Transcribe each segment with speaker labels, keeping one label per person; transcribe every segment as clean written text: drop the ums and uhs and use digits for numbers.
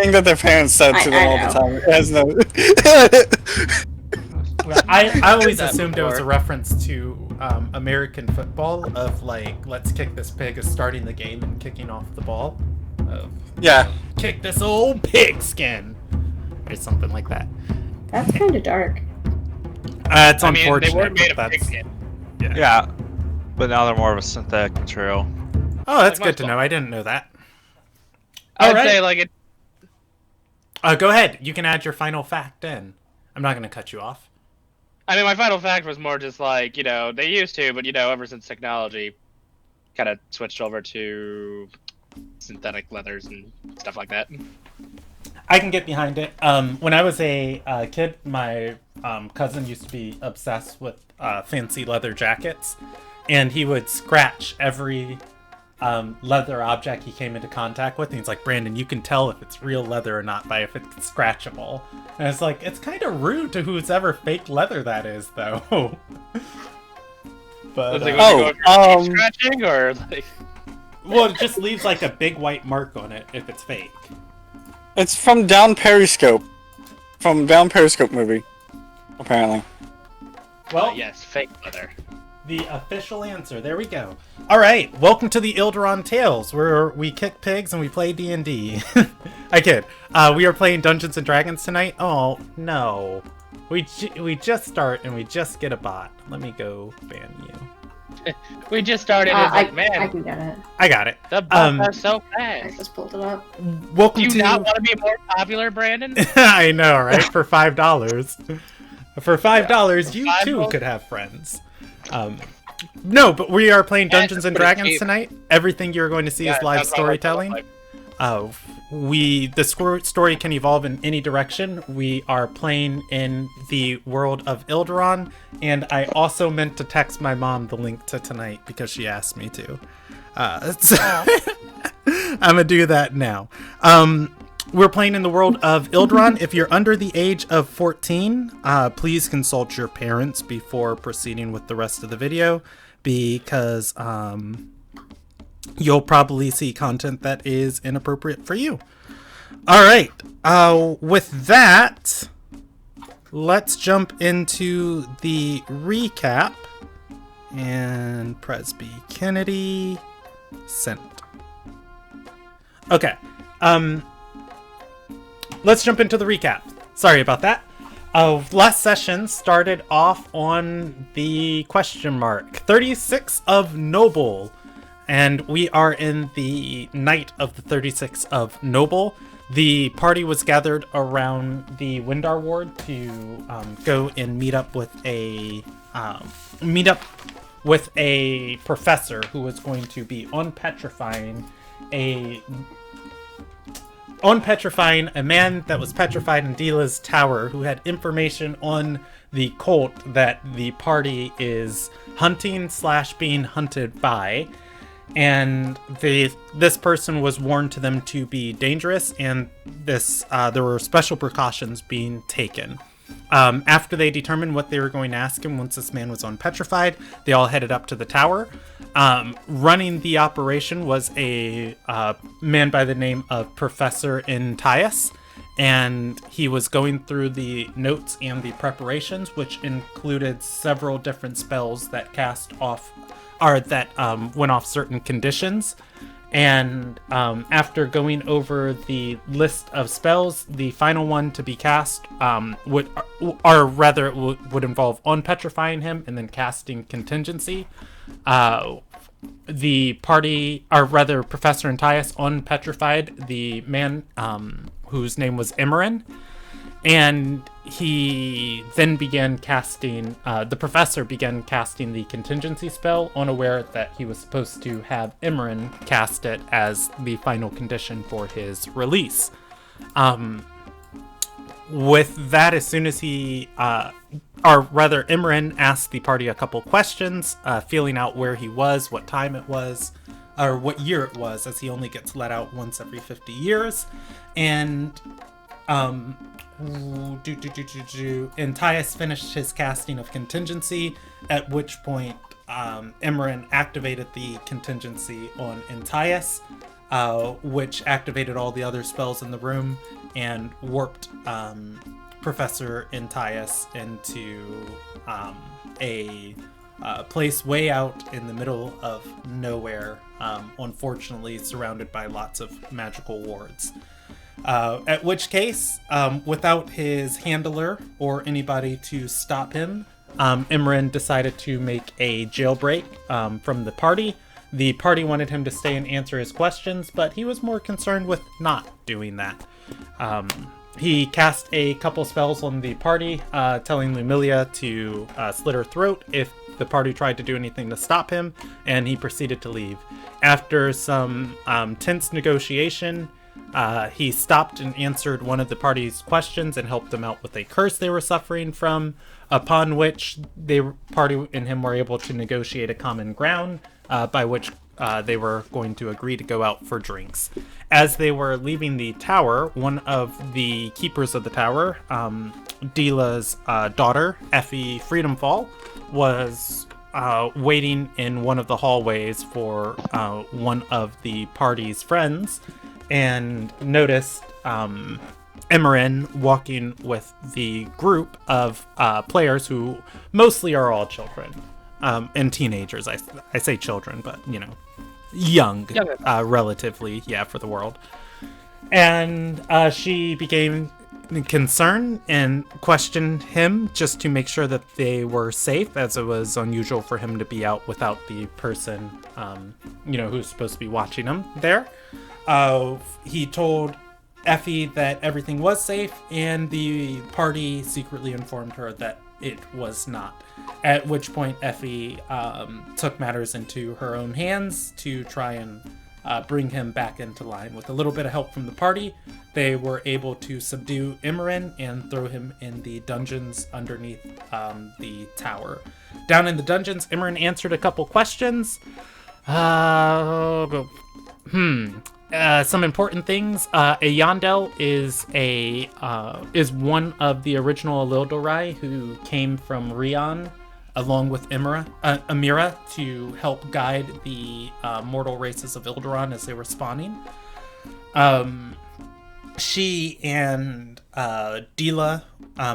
Speaker 1: thing that their parents said to them all the time. It has no.
Speaker 2: I always assumed it was a reference to American football of like, let's kick this pig as starting the game and kicking off the ball.
Speaker 1: Yeah.
Speaker 2: Kick this old pigskin. Or something like that.
Speaker 3: That's kind of dark.
Speaker 2: It's unfortunate.
Speaker 4: They weren't made of pigskin.
Speaker 5: Yeah. But now they're more of a synthetic material.
Speaker 2: Oh, that's good to know. I didn't know that.
Speaker 4: I would say, like, it...
Speaker 2: Go ahead. You can add your final fact in. I'm not going to cut you off.
Speaker 4: I mean, my final fact was more just like, they used to, but, ever since technology kind of switched over to synthetic leathers and stuff like that.
Speaker 2: I can get behind it. When I was a kid, my cousin used to be obsessed with fancy leather jackets, and he would scratch every leather object he came into contact with, and he's like, Brandon, you can tell if it's real leather or not by if it's scratchable. And it's like, it's kind of rude to who's ever fake leather that is, though. But
Speaker 4: scratching or like,
Speaker 2: well, it just leaves like a big white mark on it if it's fake.
Speaker 1: It's from Down Periscope, movie, apparently.
Speaker 2: Well,
Speaker 4: yes, fake leather.
Speaker 2: The official answer. There we go. All right, welcome to the Ilderon Tales, where we kick pigs and we play D&D. I kid. We are playing Dungeons and Dragons tonight. Oh no, we just start and we just get a bot. Let me go ban you.
Speaker 4: We just started.
Speaker 3: I can get it.
Speaker 2: I got it.
Speaker 4: The bots are so fast.
Speaker 3: I just pulled it up.
Speaker 2: Welcome
Speaker 4: Do
Speaker 2: to.
Speaker 4: you not want to be more popular, Brandon?
Speaker 2: I know, right? For $5. For $5, you too could have friends. No, but we are playing Dungeons and Dragons tonight. Everything you're going to see is live storytelling. The story can evolve in any direction. We are playing in the world of Ilderon, and I also meant to text my mom the link to tonight because she asked me to. I'm gonna do that now. We're playing in the world of Ilderon. If you're under the age of 14, please consult your parents before proceeding with the rest of the video, because you'll probably see content that is inappropriate for you. All right. With that, let's jump into the recap. And Presby Kennedy sent. Okay. Let's jump into the recap. Sorry about that. Last session started off on the question mark 36 of Noble, and we are in the night of the 36 of Noble. The party was gathered around the Windar ward to go and meet up with a professor who was going to be unpetrifying a man that was petrified in Dila's tower, who had information on the cult that the party is hunting / being hunted by. And this person was warned to them to be dangerous, and there were special precautions being taken. After they determined what they were going to ask him once this man was unpetrified, they all headed up to the tower. Running the operation was a man by the name of Professor Intias, and he was going through the notes and the preparations, which included several different spells that went off certain conditions. And after going over the list of spells, the final one to be cast would involve unpetrifying him and then casting contingency. The party, or rather Professor Antias, unpetrified the man whose name was Imran, and he then began casting, the professor began casting the contingency spell, unaware that he was supposed to have Imran cast it as the final condition for his release. With that, as soon as Imran asked the party a couple questions, feeling out where he was, what time it was, or what year it was, as he only gets let out once every 50 years. And Antias finished his casting of contingency, at which point Imran activated the contingency on Antias. which activated all the other spells in the room and warped Professor Entias into a place way out in the middle of nowhere, unfortunately surrounded by lots of magical wards. At which case, without his handler or anybody to stop him, Imran decided to make a jailbreak from the party. The party wanted him to stay and answer his questions, but he was more concerned with not doing that. He cast a couple spells on the party, telling Lumilia to slit her throat if the party tried to do anything to stop him, and he proceeded to leave. After some tense negotiation, he stopped and answered one of the party's questions and helped them out with a curse they were suffering from, upon which the party and him were able to negotiate a common ground, by which they were going to agree to go out for drinks. As they were leaving the tower, one of the keepers of the tower, Dila's daughter, Effie Freedomfall, was waiting in one of the hallways for one of the party's friends, and noticed Emerin walking with the group of players who mostly are all children and teenagers. I say children, but you know, young, relatively, for the world. And she became concerned and questioned him just to make sure that they were safe, as it was unusual for him to be out without the person, who's supposed to be watching him there. He told Effie that everything was safe, and the party secretly informed her that it was not. At which point Effie took matters into her own hands to try and bring him back into line. With a little bit of help from the party, they were able to subdue Imran and throw him in the dungeons underneath the tower. Down in the dungeons, Imran answered a couple questions. Some important things. A Yandel is one of the original Ilderon who came from Rion, along with Amira, to help guide the mortal races of Ilderon as they were spawning. She and Dila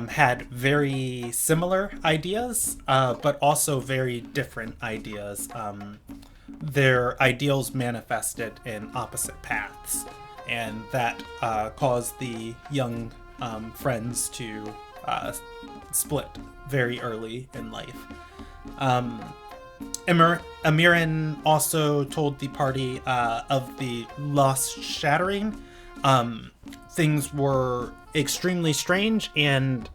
Speaker 2: had very similar ideas, but also very different ideas. Their ideals manifested in opposite paths, and that caused the young friends to split very early in life. Amirin also told the party of the lost shattering. Things were extremely strange, and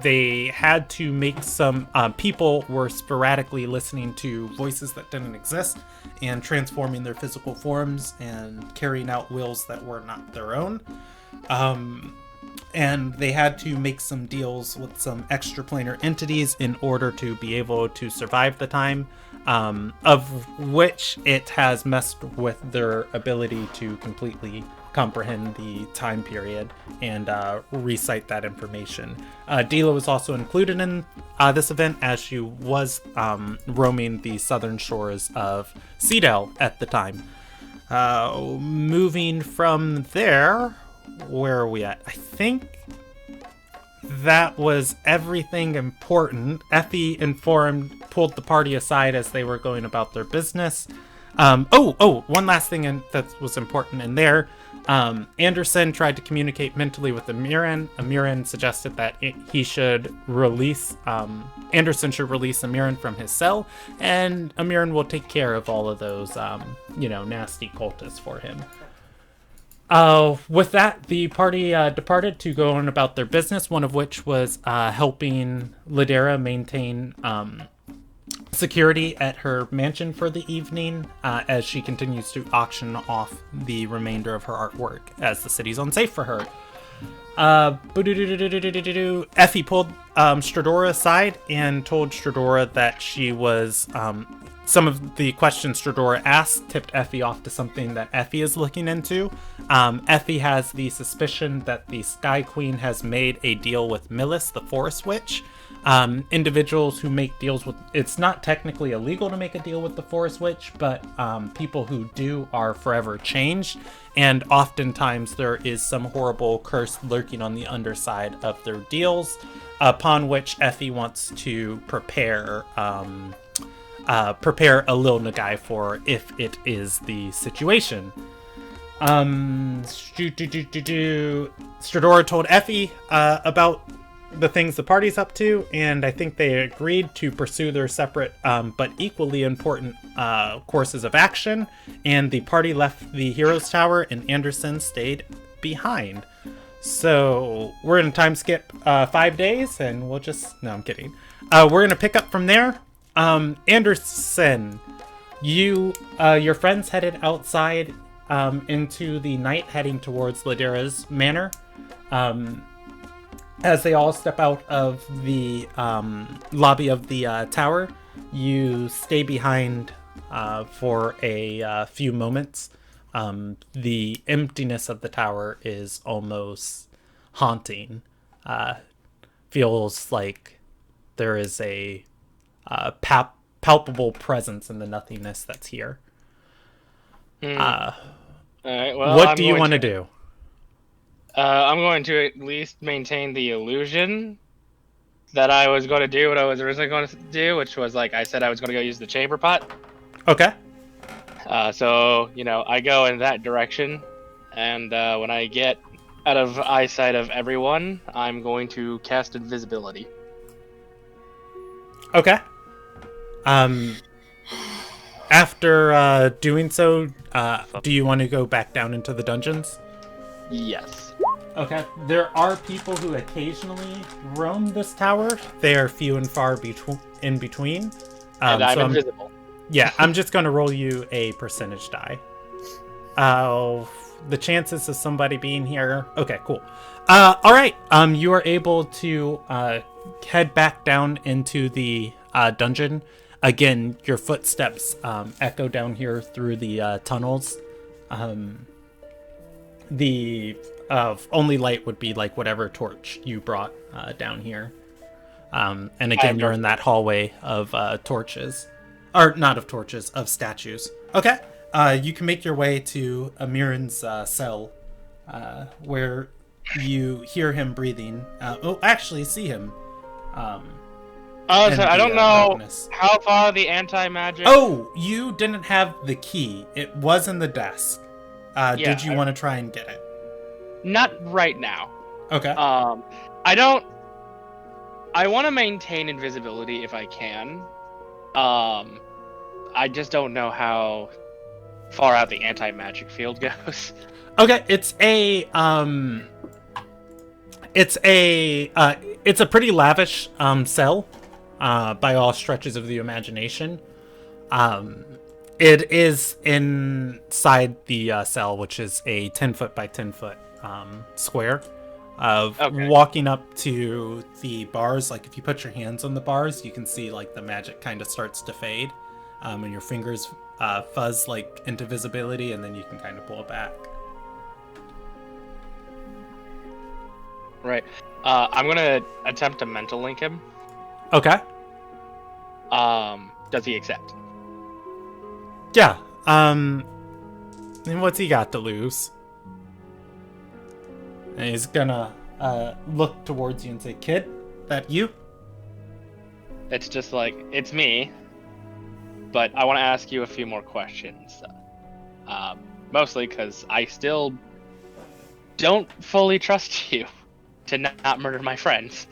Speaker 2: they had to make some people were sporadically listening to voices that didn't exist and transforming their physical forms and carrying out wills that were not their own. And they had to make some deals with some extraplanar entities in order to be able to survive the time, of which it has messed with their ability to completely comprehend the time period and recite that information. Dila was also included in this event, as she was roaming the southern shores of Cedel at the time. Moving from there, where are we at? I think that was everything important. Effie pulled the party aside as they were going about their business. One last thing that was important in there. Anderson tried to communicate mentally with Amiran. Amiran suggested that Anderson should release Amiran from his cell, and Amiran will take care of all of those, nasty cultists for him. With that, the party departed to go on about their business, one of which was helping Ladera maintain security at her mansion for the evening, as she continues to auction off the remainder of her artwork, as the city's unsafe for her. Effie pulled Stradora aside and told Stradora that she was some of the questions Stradora asked tipped Effie off to something that Effie is looking into. Effie has the suspicion that the Sky Queen has made a deal with Millis, the Forest Witch. Individuals who make deals with... It's not technically illegal to make a deal with the Forest Witch, but people who do are forever changed. And oftentimes there is some horrible curse lurking on the underside of their deals, upon which Effie wants to prepare a Lil Nagai for if it is the situation. Stradora told Effie about the things the party's up to, and I think they agreed to pursue their separate but equally important courses of action, and the party left the Heroes Tower and Anderson stayed behind. So we're gonna time skip 5 days, and we'll just... No, I'm kidding. We're gonna pick up from there. Anderson, your friends headed outside into the night, heading towards Ladera's manor. As they all step out of the lobby of the tower, you stay behind for a few moments. The emptiness of the tower is almost haunting. Feels like there is a palpable presence in the nothingness that's here.
Speaker 4: All right, well,
Speaker 2: what do you want to do?
Speaker 4: I'm going to at least maintain the illusion that I was going to do what I was originally going to do, which was, like I said, I was going to go use the chamber pot.
Speaker 2: Okay.
Speaker 4: So, I go in that direction, and when I get out of eyesight of everyone, I'm going to cast invisibility.
Speaker 2: Okay. After doing so, do you want to go back down into the dungeons?
Speaker 4: Yes.
Speaker 2: Okay. There are people who occasionally roam this tower. They are few and far in between.
Speaker 4: And I'm invisible.
Speaker 2: Yeah, I'm just going to roll you a percentage die. The chances of somebody being here... Okay, cool. All right. You are able to head back down into the dungeon. Again, your footsteps echo down here through the tunnels. The only light would be like whatever torch you brought down here. And again, you're in that hallway of torches. Or not of torches, of statues. Okay. You can make your way to Amiran's cell, where you hear him breathing. Actually see him.
Speaker 4: So I don't know darkness. How far the anti-magic...
Speaker 2: Oh, you didn't have the key. It was in the desk. Did you want to try and get it?
Speaker 4: Not right now.
Speaker 2: Okay.
Speaker 4: I want to maintain invisibility if I can. I just don't know how far out the anti-magic field goes.
Speaker 2: Okay, it's a pretty lavish cell, by all stretches of the imagination. It is inside the cell, which is a 10-foot by 10-foot square of walking up to the bars. Like if you put your hands on the bars, you can see like the magic kind of starts to fade, and your fingers fuzz like into visibility, and then you can kind of pull it back.
Speaker 4: Right. I'm gonna attempt to mental link him.
Speaker 2: Okay.
Speaker 4: Does he accept?
Speaker 2: Yeah. And what's he got to lose? And he's gonna look towards you and say, "Kid, that you?"
Speaker 4: It's just like, it's me. But I want to ask you a few more questions. Mostly because I still don't fully trust you to not murder my friends.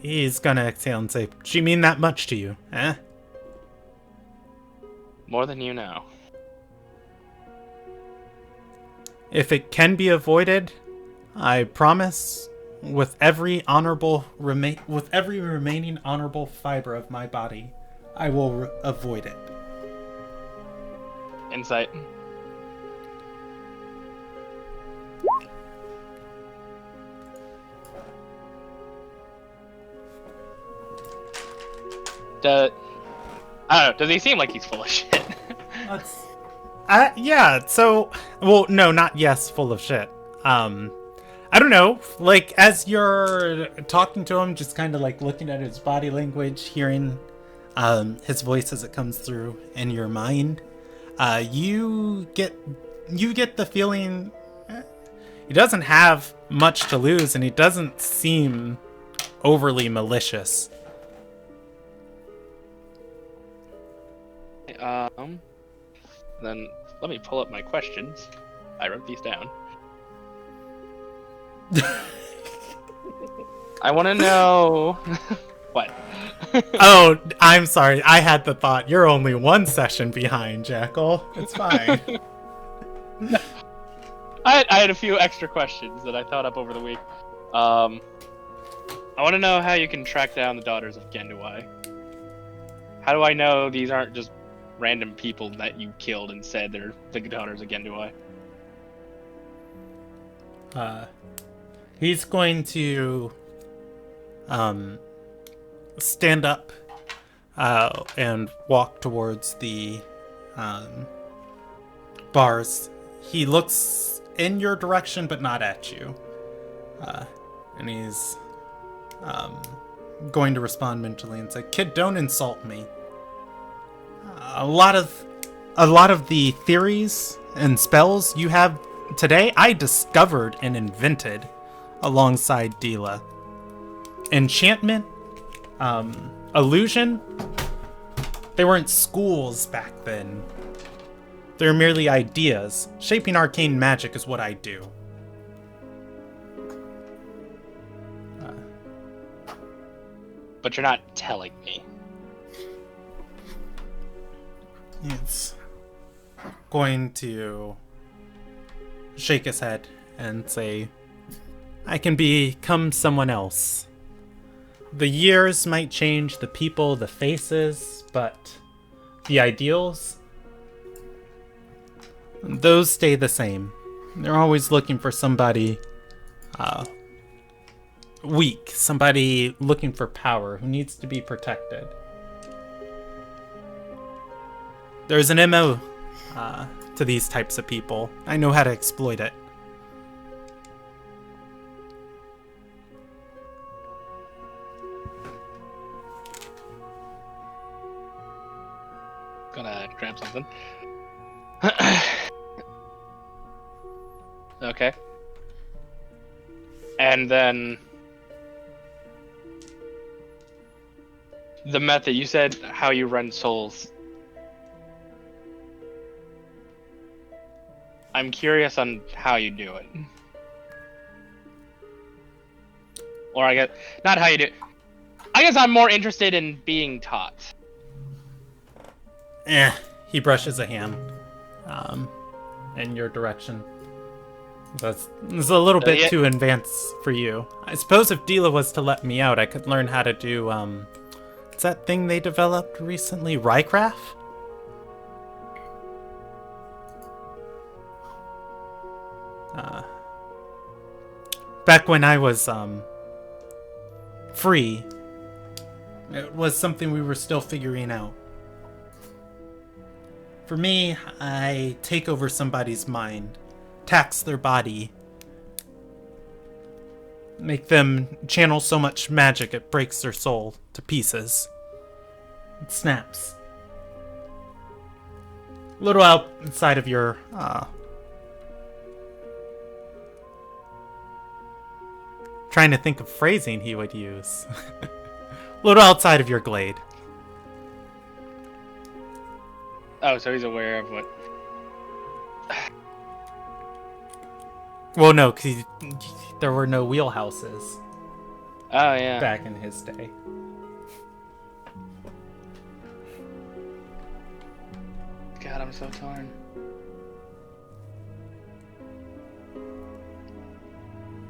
Speaker 2: He's gonna exhale and say, "She mean that much to you, eh?"
Speaker 4: More than you know.
Speaker 2: If it can be avoided, I promise, with every remaining honorable fiber of my body, I will avoid it.
Speaker 4: Insight. I don't know. Does he seem like he's full of shit?
Speaker 2: Yeah, so... Well, no, not yes, full of shit. I don't know. Like, as you're talking to him, just kind of like looking at his body language, hearing his voice as it comes through in your mind, you get the feeling he doesn't have much to lose, and he doesn't seem overly malicious.
Speaker 4: Then let me pull up my questions. I wrote these down. I want to know what.
Speaker 2: Oh, I'm sorry. I had the thought you're only one session behind, Jackal. It's fine.
Speaker 4: I had a few extra questions that I thought up over the week. I want to know how you can track down the daughters of Genduai. How do I know these aren't just random people that you killed and said they're the daughters of Genduai?
Speaker 2: He's going to stand up and walk towards the bars. He looks in your direction, but not at you. And he's going to respond mentally and say, "Kid, don't insult me. A lot of the theories and spells you have today, I discovered and invented alongside Dila. Enchantment, illusion, they weren't schools back then. They're merely ideas. Shaping arcane magic is what I do."
Speaker 4: But you're not telling me.
Speaker 2: He's going to shake his head and say, "I can become someone else. The years might change the people, the faces, but the ideals, those stay the same. They're always looking for somebody weak, somebody looking for power, who needs to be protected. There's an MO to these types of people. I know how to exploit it."
Speaker 4: Gonna grab something. Okay. And then the method, you said how you run souls. I'm curious on how you do it. Or I guess, not how you do it. I guess I'm more interested in being taught.
Speaker 2: He brushes a hand in your direction. That's a little bit too advanced for you. I suppose if Dila was to let me out, I could learn how to do, what's that thing they developed recently? Rhycraft? Back when I was, free, it was something we were still figuring out. For me, I take over somebody's mind, tax their body, make them channel so much magic it breaks their soul to pieces. It snaps. A little outside of your, trying to think of phrasing he would use. A little outside of your glade.
Speaker 4: Oh, so he's aware of what...
Speaker 2: Well, no, because there were no wheelhouses.
Speaker 4: Oh, yeah.
Speaker 2: Back in his day.
Speaker 4: God, I'm so torn.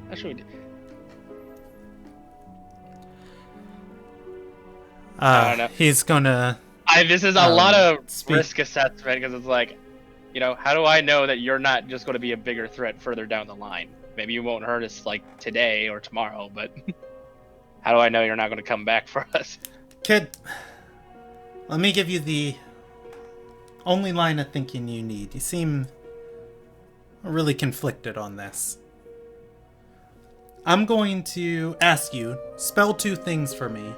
Speaker 4: What should we do? I don't know.
Speaker 2: He's gonna...
Speaker 4: This is a lot of
Speaker 2: speak.
Speaker 4: risk assessment, because it's like, you know, how do I know that you're not just going to be a bigger threat further down the line? Maybe you won't hurt us like today or tomorrow, but how do I know you're not going to come back for us?
Speaker 2: Kid, Let me give you the only line of thinking you need. You seem really conflicted on this. I'm going to ask you, spell 2 things for me.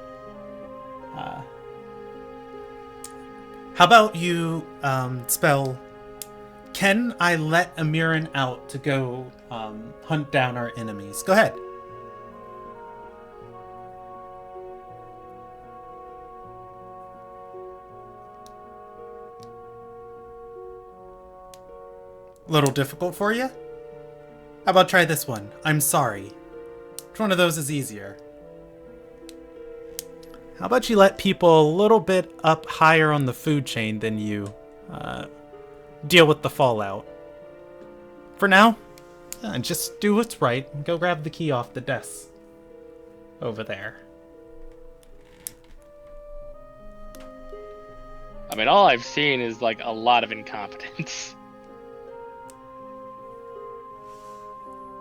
Speaker 2: How about you spell, can I let Amiran out to go hunt down our enemies? Go ahead. A little difficult for you? How about try this one? I'm sorry. Which one of those is easier? How about you let people a little bit up higher on the food chain than you deal with the fallout? For now, just do what's right and go grab the key off the desk over there.
Speaker 4: I mean, all I've seen is like a lot of incompetence.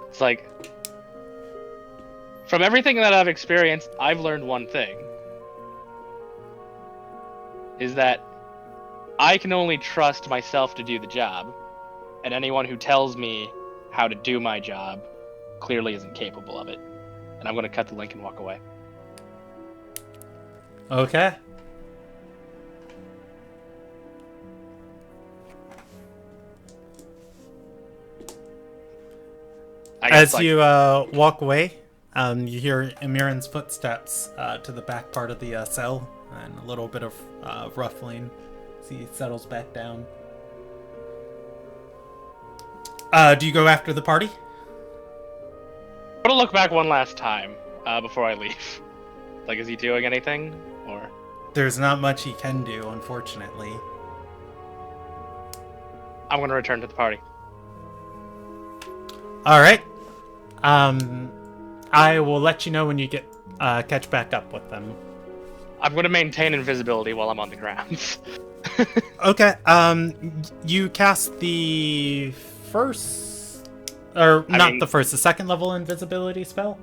Speaker 4: It's like, from everything that I've experienced, I've learned one thing. Is that I can only trust myself to do the job, and anyone who tells me how to do my job clearly isn't capable of it. And I'm going to cut the link and walk away.
Speaker 2: Okay. As you walk away, you hear Amiran's footsteps to the back part of the cell, and a little bit of ruffling as he settles back down. Do you go after the party?
Speaker 4: I'm going to look back one last time before I leave. Like, is he doing anything? Or
Speaker 2: There's not much he can do, unfortunately.
Speaker 4: I'm going to return to the party.
Speaker 2: All right. I will let you know when you get catch back up with them.
Speaker 4: I'm going to maintain invisibility while I'm on the ground.
Speaker 2: Okay. You cast the first, or the second level invisibility spell.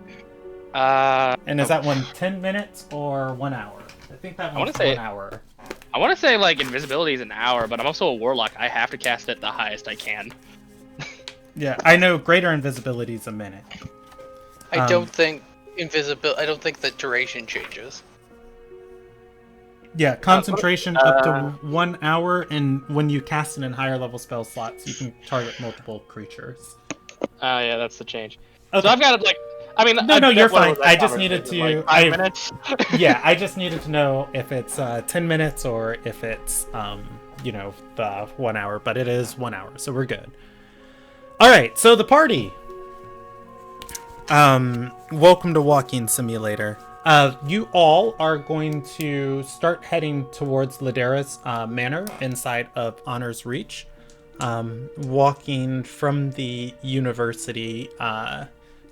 Speaker 2: And is that one 10 minutes or 1 hour? I think that one's 1 hour.
Speaker 4: I want to say like invisibility is an hour, but I'm also a warlock. I have to cast it the highest I can.
Speaker 2: Yeah, I know greater invisibility is a minute.
Speaker 6: I don't think the duration changes.
Speaker 2: Yeah, concentration up to 1 hour, and when you cast it in higher level spell slots, you can target multiple creatures.
Speaker 4: Yeah, that's the change.
Speaker 2: Okay.
Speaker 4: So I've got like, I mean,
Speaker 2: no, you're fine. I just needed
Speaker 4: conversation,
Speaker 2: to.
Speaker 4: like 5 minutes.
Speaker 2: Yeah, I just needed to know if it's 10 minutes or if it's the 1 hour. But it is 1 hour, so we're good. All right, so the party. Welcome to Walking Simulator. You all are going to start heading towards Ladera's manor inside of Honor's Reach. Walking from the university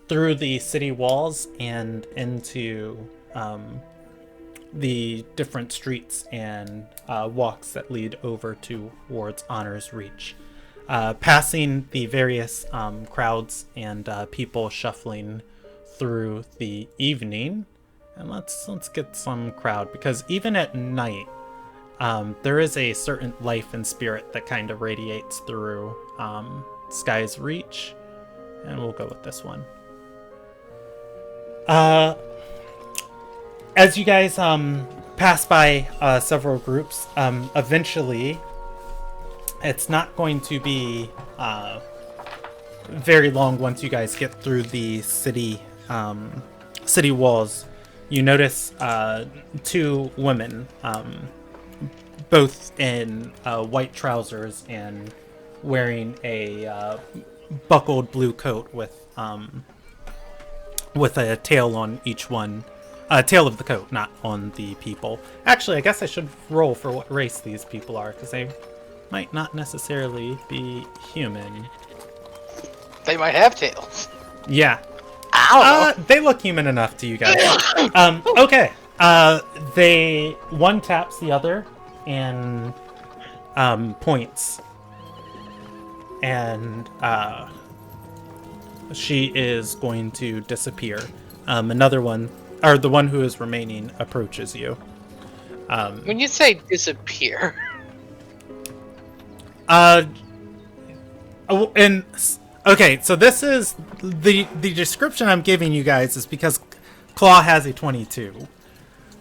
Speaker 2: through the city walls and into the different streets and walks that lead over towards Honor's Reach. Passing the various crowds and people shuffling through the evening. And let's get some crowd, because even at night, there is a certain life and spirit that kind of radiates through Sky's Reach. And we'll go with this one. As you guys pass by several groups, eventually it's not going to be very long once you guys get through the city walls. You notice 2 women, both in white trousers and wearing a buckled blue coat with a tail on each one. Tail of the coat, not on the people. Actually, I guess I should roll for what race these people are, because they might not necessarily be human.
Speaker 6: They might have tails.
Speaker 2: Yeah.
Speaker 6: I don't know.
Speaker 2: They look human enough to you guys. Okay. One taps the other and points. And she is going to disappear. Another one, or the one who is remaining, approaches you.
Speaker 6: When you say disappear,
Speaker 2: Okay, so this is the description I'm giving you guys is because Claw has a 22.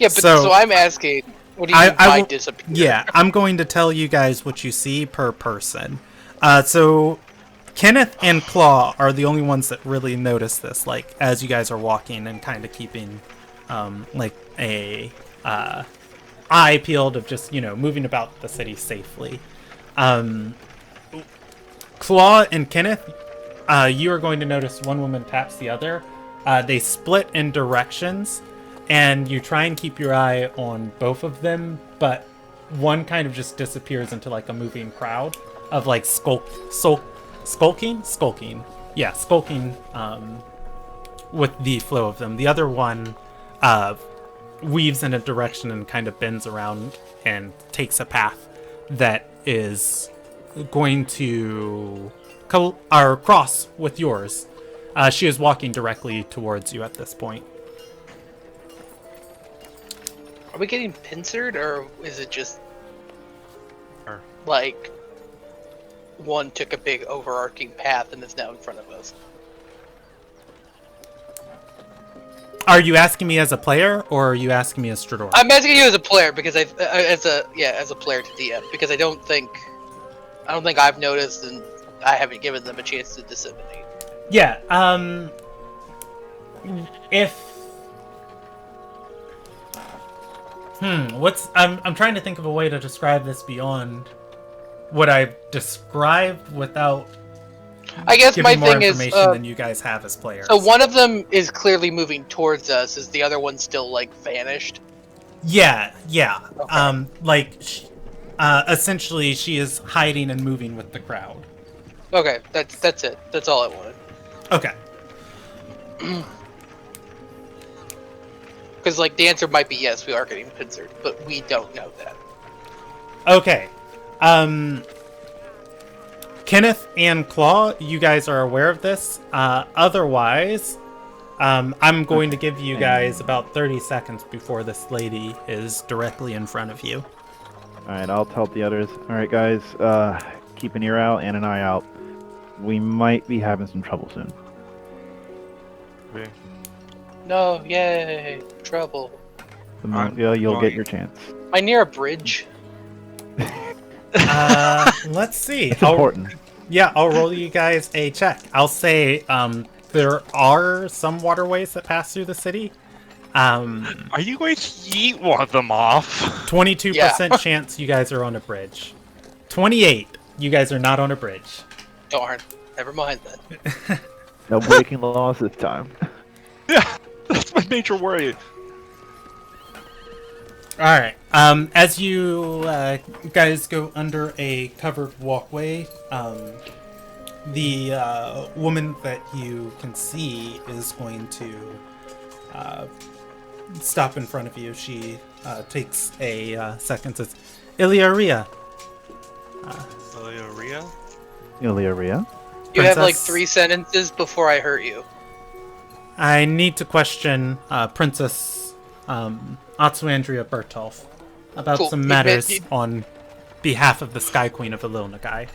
Speaker 6: yeah, but so I'm asking, what do you mean by disappear?
Speaker 2: Yeah, I'm going to tell you guys what you see per person. So Kenneth and Claw are the only ones that really notice this, like as you guys are walking and kind of keeping like a eye peeled of just, moving about the city safely. Claw and Kenneth, you are going to notice one woman taps the other. They split in directions, and you try and keep your eye on both of them, but one kind of just disappears into like a moving crowd of like skulking. Yeah, skulking with the flow of them. The other one weaves in a direction and kind of bends around and takes a path that is going to cross with yours. She is walking directly towards you at this point.
Speaker 6: Are we getting pincered, or is it just like one took a big overarching path and is now in front of us?
Speaker 2: Are you asking me as a player, or are you asking me as Strador?
Speaker 6: I'm asking you as a player because as a player to DM, because I don't think I've noticed, and I haven't given them a chance to disseminate.
Speaker 2: Yeah. I'm trying to think of a way to describe this beyond what I've described without
Speaker 6: I guess
Speaker 2: giving
Speaker 6: my
Speaker 2: more
Speaker 6: thing
Speaker 2: information
Speaker 6: is
Speaker 2: than you guys have as players.
Speaker 6: so one of them is clearly moving towards us. Is the other one still like vanished?
Speaker 2: Yeah.
Speaker 6: Okay.
Speaker 2: Essentially, she is hiding and moving with the crowd.
Speaker 6: Okay, that's it. That's all I wanted.
Speaker 2: Okay.
Speaker 6: Because like the answer might be yes, we are getting pincered, but we don't know that.
Speaker 2: Okay. Kenneth and Claw, you guys are aware of this. Otherwise, I'm going to give you guys about 30 seconds before this lady is directly in front of you.
Speaker 7: Alright, I'll tell the others. Alright guys, keep an ear out and an eye out. We might be having some trouble soon.
Speaker 5: Okay.
Speaker 6: No, yay, trouble.
Speaker 7: The moment you'll get your chance.
Speaker 6: Am I near a bridge?
Speaker 2: Let's see.
Speaker 7: It's important.
Speaker 2: I'll roll you guys a check. I'll say there are some waterways that pass through the city.
Speaker 5: Are you going to eat one of them off?
Speaker 2: 22% chance you guys are on a bridge. 28, you guys are not on a bridge.
Speaker 6: Darn. Never mind then.
Speaker 7: No breaking laws this time.
Speaker 5: Yeah, that's my major worry.
Speaker 2: Alright, as you guys go under a covered walkway, the woman that you can see is going to stop in front of you. She takes a second, says, Ilderon.
Speaker 7: Ilderon?
Speaker 6: You have like 3 sentences before I hurt you.
Speaker 2: I need to question Princess Atsuandria Bertolf about some matters on behalf of the Sky Queen of Ililnagai.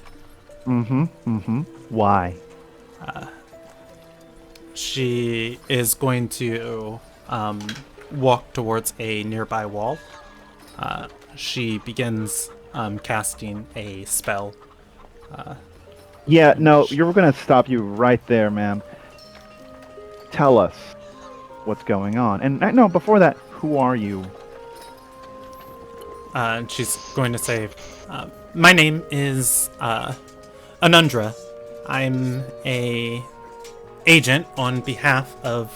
Speaker 7: Why?
Speaker 2: She is going to walk towards a nearby wall. She begins casting a spell.
Speaker 7: Yeah, no, you're gonna stop you right there, ma'am. Tell us what's going on. And no, before that, who are you?
Speaker 2: And she's going to say, my name is Anundra. I'm a agent on behalf of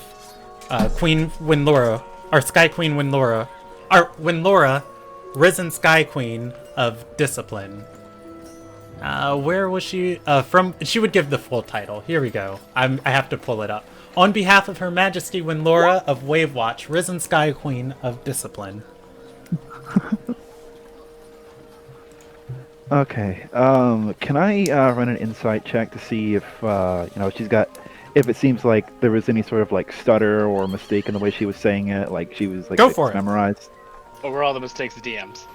Speaker 2: Queen Winlora, our Sky Queen Winlora, our Winlora, risen Sky Queen of Discipline. Where was she from? She would give the full title. Here we go. I have to pull it up. On behalf of Her Majesty Winlora of Wavewatch, risen Sky Queen of Discipline.
Speaker 7: Okay. Can I run an insight check to see if she's got, if it seems like there was any sort of like stutter or mistake in the way she was saying it, like she was like
Speaker 2: Go for it.
Speaker 7: memorized.
Speaker 4: Or were all the mistakes of DMs?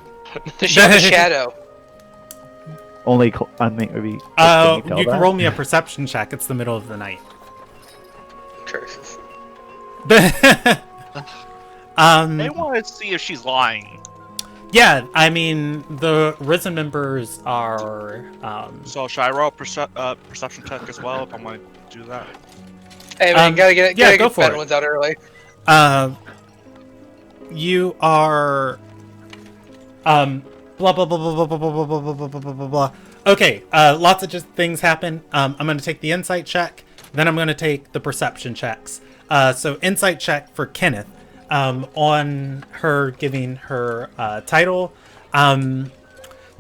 Speaker 6: Does she have a shadow?
Speaker 7: Only, I think maybe.
Speaker 2: You can roll me a perception check. It's the middle of the night.
Speaker 6: Curses.
Speaker 5: They want to see if she's lying.
Speaker 2: Yeah, I mean, the Risen members are...
Speaker 5: So should I roll a perception check as well if I'm going to do that?
Speaker 6: Hey man, gotta get
Speaker 2: go for
Speaker 6: better
Speaker 2: it.
Speaker 6: ones out early.
Speaker 2: You are... blah, blah, blah, blah, blah, blah, blah, blah, blah, blah, blah, blah, blah. Okay, lots of just things happen. I'm going to take the insight check, then I'm going to take the perception checks. So insight check for Kenneth. On her giving her title.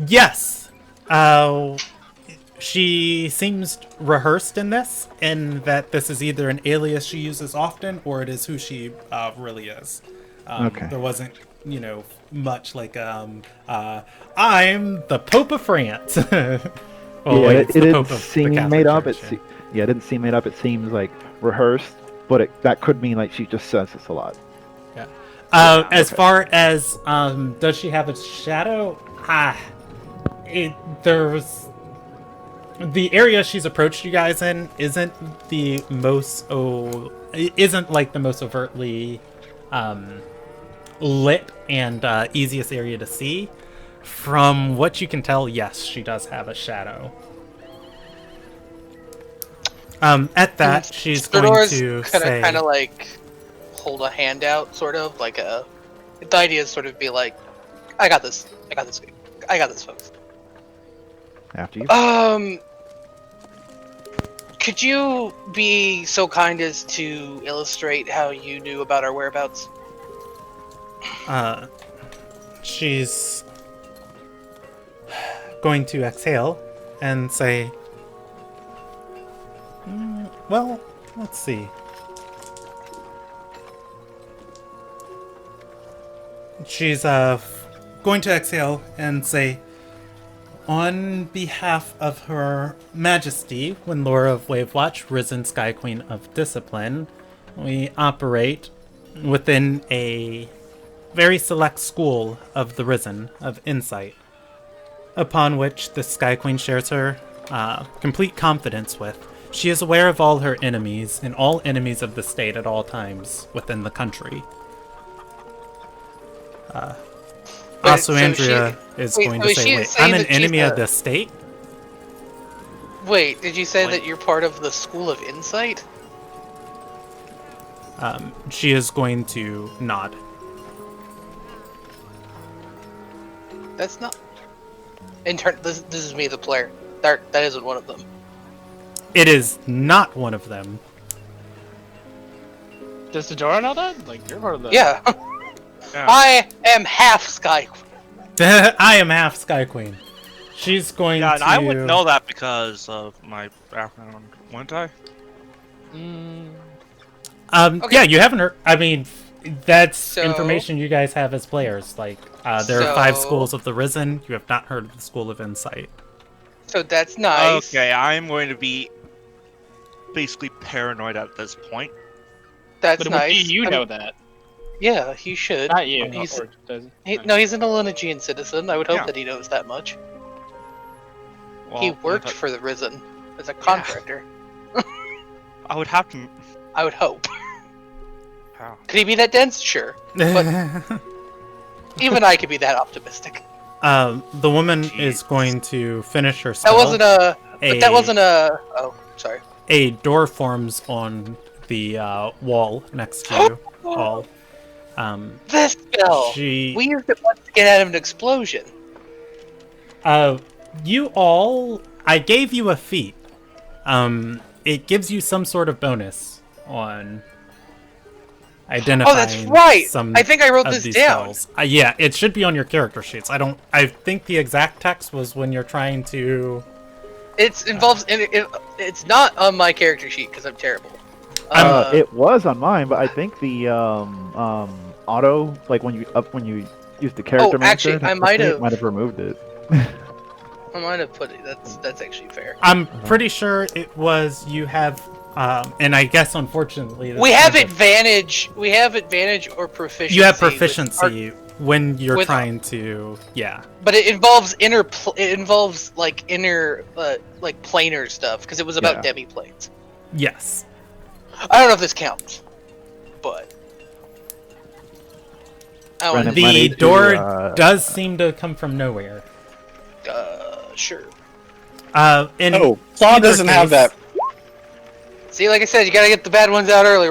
Speaker 2: Yes. She seems rehearsed in this, in that this is either an alias she uses often, or it is who she really is.
Speaker 7: Okay.
Speaker 2: There wasn't, much like, I'm the Pope of France.
Speaker 7: It didn't seem made up. It didn't seem made up. It seems like rehearsed, but that could mean like she just says this a lot.
Speaker 2: As far as does she have a shadow? There's the area she's approached you guys in isn't like the most overtly lit and easiest area to see. From what you can tell, yes, she does have a shadow. At that, she's going to say,
Speaker 6: kind of like hold a hand out, sort of like the idea is sort of be like, I got this, folks.
Speaker 7: After you.
Speaker 6: Could you be so kind as to illustrate how you knew about our whereabouts?
Speaker 2: She's going to exhale and say, well, let's see. She's going to exhale and say, on behalf of Her Majesty, Winlora of Wavewatch, Risen Sky Queen of Discipline, we operate within a very select school of the Risen, of Insight, upon which the Sky Queen shares her complete confidence with. She is aware of all her enemies, and all enemies of the state at all times within the country. Also, Andrea is going to say, wait, I'm an enemy of the state?
Speaker 6: Wait, did you say that you're part of the School of Insight?
Speaker 2: She is going to nod.
Speaker 6: That's not... This is me, the player. That isn't one of them.
Speaker 2: It is not one of them.
Speaker 4: Does Ladera know that? Like, you're part of the...
Speaker 6: Yeah. I am half Sky Queen.
Speaker 2: I am half Sky Queen. She's going to...
Speaker 5: Yeah, and I would know that because of my background, wouldn't I?
Speaker 6: Okay.
Speaker 2: Yeah, you haven't heard... I mean, that's information you guys have as players. Like, there are 5 schools of the Risen. You have not heard of the School of Insight.
Speaker 6: So that's nice.
Speaker 5: Okay, I'm going to be basically paranoid at this point.
Speaker 6: That's
Speaker 4: but
Speaker 6: nice.
Speaker 4: You know that.
Speaker 6: Yeah, he should.
Speaker 4: Not you.
Speaker 6: He's,
Speaker 4: does
Speaker 6: no, he's an Elenigian citizen. I would hope
Speaker 5: Yeah.
Speaker 6: that he knows that much.
Speaker 5: Well,
Speaker 6: He worked for the Risen as a contractor.
Speaker 5: I would have to...
Speaker 6: I would hope.
Speaker 5: How?
Speaker 6: Could he be that dense? Sure. But even I could be that optimistic.
Speaker 2: The woman is going to finish her spell.
Speaker 6: That wasn't a... Oh, sorry.
Speaker 2: A door forms on the wall next to you all.
Speaker 6: This spell! We used it once to get out of an explosion.
Speaker 2: You all... I gave you a feat. It gives you some sort of bonus on identifying.
Speaker 6: Oh, that's right!
Speaker 2: Some
Speaker 6: I think I wrote
Speaker 2: of
Speaker 6: this
Speaker 2: these
Speaker 6: down.
Speaker 2: spells. Yeah, it should be on your character sheets. I think the exact text was when you're trying to...
Speaker 6: It involves... it's not on my character sheet, because I'm terrible.
Speaker 7: It was on mine, but I think the auto, like when you use the character
Speaker 6: actually,
Speaker 7: manager,
Speaker 6: I might
Speaker 7: have removed it.
Speaker 6: I might have put it. That's actually fair.
Speaker 2: I'm pretty sure it was you have, and I guess unfortunately
Speaker 6: We have advantage. We have advantage or proficiency.
Speaker 2: You have proficiency when you're
Speaker 6: With-
Speaker 2: trying to, yeah.
Speaker 6: But it involves like planar stuff because it was about
Speaker 7: Yeah.
Speaker 6: demiplanes.
Speaker 2: Yes.
Speaker 6: I don't know if this counts, but I don't
Speaker 7: Brennan,
Speaker 6: know.
Speaker 7: might
Speaker 2: The
Speaker 7: need to,
Speaker 2: door does seem to come from nowhere.
Speaker 6: Sure.
Speaker 2: In
Speaker 1: Oh, Claw
Speaker 2: either
Speaker 1: doesn't have
Speaker 2: case-
Speaker 1: that.
Speaker 6: See, like I said, you gotta get the bad ones out early.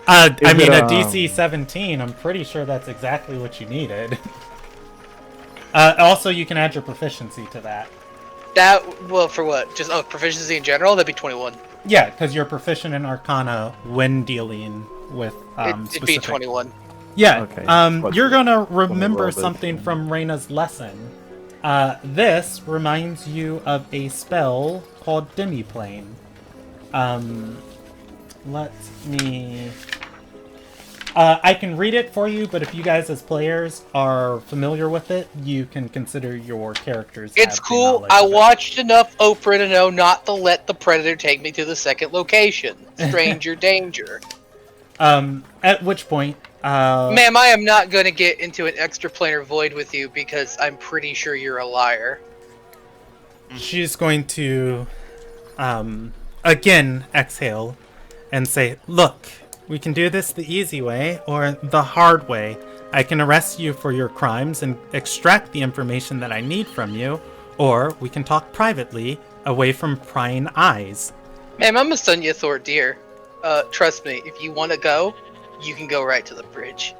Speaker 2: I
Speaker 7: Is
Speaker 2: mean,
Speaker 7: it,
Speaker 2: a DC 17, I'm pretty sure that's exactly what you needed. Also, you can add your proficiency to that.
Speaker 6: Well, for what? Just proficiency in general? That'd be 21.
Speaker 2: Yeah, because you're proficient in Arcana when dealing with
Speaker 6: It'd be
Speaker 2: specific...
Speaker 6: 21.
Speaker 2: Yeah,
Speaker 7: Okay,
Speaker 2: you're gonna
Speaker 7: roll
Speaker 2: remember
Speaker 7: this
Speaker 2: something
Speaker 7: then.
Speaker 2: from Reyna's lesson. This reminds you of a spell called Demiplane. Let me... I can read it for you, but if you guys as players are familiar with it, you can consider your characters
Speaker 6: It's
Speaker 2: have the
Speaker 6: cool.
Speaker 2: knowledge
Speaker 6: I
Speaker 2: of it.
Speaker 6: watched enough Oprah to know not to let the predator take me to the second location. Stranger danger.
Speaker 2: At which point...
Speaker 6: Ma'am, I am not going to get into an extra planar void with you because I'm pretty sure you're a liar.
Speaker 2: she's going to, again, exhale and say, "Look, we can do this the easy way or the hard way. I can arrest you for your crimes and extract the information that I need from you, or we can talk privately, away from prying eyes."
Speaker 6: Ma'am, I'm a Sunya Thor deer. Trust me, if you want to go, you can go right to the bridge.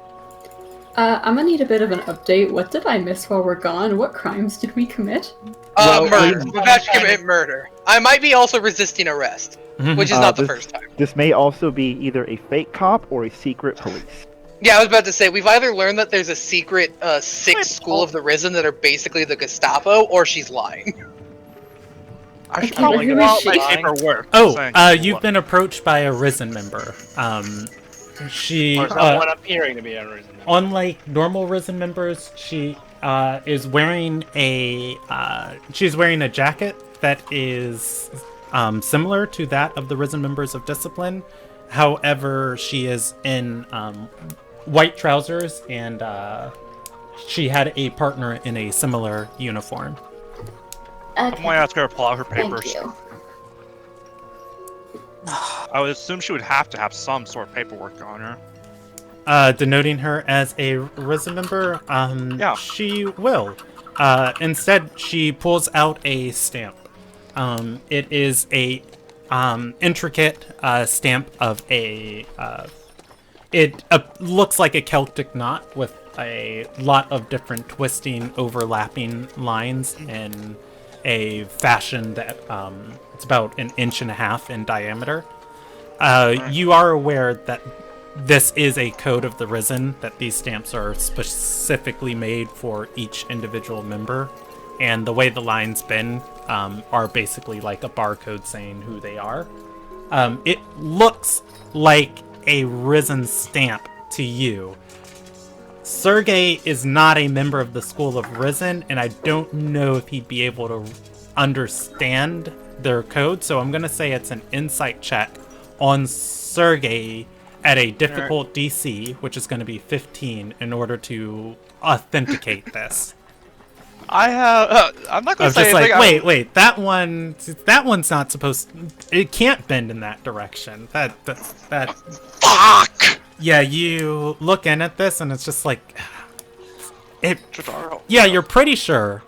Speaker 3: I'm gonna need a bit of an update. What did I miss while we're gone? What crimes did we commit?
Speaker 6: Murder. We're about to commit murder. I might be also resisting arrest, which is not the first time.
Speaker 7: This may also be either a fake cop or a secret police.
Speaker 6: Yeah, I was about to say, we've either learned that there's a secret sixth school of the Risen that are basically the Gestapo, or she's lying.
Speaker 5: I should
Speaker 3: Okay,
Speaker 5: probably
Speaker 3: who
Speaker 5: get
Speaker 3: is
Speaker 5: out
Speaker 3: she?
Speaker 5: my paperwork.
Speaker 2: Oh,
Speaker 5: saying
Speaker 2: you've
Speaker 5: what-
Speaker 2: been approached by a Risen member. She,
Speaker 4: Or someone appearing to be unrisen.
Speaker 2: unlike normal Risen members, she is wearing she's wearing a jacket that is similar to that of the Risen members of Discipline. However, she is in white trousers, and she had a partner in a similar uniform.
Speaker 5: I'm
Speaker 3: Okay,
Speaker 5: going to ask her to pull out her papers.
Speaker 3: thank you.
Speaker 5: I would assume she would have to have some sort of paperwork on her.
Speaker 2: Denoting her as a Risen member,
Speaker 5: Yeah.
Speaker 2: she will. Instead, she pulls out a stamp. It is a intricate stamp of a. It looks like a Celtic knot with a lot of different twisting, overlapping lines in a fashion that it's about 1.5 inches in diameter. You are aware that this is a code of the Risen, that these stamps are specifically made for each individual member, and the way the lines bend are basically like a barcode saying who they are. It looks like a Risen stamp to you. Sergey is not a member of the School of Risen, and I don't know if he'd be able to understand their code, so I'm going to say it's an insight check on Sergey at a difficult DC, which is going to be 15, in order to authenticate this.
Speaker 5: I have. I'm not going
Speaker 2: I'm
Speaker 5: to say
Speaker 2: just like,
Speaker 5: anything.
Speaker 2: wait, that one's not supposed. It can't bend in that direction. That.
Speaker 5: Fuck!
Speaker 2: Yeah, you look in at this, and it's just like,
Speaker 5: Jadaro.
Speaker 2: yeah, you're pretty sure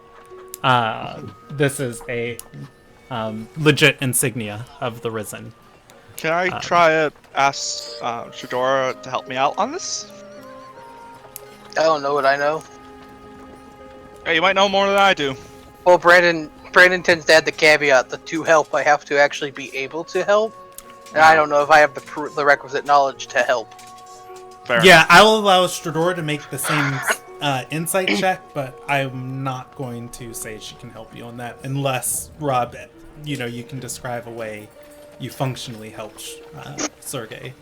Speaker 2: this is a legit insignia of the Risen.
Speaker 5: Can I try to ask Shadora to help me out on this?
Speaker 6: I don't know what I know.
Speaker 5: Hey, you might know more than I do.
Speaker 6: Well, Brandon tends to add the caveat that to help, I have to actually be able to help. And I don't know if I have the requisite knowledge to help.
Speaker 5: Fair
Speaker 2: Yeah, I'll allow Strador to make the same insight check, but I'm not going to say she can help you on that unless, Rob, you can describe a way you functionally help Sergey.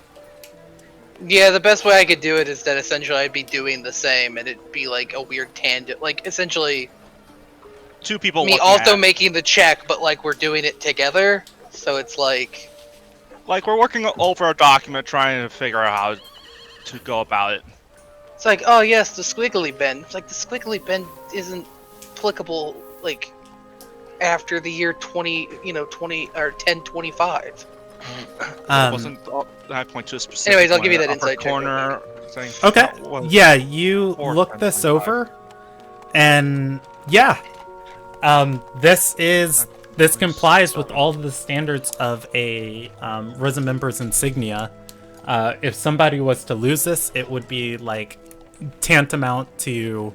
Speaker 6: Yeah, the best way I could do it is that essentially I'd be doing the same, and it'd be like a weird tandem. Like, essentially,
Speaker 5: Two people
Speaker 6: me
Speaker 5: looking
Speaker 6: also
Speaker 5: at it.
Speaker 6: making the check, but like we're doing it together. So it's like,
Speaker 5: Like, we're working over a document trying to figure out how to go about it.
Speaker 6: It's like, oh yes, the squiggly bend. It's like the squiggly bend isn't applicable like after the year 20 or 1025.
Speaker 5: Wasn't I point to a specific?
Speaker 6: Anyways, I'll
Speaker 5: one
Speaker 6: give you
Speaker 5: in
Speaker 6: that
Speaker 5: the upper
Speaker 6: insight check real
Speaker 5: corner thing.
Speaker 2: Okay.
Speaker 5: That was
Speaker 2: Yeah, you
Speaker 5: or
Speaker 2: look this
Speaker 5: 10.5.
Speaker 2: over, and yeah, this complies with all of the standards of a Risen member's insignia. If somebody was to lose this, it would be like tantamount to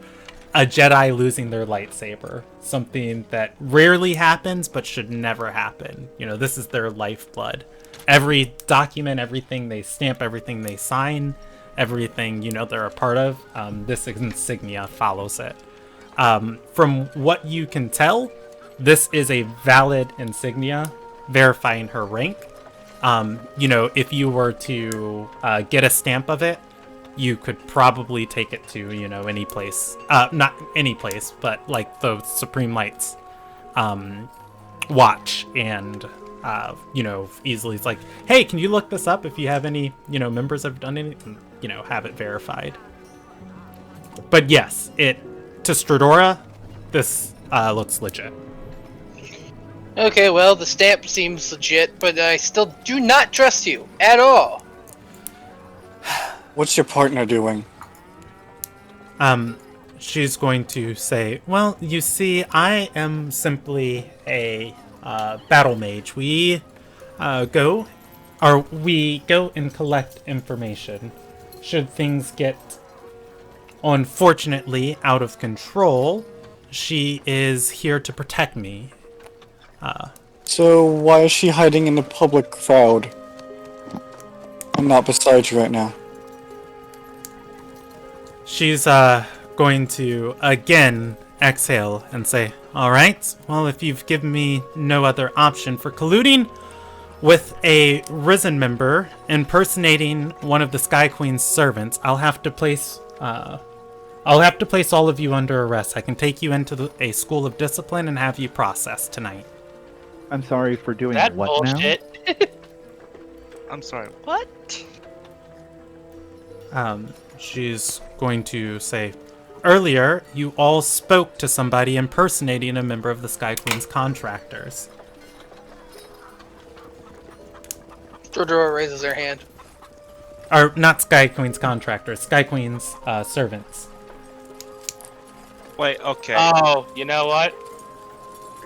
Speaker 2: a Jedi losing their lightsaber. Something that rarely happens, but should never happen. You know, this is their lifeblood. Every document, everything they stamp, everything they sign, everything, they're a part of, this insignia follows it. From what you can tell, this is a valid insignia verifying her rank. If you were to get a stamp of it, you could probably take it to, any place. Not any place, but like the Supreme Lights watch, and easily it's like, hey, can you look this up if you have any, members have done anything, have it verified. But yes, to Stradora, this looks legit.
Speaker 6: Okay, well, the stamp seems legit, but I still do not trust you at all.
Speaker 1: What's your partner doing?
Speaker 2: She's going to say, well, you see, I am simply a battle mage. We go and collect information. Should things get, unfortunately, out of control, she is here to protect me.
Speaker 1: So why is she hiding in the public crowd? I'm not beside you right now.
Speaker 2: She's going to again exhale and say, alright, well, if you've given me no other option for colluding with a Risen member impersonating one of the Sky Queen's servants, I'll have to place all of you under arrest. I can take you into a school of discipline and have you processed tonight.
Speaker 7: I'm sorry for doing
Speaker 6: That
Speaker 7: what
Speaker 6: bullshit.
Speaker 5: I'm sorry. What?
Speaker 2: She's going to say, earlier, you all spoke to somebody impersonating a member of the Sky Queen's contractors.
Speaker 6: Stradora raises her hand.
Speaker 2: Or, not Sky Queen's contractors, Sky Queen's servants.
Speaker 5: Wait, okay.
Speaker 4: Oh, you know what?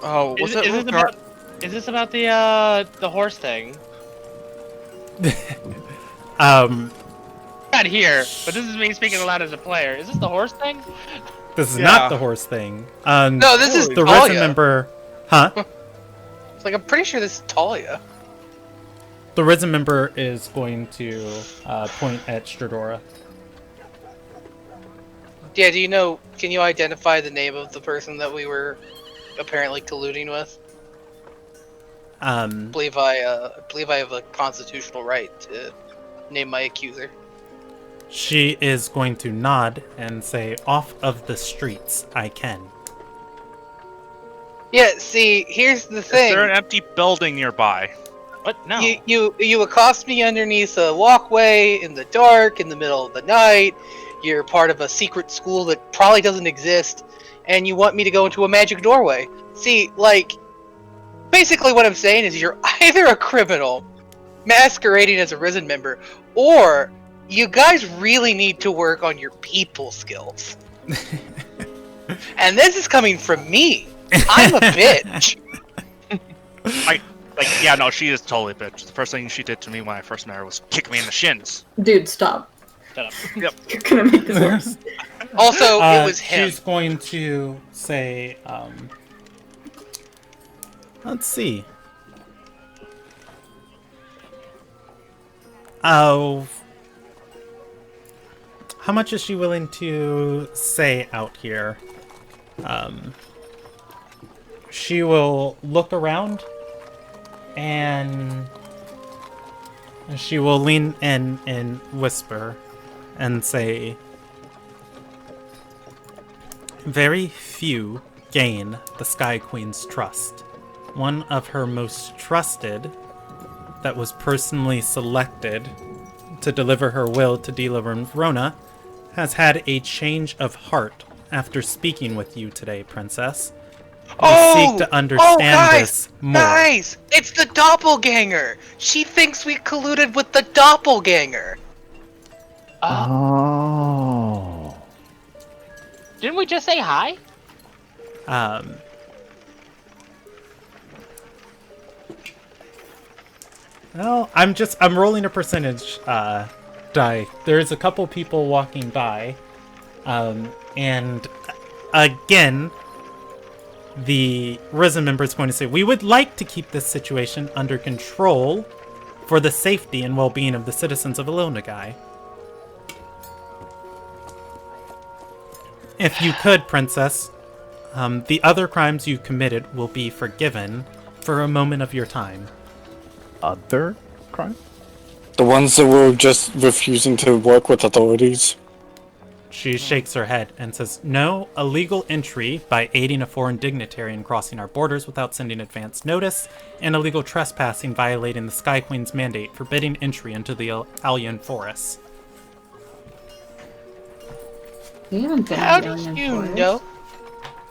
Speaker 5: Oh, was it
Speaker 4: Is this about the horse thing? Not here, but this is me speaking aloud as a player. Is this the horse thing?
Speaker 2: This is not the horse thing.
Speaker 6: No, this is
Speaker 2: the
Speaker 6: Talia.
Speaker 2: Risen member. Huh?
Speaker 6: It's like, I'm pretty sure this is Talia.
Speaker 2: The Risen member is going to point at Stradora.
Speaker 6: Yeah, can you identify the name of the person that we were apparently colluding with? I believe I have a constitutional right to name my accuser.
Speaker 2: She is going to nod and say, off of the streets, I can.
Speaker 6: Yeah, see, here's the thing.
Speaker 5: Is there an empty building nearby?
Speaker 4: What? No.
Speaker 6: You accost me underneath a walkway in the dark, in the middle of the night. You're part of a secret school that probably doesn't exist, and you want me to go into a magic doorway. See, like, basically what I'm saying is you're either a criminal masquerading as a Risen member, or you guys really need to work on your people skills. And this is coming from me. I'm a bitch.
Speaker 5: No, she is totally a bitch. The first thing she did to me when I first met her was kick me in the shins.
Speaker 3: Dude, stop.
Speaker 4: Shut up.
Speaker 5: Yep.
Speaker 3: You're gonna make this worse.
Speaker 6: Also, it was him.
Speaker 2: She's going to say, let's see. Oh, how much is she willing to say out here? She will look around and she will lean in and whisper and say, very few gain the Sky Queen's trust. One of her most trusted that was personally selected to deliver her will to Dila Rona has had a change of heart after speaking with you today, Princess. We seek to understand this more.
Speaker 6: Guys! It's the doppelganger! She thinks we colluded with the doppelganger!
Speaker 7: Oh.
Speaker 4: Didn't we just say hi?
Speaker 2: Well, I'm rolling a percentage die. There's a couple people walking by, and again, the Risen member is going to say, we would like to keep this situation under control for the safety and well-being of the citizens of Ilonagai. If you could, Princess, the other crimes you committed will be forgiven for a moment of your time.
Speaker 7: Other crime?
Speaker 1: The ones that were just refusing to work with authorities.
Speaker 2: She shakes her head and says, no, illegal entry by aiding a foreign dignitary in crossing our borders without sending advance notice, and illegal trespassing violating the Sky Queen's mandate forbidding entry into the Alien Forests.
Speaker 3: We haven't been
Speaker 6: How
Speaker 3: in
Speaker 6: did
Speaker 3: Alien
Speaker 6: you
Speaker 3: Forest.
Speaker 6: know?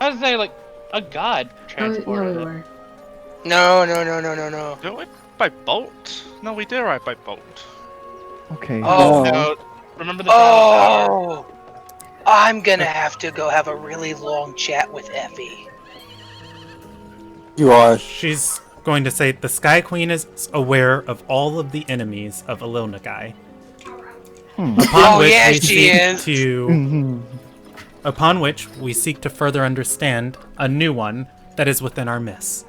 Speaker 4: I was saying, like, a god
Speaker 3: Oh,
Speaker 4: transported
Speaker 3: yeah, we
Speaker 4: it.
Speaker 3: were.
Speaker 6: No.
Speaker 5: Didn't we by boat? No, we did ride by boat.
Speaker 7: Okay.
Speaker 6: Oh,
Speaker 4: No, remember the tower?
Speaker 6: Oh! I'm gonna have to go have a really long chat with Effie.
Speaker 1: You are.
Speaker 2: She's going to say, the Sky Queen is aware of all of the enemies of Ilonagai. Upon which
Speaker 6: yeah,
Speaker 2: we
Speaker 6: she
Speaker 2: seek
Speaker 6: is.
Speaker 2: to upon which we seek to further understand a new one that is within our midst.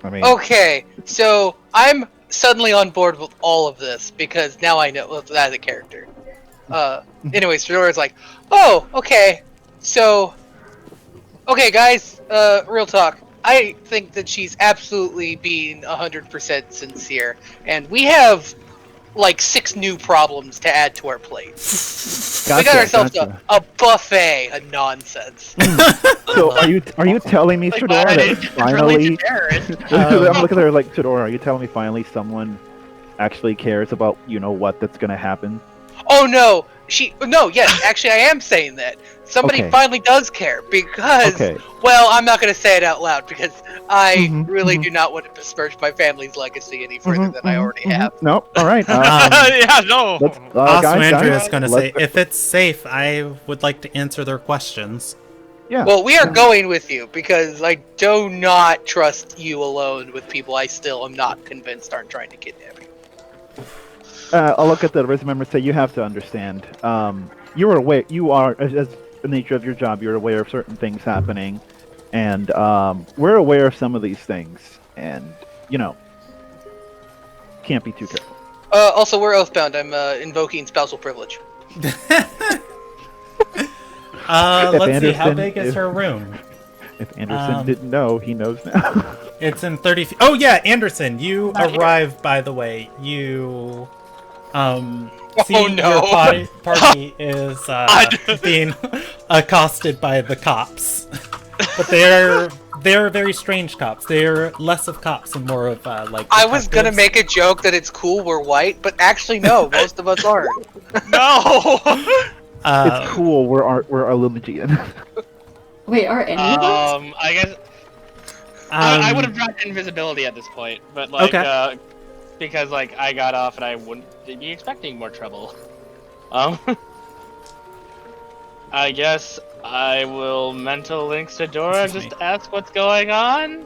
Speaker 7: I mean,
Speaker 6: Okay, so I'm suddenly on board with all of this because now I know that as a character. Anyways, Fedora's like, oh, okay, so, okay, guys, real talk. I think that she's absolutely being 100% sincere, and we have like 6 new problems to add to our plate. We got ourselves a buffet of nonsense.
Speaker 7: So are you telling me,
Speaker 4: Like,
Speaker 7: Fedora,
Speaker 4: I
Speaker 7: that
Speaker 4: didn't relate
Speaker 7: finally?
Speaker 4: to terrorists.
Speaker 7: I'm looking at her like, Fedora, are you telling me finally someone actually cares about what that's gonna happen?
Speaker 6: Oh no, yes, actually I am saying that. Somebody
Speaker 7: Okay.
Speaker 6: finally does care because,
Speaker 7: Okay.
Speaker 6: well, I'm not going to say it out loud because I
Speaker 7: Mhm,
Speaker 6: really
Speaker 7: mhm.
Speaker 6: do not want to besmirch my family's legacy any further than I already have.
Speaker 7: No, all right.
Speaker 5: Yeah, no.
Speaker 7: Let's,
Speaker 2: Also,
Speaker 7: guys,
Speaker 2: Andrea
Speaker 7: guys,
Speaker 2: is going to
Speaker 7: let's-
Speaker 2: say, if it's safe, I would like to answer their questions.
Speaker 7: yeah.
Speaker 6: Well, we are going with you because I do not trust you alone with people I still am not convinced aren't trying to kidnap you.
Speaker 7: I'll look at the Risen member and say, you have to understand. You are aware. You are, as the nature of your job, you're aware of certain things happening, and we're aware of some of these things, and can't be too careful.
Speaker 6: Also, we're oathbound. I'm invoking spousal privilege.
Speaker 2: Let's see, how
Speaker 7: Anderson
Speaker 2: big is
Speaker 7: is-
Speaker 2: her room?
Speaker 7: If Anderson didn't know, he knows now.
Speaker 2: It's in 30 feet. Oh yeah, Anderson, you
Speaker 4: Not here.
Speaker 2: arrived, by the way. You, see
Speaker 6: Oh, no.
Speaker 2: your party is being accosted by the cops. But they're very strange cops. They're less of cops and more of, like,
Speaker 6: I was gonna
Speaker 2: detectives.
Speaker 6: make a joke that it's cool we're white, but actually no, most of us aren't.
Speaker 5: No.
Speaker 7: It's cool. We're a Liligian.
Speaker 3: Wait, are any of us?
Speaker 4: I guess I would have dropped invisibility at this point, but like,
Speaker 2: Okay.
Speaker 4: because like I got off and I wouldn't be expecting more trouble. I guess I will mental link to Dora
Speaker 2: Excuse
Speaker 4: just
Speaker 2: me.
Speaker 4: to ask what's going on.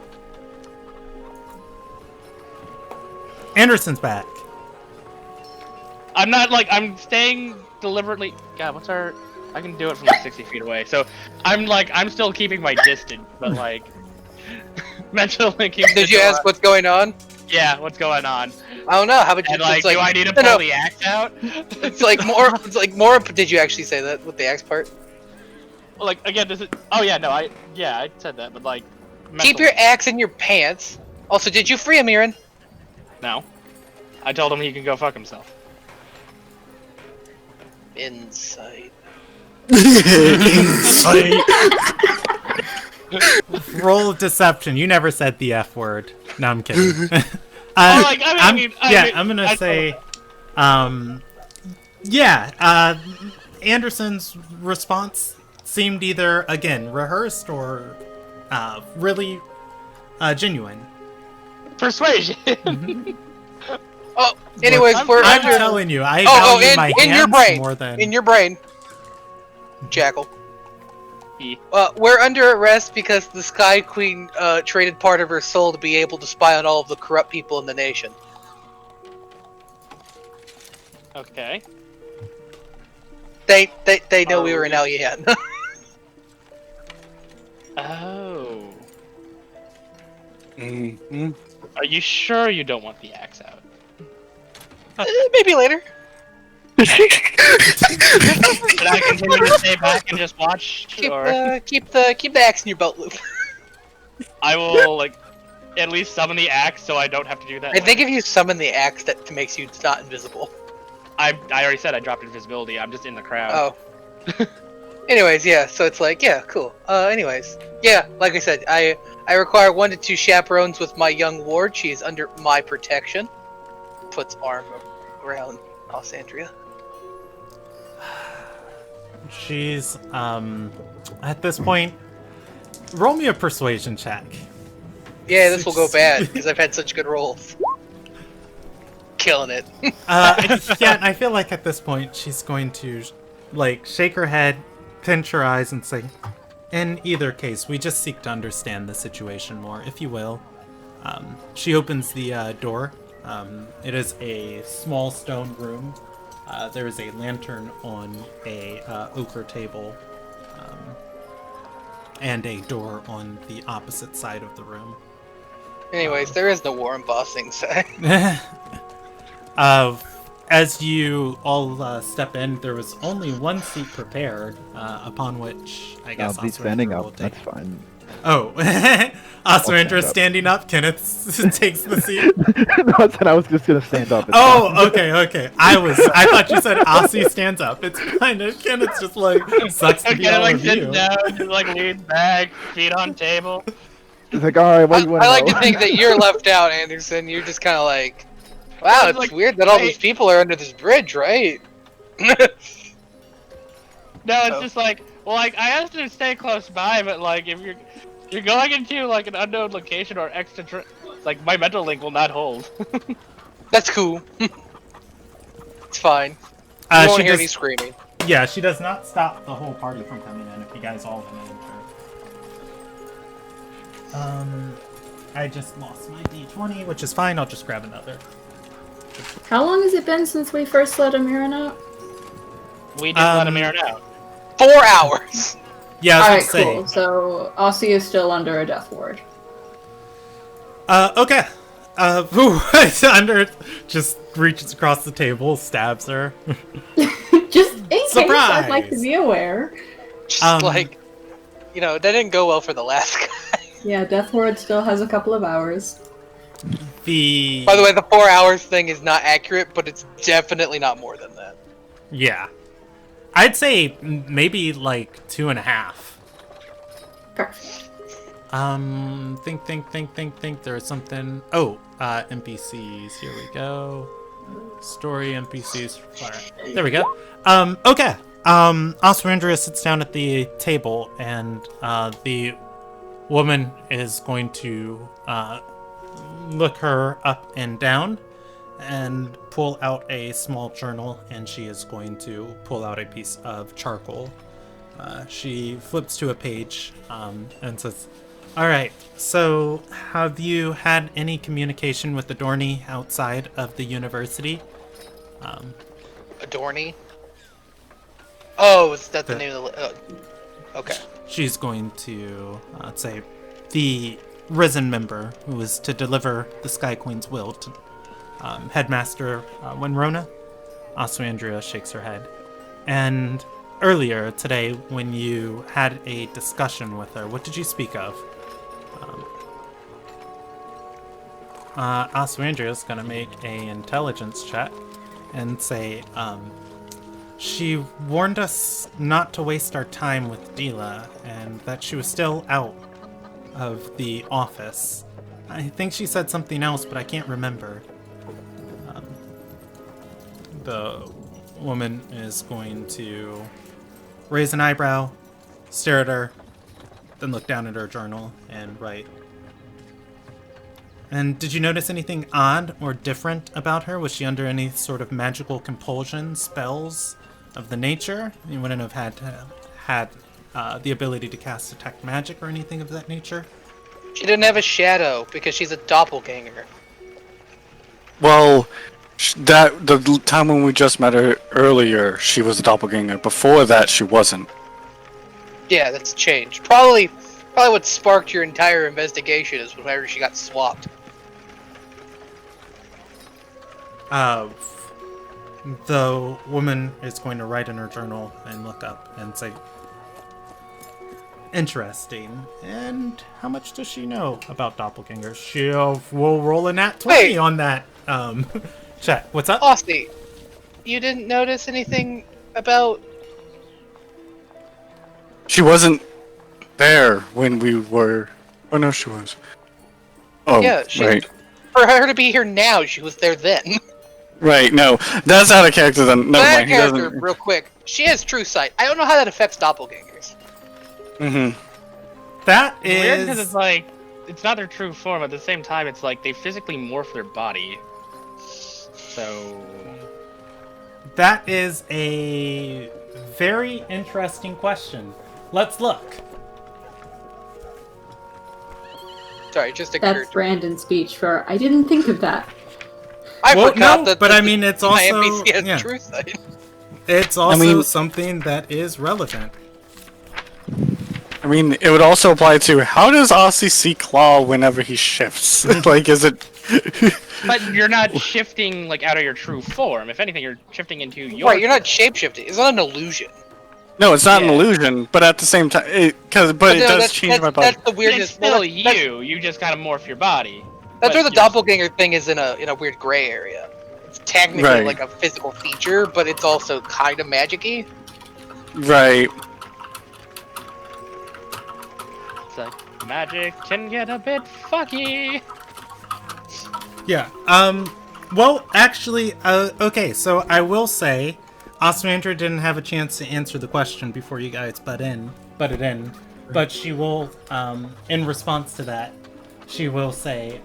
Speaker 2: Anderson's back.
Speaker 4: I'm not like I'm staying deliberately. God, what's our? I can do it from like 60 feet away. So I'm still keeping my distance, but like mental linking.
Speaker 6: Did
Speaker 4: to
Speaker 6: you
Speaker 4: Dora.
Speaker 6: ask what's going on?
Speaker 4: Yeah, what's going on?
Speaker 6: I don't know. How about you?
Speaker 4: And like,
Speaker 6: it's like,
Speaker 4: do I need to
Speaker 6: no,
Speaker 4: pull
Speaker 6: no,
Speaker 4: the axe out?
Speaker 6: It's like more. It's like more. Did you actually say that with the axe part?
Speaker 4: Well, like again, this is. Oh yeah, no, I said that, but like.
Speaker 6: Keep your axe in your pants. Also, did you free Amiran?
Speaker 4: No. I told him he can go fuck himself.
Speaker 6: Insight.
Speaker 2: Roll of deception. You never said the F word. No, I'm kidding.
Speaker 4: I mean,
Speaker 2: I'm gonna say, Anderson's response seemed either, again, rehearsed or really genuine.
Speaker 4: Persuasion.
Speaker 6: Oh, anyways,
Speaker 2: I'm telling you, I value my
Speaker 6: in
Speaker 2: hands
Speaker 6: your brain,
Speaker 2: more than...
Speaker 6: in your brain, Jackal. We're under arrest because the Sky Queen traded part of her soul to be able to spy on all of the corrupt people in the nation.
Speaker 4: Okay.
Speaker 6: They know we were in Alian.
Speaker 4: Oh.
Speaker 1: Mm-hmm.
Speaker 4: Are you sure you don't want the axe out?
Speaker 6: Maybe later.
Speaker 4: Should I continue to stay back and just watch?
Speaker 6: Keep
Speaker 4: or
Speaker 6: the axe in your belt loop.
Speaker 4: I will at least summon the axe so I don't have to do that.
Speaker 6: I think if you summon the axe, that makes you not invisible.
Speaker 4: I already said I dropped invisibility. I'm just in the crowd.
Speaker 6: Oh. Anyways, yeah. So it's like, yeah, cool. Anyways, yeah. Like I said, I require 1 to 2 chaperones with my young ward. She is under my protection. Puts arm around Alessandria.
Speaker 2: She's, at this point, roll me a persuasion check.
Speaker 6: Yeah, this will go bad, because I've had such good rolls. Killing it.
Speaker 2: I feel like at this point, she's going to, shake her head, pinch her eyes, and say, in either case, we just seek to understand the situation more, if you will. She opens the door. It is a small stone room. There is a lantern on a ochre table, and a door on the opposite side of the room.
Speaker 6: Anyways, there is no war embossing, so...
Speaker 2: As you all step in, there was only one seat prepared, upon which I guess
Speaker 7: I'll be standing up. That's fine.
Speaker 2: Oh, Aswendra standing up. Kenneth takes the seat.
Speaker 7: No, I said I was just gonna stand up.
Speaker 2: Oh, okay. I thought you said Aussie stands up. It's kind of Kenneth's just sucks to be all of you.
Speaker 4: Sits down, just leans back, feet on table.
Speaker 7: It's like, all right, what do you want to know?
Speaker 6: I like to think that you're left out, Anderson. You're just kind of like, wow, it's weird that all these people are under this bridge, right?
Speaker 4: No, it's just well, I asked her to stay close by, but if you're going into an unknown location or extra, my mental link will not hold.
Speaker 6: That's cool. It's fine. You won't hear any screaming.
Speaker 2: Yeah, she does not stop the whole party from coming in if you guys all want to enter. I just lost my D20, which is fine. I'll just grab another.
Speaker 3: How long has it been since we first let Amiran out?
Speaker 4: We just let Amiran out.
Speaker 6: 4 hours!
Speaker 2: Yeah, I was
Speaker 3: Alright, cool. So, Aussie is still under a death ward.
Speaker 2: Okay. Under just reaches across the table, stabs her.
Speaker 3: Just in case,
Speaker 2: Surprise!
Speaker 3: I'd like to be aware.
Speaker 6: Just that didn't go well for the last guy.
Speaker 3: Yeah, death ward still has a couple of hours.
Speaker 6: By the way, the 4 hours thing is not accurate, but it's definitely not more than that.
Speaker 2: Yeah. I'd say maybe 2.5.
Speaker 3: Perfect.
Speaker 2: Think. There's something. Oh, NPCs. Here we go. Story NPCs. Alright. There we go. Okay. Oswandria sits down at the table, and the woman is going to look her up and down and pull out a small journal, and she is going to pull out a piece of charcoal. She flips to a page and says, alright, so have you had any communication with Adorni outside of the university?
Speaker 6: Adorni? Oh, is that the name of the... okay.
Speaker 2: She's going to say, the risen member who is to deliver the Sky Queen's will to Headmaster Winrona. Aswandria shakes her head. And earlier today, when you had a discussion with her, what did you speak of? Aswandria is going to make an intelligence check and say, she warned us not to waste our time with Dila, and that she was still out of the office. I think she said something else, but I can't remember. The woman is going to raise an eyebrow, stare at her, then look down at her journal and write. And did you notice anything odd or different about her? Was she under any sort of magical compulsion, spells of the nature? You wouldn't have had the ability to cast detect magic or anything of that nature?
Speaker 6: She didn't have a shadow because she's a doppelganger.
Speaker 1: Well, the time when we just met her earlier, she was a doppelganger. Before that, she wasn't.
Speaker 6: Yeah, that's changed. Probably what sparked your entire investigation is whenever she got swapped.
Speaker 2: The woman is going to write in her journal and look up and say, interesting. And how much does she know about doppelgangers? We'll roll a nat 20 on that check. What's up?
Speaker 6: Austin, you didn't notice anything about...
Speaker 1: She wasn't there when we were... Oh, no, she was. Oh,
Speaker 6: yeah,
Speaker 1: right.
Speaker 6: For her to be here now, she was there then.
Speaker 1: Right, no. That's out of character then. Never
Speaker 6: That
Speaker 1: mind.
Speaker 6: character, real quick, she has true sight. I don't know how that affects doppelgangers.
Speaker 1: Mm-hmm.
Speaker 2: That
Speaker 4: Weird
Speaker 2: is...
Speaker 4: because it's like, it's not their true form. At the same time, it's like they physically morph their body. So...
Speaker 2: That is a very interesting question. Let's look.
Speaker 6: Sorry, just occurred.
Speaker 3: That's Brandon's speech for, I didn't think of that.
Speaker 6: I forgot that.
Speaker 2: But I mean, it's
Speaker 6: my
Speaker 2: also...
Speaker 6: NPC has
Speaker 2: yeah.
Speaker 6: true sight.
Speaker 2: It's also something that is relevant.
Speaker 1: I mean, it would also apply to, how does Aussie see Claw whenever he shifts? Like, is it...
Speaker 4: But you're not shifting, like, out of your true form. If anything, you're shifting into your...
Speaker 6: Right, you're not shapeshifting. It's not an illusion.
Speaker 1: No, it's not an illusion, but at the same time, it does change my body.
Speaker 6: That's the weirdness.
Speaker 4: It's still you just kind of morph your body.
Speaker 6: That's where the doppelganger thing is in a weird gray area. It's technically like a physical feature, but it's also kind of magic-y.
Speaker 1: Right.
Speaker 4: It's like, magic can get a bit fucky.
Speaker 2: Yeah. Well, actually, okay, so I will say, Osmandra didn't have a chance to answer the question before you guys butted in, but she will, in response to that, she will say,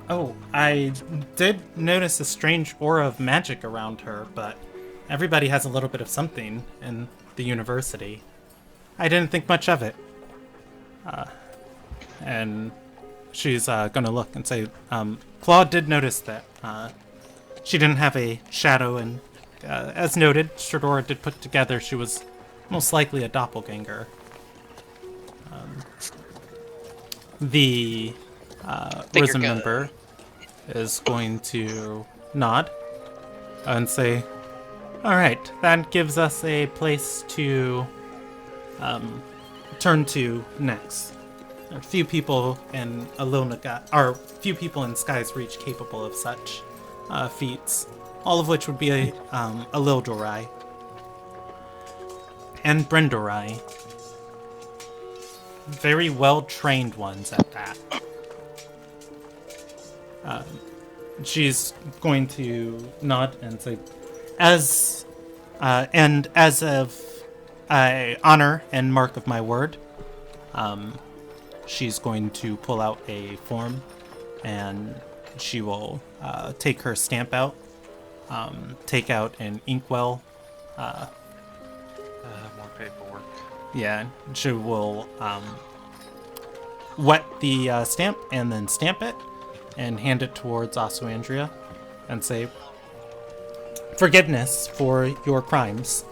Speaker 2: oh, I did notice a strange aura of magic around her, but everybody has a little bit of something in the university. I didn't think much of it. And she's gonna look and say, Claude did notice that she didn't have a shadow, and as noted, Shadora did put together she was most likely a doppelganger. The Risen member is going to nod and say, alright, that gives us a place to turn to next. There are few people in few people in Sky's Reach capable of such feats, all of which would be a Ilderon and Brendorai. Very well-trained ones at that. She's going to nod and say, as of honor and mark of my word, she's going to pull out a form, and she will take her stamp out, take out an inkwell.
Speaker 5: More paperwork.
Speaker 2: Yeah, she will wet the stamp and then stamp it and hand it towards Oswandria and say, forgiveness for your crimes.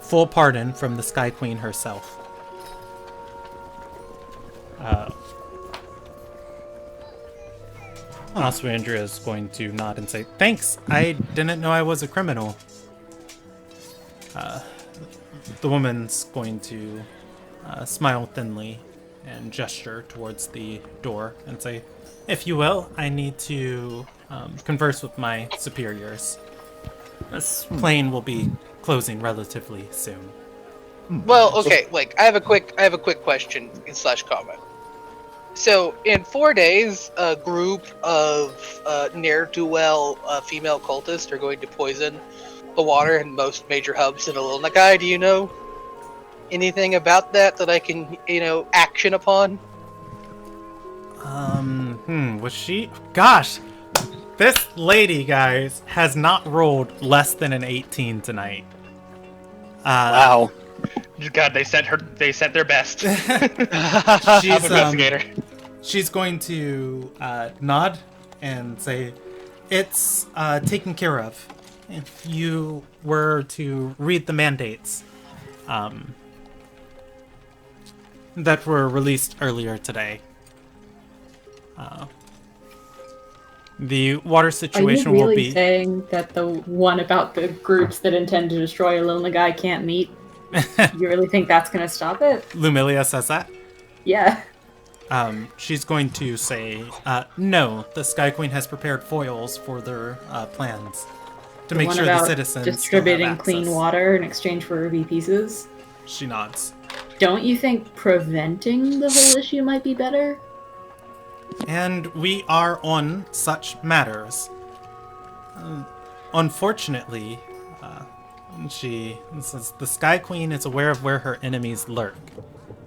Speaker 2: Full pardon from the Sky Queen herself. Oswandria is going to nod and say, thanks, I didn't know I was a criminal. The woman's going to smile thinly and gesture towards the door and say, if you will, I need to converse with my superiors. This plane will be closing relatively soon.
Speaker 6: Well, okay, I have a quick question / comment. So, in 4 days, a group of ne'er-do-well female cultists are going to poison the water in most major hubs in Ilderon. Do you know anything about that I can, action upon?
Speaker 2: Was she? Gosh, this lady, guys, has not rolled less than an 18 tonight.
Speaker 1: Wow.
Speaker 4: God, they sent their best.
Speaker 2: She's
Speaker 4: investigator.
Speaker 2: She's going to nod and say, "It's taken care of. If you were to read the mandates that were released earlier today, the water situation
Speaker 3: will be... Are you
Speaker 2: will
Speaker 3: really saying that the one about the groups that intend to destroy a lonely guy can't meet? You really think that's going to stop it?
Speaker 2: Lumilia says that?
Speaker 3: Yeah.
Speaker 2: She's going to say, no, the Sky Queen has prepared foils for their plans to make sure the citizens
Speaker 3: distributing clean water in exchange for ruby pieces.
Speaker 2: She nods.
Speaker 3: Don't you think preventing the whole issue might be better?
Speaker 2: And we are on such matters. Unfortunately, she says the Sky Queen is aware of where her enemies lurk,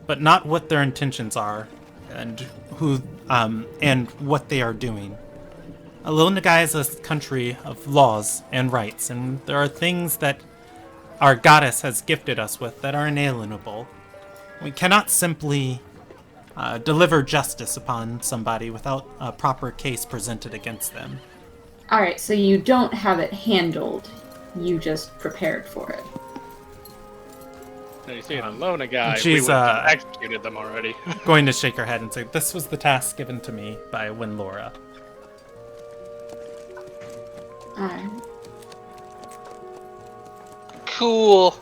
Speaker 2: but not what their intentions are, and who, and what they are doing. Ilderon is a country of laws and rights, and there are things that our goddess has gifted us with that are inalienable. We cannot simply deliver justice upon somebody without a proper case presented against them.
Speaker 3: Alright, so you don't have it handled, you just prepared for it.
Speaker 4: Now you see an Alona guy,
Speaker 2: she's,
Speaker 4: we would have executed them already.
Speaker 2: Going to shake her head and say, this was the task given to me by Winlora.
Speaker 3: Alright.
Speaker 6: Cool.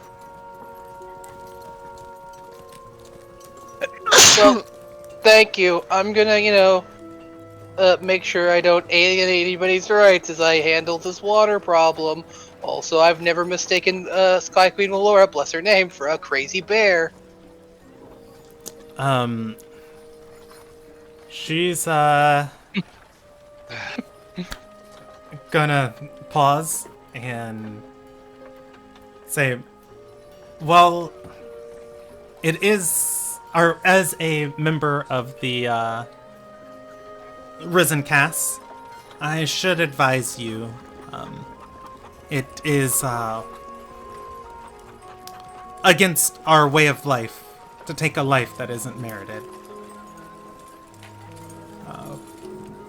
Speaker 6: Well, thank you. I'm gonna, make sure I don't alienate anybody's rights as I handle this water problem. Also, I've never mistaken Sky Queen Laura, bless her name, for a crazy bear.
Speaker 2: She's gonna pause and say, well, it is, or as a member of the Risen Casts, I should advise you, it is against our way of life to take a life that isn't merited.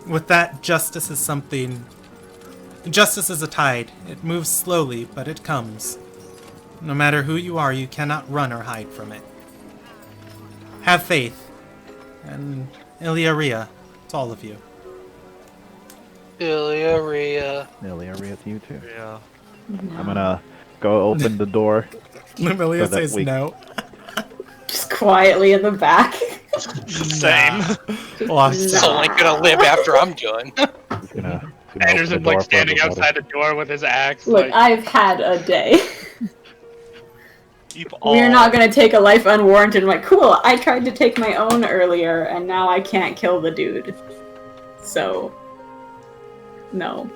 Speaker 2: With that, justice is something... Justice is a tide. It moves slowly, but it comes. No matter who you are, you cannot run or hide from it. Have faith. And Ilderon, it's all of you.
Speaker 6: Ilderon.
Speaker 7: Ilderon to you too.
Speaker 5: Yeah.
Speaker 7: I'm gonna go open the door.
Speaker 2: Lumilia
Speaker 7: so
Speaker 2: says no.
Speaker 3: Just quietly in the back.
Speaker 5: Same.
Speaker 6: It's only gonna live after I'm done.
Speaker 7: Just gonna
Speaker 4: Anderson's like standing outside the door with his axe.
Speaker 3: Look,
Speaker 4: like...
Speaker 3: I've had a day.
Speaker 5: Keep all...
Speaker 3: We're not gonna take a life unwarranted. I'm like, cool, I tried to take my own earlier, and now I can't kill the dude. So, no.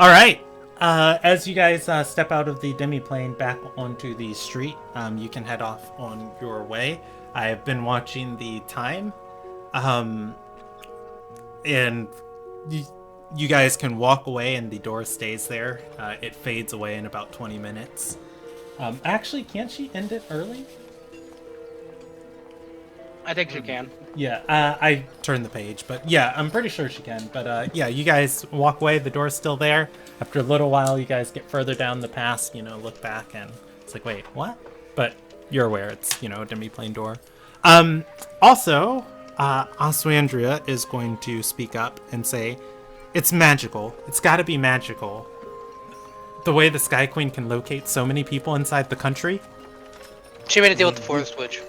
Speaker 2: Alright. As you guys step out of the demi-plane back onto the street, you can head off on your way. I have been watching the time, and you guys can walk away and the door stays there. It fades away in about 20 minutes. Actually, can't she end it early?
Speaker 4: I think she can.
Speaker 2: Yeah, I turned the page, but yeah, I'm pretty sure she can. But yeah, you guys walk away, the door's still there. After a little while, you guys get further down the pass, look back, and it's like, wait, what? But you're aware it's, a demi-plane door. Also, Oswandria is going to speak up and say, it's magical. It's gotta be magical. The way the Sky Queen can locate so many people inside the country.
Speaker 6: She made a deal with the Forest Witch.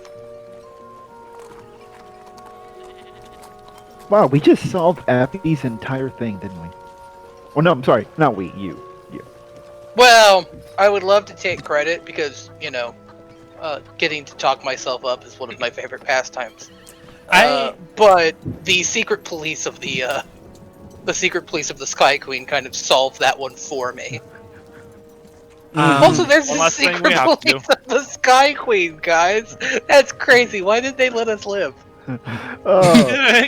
Speaker 7: Wow, we just solved Appy's entire thing, didn't we? Oh no, I'm sorry, not we, you.
Speaker 6: Well, I would love to take credit because, getting to talk myself up is one of my favorite pastimes. But the secret police of the the secret police of the Sky Queen kind of solve that one for me.
Speaker 2: Um,
Speaker 6: Also, there's
Speaker 5: one
Speaker 6: the
Speaker 5: last thing we
Speaker 6: secret
Speaker 5: have to
Speaker 6: police of the Sky Queen, guys. That's crazy. Why did they let us live?
Speaker 7: Oh,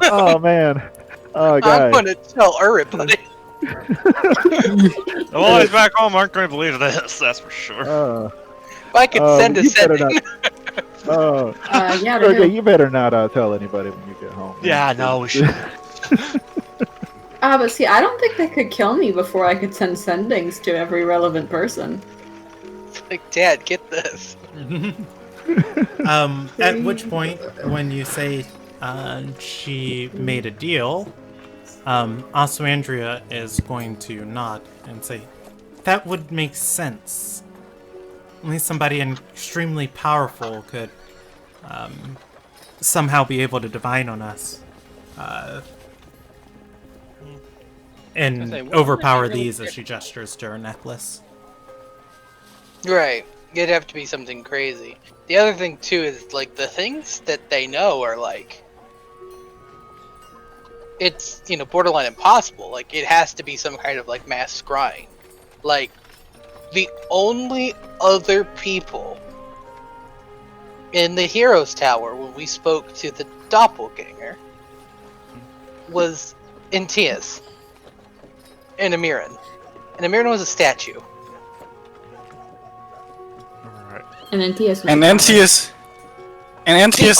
Speaker 7: oh man. Oh,
Speaker 6: I'm
Speaker 7: guys.
Speaker 6: gonna tell everybody.
Speaker 5: The boys back home aren't going to believe this, that's for sure.
Speaker 6: If I could send a
Speaker 7: you better
Speaker 6: sending.
Speaker 7: not.
Speaker 3: Yeah,
Speaker 7: Okay,
Speaker 3: they do.
Speaker 7: you better not tell anybody when you get home.
Speaker 5: Yeah, no, we should.
Speaker 3: But see, I don't think they could kill me before I could send sendings to every relevant person.
Speaker 6: Like, Dad, get this.
Speaker 2: At which point, when you say she made a deal, Oswandria is going to nod and say, that would make sense. Only somebody extremely powerful could somehow be able to divine on us. And overpower these as she gestures to her necklace.
Speaker 6: Right. It'd have to be something crazy. The other thing, too, is, like, the things that they know are, like... It's, you know, borderline impossible. Like, it has to be some kind of, like, mass scrying. Like, the only other people in the Heroes Tower when we spoke to the Doppelganger was Intius and Amiran. And Amiran was a statue.
Speaker 3: And Antius.
Speaker 1: And Antius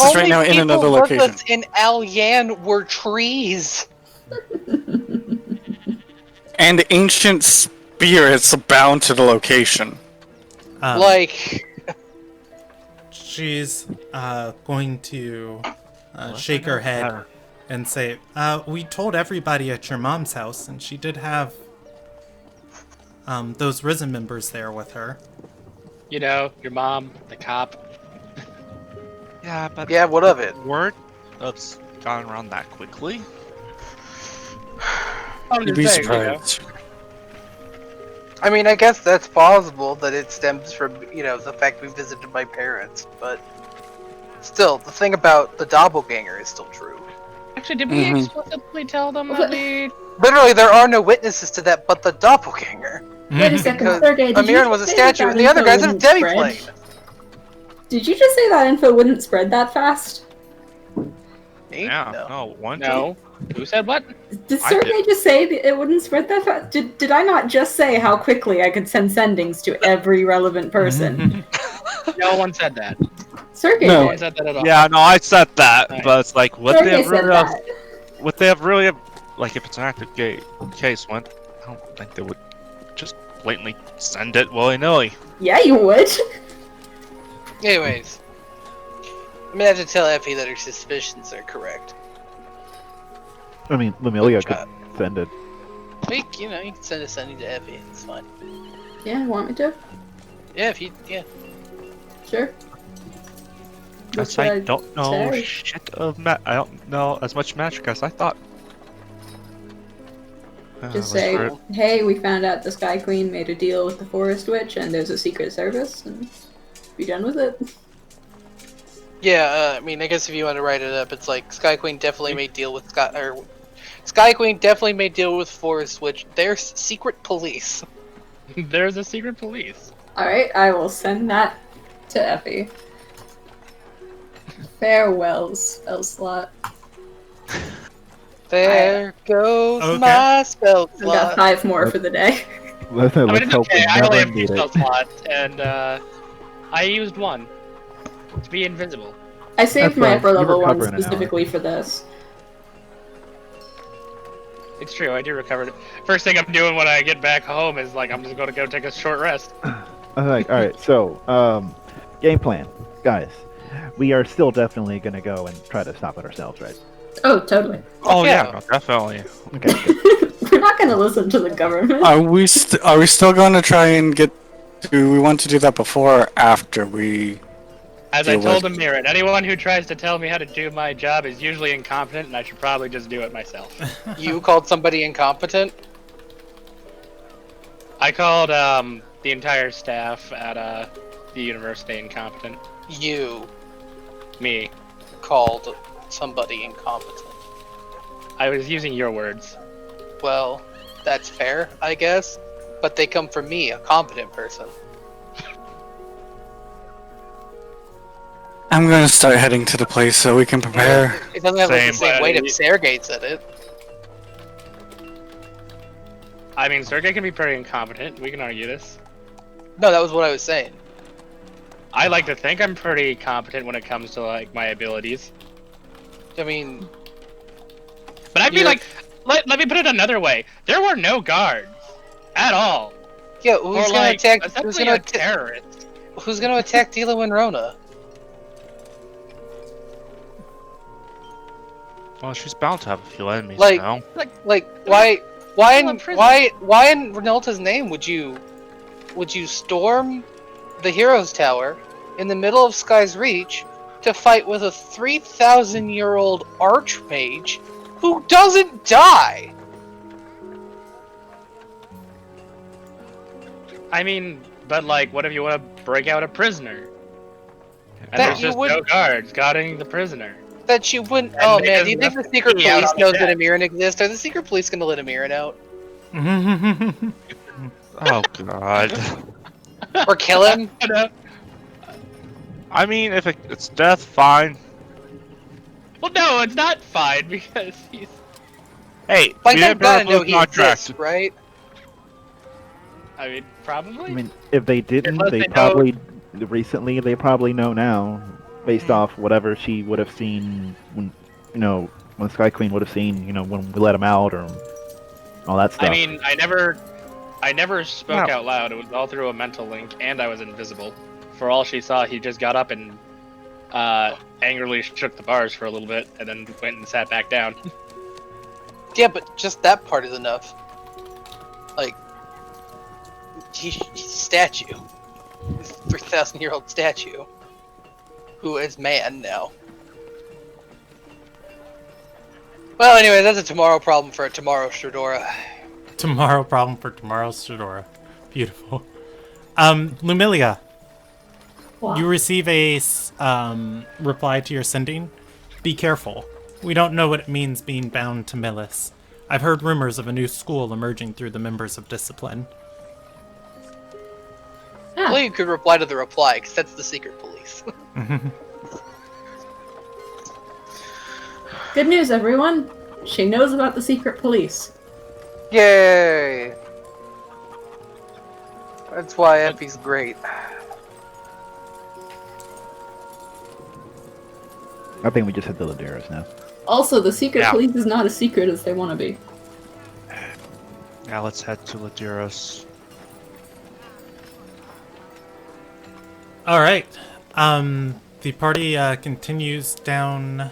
Speaker 1: is right now in another location.
Speaker 6: The only people in Alyan were trees.
Speaker 1: And ancient spirits bound to the location.
Speaker 2: She's going to shake her head and say, we told everybody at your mom's house, and she did have those Risen members there with her.
Speaker 4: You know, your mom, the cop.
Speaker 5: Yeah, but
Speaker 6: Yeah, what of it?
Speaker 5: word that's gone around that quickly.
Speaker 1: You'd be surprised.
Speaker 6: I mean, I guess that's plausible that it stems from, you know, the fact we visited my parents, but still, the thing about the Doppelganger is still true.
Speaker 4: Actually, did we explicitly tell them that we...
Speaker 6: Literally, there are no witnesses to that but the Doppelganger.
Speaker 3: Wait a second,
Speaker 6: Because
Speaker 3: Sergey, did you
Speaker 6: Amiran
Speaker 3: just
Speaker 6: was a
Speaker 3: say
Speaker 6: statue
Speaker 3: that
Speaker 6: and the other
Speaker 3: info
Speaker 6: guy's a
Speaker 3: wouldn't
Speaker 6: demi-plane.
Speaker 3: spread? Did you just say that info wouldn't spread that fast?
Speaker 6: Me?
Speaker 5: Yeah, no, one.
Speaker 4: No. Who said what?
Speaker 3: Did
Speaker 5: I
Speaker 3: Sergey
Speaker 5: did.
Speaker 3: just say that it wouldn't spread that fast? Did I not just say how quickly I could send sendings to every relevant person?
Speaker 4: No one said that.
Speaker 3: Sergey
Speaker 1: No.
Speaker 4: No
Speaker 3: did.
Speaker 4: one said that at all.
Speaker 5: Yeah, no, I said that,
Speaker 4: Right.
Speaker 5: but it's like, would
Speaker 3: Sergey
Speaker 5: they have
Speaker 3: said
Speaker 5: really
Speaker 3: that.
Speaker 5: would they have really, like, if it's an active case, one, I don't think they would just blatantly send it willy-nilly.
Speaker 3: Yeah, you would.
Speaker 6: Anyways, I'm gonna have to tell Effie that her suspicions are correct.
Speaker 7: I mean, Lamilia could send it.
Speaker 6: You know, you can send a sending to Effie, it's fine.
Speaker 3: Yeah, want me to?
Speaker 6: Yeah, if you, yeah.
Speaker 3: Sure. What
Speaker 5: Because
Speaker 3: should
Speaker 5: I don't know
Speaker 3: say?
Speaker 5: shit of I don't know as much magic as I thought.
Speaker 3: Just
Speaker 5: let's
Speaker 3: say,
Speaker 5: start-
Speaker 3: hey, we found out the Sky Queen made a deal with the Forest Witch, and there's a secret service, and be done with it.
Speaker 6: Yeah, I mean, I guess if you want to write it up, it's like Sky Queen definitely made deal with Sky Queen definitely made deal with Forest Witch. There's secret police.
Speaker 4: There's a secret police.
Speaker 3: Alright, I will send that to Effie. Farewell, spell slot.
Speaker 6: There goes
Speaker 2: Okay.
Speaker 6: my spell
Speaker 3: I've got
Speaker 6: slot.
Speaker 3: 5 more for the day.
Speaker 7: Let's
Speaker 4: I mean,
Speaker 7: let's
Speaker 4: it's
Speaker 7: hope
Speaker 4: okay.
Speaker 7: we
Speaker 4: I only
Speaker 7: never
Speaker 4: have 2
Speaker 7: need
Speaker 4: spell
Speaker 7: it.
Speaker 4: slots, and I used 1 to be invisible.
Speaker 3: I saved
Speaker 7: That's
Speaker 3: my
Speaker 7: right,
Speaker 3: upper
Speaker 7: you
Speaker 3: level one
Speaker 7: recover in an hour.
Speaker 3: specifically for this.
Speaker 4: It's true, I do recover it. First thing I'm doing when I get back home is like I'm just gonna go take a short rest.
Speaker 7: Alright, so, game plan. Guys, we are still definitely gonna go and try to stop it ourselves, right?
Speaker 3: Oh, totally.
Speaker 5: Oh
Speaker 6: Yeah.
Speaker 5: yeah, no, definitely.
Speaker 7: Okay, good.
Speaker 3: We're not gonna listen to the government.
Speaker 1: Are we still going to try and get? Do we want to do that before or after we?
Speaker 4: As I
Speaker 1: Deal
Speaker 4: told
Speaker 1: with-
Speaker 4: Amiran, anyone who tries to tell me how to do my job is usually incompetent, and I should probably just do it myself.
Speaker 6: You called somebody incompetent?
Speaker 4: I called the entire staff at the university incompetent.
Speaker 6: You
Speaker 4: Me.
Speaker 6: called somebody incompetent.
Speaker 4: I was using your words.
Speaker 6: Well, that's fair, I guess. But they come from me, a competent person.
Speaker 1: I'm gonna start heading to the place so we can prepare.
Speaker 6: It doesn't have like, the
Speaker 5: Same.
Speaker 6: same weight if Sergei said it.
Speaker 4: I mean, Sergei can be pretty incompetent. We can argue this.
Speaker 6: No, that was what I was saying.
Speaker 4: I like to think I'm pretty competent when it comes to like my abilities.
Speaker 6: I mean,
Speaker 4: But I'd be like, let me put it another way. There were no guards at all.
Speaker 6: yeah, who's
Speaker 4: Or
Speaker 6: gonna
Speaker 4: like,
Speaker 6: attack? Who's
Speaker 4: essentially
Speaker 6: gonna
Speaker 4: a terrorist.
Speaker 6: Who's gonna attack Dilo and Rona?
Speaker 5: Well, she's bound to have a few enemies
Speaker 6: Like-
Speaker 5: now.
Speaker 6: Like, why
Speaker 4: still in
Speaker 6: in
Speaker 4: prison.
Speaker 6: why in Renelta's name would you storm the Heroes Tower in the middle of Sky's Reach to fight with a 3,000-year-old archmage who doesn't die?
Speaker 4: I mean, but like, what if you want to break out a prisoner? And
Speaker 6: That
Speaker 4: there's
Speaker 6: you
Speaker 4: just
Speaker 6: would-
Speaker 4: no guards guarding the prisoner.
Speaker 6: That you wouldn't.
Speaker 4: And
Speaker 6: Oh
Speaker 4: they
Speaker 6: man, do you
Speaker 4: just
Speaker 6: think the
Speaker 4: left
Speaker 6: secret
Speaker 4: me out
Speaker 6: police
Speaker 4: on
Speaker 6: knows
Speaker 4: the
Speaker 6: that
Speaker 4: deck.
Speaker 6: Amiran exists? Are the secret police gonna let Amiran out
Speaker 5: Oh god.
Speaker 6: or kill him?
Speaker 5: I mean, if it's death, fine.
Speaker 4: Well, no, it's not fine because he's.
Speaker 5: Hey,
Speaker 6: Like
Speaker 5: we
Speaker 6: they
Speaker 5: didn't
Speaker 6: gotta
Speaker 5: put
Speaker 6: know
Speaker 5: up
Speaker 6: he
Speaker 5: a
Speaker 6: exists,
Speaker 5: contract.
Speaker 6: right?
Speaker 4: I mean, probably.
Speaker 7: I mean, if they didn't,
Speaker 4: Unless
Speaker 7: they
Speaker 4: they know-
Speaker 7: probably recently they probably know now, based off whatever she would have seen when when Sky Queen would have seen when we let him out or all that stuff.
Speaker 4: I mean, I never spoke
Speaker 5: Wow.
Speaker 4: out loud. It was all through a mental link, and I was invisible. For all she saw, he just got up and angrily shook the bars for a little bit, and then went and sat back down.
Speaker 6: Yeah, but just that part is enough. Like, he's a statue. He's a 3,000-year-old statue. Who is man now. Well, anyway, that's a tomorrow problem for a tomorrow Shadora.
Speaker 2: Tomorrow problem for tomorrow's Shadora. Beautiful. Lumilia,
Speaker 3: What?
Speaker 2: you receive a reply to your sending. Be careful. We don't know what it means being bound to Millis. I've heard rumors of a new school emerging through the members of Discipline.
Speaker 6: Well, you could reply to the reply, because that's the secret police.
Speaker 3: Good news, everyone. She knows about the secret police.
Speaker 6: Yay! That's why Effie's great.
Speaker 7: I think we just hit the Laderas now.
Speaker 3: Also, the secret
Speaker 5: Yeah.
Speaker 3: police is not as secret as they want to be.
Speaker 5: Now let's head to Ladera's.
Speaker 2: All right. The party continues down,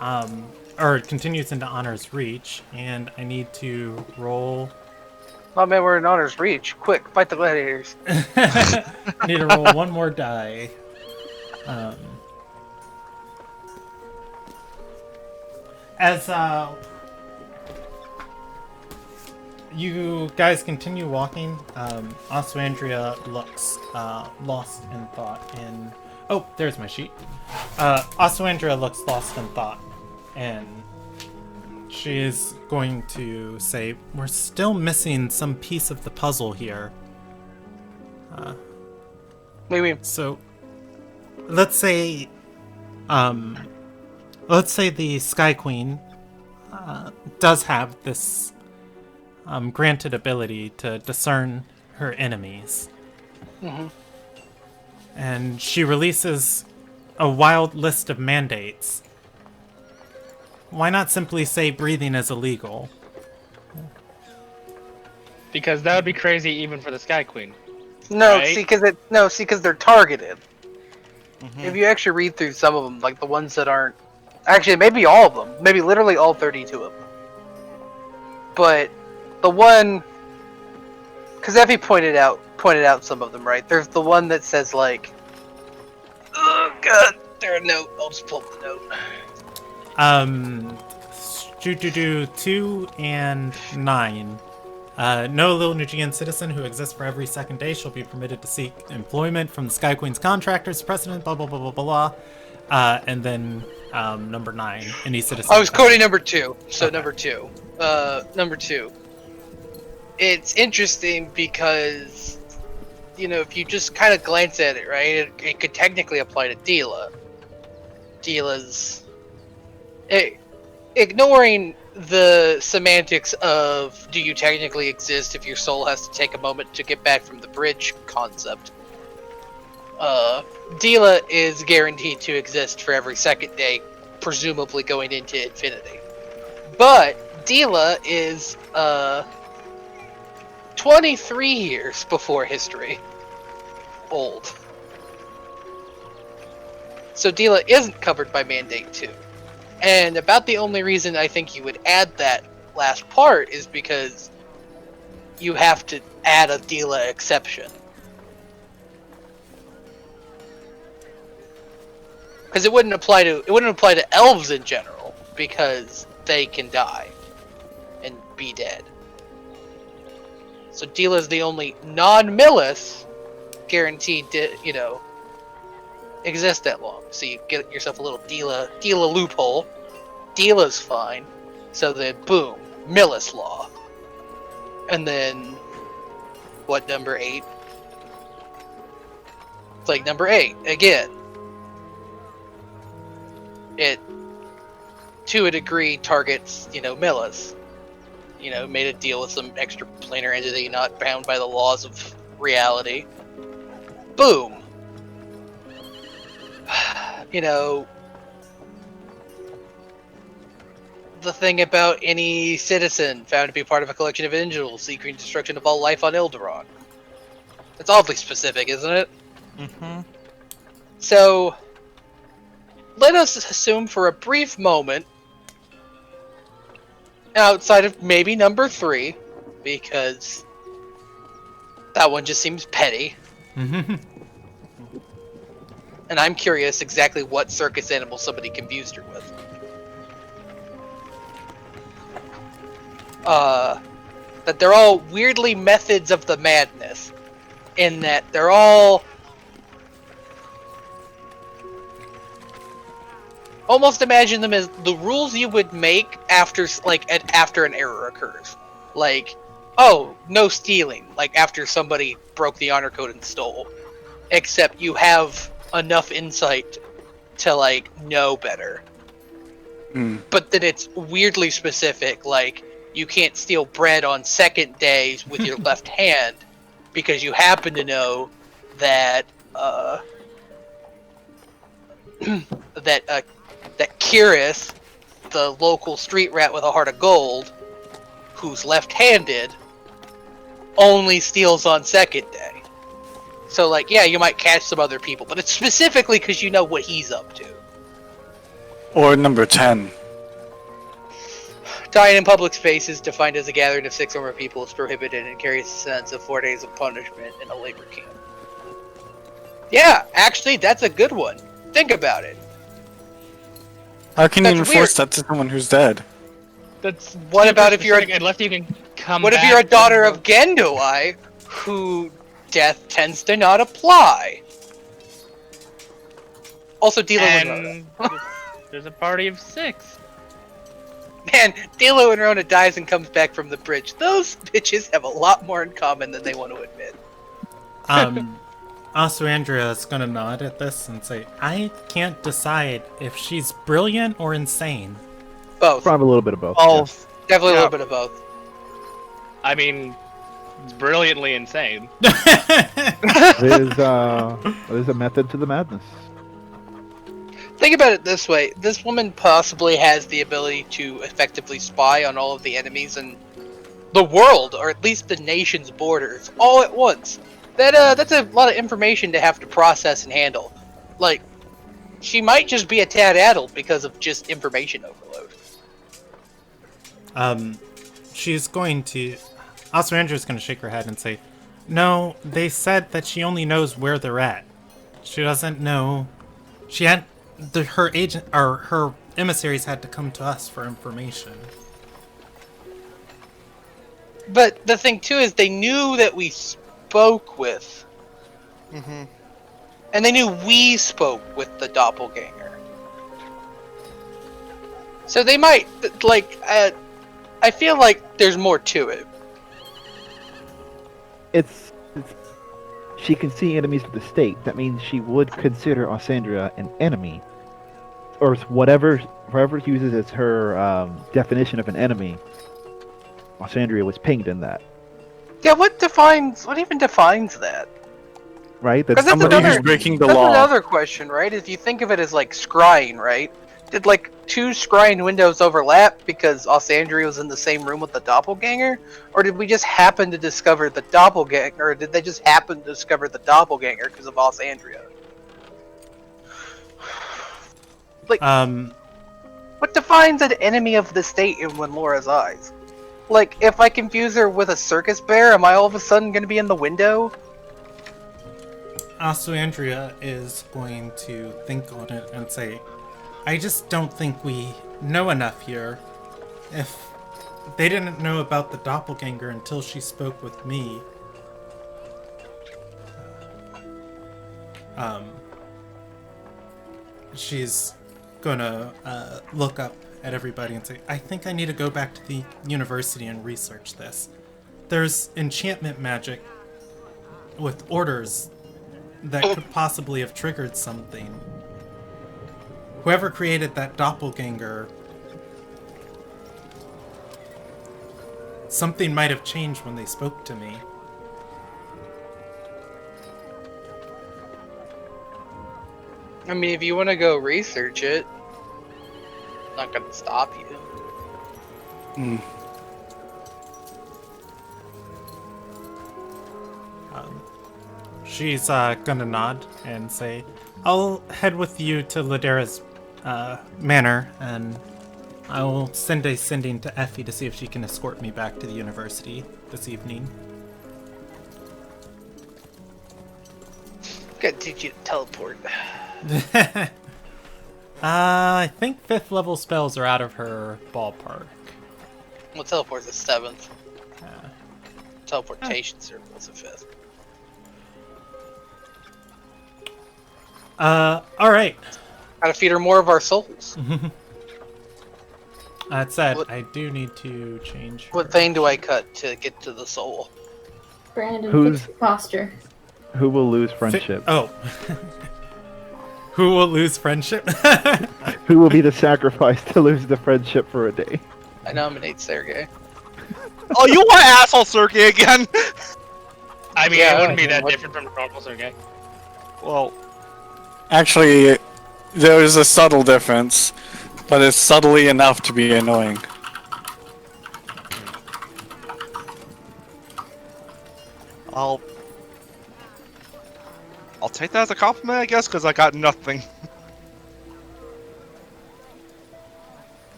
Speaker 2: or continues into Honor's Reach, and I need to roll.
Speaker 6: Oh man, we're in Honor's Reach. Quick, fight the gladiators.
Speaker 2: I need to roll one more die. As you guys continue walking, Oswandria looks lost in thought. Oh, there's my sheet. Oswandria looks lost in thought, and she is going to say, "We're still missing some piece of the puzzle here."
Speaker 6: What do you mean?
Speaker 2: So, let's say the Sky Queen does have this granted ability to discern her enemies.
Speaker 6: Mhm.
Speaker 2: And she releases a wild list of mandates. Why not simply say breathing is illegal?
Speaker 4: Because that would be crazy even for the Sky Queen.
Speaker 6: No,
Speaker 4: Right?
Speaker 6: see, because they're targeted. If you actually read through some of them, like the ones that aren't, actually maybe all of them, maybe literally all 32 of them. But the one, because Effie pointed out some of them, right? There's the one that says like, oh god, there's a note. I'll just pull up the note.
Speaker 2: 2 and 9. No little Nugian citizen who exists for every second day shall be permitted to seek employment from the Sky Queen's contractors, precedent, blah, blah, blah, blah, blah, blah. And then number 9. Any citizen.
Speaker 6: I was quoting number 2, so okay. Number 2. Number 2. It's interesting because, you know, if you just kind of glance at it, right, it could technically apply to Dila. Dila's... ignoring the semantics of do you technically exist if your soul has to take a moment to get back from the bridge concept. Dila is guaranteed to exist for every second day, presumably going into infinity. But Dila is 23 years before history. Old. So Dila isn't covered by Mandate 2. And about the only reason I think you would add that last part is because you have to add a Dila exception. Because it wouldn't apply to elves in general, because they can die and be dead. So Dila is the only non-Millis guaranteed to, you know, exist that long. So you get yourself a little Dila loophole. Dila's fine. So then, boom, Millis law. And then, what, number 8? It's like number 8 again. It, to a degree, targets, you know, Millis. You know, made a deal with some extra planar entity not bound by the laws of reality. Boom. You know, the thing about any citizen found to be part of a collection of individuals seeking destruction of all life on Ilderon. It's awfully specific, isn't it?
Speaker 5: Mm-hmm.
Speaker 6: So, let us assume for a brief moment, outside of maybe number 3, because that one just seems petty. And I'm curious exactly what circus animal somebody confused her with. That they're all weirdly methods of the madness. In that they're all... almost imagine them as the rules you would make after, after an error occurs. Like, oh, no stealing. Like, after somebody broke the honor code and stole. Except you have enough insight to, like, know better. But then it's weirdly specific, like, you can't steal bread on second days with your left hand because you happen to know that, that Kiris, the local street rat with a heart of gold, who's left-handed, only steals on second day. So, like, yeah, you might catch some other people, but it's specifically because you know what he's up to.
Speaker 1: Or number 10.
Speaker 6: Dying in public spaces, defined as a gathering of 6 or more people, is prohibited and carries a sense of 4 days of punishment in a labor camp. Yeah, actually, that's a good one. Think about it.
Speaker 1: How can you enforce that to someone who's dead?
Speaker 4: That's
Speaker 6: what about if you're
Speaker 4: unless you can come
Speaker 6: what
Speaker 4: back
Speaker 6: if you're a daughter of Gendoi, who death tends to not apply? Also, Dilo and Rona.
Speaker 4: There's a party of 6.
Speaker 6: Man, Dilo and Rona dies and comes back from the bridge. Those bitches have a lot more in common than they want to admit.
Speaker 2: Also, Andrea is gonna nod at this and say, I can't decide if she's brilliant or insane.
Speaker 6: Both.
Speaker 7: Probably a little bit of both.
Speaker 6: Both. Yeah. Definitely a little bit of both.
Speaker 4: I mean, it's brilliantly insane.
Speaker 7: There's a method to the madness.
Speaker 6: Think about it this way. This woman possibly has the ability to effectively spy on all of the enemies in the world, or at least the nation's borders, all at once. That's a lot of information to have to process and handle. Like, she might just be a tad addled because of just information overload.
Speaker 2: She's going to... Also, Andrew's going to shake her head and say, no, they said that she only knows where they're at. She doesn't know... She had... her agent... or her emissaries had to come to us for information.
Speaker 6: But the thing, too, is they knew that we spoke with.
Speaker 8: Mm-hmm.
Speaker 6: And they knew we spoke with the doppelganger. So they might, like, I feel like there's more to it.
Speaker 7: It's she can see enemies of the state. That means she would consider Alessandria an enemy, or whatever uses as her definition of an enemy. Alessandria was pinged in that.
Speaker 6: Yeah, what even defines that?
Speaker 7: Right?
Speaker 6: That's
Speaker 1: Somebody
Speaker 6: another,
Speaker 1: who's breaking the
Speaker 6: that's
Speaker 1: law.
Speaker 6: another question, right? If you think of it as like scrying, right? Did like 2 scrying windows overlap because Alessandria was in the same room with the doppelganger? Or did we just happen to discover the doppelganger, or did they just happen to discover the doppelganger because of Alessandria? Like, what defines an enemy of the state in Laura's eyes? Like, if I confuse her with a circus bear, am I all of a sudden going to be in the window?
Speaker 2: Alessandria is going to think on it and say, I just don't think we know enough here. If they didn't know about the doppelganger until she spoke with me. She's gonna look up at everybody and say, I think I need to go back to the university and research this. There's enchantment magic with orders that could possibly have triggered something. Whoever created that doppelganger, something might have changed when they spoke to me.
Speaker 6: I mean, if you want to go research it, I'm not gonna stop you.
Speaker 2: She's gonna nod and say, I'll head with you to Ladera's manor, and I will send a sending to Effie to see if she can escort me back to the university this evening.
Speaker 6: Gotta teach you to teleport.
Speaker 2: I think 5th level spells are out of her ballpark.
Speaker 6: Well, teleport's the 7th. Teleportation circle's the 5th.
Speaker 2: Alright.
Speaker 6: Gotta feed her more of our souls.
Speaker 2: That said, I do need to change.
Speaker 6: What vein do I cut to get to the soul?
Speaker 3: Brandon, fix your posture.
Speaker 7: Who will lose friendship?
Speaker 2: Who will lose friendship?
Speaker 7: Who will be the sacrifice to lose the friendship for a day?
Speaker 6: I nominate Sergey.
Speaker 5: Oh, you want asshole Sergey again?
Speaker 4: I mean,
Speaker 6: Yeah,
Speaker 4: it wouldn't be that
Speaker 6: what-
Speaker 4: different from normal Sergey.
Speaker 5: Well,
Speaker 1: Actually, there is a subtle difference, but it's subtly enough to be annoying.
Speaker 5: I'll take that as a compliment, I guess, because I got nothing.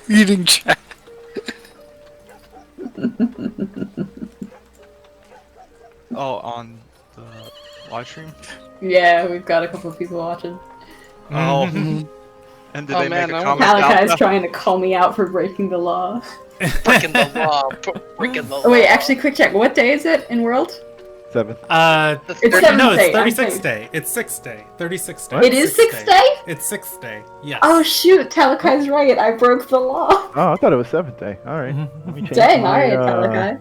Speaker 1: Reading chat.
Speaker 5: Oh, on the live stream?
Speaker 3: Yeah, we've got a couple of people watching.
Speaker 5: Oh. And did
Speaker 6: Oh,
Speaker 5: they
Speaker 6: man,
Speaker 5: make a
Speaker 6: I
Speaker 5: comment
Speaker 6: want-
Speaker 3: Malachi's
Speaker 5: about
Speaker 3: trying to call me out for breaking the law.
Speaker 6: Breaking the law. Breaking the law.
Speaker 3: Oh wait, actually, quick check. What day is it in World?
Speaker 7: 7th.
Speaker 6: It's
Speaker 3: It's
Speaker 6: 30
Speaker 3: 7th
Speaker 2: No,
Speaker 3: day,
Speaker 2: it's
Speaker 3: I'm
Speaker 2: 36th
Speaker 3: safe.
Speaker 2: day. It's 6th day. 36th day.
Speaker 7: What?
Speaker 3: It is 6th day?
Speaker 2: It's 6th day. Yes.
Speaker 3: Oh shoot, Talakai's right. I broke the law.
Speaker 7: Oh, I thought it was 7th day. All right.
Speaker 2: Mhm.
Speaker 7: Let me change
Speaker 3: Dang,
Speaker 7: my,
Speaker 3: alright, Talakai.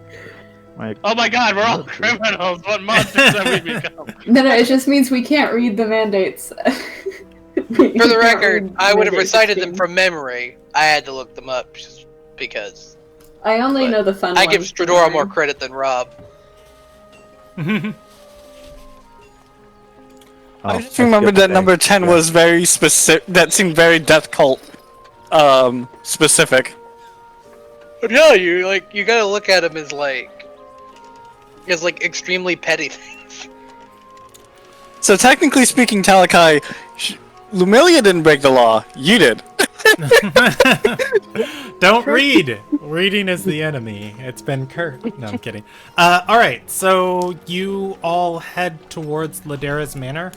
Speaker 7: my
Speaker 4: Oh my god, we're all criminals. What monsters have we become?
Speaker 3: No, it just means we can't read the mandates.
Speaker 6: For the record, I would have recited them from memory. I had to look them up just because.
Speaker 3: I only
Speaker 6: but
Speaker 3: know the fun
Speaker 6: I
Speaker 3: ones.
Speaker 6: give Stradora more credit than Rob.
Speaker 1: I just remembered that number 10 was very specific. That seemed very Death Cult specific.
Speaker 6: But yeah, you gotta look at them as extremely petty things.
Speaker 1: So technically speaking, Talakai, Lumilia didn't break the law. You did.
Speaker 2: Don't read! Reading is the enemy. It's been cursed. No, I'm kidding. Alright, so you all head towards Ladera's manor.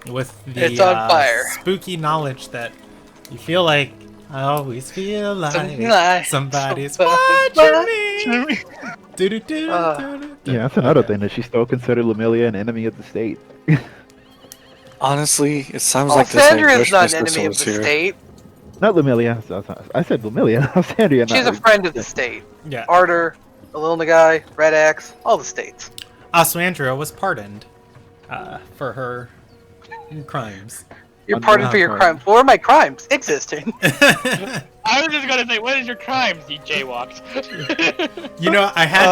Speaker 2: With the
Speaker 6: It's on fire.
Speaker 2: spooky knowledge that you feel like, I always feel like somebody's watching me. Do-do-do-do-do-do.
Speaker 7: Yeah, that's another thing that she still considered Lumilia an enemy of the state.
Speaker 1: Honestly, it sounds like this.
Speaker 6: Alessandria's not an enemy of the state.
Speaker 7: Not Lumilia. I said Lumilia. Alessandria.
Speaker 6: She's a friend of the state.
Speaker 2: Yeah.
Speaker 6: Arter, Lil Nagai, Red Axe, all the states.
Speaker 2: Aswandria was pardoned for her crimes.
Speaker 6: You're pardoned for your crimes. What are my crimes? Existing.
Speaker 4: I was just gonna say, what is your crimes? You jaywalked.
Speaker 2: You know, I had to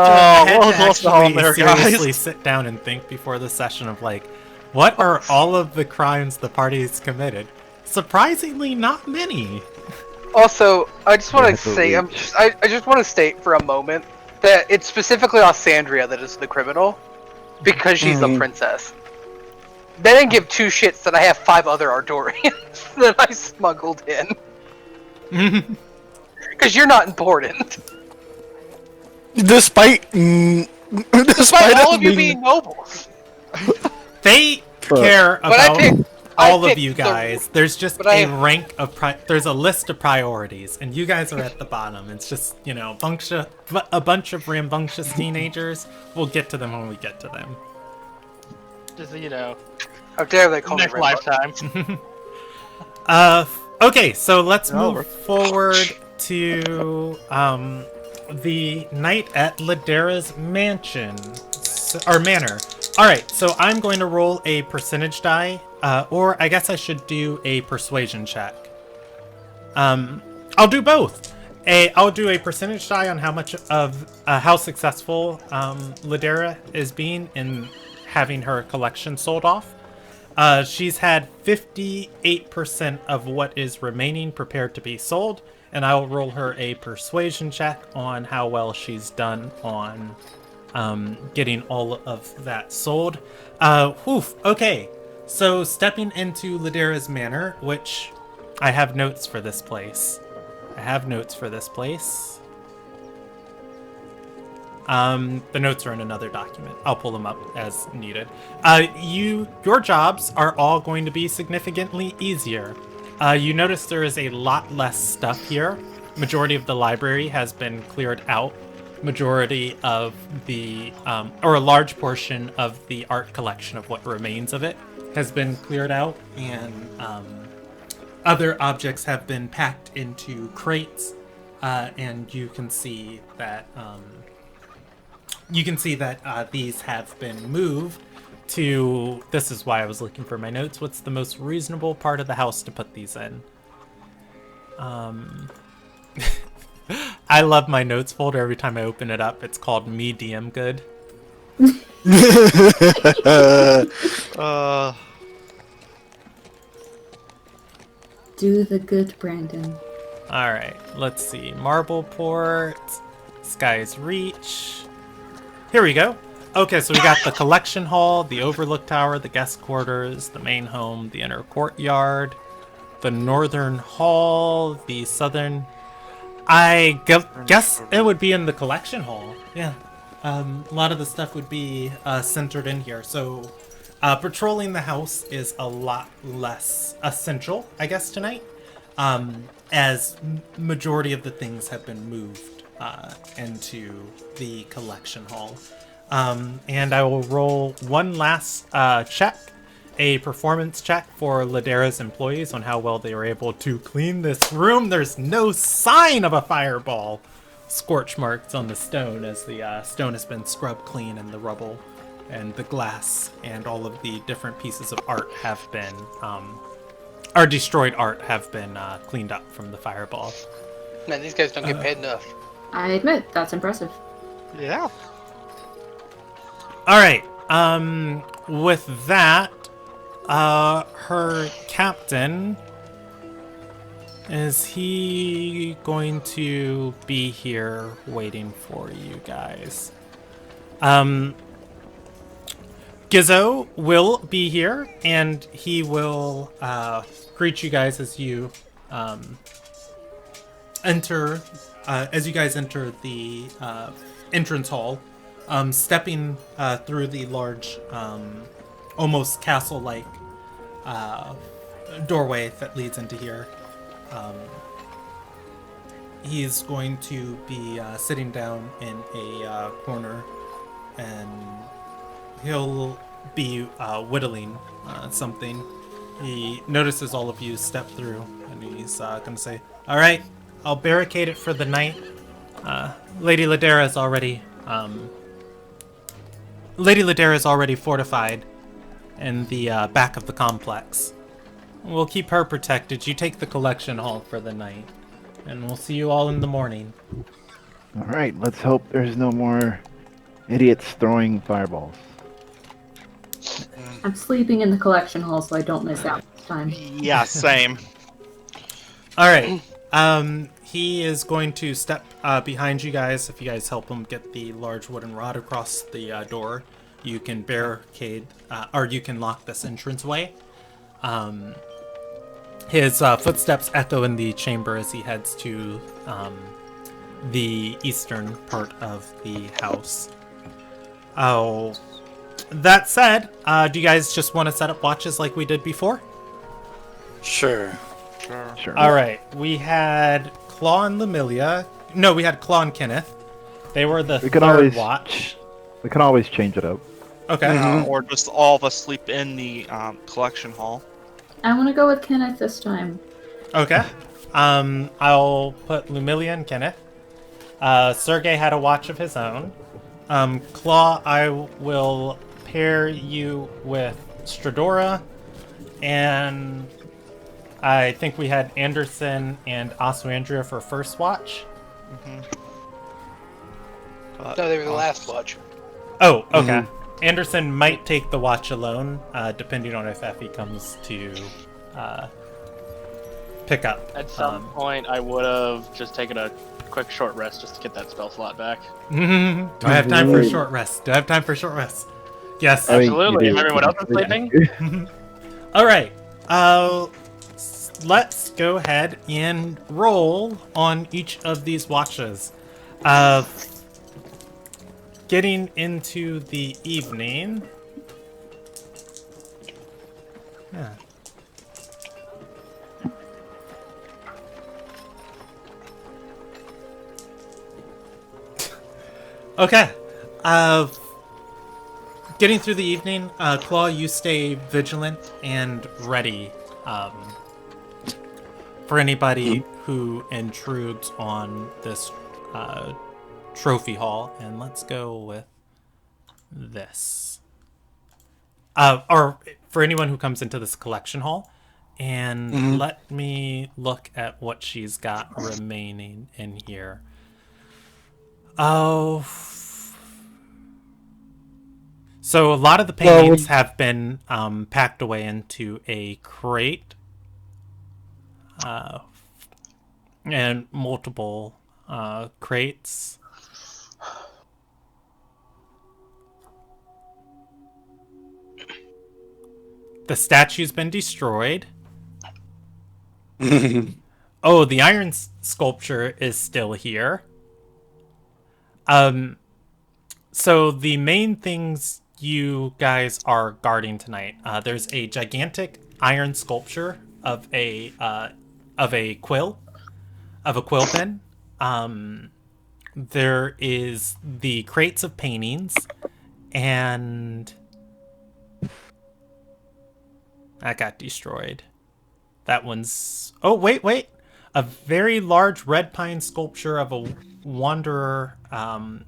Speaker 2: actually
Speaker 5: there,
Speaker 2: seriously
Speaker 5: guys?
Speaker 2: sit down and think before the session of like, what are all of the crimes the party's committed? Surprisingly, not many.
Speaker 6: Also, I just want to say, I just want to state for a moment that it's specifically Alessandria that is the criminal, because she's a princess. They didn't give two shits that I have 5 other Ardorians that I smuggled in. Because you're not important.
Speaker 1: Despite
Speaker 6: all of you being nobles.
Speaker 2: They care about all of you
Speaker 6: picked
Speaker 2: guys. There's just rank of there's a list of priorities, and you guys are at the bottom. It's just, you know, a bunch of rambunctious teenagers. We'll get to them when we get to them.
Speaker 4: Just, you know.
Speaker 6: How dare they call me
Speaker 4: Next lifetime.
Speaker 2: Okay, so let's move forward to the night at Ladera's mansion or manor. All right, so I'm going to roll a percentage die, or I guess I should do a persuasion check. I'll do both. I'll do a percentage die on how much of how successful Ladera is being in having her collection sold off. She's had 58% of what is remaining prepared to be sold, and I will roll her a persuasion check on how well she's done on getting all of that sold. Okay, so stepping into Ladera's manor, which I have notes for this place. The notes are in another document. I'll pull them up as needed. Your jobs are all going to be significantly easier. You notice there is a lot less stuff here. Majority of the library has been cleared out. Majority of the, or a large portion of the art collection of what remains of it has been cleared out, and other objects have been packed into crates, and you can see that these have been moved to, this is why I was looking for my notes, what's the most reasonable part of the house to put these in? I love my notes folder. Every time I open it up, it's called Me DM Good.
Speaker 3: Do the good, Brandon.
Speaker 2: Alright, let's see. Marbleport, Sky's Reach. Here we go. Okay, so we got the collection hall, the overlook tower, the guest quarters, the main home, the inner courtyard, the northern hall, the southern... I guess it would be in the collection hall. Yeah. A lot of the stuff would be centered in here. So patrolling the house is a lot less essential, I guess, tonight. As majority of the things have been moved into the collection hall. And I will roll one last check. A performance check for Ladera's employees on how well they were able to clean this room. There's no sign of a fireball. Scorch marks on the stone as the stone has been scrubbed clean, and the rubble and the glass and all of the different pieces of art have been, or destroyed art have been cleaned up from the fireball.
Speaker 6: Man, these guys don't get paid enough.
Speaker 3: I admit, that's impressive.
Speaker 5: Yeah.
Speaker 2: All right. With that, her captain, is he going to be here waiting for you guys? Gizzo will be here, and he will greet you guys as you enter. As you guys enter the entrance hall, stepping through the large, almost castle-like doorway that leads into here. He's going to be sitting down in a corner, and he'll be whittling something. He notices all of you step through, and he's going to say, "All right, I'll barricade it for the night. Lady Ladera is already fortified in the back of the complex. We'll keep her protected. You take the collection hall for the night, and we'll see you all in the morning."
Speaker 7: All right, let's hope there's no more idiots throwing fireballs.
Speaker 3: I'm sleeping in the collection hall so I don't miss out this time.
Speaker 5: Yeah, same.
Speaker 2: All right. He is going to step behind you guys. If you guys help him get the large wooden rod across the door, you can barricade, or you can lock this entranceway. His footsteps echo in the chamber as he heads to the eastern part of the house. Oh, that said, do you guys just want to set up watches like we did before?
Speaker 1: Sure.
Speaker 7: Sure.
Speaker 2: All right. We had Claw and Lamilia. No, we had Claw and Kenneth. They were the third watch.
Speaker 7: We can always change it up.
Speaker 2: Okay.
Speaker 5: Or just all of us sleep in the collection hall.
Speaker 3: I want to go with Kenneth this time.
Speaker 2: Okay. I'll put Lumilia and Kenneth. Sergey had a watch of his own. Claw, I will pair you with Stradora, and I think we had Anderson and Oswandria for first watch.
Speaker 6: No, they were the last watch.
Speaker 2: Oh, okay. Anderson might take the watch alone, depending on if Effie comes to pick up.
Speaker 4: At some point, I would have just taken a quick short rest just to get that spell slot back.
Speaker 2: Do I have time for a short rest? Yes.
Speaker 4: Absolutely. If everyone else is sleeping?
Speaker 2: All right. Let's go ahead and roll on each of these watches. Getting into the evening. Yeah. Okay. Getting through the evening, Claw, you stay vigilant and ready for anybody who intrudes on this trophy hall. And let's go with this. Or for anyone who comes into this collection hall. And let me look at what she's got remaining in here. Oh, so a lot of the paintings have been packed away into a crate, and multiple crates. The statue's been destroyed. Oh, the iron sculpture is still here. So the main things you guys are guarding tonight, there's a gigantic iron sculpture of a quill pen. There is the crates of paintings, and that got destroyed. That one's... Oh, wait. A very large red pine sculpture of a wanderer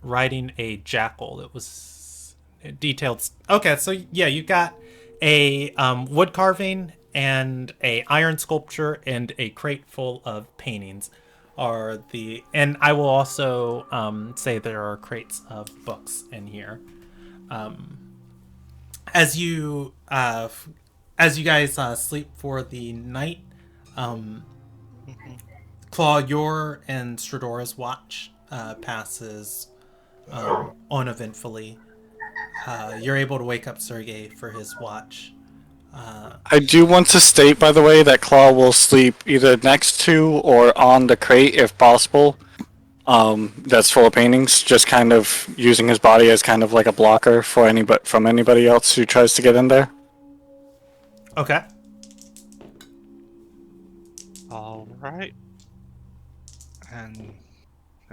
Speaker 2: riding a jackal. It was detailed. Okay, so yeah, you got a wood carving and a iron sculpture and a crate full of paintings. And I will also say there are crates of books in here. As you guys sleep for the night, Claw, your and Stradora's watch passes uneventfully. You're able to wake up Sergey for his watch.
Speaker 1: I do want to state, by the way, that Claw will sleep either next to or on the crate if possible. That's full of paintings, just kind of using his body as kind of like a blocker for anybody else who tries to get in there.
Speaker 2: Okay.
Speaker 5: All right. And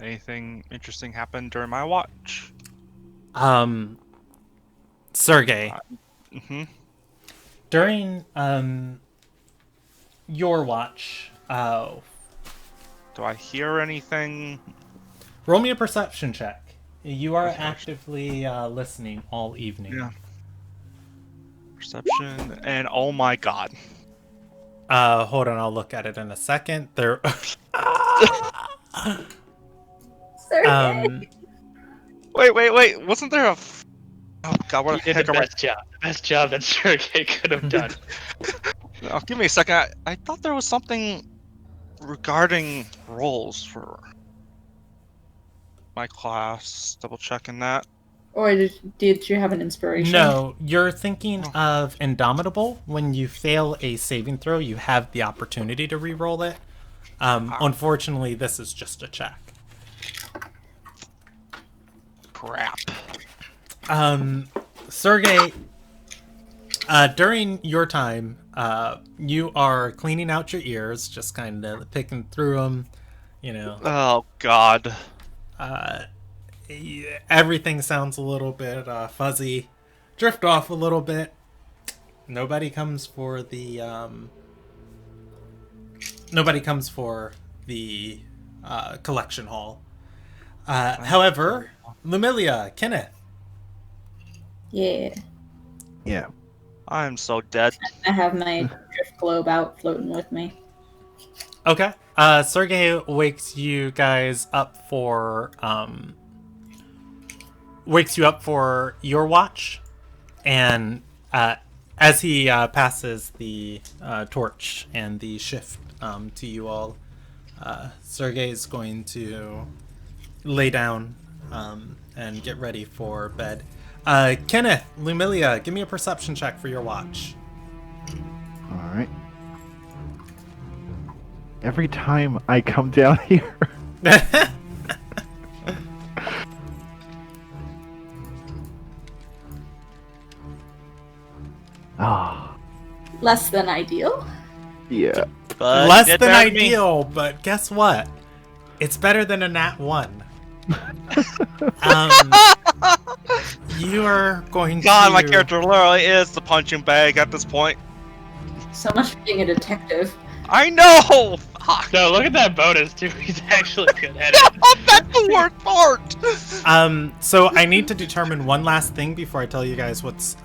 Speaker 5: anything interesting happened during my watch?
Speaker 2: Sergey,
Speaker 5: Mm-hmm.
Speaker 2: During your watch,
Speaker 5: Do I hear anything?
Speaker 2: roll me a perception check. You are actively listening all evening.
Speaker 5: Yeah. Perception, and oh my god.
Speaker 2: Hold on, I'll look at it in a second. There.
Speaker 3: Sergey.
Speaker 5: Wait. Wasn't there a? Oh god,
Speaker 4: You
Speaker 5: what the
Speaker 4: did
Speaker 5: heck
Speaker 4: the
Speaker 5: am I?
Speaker 4: best job. The best job that Sergey could have done.
Speaker 5: Oh, give me a second. I thought there was something regarding roles for my class. Double checking that.
Speaker 3: Or did you have an inspiration?
Speaker 2: No, you're thinking of Indomitable. When you fail a saving throw, you have the opportunity to re-roll it. Unfortunately, this is just a check.
Speaker 5: Crap.
Speaker 2: Sergey, during your time, you are cleaning out your ears, just kind of picking through them, you know.
Speaker 5: Oh god.
Speaker 2: Everything sounds a little bit fuzzy. Drift off a little bit. Nobody comes for the collection hall. However, Lumilia, Kenneth.
Speaker 3: Yeah.
Speaker 7: Yeah.
Speaker 5: I'm so dead.
Speaker 3: I have my drift globe out floating with me.
Speaker 2: Okay. Sergey wakes you guys up for your watch, and as he passes the torch and the shift to you all, Sergey is going to lay down and get ready for bed. Kenneth, Lumilia, give me a perception check for your watch.
Speaker 7: All right. Every time I come down here. Ah.
Speaker 3: Less than ideal.
Speaker 7: Yeah.
Speaker 5: But
Speaker 2: Less
Speaker 5: it
Speaker 2: than
Speaker 5: married me.
Speaker 2: ideal, but guess what? It's better than a nat 1. You are going
Speaker 5: God,
Speaker 2: to...
Speaker 5: my character literally is the punching bag at this point.
Speaker 3: So much for being a detective.
Speaker 5: I know! Fuck.
Speaker 4: No, look at that bonus too. He's actually good at it.
Speaker 5: That's the worst part!
Speaker 2: So I need to determine one last thing before I tell you guys what's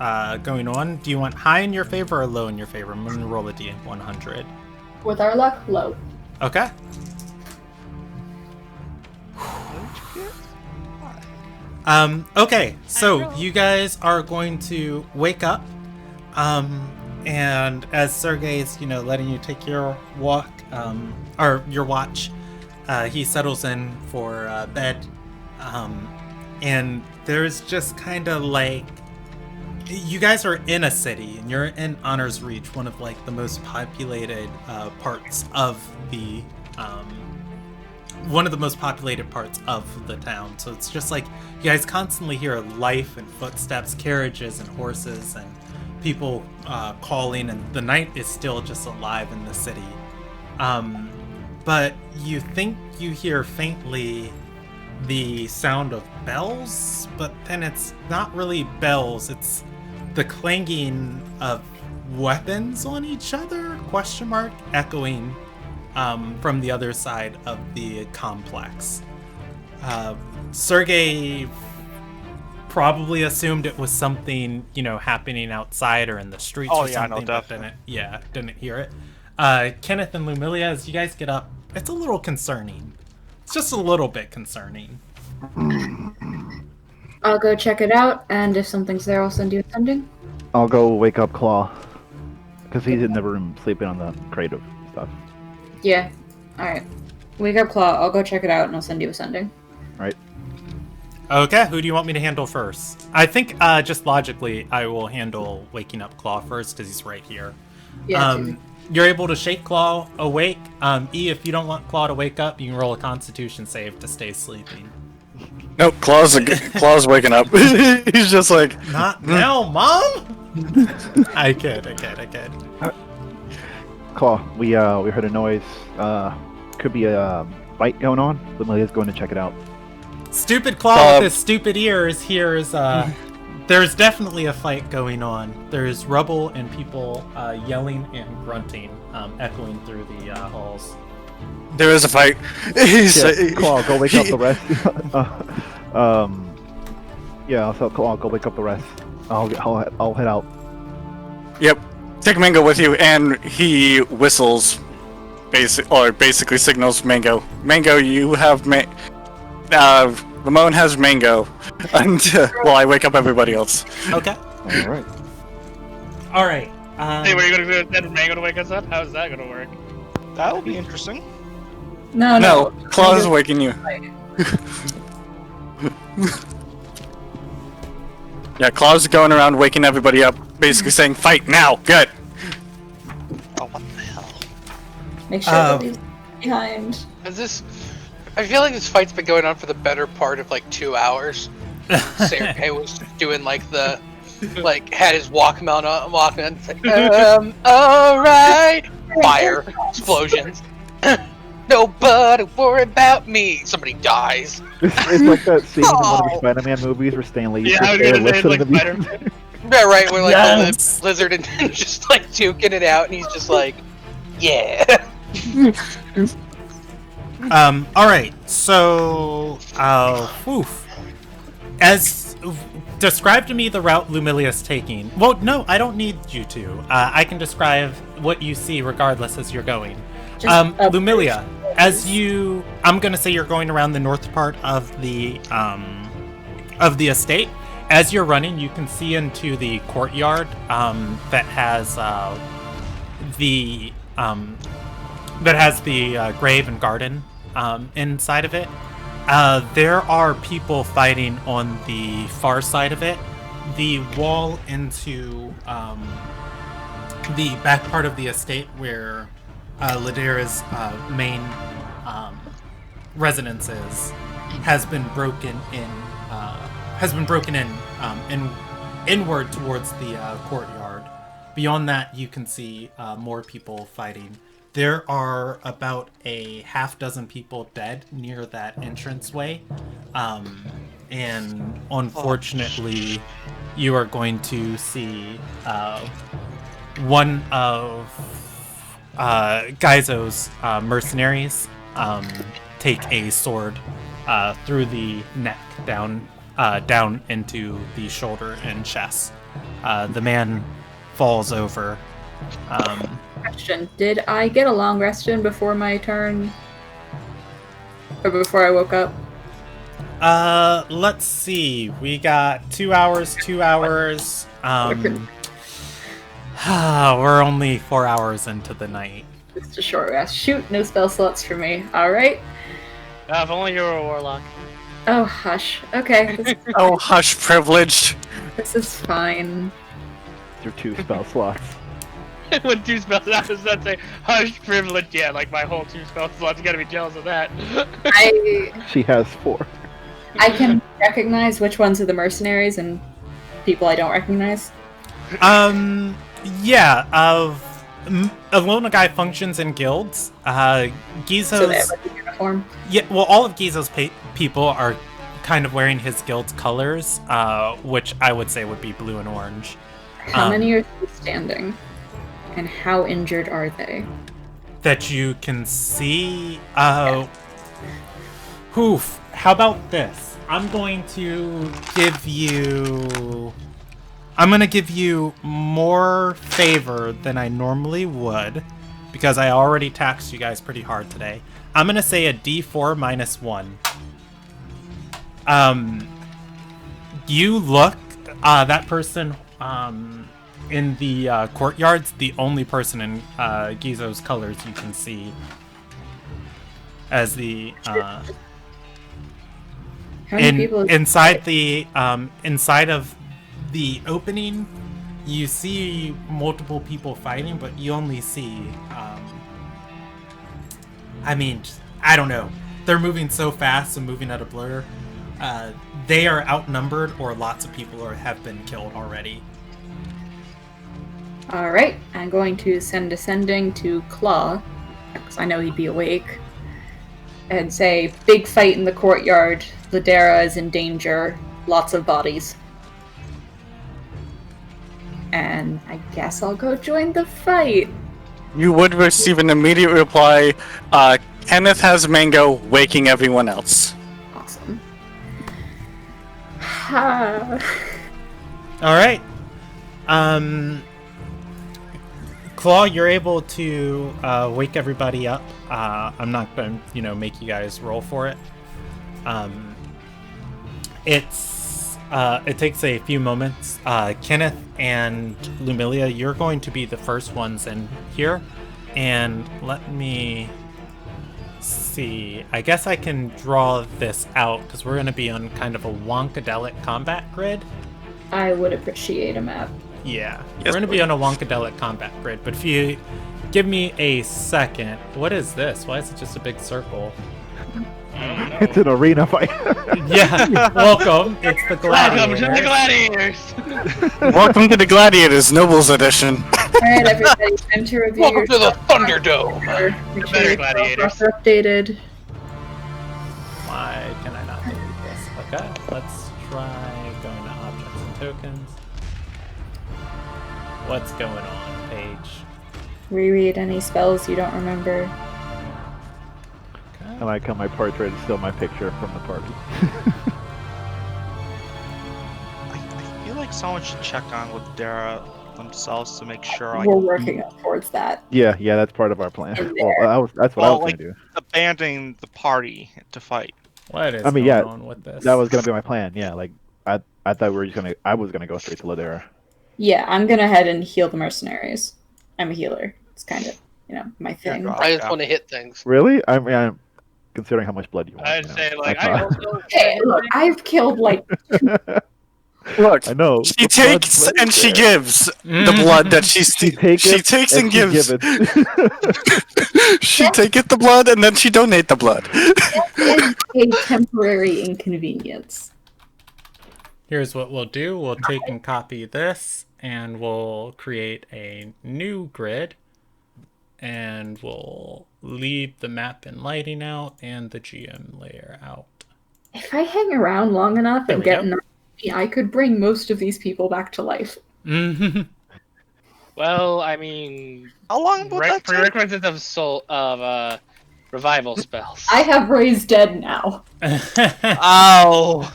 Speaker 2: going on. Do you want high in your favor or low in your favor? I'm going to roll a d100.
Speaker 3: With our luck, low.
Speaker 2: Okay. Okay, so you guys are going to wake up, and as Sergey's, letting you take your walk, or your watch, he settles in for bed, and there's just kind of like, you guys are in a city, and you're in Honor's Reach, one of like the most populated parts of the town. So it's just like you guys constantly hear life and footsteps, carriages and horses, and people calling, and the night is still just alive in the city. But you think you hear faintly the sound of bells, but then it's not really bells, it's the clanging of weapons on each other, echoing from the other side of the complex. Sergey probably assumed it was something, happening outside or in the streets
Speaker 5: Oh,
Speaker 2: or
Speaker 5: yeah, no,
Speaker 2: something, but
Speaker 5: definitely.
Speaker 2: didn't hear it. Kenneth and Lumilia, as you guys get up, it's a little concerning. It's just a little bit concerning.
Speaker 3: I'll go check it out, and if something's there, I'll send you a sending.
Speaker 7: I'll go wake up Claw. Because he's in the room sleeping on the crate of stuff.
Speaker 3: Yeah. Alright. Wake up, Claw. I'll go check it out, and I'll send you a sending.
Speaker 7: Right.
Speaker 2: Okay, who do you want me to handle first? I think, just logically, I will handle waking up Claw first, because he's right here.
Speaker 3: Yeah,
Speaker 2: You're able to shake Claw awake. E, if you don't want Claw to wake up, you can roll a Constitution save to stay sleeping.
Speaker 1: Nope, Claw's waking up. He's just like,
Speaker 2: Not now, Mom! I kid.
Speaker 7: Claw, we heard a noise. Could be a fight going on. Lumilia's going to check it out.
Speaker 2: Stupid Claw with his stupid ears hears, there's definitely a fight going on. There's rubble and people yelling and grunting, echoing through the halls.
Speaker 1: There is a fight. He's
Speaker 7: Claw, go wake up the rest. Yeah, so Claw, go wake up the rest. I'll head out.
Speaker 1: Yep. Take Mango with you, and he whistles, basically signals Mango. Mango, you have Ramon has Mango, while I wake up everybody else.
Speaker 2: Okay.
Speaker 7: All right.
Speaker 4: Hey, what are you gonna do instead of Mango to wake us up? How's that gonna work?
Speaker 5: That will be interesting.
Speaker 3: No.
Speaker 1: Claw is waking you. Yeah, Claw's going around waking everybody up, basically saying, "Fight now!" Good.
Speaker 5: Oh, what the hell?
Speaker 3: Make sure that leaves behind.
Speaker 6: I feel like this fight's been going on for the better part of like 2 hours. Sergei was doing like had his Walkman on, it's like, alright! Fire, explosions. Nobody worry about me. Somebody dies.
Speaker 7: It's like that scene in one of the Spider-Man movies where Stanley
Speaker 4: Yeah, I was gonna say it's like Spider-Man.
Speaker 6: Yeah, right, where like the lizard and just like duking it out, and he's just like, yeah.
Speaker 2: Alright, so, as describe to me the route Lumilia's taking. Well, no, I don't need you to. I can describe what you see regardless as you're going. Lumilia, I'm gonna say you're going around the north part of the estate. As you're running, you can see into the courtyard that has the grave and garden inside of it. There are people fighting on the far side of it. The wall into the back part of the estate where Ladera's main residence has been broken in. Inward towards the courtyard. Beyond that, you can see more people fighting. There are about a half dozen people dead near that entranceway, and unfortunately, you are going to see one of Gaizo's mercenaries take a sword through the neck down into the shoulder and chest. The man falls over.
Speaker 3: Question: did I get a long rest in before my turn, or before I woke up?
Speaker 2: Let's see. We got 2 hours. 2 hours. We're only 4 hours into the night.
Speaker 3: Just a short rest. Shoot, no spell slots for me. All right.
Speaker 4: If only you were a warlock.
Speaker 3: Oh hush. Okay.
Speaker 1: Oh, hush, privileged.
Speaker 3: This is fine.
Speaker 7: Your 2 spell slots.
Speaker 4: With 2 spells, I was about to say, hush, privilege. Yeah, like my whole 2 spell slots. You gotta be jealous of that.
Speaker 7: She has 4.
Speaker 3: I can recognize which ones are the mercenaries and people I don't recognize.
Speaker 2: Yeah. Alona Guy functions in guilds. Gizo's.
Speaker 3: So they have like a uniform.
Speaker 2: Yeah. Well, all of Gizo's people are kind of wearing his guild's colors, which I would say would be blue and orange.
Speaker 3: How many are standing? And how injured are they?
Speaker 2: That you can see. Oof. How about this? I'm going to give you more favor than I normally would, because I already taxed you guys pretty hard today. I'm gonna say a D4 minus 1. You look, that person in the courtyard's the only person in Gizo's colors you can see as the
Speaker 3: How many people
Speaker 2: inside of the opening. You see multiple people fighting, but you only see I don't know, they're moving so fast and moving at a blur. They are outnumbered, or lots of people have been killed already.
Speaker 3: Alright, I'm going to send Ascending to Claw, because I know he'd be awake, and say, big fight in the courtyard, Ladera is in danger, lots of bodies. and I guess I'll go join the fight.
Speaker 1: You would receive an immediate reply, Kenneth has Mango waking everyone else.
Speaker 3: Awesome.
Speaker 2: All right. Claw, you're able to wake everybody up. I'm not going to, make you guys roll for it. It takes a few moments. Kenneth and Lumilia, you're going to be the first ones in here. And let me see. I guess I can draw this out because we're going to be on kind of a wonkadelic combat grid.
Speaker 3: I would appreciate a map.
Speaker 2: Yeah, we're going to be on a wonkadelic combat grid. But if you give me a second, what is this? Why is it just a big circle?
Speaker 7: It's an arena fight.
Speaker 2: Yeah, welcome. It's the
Speaker 4: Welcome
Speaker 2: Gladiator.
Speaker 4: to the Gladiators!
Speaker 1: Welcome to the Gladiators Nobles Edition.
Speaker 3: Alright, everybody, time to review
Speaker 6: Welcome
Speaker 3: your
Speaker 6: to the Thunderdome.
Speaker 3: Make
Speaker 4: better
Speaker 3: your
Speaker 4: gladiators.
Speaker 3: are updated.
Speaker 2: Why can I not delete this? Okay, let's try going to objects and tokens. What's going on, page?
Speaker 3: Reread any spells you don't remember.
Speaker 7: I like how my portrait is still my picture from the party.
Speaker 5: I feel like someone should check on Ladera themselves to make sure.
Speaker 3: We're working up towards that.
Speaker 7: Yeah, that's part of our plan.
Speaker 3: In
Speaker 7: Well, that's what I was
Speaker 5: like
Speaker 7: gonna do.
Speaker 5: abandoning the party to fight.
Speaker 2: What is
Speaker 7: I mean,
Speaker 2: going
Speaker 7: yeah,
Speaker 2: on with this?
Speaker 7: That was gonna be my plan. Yeah, like I thought I was gonna go straight to Ladera.
Speaker 3: Yeah, I'm gonna head and heal the mercenaries. I'm a healer. It's kind of, my thing.
Speaker 5: God.
Speaker 6: I just want to hit things.
Speaker 7: Really? I mean, I'm considering how much blood you want.
Speaker 4: I'd say, like,
Speaker 7: I
Speaker 4: I
Speaker 7: thought-
Speaker 4: also...
Speaker 3: Hey, look, I've killed like
Speaker 1: Look,
Speaker 7: I know.
Speaker 1: she takes and she gives the blood that she takes and gives. She taketh the blood and then she donate the blood.
Speaker 3: is a temporary inconvenience.
Speaker 2: Here's what we'll do. We'll take and copy this, and we'll create a new grid. And we'll leave the map and lighting out and the GM layer out.
Speaker 3: If I hang around long enough
Speaker 2: There
Speaker 3: and
Speaker 2: we
Speaker 3: get
Speaker 2: go.
Speaker 3: enough, I could bring most of these people back to life.
Speaker 2: Mhm.
Speaker 4: Well, I mean...
Speaker 5: How long would that take?
Speaker 4: Prerequisites of revival spells.
Speaker 3: I have Ray's dead now.
Speaker 5: Oh,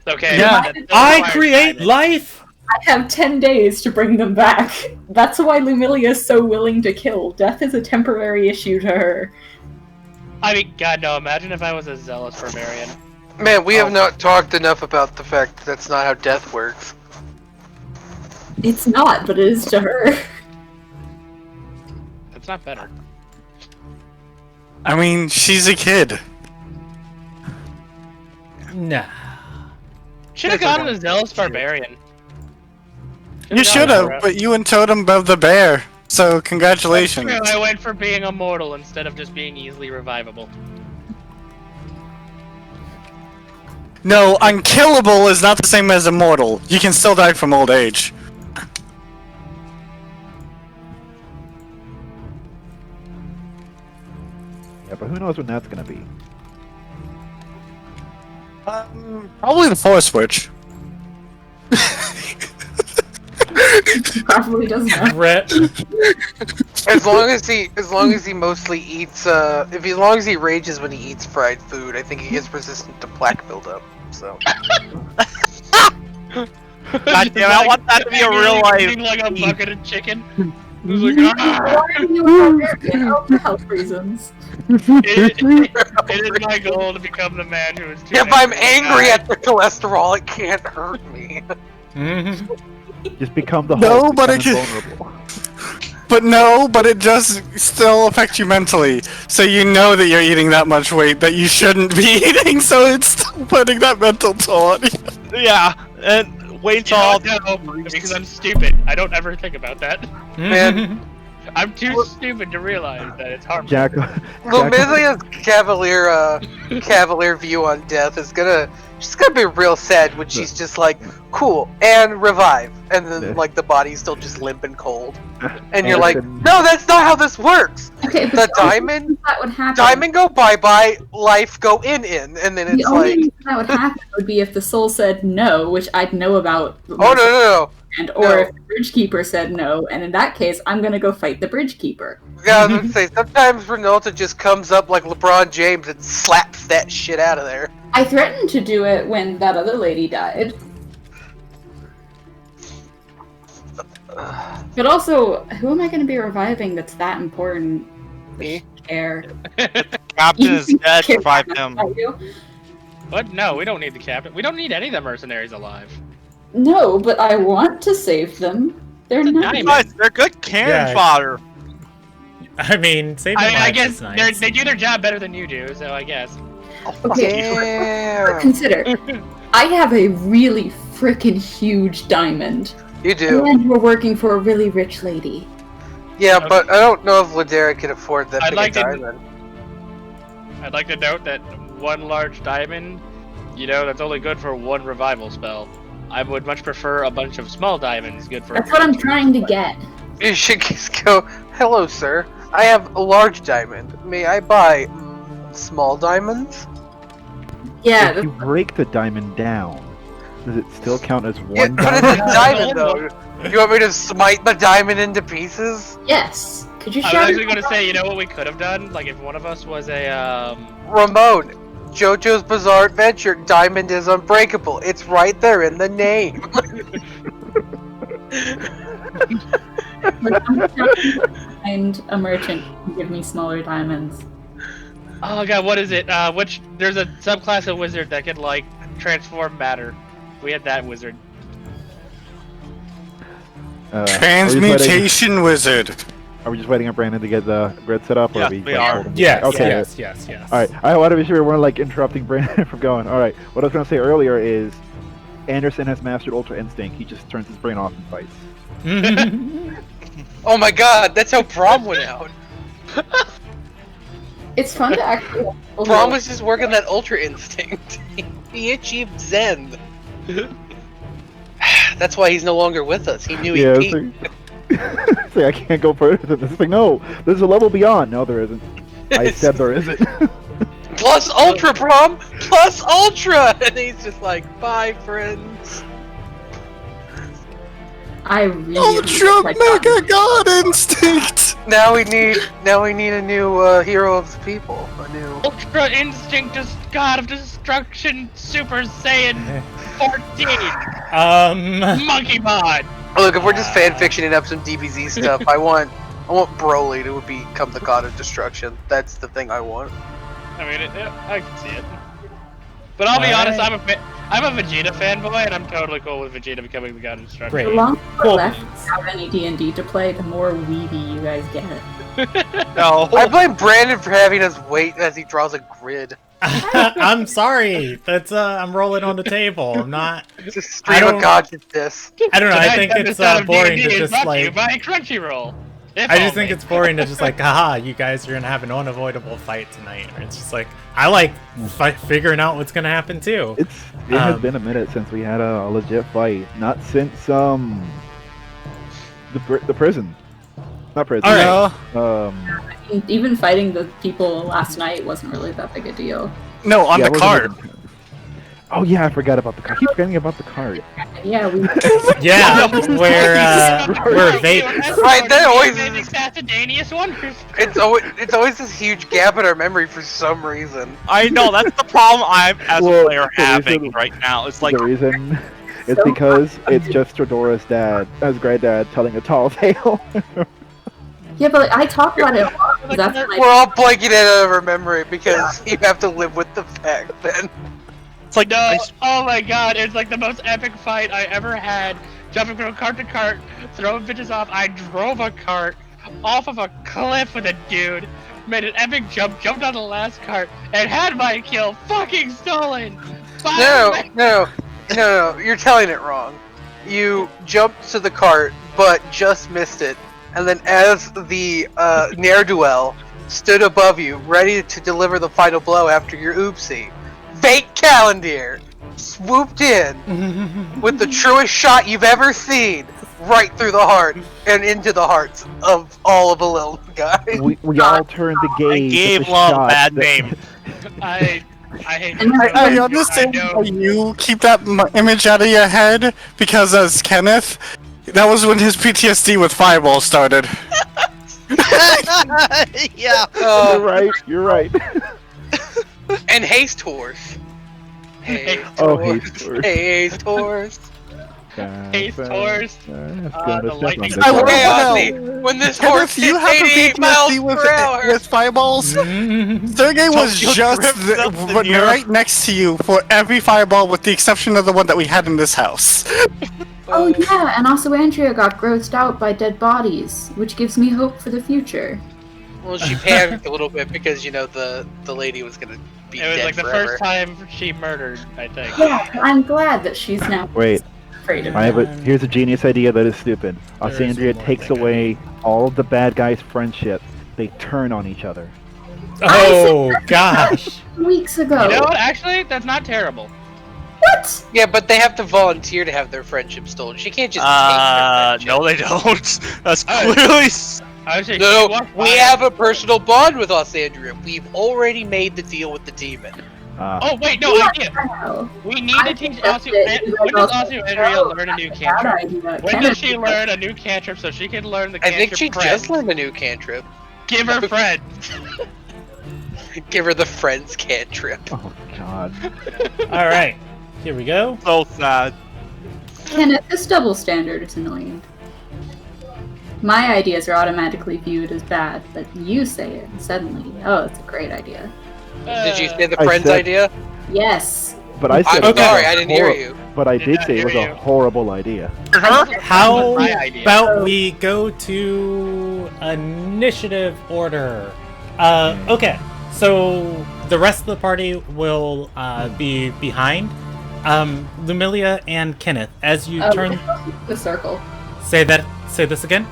Speaker 4: Okay.
Speaker 2: Yeah,
Speaker 4: that does
Speaker 2: I
Speaker 4: require
Speaker 2: create
Speaker 4: timing.
Speaker 2: life!
Speaker 3: I have 10 days to bring them back. That's why Lumilia is so willing to kill. Death is a temporary issue to her.
Speaker 4: I mean, God, no, imagine if I was a zealous barbarian.
Speaker 6: Man, we have not talked enough about the fact that that's not how death works.
Speaker 3: It's not, but it is to her.
Speaker 4: That's not better.
Speaker 1: I mean, she's a kid.
Speaker 2: Nah.
Speaker 4: Should have gone a zealous barbarian.
Speaker 1: You should have, but you and Totem above the bear. So congratulations.
Speaker 4: I went for being immortal instead of just being easily revivable.
Speaker 1: No, unkillable is not the same as immortal. You can still die from old age.
Speaker 7: Yeah, but who knows when that's gonna be?
Speaker 1: Probably the Force Switch.
Speaker 3: Probably doesn't know.
Speaker 2: Brett.
Speaker 6: As long as he mostly eats, as long as he rages when he eats fried food, I think he gets resistant to plaque buildup. So.
Speaker 5: God damn! I want that to be a real life.
Speaker 4: Like a bucket of chicken. Who's like, "Ah!"
Speaker 3: Why are you a barbarian? Oh, for health reasons.
Speaker 4: It is my goal to become the man who is too
Speaker 6: If I'm
Speaker 4: to
Speaker 6: angry
Speaker 4: die.
Speaker 6: at the cholesterol, it can't hurt me.
Speaker 2: Mhm.
Speaker 7: Just become the
Speaker 1: No,
Speaker 7: Hulk,
Speaker 1: but
Speaker 7: become
Speaker 1: it can-
Speaker 7: invulnerable.
Speaker 1: But it does still affect you mentally. So you know that you're eating that much weight that you shouldn't be eating, so it's still putting that mental toll on you.
Speaker 5: Yeah, and wait
Speaker 4: You
Speaker 5: till all
Speaker 4: don't know, because I'm stupid. I don't ever think about that.
Speaker 6: Man.
Speaker 4: I'm too stupid to realize that it's harmful.
Speaker 7: Jack.
Speaker 6: Lumilia's cavalier view on death is she's gonna be real sad when she's just like, cool, and revive, and then like the body's still just limp and cold, and you're like, no, that's not how this works.
Speaker 3: Okay, but
Speaker 6: The diamond,
Speaker 3: that would happen.
Speaker 6: diamond go bye bye, life go in, and then
Speaker 3: The
Speaker 6: it's
Speaker 3: only
Speaker 6: like,
Speaker 3: reason that would happen would be if the soul said no, which I'd know about.
Speaker 6: oh no,
Speaker 3: And
Speaker 6: No.
Speaker 3: if the bridge keeper said no, and in that case, I'm gonna go fight the bridge keeper.
Speaker 6: Yeah, I was gonna say, sometimes Renata just comes up like LeBron James and slaps that shit out of there.
Speaker 3: I threatened to do it when that other lady died. But also, who am I going to be reviving that's that important?
Speaker 6: Me?
Speaker 3: Care.
Speaker 5: Captain is dead. Revive him.
Speaker 4: What? No, we don't need the captain. We don't need any of the mercenaries alive.
Speaker 3: No, but I want to save them. They're
Speaker 4: It's a
Speaker 3: not.
Speaker 4: diamond.
Speaker 5: Guys, they're good cannon
Speaker 2: Yeah.
Speaker 5: fodder.
Speaker 2: I mean, saving
Speaker 4: I
Speaker 2: lives
Speaker 4: guess
Speaker 2: is nice.
Speaker 4: they do their job better than you do, so I guess.
Speaker 3: Okay,
Speaker 6: Damn.
Speaker 3: consider. I have a really freaking huge diamond.
Speaker 6: You do.
Speaker 3: And we're working for a really rich lady.
Speaker 6: Yeah, but I don't know if Ladera can afford that
Speaker 4: I'd
Speaker 6: big
Speaker 4: like
Speaker 6: a
Speaker 4: to-
Speaker 6: diamond.
Speaker 4: I'd like to note that one large diamond, that's only good for one revival spell. I would much prefer a bunch of small diamonds good for.
Speaker 3: That's what I'm trying to get.
Speaker 6: You should just go, hello, sir. I have a large diamond. May I buy small diamonds?
Speaker 3: Yeah,
Speaker 7: If you break the diamond down, does it still count as
Speaker 6: Yeah,
Speaker 7: one
Speaker 6: but it's
Speaker 7: diamond?
Speaker 6: a diamond, though. You want me to smite the diamond into pieces?
Speaker 3: yes. Could you
Speaker 4: I was
Speaker 3: show
Speaker 4: actually
Speaker 3: me?
Speaker 4: gonna say, you know what we could have done? Like if one of us was a
Speaker 6: Ramon, JoJo's Bizarre Adventure, diamond is unbreakable. It's right there in the name.
Speaker 3: Find a merchant who can give me smaller diamonds.
Speaker 4: oh god, what is it? There's a subclass of wizard that can like transform matter. We had that wizard.
Speaker 1: Transmutation wizard.
Speaker 7: Are we just waiting on Brandon to get the grid set up? Or
Speaker 5: Yes,
Speaker 7: are we
Speaker 5: we are.
Speaker 7: holding-
Speaker 2: Yes,
Speaker 7: Okay.
Speaker 2: yes.
Speaker 7: All right. I want to be sure we weren't like interrupting Brandon from going. All right. What I was going to say earlier is Anderson has mastered Ultra Instinct. He just turns his brain off and fights.
Speaker 6: Oh my god, that's how Prom went out.
Speaker 3: It's fun to actually.
Speaker 6: Prom was just working that Ultra Instinct. He achieved Zen. That's why he's no longer with us. He knew
Speaker 7: Yeah.
Speaker 6: he'd peak.
Speaker 7: Say I can't go further than this. It's like no, there's a level beyond. No, there isn't. I said there isn't.
Speaker 6: Plus Ultra, Prom! Plus Ultra! And he's just like, bye, friends.
Speaker 3: I really.
Speaker 1: Ultra
Speaker 3: like
Speaker 1: Mega God Instinct!
Speaker 6: Now we need a new hero of the people. A new.
Speaker 4: Ultra Instinct is God of Destruction Super Saiyan 14 Monkey Mod!
Speaker 6: Look, if we're just fan fictioning up some DBZ stuff, I want Broly to become the god of destruction. That's the thing I want.
Speaker 4: I mean, I can see it. But I'll be honest, I'm a Vegeta fanboy, and I'm totally cool with Vegeta becoming the god of destruction.
Speaker 2: Great.
Speaker 3: The longer we're
Speaker 2: Cool.
Speaker 3: left without any D&D to play, the more weeby you guys get.
Speaker 5: No.
Speaker 6: I blame Brandon for having us wait as he draws a grid.
Speaker 2: I'm sorry. That's I'm rolling on the table. I'm not.
Speaker 6: It's a
Speaker 2: I
Speaker 6: stream
Speaker 2: don't-
Speaker 6: of consciousness.
Speaker 2: I don't know. I
Speaker 4: Tonight's
Speaker 2: think it's
Speaker 4: episode of
Speaker 2: boring
Speaker 4: D&D
Speaker 2: to
Speaker 4: is
Speaker 2: just
Speaker 4: brought to you
Speaker 2: like.
Speaker 4: by Crunchyroll. If
Speaker 2: I just
Speaker 4: only.
Speaker 2: think it's boring to just like, haha, you guys are gonna have an unavoidable fight tonight. Or it's just like, I like figuring out what's gonna happen too.
Speaker 7: It has
Speaker 2: Um,
Speaker 7: been a minute since we had a legit fight. Not since the prison. Not prison.
Speaker 2: All
Speaker 1: No,
Speaker 3: Even fighting the people last night wasn't really that big a deal.
Speaker 1: no, on
Speaker 7: Yeah,
Speaker 1: the
Speaker 7: it wasn't
Speaker 1: card.
Speaker 7: even- Oh yeah, I forgot about the card. I keep forgetting about the card.
Speaker 3: Yeah, we.
Speaker 2: Yeah, where they.
Speaker 6: Right, that always is-
Speaker 4: Fascidaneous wonders.
Speaker 6: It's always this huge gap in our memory for some reason.
Speaker 5: I know, that's the problem I'm as
Speaker 7: Well,
Speaker 5: a player
Speaker 7: the
Speaker 5: having
Speaker 7: reason-
Speaker 5: right now. It's like,
Speaker 7: The reason is because it's just Tordora's dad, as granddad, telling a tall tale.
Speaker 3: Yeah, but I talk about it a lot. 'Cause that's
Speaker 6: We're
Speaker 3: my.
Speaker 6: all blanking it out of our memory because you have to live with the fact then.
Speaker 5: it's like,
Speaker 4: No, oh my god, it's like the most epic fight I ever had. Jumping from cart to cart, throwing bitches off. I drove a cart off of a cliff with a dude, made an epic jump, jumped on the last cart, and had my kill fucking stolen! By
Speaker 6: No, you're telling it wrong. You jumped to the cart, but just missed it, and then as the ne'er-do-well stood above you, ready to deliver the final blow after your oopsie, Fake Calendar swooped in with the truest shot you've ever seen, right through the heart and into the hearts of all of the little guys.
Speaker 7: we all turned the
Speaker 5: I
Speaker 7: gaze.
Speaker 5: gave
Speaker 7: at the
Speaker 5: Love a
Speaker 7: shot
Speaker 5: bad
Speaker 7: that-
Speaker 5: name.
Speaker 4: I hate
Speaker 3: And
Speaker 4: you.
Speaker 1: I understand
Speaker 4: know.
Speaker 1: how you keep that image out of your head because as Kenneth, That was when his PTSD with Fireball started.
Speaker 5: Yeah.
Speaker 7: You're right.
Speaker 6: And haste horse. Haste
Speaker 7: Oh,
Speaker 6: horse.
Speaker 7: haste horse.
Speaker 6: Haste horse.
Speaker 4: Haste horse. The lightning
Speaker 1: I love
Speaker 6: Okay,
Speaker 1: how-
Speaker 6: Ozzy, when this horse
Speaker 1: Kenneth, you
Speaker 6: hits
Speaker 1: have
Speaker 6: 88
Speaker 1: a
Speaker 6: miles
Speaker 1: PTSD
Speaker 6: per hour.
Speaker 1: with Fireballs? Sergey was
Speaker 5: Tokyo
Speaker 1: just
Speaker 5: Drift up in Europe.
Speaker 1: right next to you for every Fireball with the exception of the one that we had in this house.
Speaker 3: Oh yeah, and also Andrea got grossed out by dead bodies, which gives me hope for the future.
Speaker 6: Well, she panicked a little bit because, you know, the lady was gonna be
Speaker 4: It was
Speaker 6: dead
Speaker 4: like the
Speaker 6: forever.
Speaker 4: first time she murdered, I think.
Speaker 3: Yeah, I'm glad that she's now
Speaker 7: Wait,
Speaker 3: afraid of
Speaker 7: I have
Speaker 3: it.
Speaker 7: here's a genius idea that is stupid.
Speaker 2: There is
Speaker 7: Alessandria
Speaker 2: one more
Speaker 7: takes
Speaker 2: thing I
Speaker 7: away all of the bad guys' friendship. They turn on each other.
Speaker 2: Oh gosh.
Speaker 3: Weeks ago.
Speaker 4: You know what? Actually, that's not terrible.
Speaker 3: What?
Speaker 6: Yeah, but they have to volunteer to have their friendship stolen. She can't just take their friendship.
Speaker 5: No, they don't. That's
Speaker 4: Oh.
Speaker 5: clearly.
Speaker 4: Actually,
Speaker 6: No,
Speaker 4: she was
Speaker 6: we
Speaker 4: fine.
Speaker 6: have a personal bond with Alessandria. We've already made the deal with the demon.
Speaker 4: Oh wait, no,
Speaker 3: Yeah,
Speaker 4: idea.
Speaker 3: I know.
Speaker 4: We need
Speaker 3: I
Speaker 4: to teach
Speaker 3: suggest
Speaker 4: Asu.
Speaker 3: that you
Speaker 4: When
Speaker 3: guys
Speaker 4: does
Speaker 3: also
Speaker 4: Andrea
Speaker 3: know
Speaker 4: learn a new
Speaker 3: that's a
Speaker 4: cantrip?
Speaker 3: bad idea.
Speaker 4: When
Speaker 3: Kenneth
Speaker 4: does she
Speaker 3: did
Speaker 4: learn a new cantrip so she can learn the
Speaker 6: I
Speaker 4: cantrip?
Speaker 6: think she
Speaker 4: friend?
Speaker 6: just learned a new cantrip.
Speaker 4: Give her friends.
Speaker 6: Give her the friends cantrip.
Speaker 7: Oh God.
Speaker 2: All right, here we go.
Speaker 5: So sad.
Speaker 3: Kenneth, this double standard is annoying. My ideas are automatically viewed as bad, but you say it, and suddenly, oh, it's a great idea.
Speaker 6: Did you say the
Speaker 7: I
Speaker 6: friends
Speaker 7: said-
Speaker 6: idea?
Speaker 3: Yes.
Speaker 7: But I said
Speaker 6: I'm
Speaker 7: it was
Speaker 6: sorry,
Speaker 7: a
Speaker 6: I didn't hear
Speaker 7: hor-
Speaker 6: you.
Speaker 7: But I
Speaker 4: Did
Speaker 7: did
Speaker 4: not
Speaker 7: say it was
Speaker 4: hear
Speaker 7: a
Speaker 4: you.
Speaker 7: horrible idea.
Speaker 2: How
Speaker 4: My idea.
Speaker 2: about we go to initiative order? Okay, so the rest of the party will be behind. Lumilia and Kenneth, as you turn,
Speaker 3: The circle.
Speaker 2: say this again.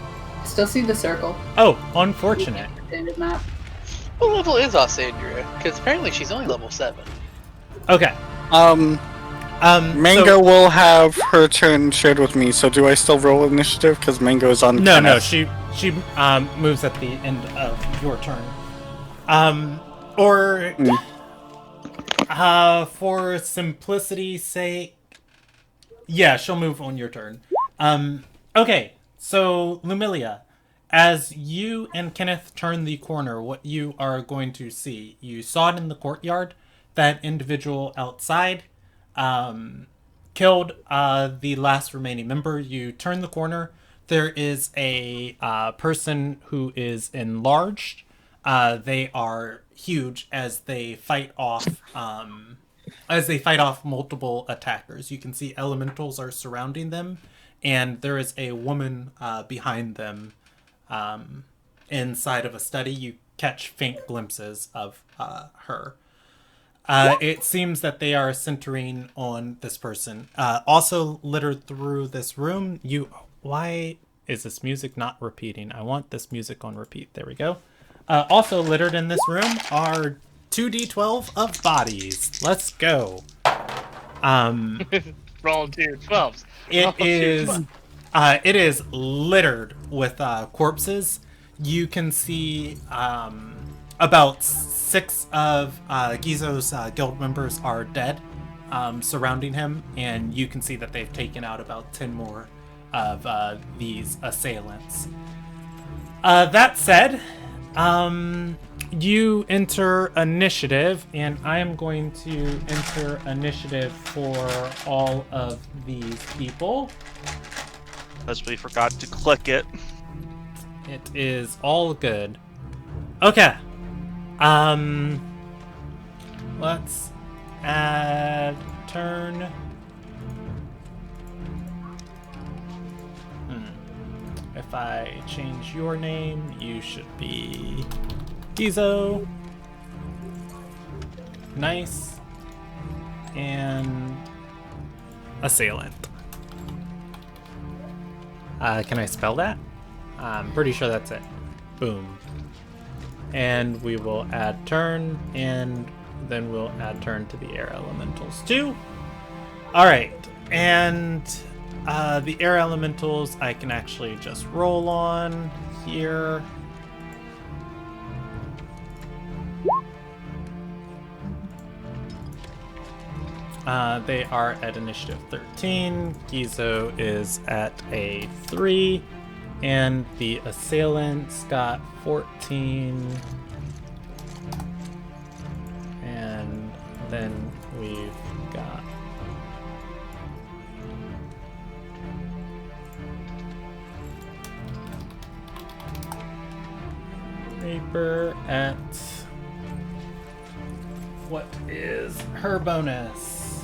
Speaker 3: Still see the circle.
Speaker 2: Oh, unfortunate.
Speaker 3: Standard map.
Speaker 6: What level is Alessandria? Because apparently she's only level 7.
Speaker 2: Okay.
Speaker 1: Mango
Speaker 2: so-
Speaker 1: will have her turn shared with me, so do I still roll initiative? Because Mango is on
Speaker 2: No,
Speaker 1: Kenneth.
Speaker 2: she moves at the end of your turn. For simplicity's sake, yeah, she'll move on your turn. Okay, so Lumilia, as you and Kenneth turn the corner, what you are going to see, you saw it in the courtyard, that individual outside killed the last remaining member. You turn the corner, there is a person who is enlarged. They are huge as they fight off multiple attackers. You can see elementals are surrounding them, and there is a woman behind them inside of a study. You catch faint glimpses of her. It seems that they are centering on this person. Also littered through this room, why is this music not repeating? I want this music on repeat. There we go. Also littered in this room are 2d12 of bodies. Let's go.
Speaker 4: Roll 2 12s.
Speaker 2: It is littered with corpses. You can see about 6 of Gizo's guild members are dead, surrounding him, and you can see that they've taken out about 10 more of these assailants. That said, you enter initiative, and I am going to enter initiative for all of these people.
Speaker 5: Because we forgot to click it.
Speaker 2: It is all good. Okay. Let's add turn. If I change your name, you should be Gizo. Nice. And Assailant. Can I spell that? I'm pretty sure that's it. Boom. And we will add turn, and then we'll add turn to the air elementals too. Alright, and the air elementals I can actually just roll on here. They are at initiative 13. Gizo is at a 3. And the Assailants got 14. And then we've got Reaper at... What is her bonus?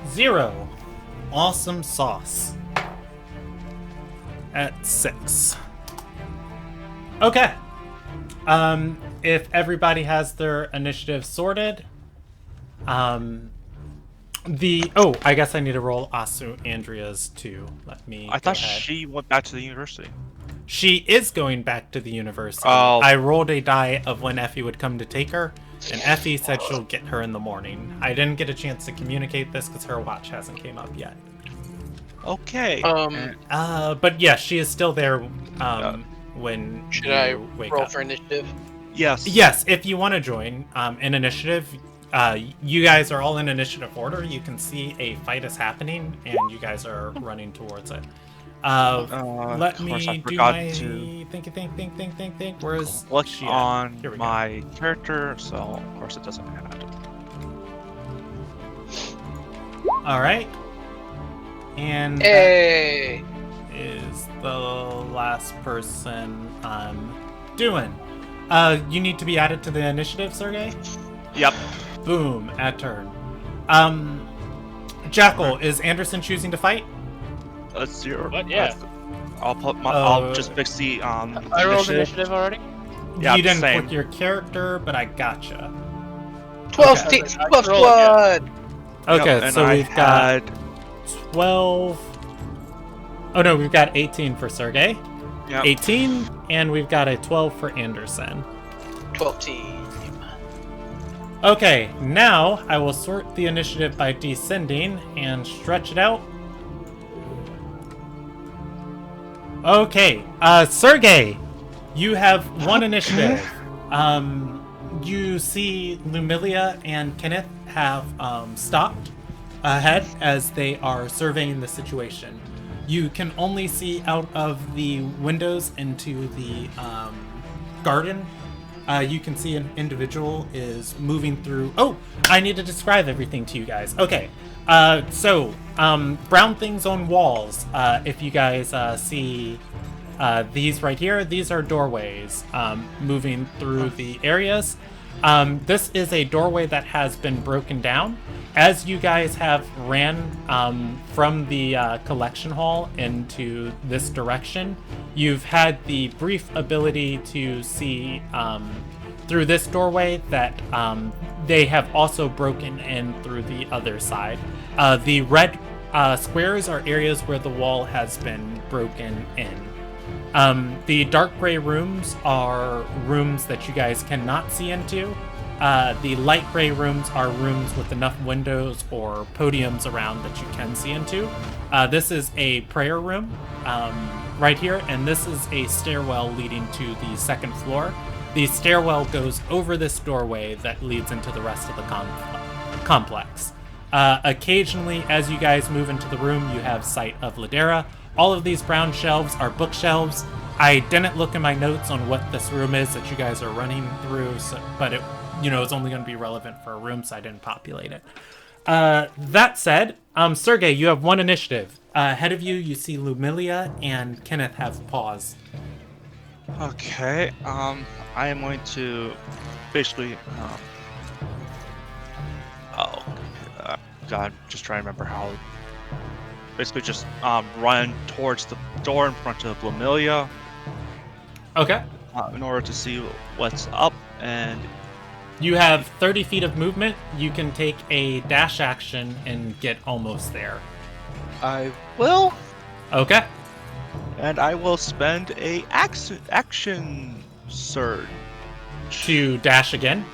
Speaker 2: 0. Awesome sauce. At 6. Okay. If everybody has their initiative sorted, I guess I need to roll Asu Andrea's too. Let me.
Speaker 5: I
Speaker 2: go
Speaker 5: thought
Speaker 2: ahead.
Speaker 5: she went back to the university.
Speaker 2: She is going back to the university.
Speaker 5: Oh.
Speaker 2: I rolled a die of when Effie would come to take her, and Effie said she'll get her in the morning. I didn't get a chance to communicate this because her watch hasn't came up yet.
Speaker 5: Okay.
Speaker 2: But yeah, she is still there when
Speaker 6: Should
Speaker 2: you
Speaker 6: I
Speaker 2: wake
Speaker 6: roll
Speaker 2: up.
Speaker 6: for initiative?
Speaker 5: Yes.
Speaker 2: Yes, if you want to join in initiative, you guys are all in initiative order. You can see a fight is happening, and you guys are running towards it. Let me do my think. Where is
Speaker 5: Click
Speaker 2: she at?
Speaker 5: on
Speaker 2: Here we go.
Speaker 5: my character, so of course it doesn't add.
Speaker 2: All right. And
Speaker 6: Hey!
Speaker 2: that is the last person I'm doing. You need to be added to the initiative, Sergey?
Speaker 5: Yep.
Speaker 2: Boom, at turn. Jackal, is Anderson choosing to fight?
Speaker 5: Let's see.
Speaker 4: What? Yeah.
Speaker 5: I'll put my. I'll just fix the
Speaker 4: I rolled initiative already.
Speaker 5: Yeah,
Speaker 2: you didn't
Speaker 5: same.
Speaker 2: click your character, but I gotcha.
Speaker 6: 12
Speaker 2: Okay.
Speaker 6: squad!
Speaker 2: Okay,
Speaker 5: and
Speaker 2: so
Speaker 5: I
Speaker 2: we've got
Speaker 5: had-
Speaker 2: 12. Oh no, we've got 18 for Sergey.
Speaker 5: Yep.
Speaker 2: 18, and we've got a 12 for Anderson.
Speaker 6: 12 team.
Speaker 2: Okay, now I will sort the initiative by descending and stretch it out. Okay, Sergey, you have one initiative. You see Lumilia and Kenneth have stopped ahead as they are surveying the situation. You can only see out of the windows into the garden. You can see an individual is moving through. Oh, I need to describe everything to you guys. Okay, so brown things on walls. If you guys see these right here, these are doorways moving through the areas. This is a doorway that has been broken down. As you guys have ran from the collection hall into this direction, you've had the brief ability to see through this doorway that they have also broken in through the other side. The red squares are areas where the wall has been broken in. The dark gray rooms are rooms that you guys cannot see into. The light gray rooms are rooms with enough windows or podiums around that you can see into. This is a prayer room right here, and this is a stairwell leading to the second floor. The stairwell goes over this doorway that leads into the rest of the complex. Occasionally, as you guys move into the room, you have sight of Ladera. All of these brown shelves are bookshelves. I didn't look in my notes on what this room is that you guys are running through, but it, it's only going to be relevant for a room, so I didn't populate it. That said, Sergey, you have one initiative. Ahead of you, you see Lumilia and Kenneth have paused.
Speaker 5: Okay. I am going to basically. God, just trying to remember how. Basically, just run towards the door in front of Lumilia.
Speaker 2: Okay.
Speaker 5: In order to see what's up, and
Speaker 2: you have 30 feet of movement. You can take a dash action and get almost there.
Speaker 5: I will.
Speaker 2: Okay.
Speaker 5: And I will spend a action surge.
Speaker 2: To dash again?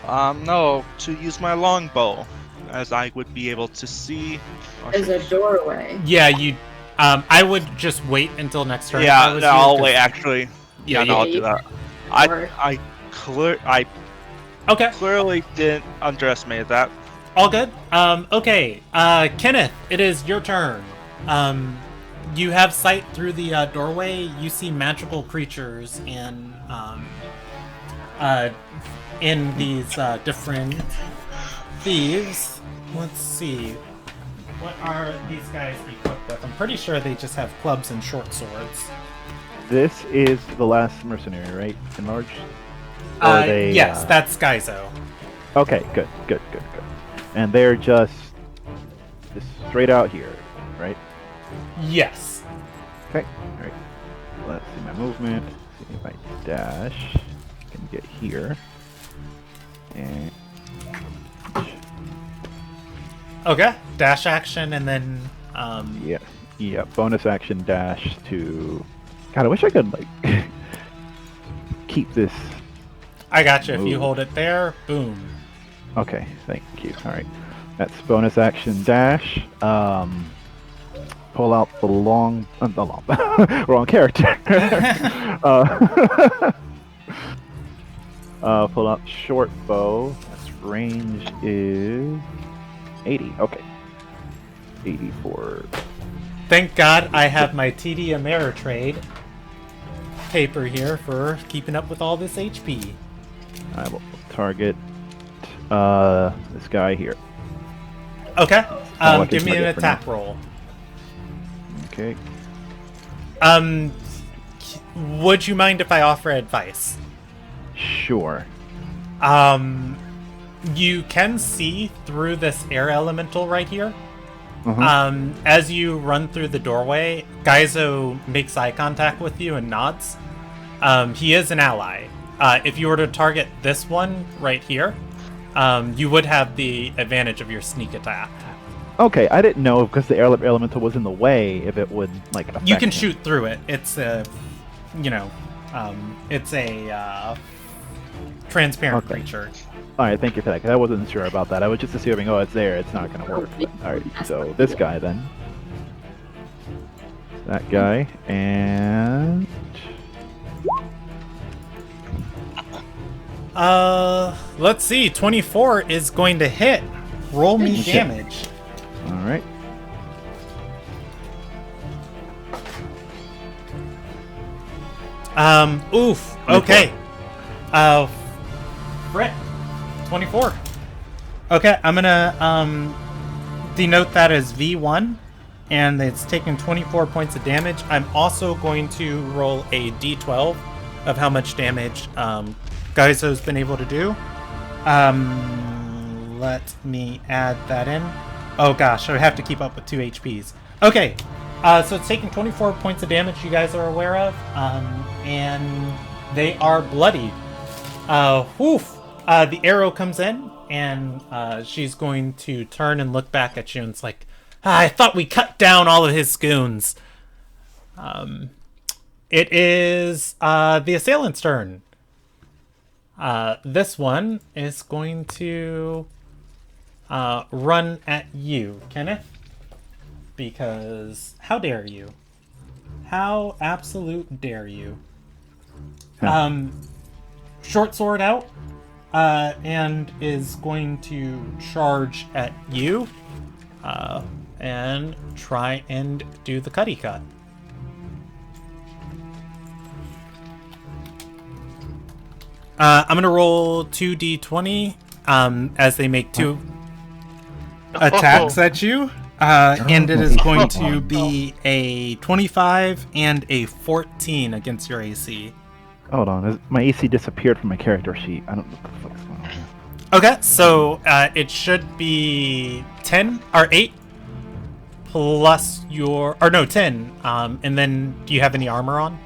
Speaker 5: No, to use my longbow, as I would be able to see.
Speaker 3: There's a doorway.
Speaker 2: Yeah, you. I would just wait until next turn.
Speaker 5: Yeah,
Speaker 2: if I was
Speaker 5: no,
Speaker 2: you,
Speaker 5: I'll
Speaker 2: 'cause-
Speaker 5: wait. Actually, yeah, no,
Speaker 2: yeah,
Speaker 5: I'll do that. I clearly
Speaker 2: Okay.
Speaker 5: didn't underestimate that.
Speaker 2: all good. Okay, Kenneth, it is your turn. You have sight through the doorway. You see magical creatures in these different thieves. Let's see. What are these guys equipped with? I'm pretty sure they just have clubs and short swords.
Speaker 7: This is the last mercenary, right? Enlarged?
Speaker 2: Yes, that's Skyzo.
Speaker 7: Okay, good. And they're just straight out here, right?
Speaker 2: Yes.
Speaker 7: Okay, alright. Let's see my movement. See if I dash. I can get here. And
Speaker 2: Okay, dash action and then
Speaker 7: yeah, bonus action dash to... God, I wish I could, like, keep this...
Speaker 2: I got you. If you
Speaker 7: move.
Speaker 2: hold it there, boom.
Speaker 7: Okay, thank you. Alright. That's bonus action dash. Pull out the wrong character. Pull out short bow. That's range is 80. Okay. 84.
Speaker 2: Thank God I have my TD Ameritrade paper here for keeping up with all this HP.
Speaker 7: I will target this guy here.
Speaker 2: Okay.
Speaker 7: Like
Speaker 2: Give
Speaker 7: it's
Speaker 2: me an
Speaker 7: ready for
Speaker 2: attack
Speaker 7: now.
Speaker 2: roll.
Speaker 7: Okay.
Speaker 2: Would you mind if I offer advice?
Speaker 7: Sure.
Speaker 2: You can see through this air elemental right here.
Speaker 7: Uh-huh.
Speaker 2: As you run through the doorway, Gaizo makes eye contact with you and nods. He is an ally. If you were to target this one right here, you would have the advantage of your sneak attack.
Speaker 7: Okay, I didn't know because the air elemental was in the way if it would like affect
Speaker 2: You can
Speaker 7: him.
Speaker 2: shoot through it. It's a, it's a transparent
Speaker 7: Okay.
Speaker 2: creature.
Speaker 7: Alright, thank you for that, because I wasn't sure about that. I was just assuming, oh, it's there, it's not going to work. Alright, so this guy then. That guy, and...
Speaker 2: Let's see. 24 is going to hit. Roll me
Speaker 7: Okay.
Speaker 2: damage.
Speaker 7: Alright.
Speaker 2: Oof. Okay. Frick. 24. Okay, I'm gonna denote that as V1, and it's taking 24 points of damage. I'm also going to roll a D12 of how much damage Gaizo's been able to do. Let me add that in. Oh gosh, I have to keep up with 2 HPs. Okay, so it's taking 24 points of damage you guys are aware of, and they are bloodied. The arrow comes in, and she's going to turn and look back at you, and it's like, I thought we cut down all of his goons. It is the Assailant's turn. This one is going to run at you, Kenneth. Because how dare you? How absolute dare you? Short sword out, and is going to charge at you, and try and do the cutty cut. I'm gonna roll 2d20 as they make 2 attacks at you, and it is going to be a 25 and a 14 against your AC.
Speaker 7: Hold on, my AC disappeared from my character sheet. I don't know what the fuck's going on here.
Speaker 2: Okay, so it should be 10 or 8 plus your, or no, 10. And then do you have any armor on?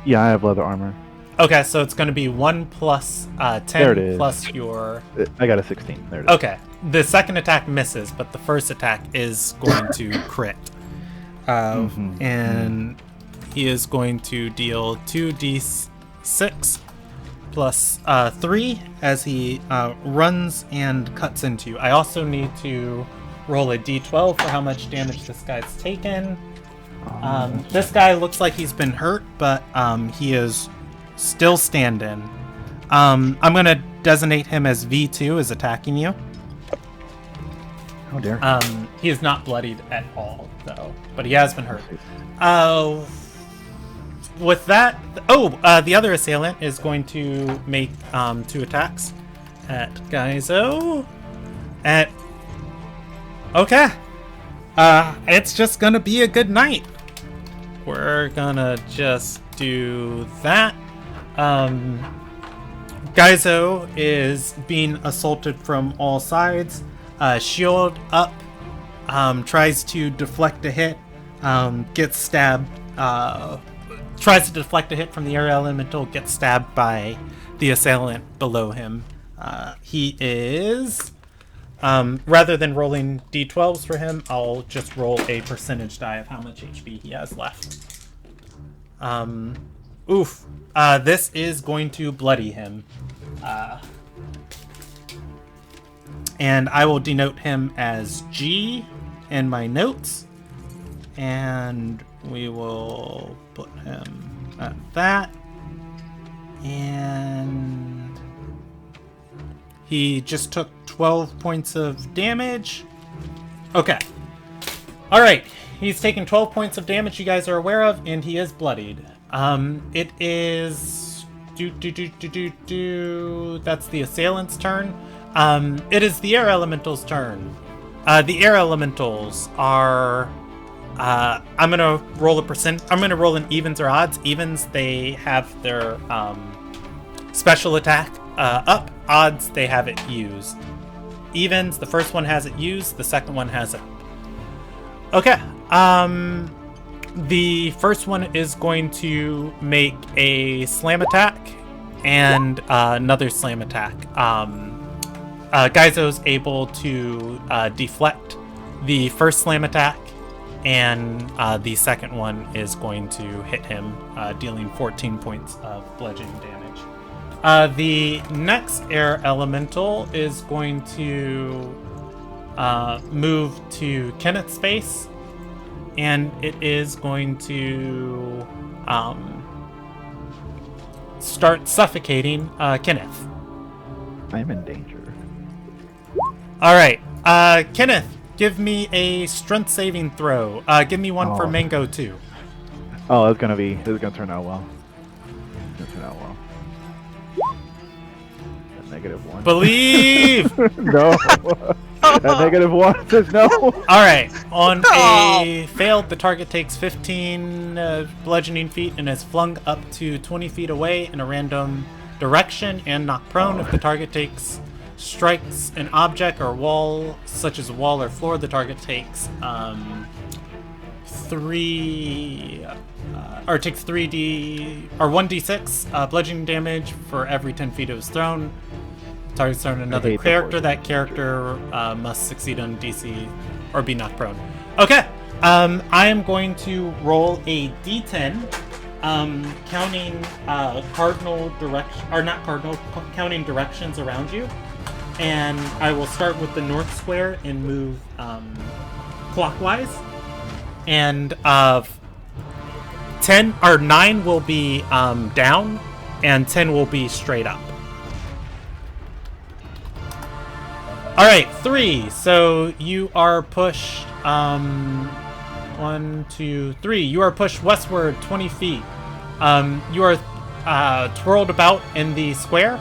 Speaker 7: Yeah, I have leather armor.
Speaker 2: Okay, so it's going to be 1 plus 10
Speaker 7: There it is.
Speaker 2: plus your.
Speaker 7: I got a 16. There it is.
Speaker 2: Okay, the second attack misses, but the first attack is going to crit. And he is going to deal 2d6 plus 3 as he runs and cuts into you. I also need to roll a d12 for how much damage this guy's taken. This guy looks like he's been hurt, but he is still standing. I'm going to designate him as V2 as attacking you.
Speaker 7: Oh dear.
Speaker 2: He is not bloodied at all, though, but he has been hurt. With that, the other assailant is going to make 2 attacks at Gaizo. Okay. It's just gonna be a good night. We're gonna just do that. Gaizo is being assaulted from all sides. Shield up, tries to deflect a hit, gets stabbed, tries to deflect a hit from the air elemental, gets stabbed by the assailant below him. He is, rather than rolling d12s for him, I'll just roll a percentage die of how much HP he has left. This is going to bloody him. And I will denote him as G in my notes. And we will put him at that. And he just took 12 points of damage. Okay. Alright. He's taken 12 points of damage you guys are aware of, and he is bloodied. It is... That's the assailant's turn. It is the air elemental's turn. The air elementals are... I'm gonna roll I'm gonna roll in evens or odds. Evens, they have their special attack up. Odds, they have it used. Evens, the first one has it used, the second one has it up. Okay. The first one is going to make a slam attack and another slam attack. Gaizo's able to deflect the first slam attack, and the second one is going to hit him, dealing 14 points of bludgeoning damage. The next air elemental is going to move to Kenneth's space, and it is going to start suffocating Kenneth.
Speaker 7: I'm in danger.
Speaker 2: Alright, Kenneth, give me a strength saving throw. Give me one for Mango, too.
Speaker 7: Oh, this is gonna turn out well. -1.
Speaker 2: Believe!
Speaker 7: No. That -1 says no.
Speaker 2: Alright, on a failed, the target takes 15 bludgeoning feet and is flung up to 20 feet away in a random direction and knocked prone. If the target strikes an object or wall, such as a wall or floor, the target takes 1d6 bludgeoning damage for every 10 feet it was thrown. Target's thrown another character. That character must succeed on DC or be knocked prone. Okay, I am going to roll a d10, counting counting directions around you. And I will start with the north square and move clockwise. And 9 will be down, and 10 will be straight up. All right, 3. So you are pushed. 1, 2, 3. You are pushed westward 20 feet. You are twirled about in the square.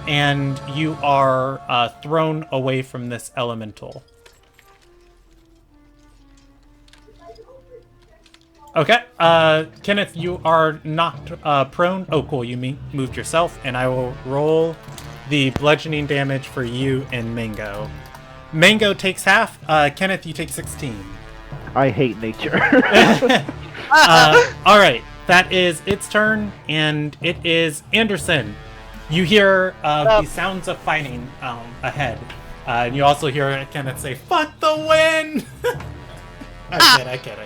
Speaker 2: And you are thrown away from this elemental. Okay, Kenneth, you are knocked prone. Oh, cool, you moved yourself, and I will roll the bludgeoning damage for you and Mango. Mango takes half. Kenneth, you take 16.
Speaker 7: I hate nature.
Speaker 2: All right, that is its turn, and it is Anderson. You hear the sounds of fighting ahead. And you also hear Kenneth say, "Fuck the wind!" I kid.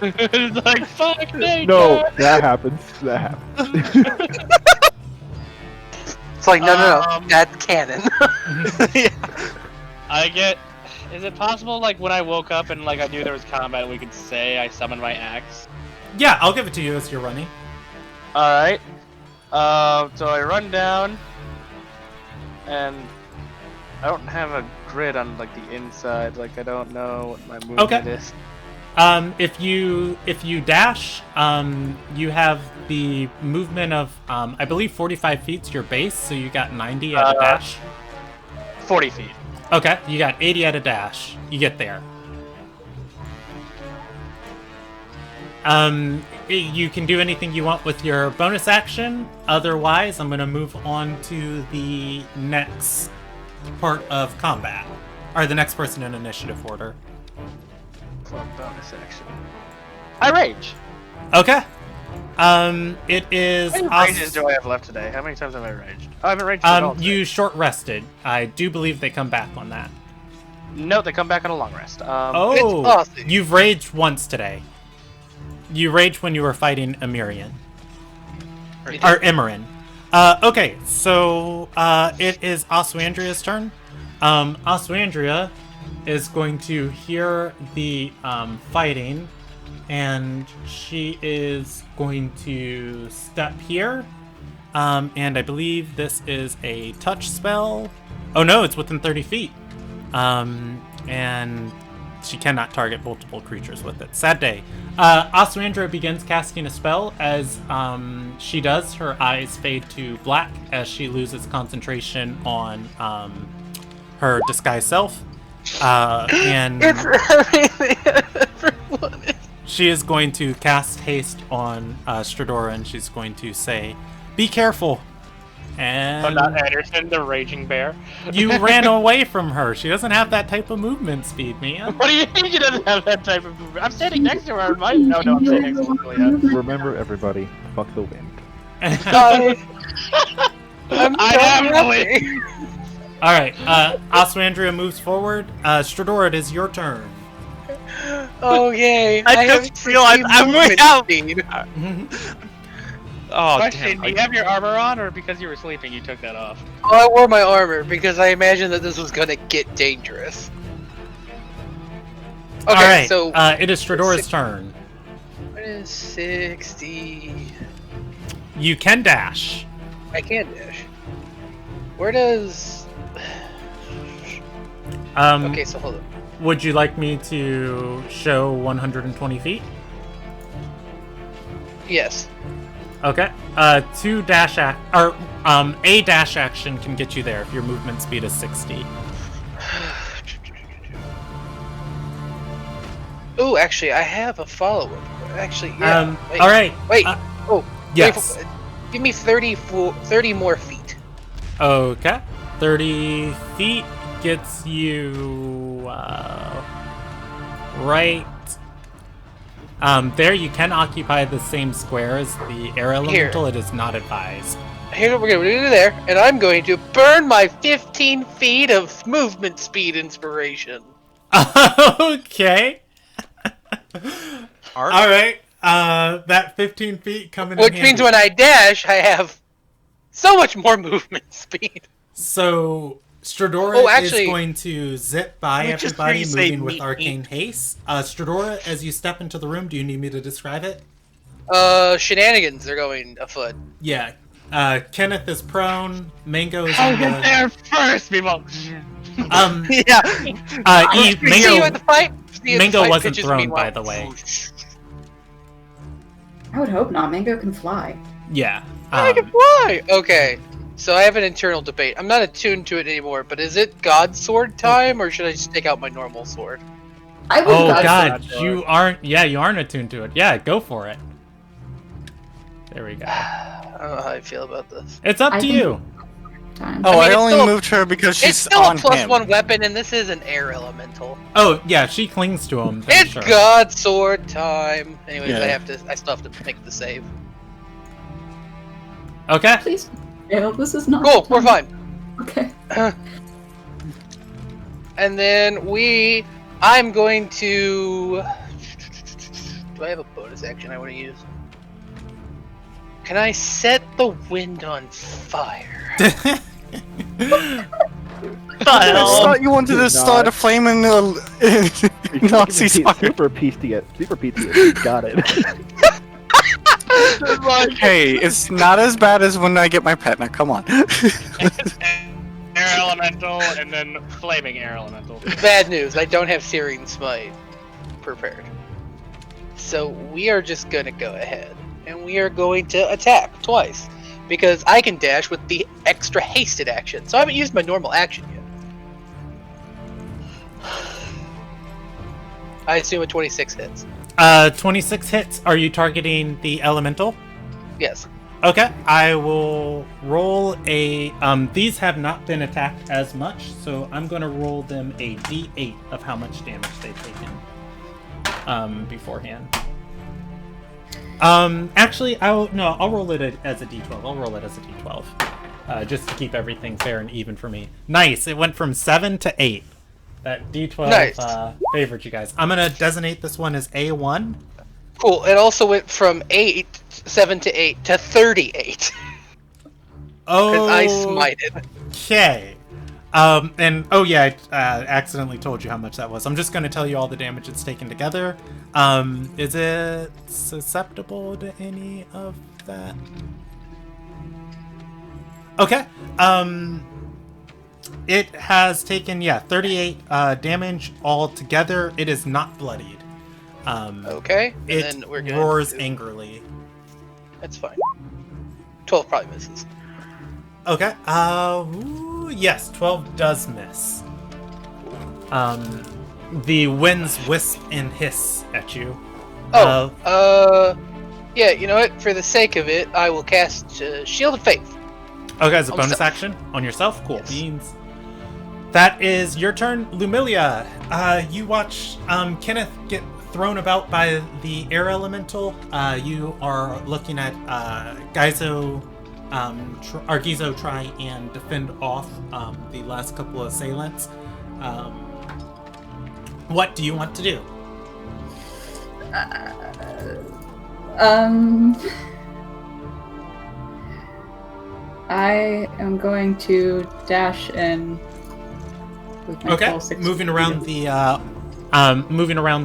Speaker 4: It's like, fuck nature!
Speaker 7: No, that happens.
Speaker 6: It's like, no, that's canon.
Speaker 4: Yeah. Is it possible, like, when I woke up and, like, I knew there was combat, we could say I summoned my axe?
Speaker 2: Yeah, I'll give it to you as you're running.
Speaker 4: Alright. So I run down, and I don't have a grid on like the inside. Like I don't know what my movement is.
Speaker 2: If you dash, you have the movement of I believe 45 feet's your base, so you got 90 at a dash.
Speaker 4: 40 feet.
Speaker 2: Okay, you got 80 at a dash. You get there. You can do anything you want with your bonus action. Otherwise, I'm gonna move on to the next part of combat, or the next person in initiative order.
Speaker 4: Club bonus action. I rage.
Speaker 2: Okay. It is.
Speaker 4: How many rages do I have left today? How many times have I raged? Oh, I haven't raged at all today.
Speaker 2: You short rested. I do believe they come back on that.
Speaker 4: No, they come back on a long rest.
Speaker 6: It's
Speaker 2: Oh,
Speaker 6: awesome.
Speaker 2: you've raged once today. You raged when you were fighting Emirian. Or Emerin. Okay, so it is Oswandria's turn. Oswandria is going to hear the fighting, and she is going to step here. And I believe this is a touch spell. Oh no, it's within 30 feet. And she cannot target multiple creatures with it. Sad day. Oswandra begins casting a spell. As she does, her eyes fade to black as she loses concentration on her disguised self. And she is going to cast haste on Stradora, and she's going to say, "Be careful." And
Speaker 4: not Anderson, the raging bear.
Speaker 2: you ran away from her. She doesn't have that type of movement speed, man.
Speaker 4: What do you mean she doesn't have that type of movement? I'm standing next to her. No, I'm standing next to Lilia.
Speaker 7: Remember, everybody, fuck the wind.
Speaker 6: I am
Speaker 4: really.
Speaker 2: All right, Oswandria moves forward. Stradora, it is your turn.
Speaker 6: Oh yay!
Speaker 5: I
Speaker 6: have
Speaker 5: just realized I'm way
Speaker 6: 60
Speaker 5: out.
Speaker 6: movement speed.
Speaker 5: Oh,
Speaker 4: Question:
Speaker 5: damn.
Speaker 4: Do you have your armor on, or because you were sleeping, you took that off?
Speaker 6: Oh, I wore my armor because I imagined that this was gonna get dangerous. Okay,
Speaker 2: All right,
Speaker 6: so
Speaker 2: it is Stradora's turn.
Speaker 6: what is 60?
Speaker 2: You can dash.
Speaker 6: I can dash. Where does? Okay, so hold on.
Speaker 2: Would you like me to show 120 feet?
Speaker 6: Yes.
Speaker 2: Okay. A dash action can get you there if your movement speed is 60.
Speaker 6: Oh, actually, I have a follow-up. Actually, yeah.
Speaker 2: All right.
Speaker 6: Wait.
Speaker 2: Yes.
Speaker 6: Wait, give me 30 more feet.
Speaker 2: Okay. 30 feet gets you right there. You can occupy the same square as the air elemental. It is not advised.
Speaker 6: Here's what we're going to do there, and I'm going to burn my 15 feet of movement speed inspiration.
Speaker 2: Okay. All right. That 15 feet coming in
Speaker 6: Which
Speaker 2: handy.
Speaker 6: means when I dash, I have so much more movement speed.
Speaker 2: So Stradora
Speaker 6: actually,
Speaker 2: is going to zip by
Speaker 5: we just
Speaker 2: everybody,
Speaker 5: heard you say
Speaker 2: moving with
Speaker 5: meat,
Speaker 2: arcane haste. Stradora, as you step into the room, do you need me to describe it?
Speaker 6: Shenanigans are going afoot.
Speaker 2: Yeah. Kenneth is prone. Mango is
Speaker 4: I'll
Speaker 2: on
Speaker 4: get
Speaker 2: the...
Speaker 4: there first, people.
Speaker 5: Yeah.
Speaker 6: See you at the fight. See you at the
Speaker 2: Mango
Speaker 6: fight
Speaker 2: wasn't
Speaker 6: pitches,
Speaker 2: thrown,
Speaker 6: meanwhile.
Speaker 2: by the way.
Speaker 3: I would hope not. Mango can fly.
Speaker 2: Yeah.
Speaker 6: I can fly. Okay. So I have an internal debate. I'm not attuned to it anymore, but is it God Sword time, or should I just take out my normal sword?
Speaker 3: I would
Speaker 2: Oh
Speaker 3: God
Speaker 2: god,
Speaker 3: sword.
Speaker 2: you aren't. Yeah, you aren't attuned to it. Yeah, go for it. There we go.
Speaker 6: I don't know how I feel about this.
Speaker 2: It's up
Speaker 3: I
Speaker 2: to
Speaker 3: think-
Speaker 2: you.
Speaker 3: Time.
Speaker 1: Oh,
Speaker 6: I mean,
Speaker 1: I
Speaker 6: it's
Speaker 1: only
Speaker 6: still-
Speaker 1: moved her because she's
Speaker 6: It's still
Speaker 1: on
Speaker 6: a plus
Speaker 1: him.
Speaker 6: one weapon, and this is an air elemental.
Speaker 2: Oh yeah, she clings to him. then
Speaker 6: It's
Speaker 2: sure.
Speaker 6: God Sword time. Anyways,
Speaker 1: Yeah.
Speaker 6: I still have to make the save.
Speaker 2: Okay.
Speaker 3: Please fail. This is not.
Speaker 6: Cool,
Speaker 3: the
Speaker 6: we're
Speaker 3: time.
Speaker 6: fine.
Speaker 3: Okay.
Speaker 6: And then I'm going to. Do I have a bonus action I want to use? Can I set the wind on fire?
Speaker 1: I thought you wanted to start a flame in Nazi fire.
Speaker 7: Super PTSD. Got it.
Speaker 1: Hey, it's not as bad as when I get my pet. Now, come on.
Speaker 4: Air elemental, and then flaming air elemental.
Speaker 6: Bad news, I don't have Searing Smite prepared. So we are just gonna go ahead, and we are going to attack twice. Because I can dash with the extra hasted action. So I haven't used my normal action yet. I assume a 26 hits.
Speaker 2: 26 hits. Are you targeting the elemental?
Speaker 6: Yes.
Speaker 2: Okay, I will roll a... these have not been attacked as much, so I'm going to roll them a d8 of how much damage they've taken beforehand. Actually, I'll roll it as a d12. I'll roll it as a d12. Just to keep everything fair and even for me. Nice, it went from 7 to 8. That d12
Speaker 6: Nice.
Speaker 2: favored you guys. I'm going to designate this one as A1.
Speaker 6: Cool. It also went from 7 to 8 to 38.
Speaker 2: Oh,
Speaker 6: Because I smited.
Speaker 2: Okay. And oh yeah, I accidentally told you how much that was. I'm just going to tell you all the damage it's taken together. Is it susceptible to any of that? Okay. It has taken 38 damage altogether. It is not bloodied.
Speaker 6: Okay. And
Speaker 2: It
Speaker 6: then we're gonna
Speaker 2: roars
Speaker 6: do-
Speaker 2: angrily.
Speaker 6: That's fine. 12 probably misses.
Speaker 2: Okay. Yes, 12 does miss. The winds wisp and hiss at you.
Speaker 6: Yeah, you know what? For the sake of it, I will cast Shield of Faith.
Speaker 2: Okay, as a
Speaker 6: On
Speaker 2: bonus
Speaker 6: myself.
Speaker 2: action on yourself. Cool
Speaker 6: Yes.
Speaker 2: beans. That is your turn, Lumilia. You watch Kenneth get thrown about by the air elemental. You are looking at Argizo try and defend off the last couple of assailants. What do you want to do?
Speaker 3: I am going to dash in with my
Speaker 2: Okay,
Speaker 3: full 6
Speaker 2: moving around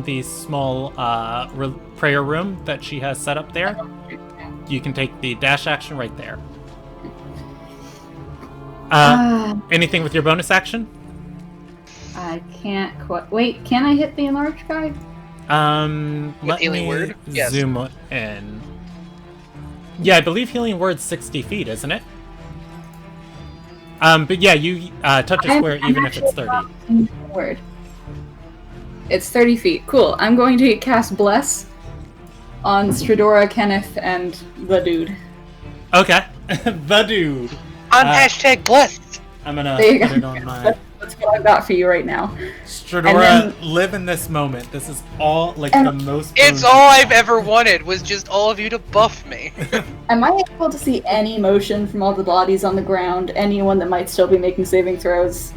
Speaker 2: the small prayer room that she has set up there. You can take the dash action right there. Anything with your bonus action?
Speaker 3: I can't quite. Wait, can I hit the enlarged guy?
Speaker 2: Let
Speaker 6: Healing
Speaker 2: me
Speaker 6: Word? Yes.
Speaker 2: zoom in. Yeah, I believe Healing Word's 60 feet, isn't it? But yeah, you touch a square even if it's 30.
Speaker 3: Word. It's 30 feet. Cool. I'm going to cast Bless on Stradora, Kenneth, and the dude.
Speaker 2: Okay, the dude.
Speaker 6: On hashtag blessed.
Speaker 2: I'm gonna
Speaker 3: There you
Speaker 2: put
Speaker 3: go.
Speaker 2: it on my
Speaker 3: That's what I've got for you right now.
Speaker 2: Stradora. Live in this moment. This is all like the most.
Speaker 6: It's all I've ever wanted was just all of you to buff me.
Speaker 3: Am I able to see any motion from all the bodies on the ground? Anyone that might still be making saving throws?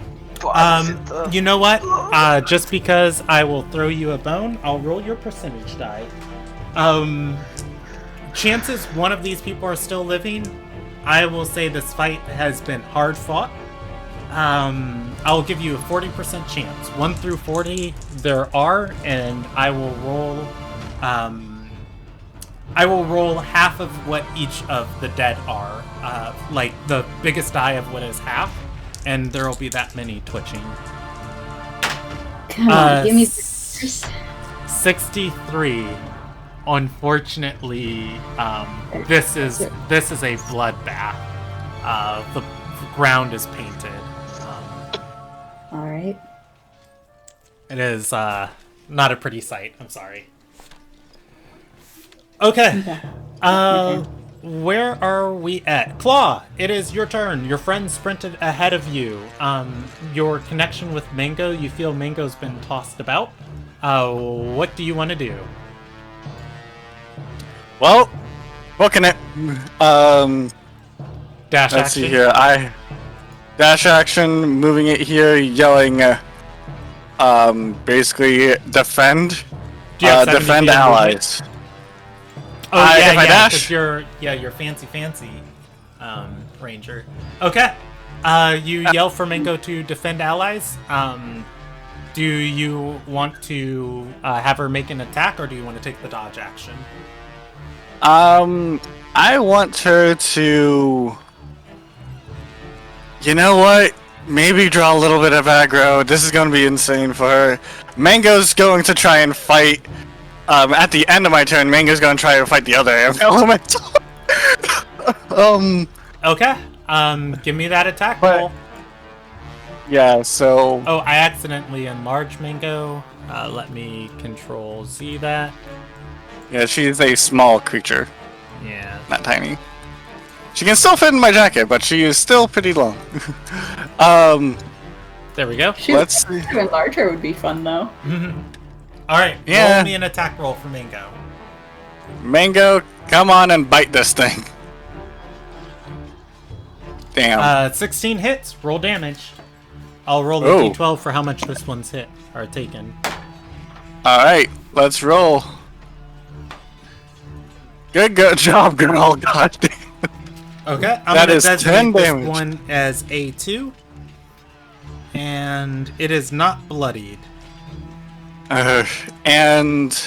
Speaker 2: You know what? Just because I will throw you a bone, I'll roll your percentage die. Chances one of these people are still living. I will say this fight has been hard fought. I'll give you a 40% chance. 1 through 40 there are, and I will roll half of what each of the dead are. Like the biggest die of what is half, and there'll be that many twitching.
Speaker 3: Come on, give me
Speaker 2: 63. Unfortunately, this is a bloodbath. The ground is painted.
Speaker 3: All right.
Speaker 2: It is not a pretty sight. I'm sorry. Okay. Where are we at? Claw, it is your turn. Your friend sprinted ahead of you. Your connection with Mango, you feel Mango's been tossed about. What do you want to do?
Speaker 1: Well, booking it.
Speaker 2: Dash
Speaker 1: Let's see
Speaker 2: action?
Speaker 1: here. Dash action, moving it here, yelling. Basically defend.
Speaker 2: Do you have 70
Speaker 1: Defend
Speaker 2: feet of
Speaker 1: allies.
Speaker 2: Oh yeah,
Speaker 1: if I
Speaker 2: yeah,
Speaker 1: dash?
Speaker 2: 'cause you're fancy ranger. Okay. You yell for Mango to defend allies. Do you want to have her make an attack, or do you want to take the dodge action?
Speaker 1: I want her to. You know what? maybe draw a little bit of aggro. This is going to be insane for her. Mango's going to try and fight. At the end of my turn, Mango's going to try to fight the other elemental.
Speaker 2: Okay. Give me that attack
Speaker 1: But-
Speaker 2: roll.
Speaker 1: Yeah, so...
Speaker 2: Oh, I accidentally enlarged Mango. Let me Control Z that.
Speaker 1: Yeah, she's a small creature.
Speaker 2: Yeah.
Speaker 1: Not tiny. She can still fit in my jacket, but she is still pretty long.
Speaker 2: There we go.
Speaker 3: Shoot,
Speaker 1: Let's see.
Speaker 3: to enlarge her would be fun though.
Speaker 2: All right.
Speaker 1: Yeah.
Speaker 2: Roll me an attack roll for Mango.
Speaker 1: Mango, come on and bite this thing. Damn.
Speaker 2: 16 hits. Roll damage. I'll roll the
Speaker 1: Oh.
Speaker 2: d12 for how much this one's hit or taken.
Speaker 1: Alright, let's roll. Good job, girl. God damn.
Speaker 2: Okay, I'm
Speaker 1: That
Speaker 2: gonna
Speaker 1: is 10
Speaker 2: designate this
Speaker 1: damage.
Speaker 2: one as A2, and it is not bloodied.
Speaker 1: And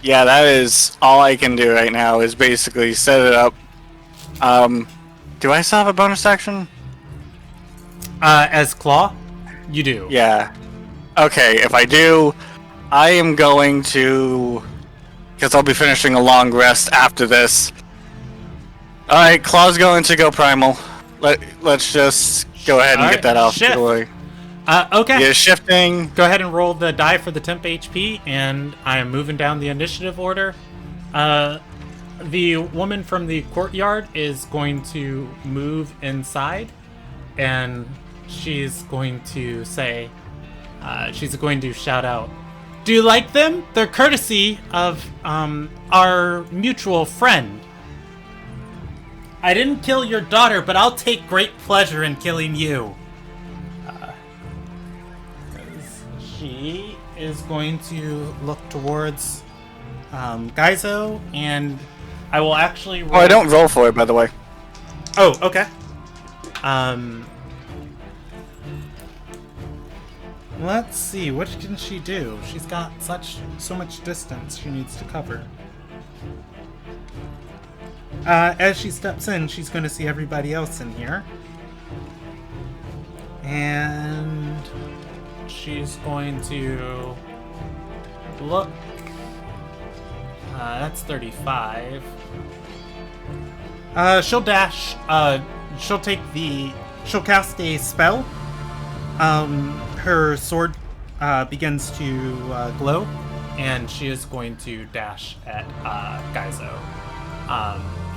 Speaker 1: yeah, that is all I can do right now is basically set it up. Do I still have a bonus action?
Speaker 2: As Claw, you do.
Speaker 1: Yeah. Okay, if I do, I am going to... Because I'll be finishing a long rest after this. Alright, Claw's going to go primal. Let's just go ahead and
Speaker 2: Alright,
Speaker 1: get that out of
Speaker 2: shift.
Speaker 1: the way.
Speaker 2: Okay.
Speaker 1: Yeah, shifting.
Speaker 2: Go ahead and roll the die for the temp HP, and I am moving down the initiative order. The woman from the courtyard is going to move inside, and she's going to say, she's going to shout out, "Do you like them? They're courtesy of our mutual friend. I didn't kill your daughter, but I'll take great pleasure in killing you." She is going to look towards Gaizo, and I will actually roll...
Speaker 1: Oh, I don't roll for it, by the way.
Speaker 2: Oh, okay. Let's see, what can she do? She's got so much distance she needs to cover. As she steps in, she's going to see everybody else in here. And she's going to look. That's 35. She'll dash. She'll cast a spell. Her sword begins to glow, and she is going to dash at Gaizo.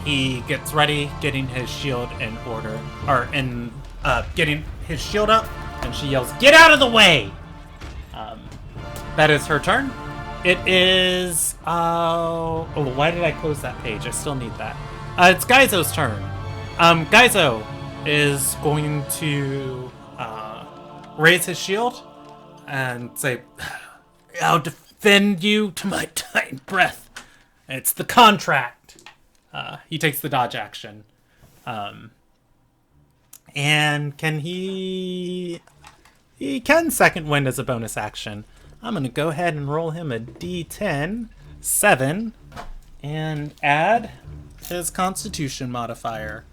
Speaker 2: He gets ready, getting his shield in order, getting his shield up, and she yells, "Get out of the way!" That is her turn. It is, oh, why did I close that page? I still need that. It's Gaizo's turn. Gaizo is going to raise his shield and say, "I'll defend you to my dying breath. It's the contract." He takes the dodge action. And can he can second wind as a bonus action. I'm going to go ahead and roll him a d10, 7, and add his constitution modifier.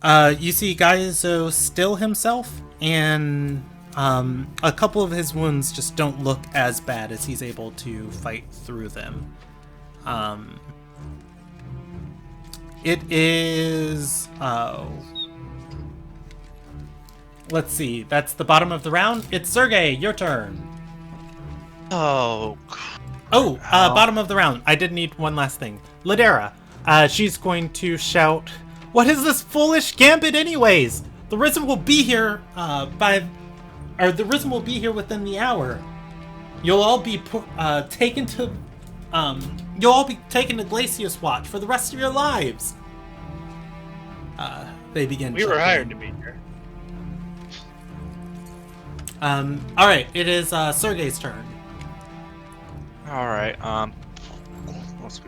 Speaker 2: You see Gaizo still himself, and a couple of his wounds just don't look as bad as he's able to fight through them. It is... let's see, that's the bottom of the round. It's Sergey, your turn.
Speaker 5: Oh.
Speaker 2: Bottom of the round. I did need one last thing. Ladera. She's going to shout, "What is this foolish gambit anyways? The Risen will be here the Risen will be here within the hour. You'll all be taken to Glacius Watch for the rest of your lives." They begin.
Speaker 4: We were
Speaker 2: chanting.
Speaker 4: hired to be here.
Speaker 2: All right. It is Sergey's turn.
Speaker 5: All right. Let's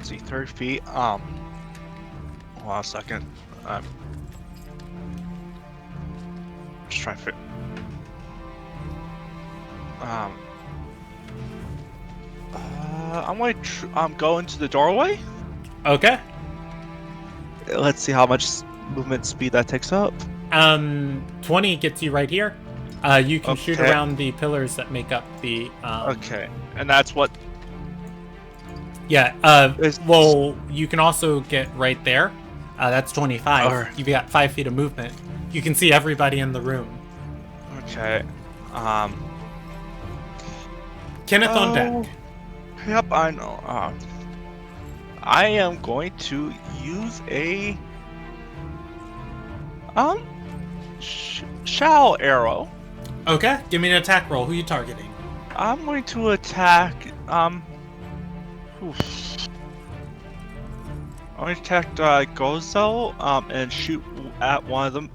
Speaker 5: see, 30 feet. Hold on a second. Just trying to fit. I'm going to the doorway.
Speaker 2: Okay.
Speaker 5: Let's see how much movement speed that takes up?
Speaker 2: 20 gets you right here. You can shoot
Speaker 5: Okay.
Speaker 2: around the pillars that make up the.
Speaker 5: Okay, and that's what.
Speaker 2: Yeah.
Speaker 5: Is-
Speaker 2: Well, you can also get right there. That's 25.
Speaker 5: Alright.
Speaker 2: You've got 5 feet of movement. You can see everybody in the room.
Speaker 5: Okay.
Speaker 2: Kenneth on
Speaker 5: Oh.
Speaker 2: deck.
Speaker 5: Yep, I know. I am going to use a shell arrow.
Speaker 2: Okay. Give me an attack roll. Who are you targeting?
Speaker 5: I'm going to attack. Oof. I'm going to attack Gozo. And shoot at one of them.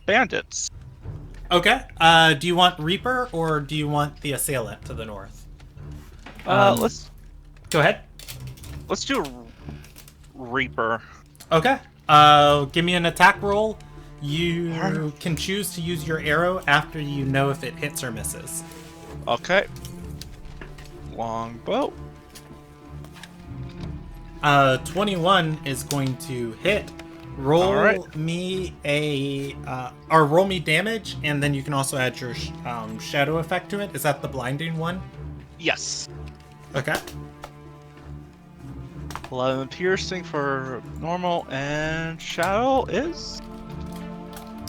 Speaker 5: Bandits.
Speaker 2: Okay. Do you want Reaper or do you want the Assailant to the north?
Speaker 5: Let's
Speaker 2: Go ahead.
Speaker 5: do Reaper.
Speaker 2: Okay. Give me an attack roll. You can choose to use your arrow after you know if it hits or misses.
Speaker 5: Okay. Longbow.
Speaker 2: 21 is going to hit. Roll
Speaker 5: Alright.
Speaker 2: me or roll me damage, and then you can also add your shadow effect to it. Is that the blinding one?
Speaker 5: Yes.
Speaker 2: Okay.
Speaker 5: 11 piercing for normal, and shadow is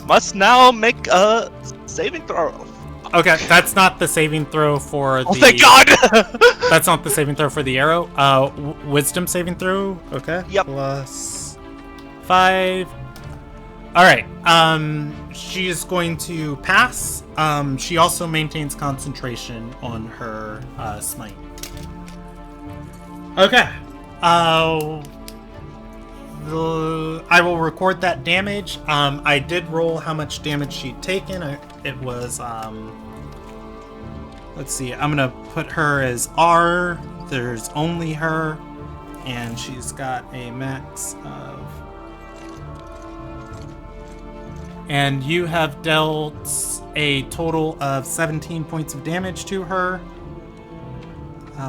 Speaker 5: must now make a saving throw.
Speaker 2: Okay, that's not the saving throw for the.
Speaker 5: Oh, thank God!
Speaker 2: That's not the saving throw for the arrow. Wisdom saving throw. Okay.
Speaker 5: Yep.
Speaker 2: Plus 5. All right. She is going to pass. She also maintains concentration on her smite. Okay. I will record that damage. I did roll how much damage she'd taken. It was let's see. I'm gonna put her as R. There's only her, and she's got a max of. And you have dealt a total of 17 points of damage to her. 20,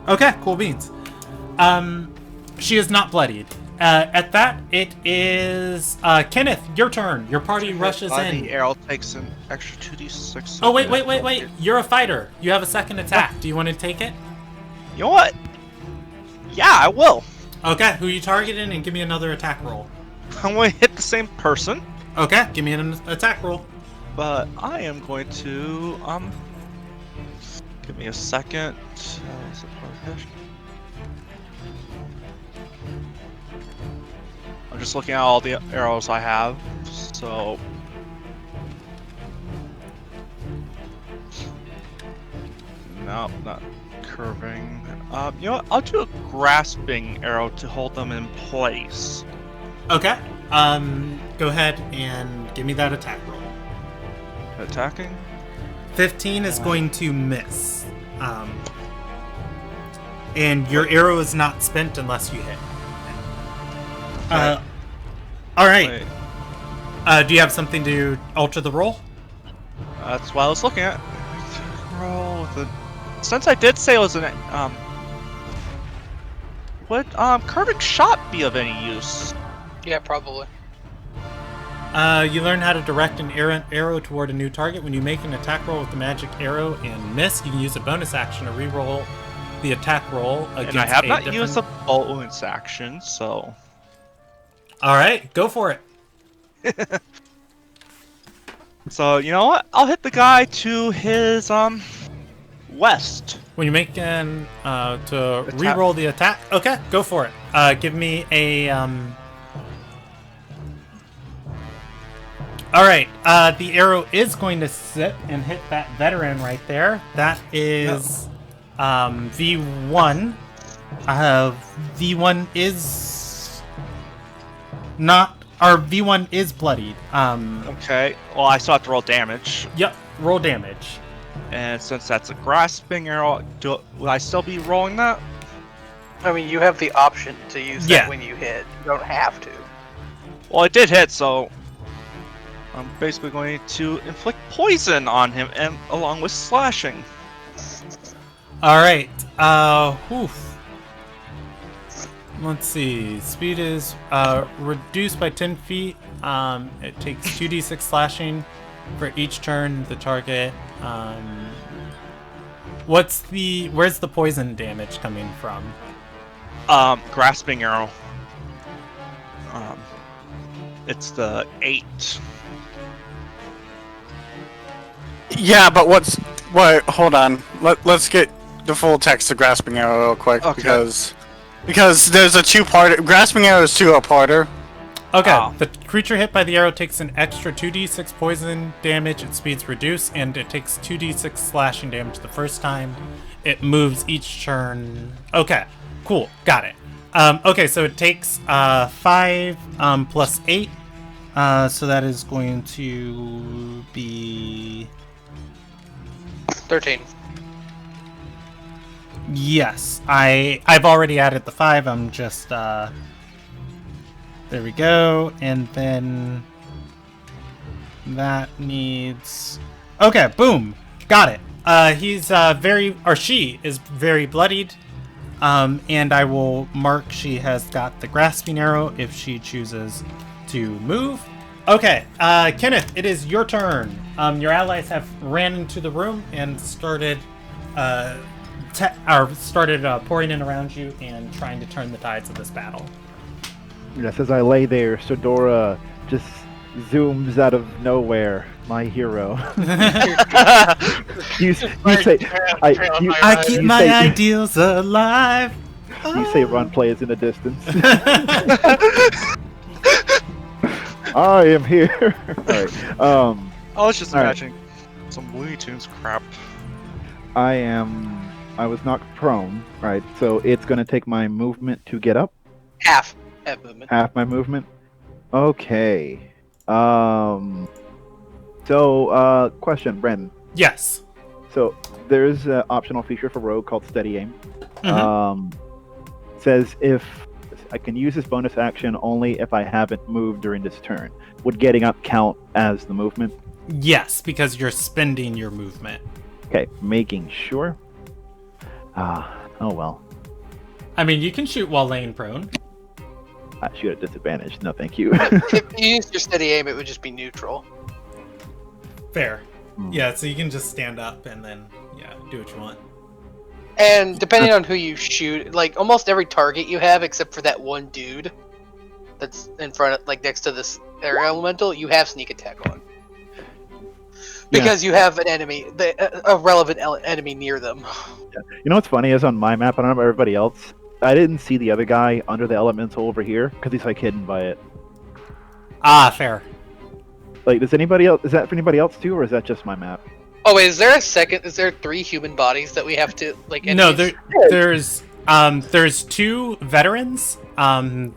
Speaker 2: 30. Okay, cool beans. She is not bloodied. At that, it is Kenneth. Your turn. Your party rushes in.
Speaker 5: The arrow takes an extra 2d6.
Speaker 2: Oh wait! You're a fighter. You have a second attack. Do you want to take it?
Speaker 5: You know what? Yeah, I will.
Speaker 2: Okay. Who you targeting? And give me another attack roll.
Speaker 5: I'm going to hit the same person,
Speaker 2: Okay. Give me an attack roll.
Speaker 5: but I am going to give me a second. I'm just looking at all the arrows I have. So no, not curving. You know what? I'll do a grasping arrow to hold them in place.
Speaker 2: Okay. Go ahead and give me that attack roll.
Speaker 5: Attacking.
Speaker 2: 15 is going to miss. And your arrow is not spent unless you hit. All right.
Speaker 5: Wait,
Speaker 2: Do you have something to alter the roll?
Speaker 5: that's what I was looking at. Roll with the. Since I did say it was an would curving shot be of any use?
Speaker 6: Yeah, probably.
Speaker 2: You learn how to direct an arrow toward a new target. When you make an attack roll with the magic arrow and miss, you can use a bonus action to re-roll the attack roll against
Speaker 5: And I have
Speaker 2: a
Speaker 5: not
Speaker 2: different...
Speaker 5: used a bonus action, so.
Speaker 2: All right, go for it.
Speaker 5: So you know what? I'll hit the guy to his west.
Speaker 2: When you make an to
Speaker 5: Attack.
Speaker 2: re-roll the attack, okay, go for it. Give me a All right, the arrow is going to sit and hit that veteran right there. That is V1. V1 is not, or V1 is bloodied.
Speaker 5: Okay. Well, I still have to roll damage,
Speaker 2: Yep, roll damage.
Speaker 5: and since that's a grasping arrow, will I still be rolling that?
Speaker 6: I mean, you have the option to use
Speaker 2: Yeah.
Speaker 6: that when you hit. You don't have to.
Speaker 5: Well, it did hit, so I'm basically going to inflict poison on him, and along with slashing.
Speaker 2: All right, Oof. Let's see. Speed is reduced by 10 feet. It takes 2d6 slashing for each turn the target. Where's the poison damage coming from?
Speaker 5: Grasping arrow. It's the 8.
Speaker 1: Yeah, but hold on. Let's get the full text of Grasping Arrow real quick,
Speaker 5: Okay.
Speaker 1: because there's a two-part. Grasping Arrow is two-parter.
Speaker 2: Okay,
Speaker 5: Oh.
Speaker 2: the creature hit by the arrow takes an extra 2d6 poison damage, its speed's reduced, and it takes 2d6 slashing damage the first time. It moves each turn. Okay, cool, got it. Okay, so it takes 5 plus 8, so that is going to be...
Speaker 6: 13.
Speaker 2: Yes, I've already added the 5, I'm just... There we go, and then that needs... Okay, boom, got it. She is very bloodied, and I will mark she has got the grasping arrow if she chooses to move. Okay, Kenneth, it is your turn. Your allies have ran into the room and started pouring in around you and trying to turn the tides of this battle.
Speaker 7: Yes, as I lay there, Sodora just zooms out of nowhere. My hero. you say,
Speaker 2: I keep my ideals alive.
Speaker 7: You say run plays in the distance. I am here. All right.
Speaker 5: I was just
Speaker 7: All right.
Speaker 5: imagining some Looney Tunes crap.
Speaker 7: I was knocked prone, right? So it's gonna take my movement to get up.
Speaker 6: Half movement.
Speaker 7: Half my movement. Okay. Question, Brandon.
Speaker 2: Yes.
Speaker 7: So there's an optional feature for Rogue called Steady Aim.
Speaker 2: Mhm.
Speaker 7: Says if I can use this bonus action only if I haven't moved during this turn. Would getting up count as the movement?
Speaker 2: Yes, because you're spending your movement.
Speaker 7: Okay, making sure. Oh well.
Speaker 2: I mean, you can shoot while laying prone.
Speaker 7: I shoot at disadvantage. No, thank you.
Speaker 6: If you used your steady aim, it would just be neutral.
Speaker 2: Fair. Yeah, so you can just stand up and then, do what you want.
Speaker 6: And depending on who you shoot, like almost every target you have, except for that one dude that's in front of, like next to this air elemental, you have sneak attack on. Because you have an enemy, a relevant enemy near them.
Speaker 7: You know what's funny is on my map, I don't know about everybody else, I didn't see the other guy under the elemental over here because he's like hidden by it.
Speaker 2: Ah, fair.
Speaker 7: Like, does anybody else? Is that for anybody else too, or is that just my map?
Speaker 6: Oh wait, is there 3 human bodies that we have to like?
Speaker 2: No,
Speaker 6: enemies?
Speaker 2: there's 2 veterans.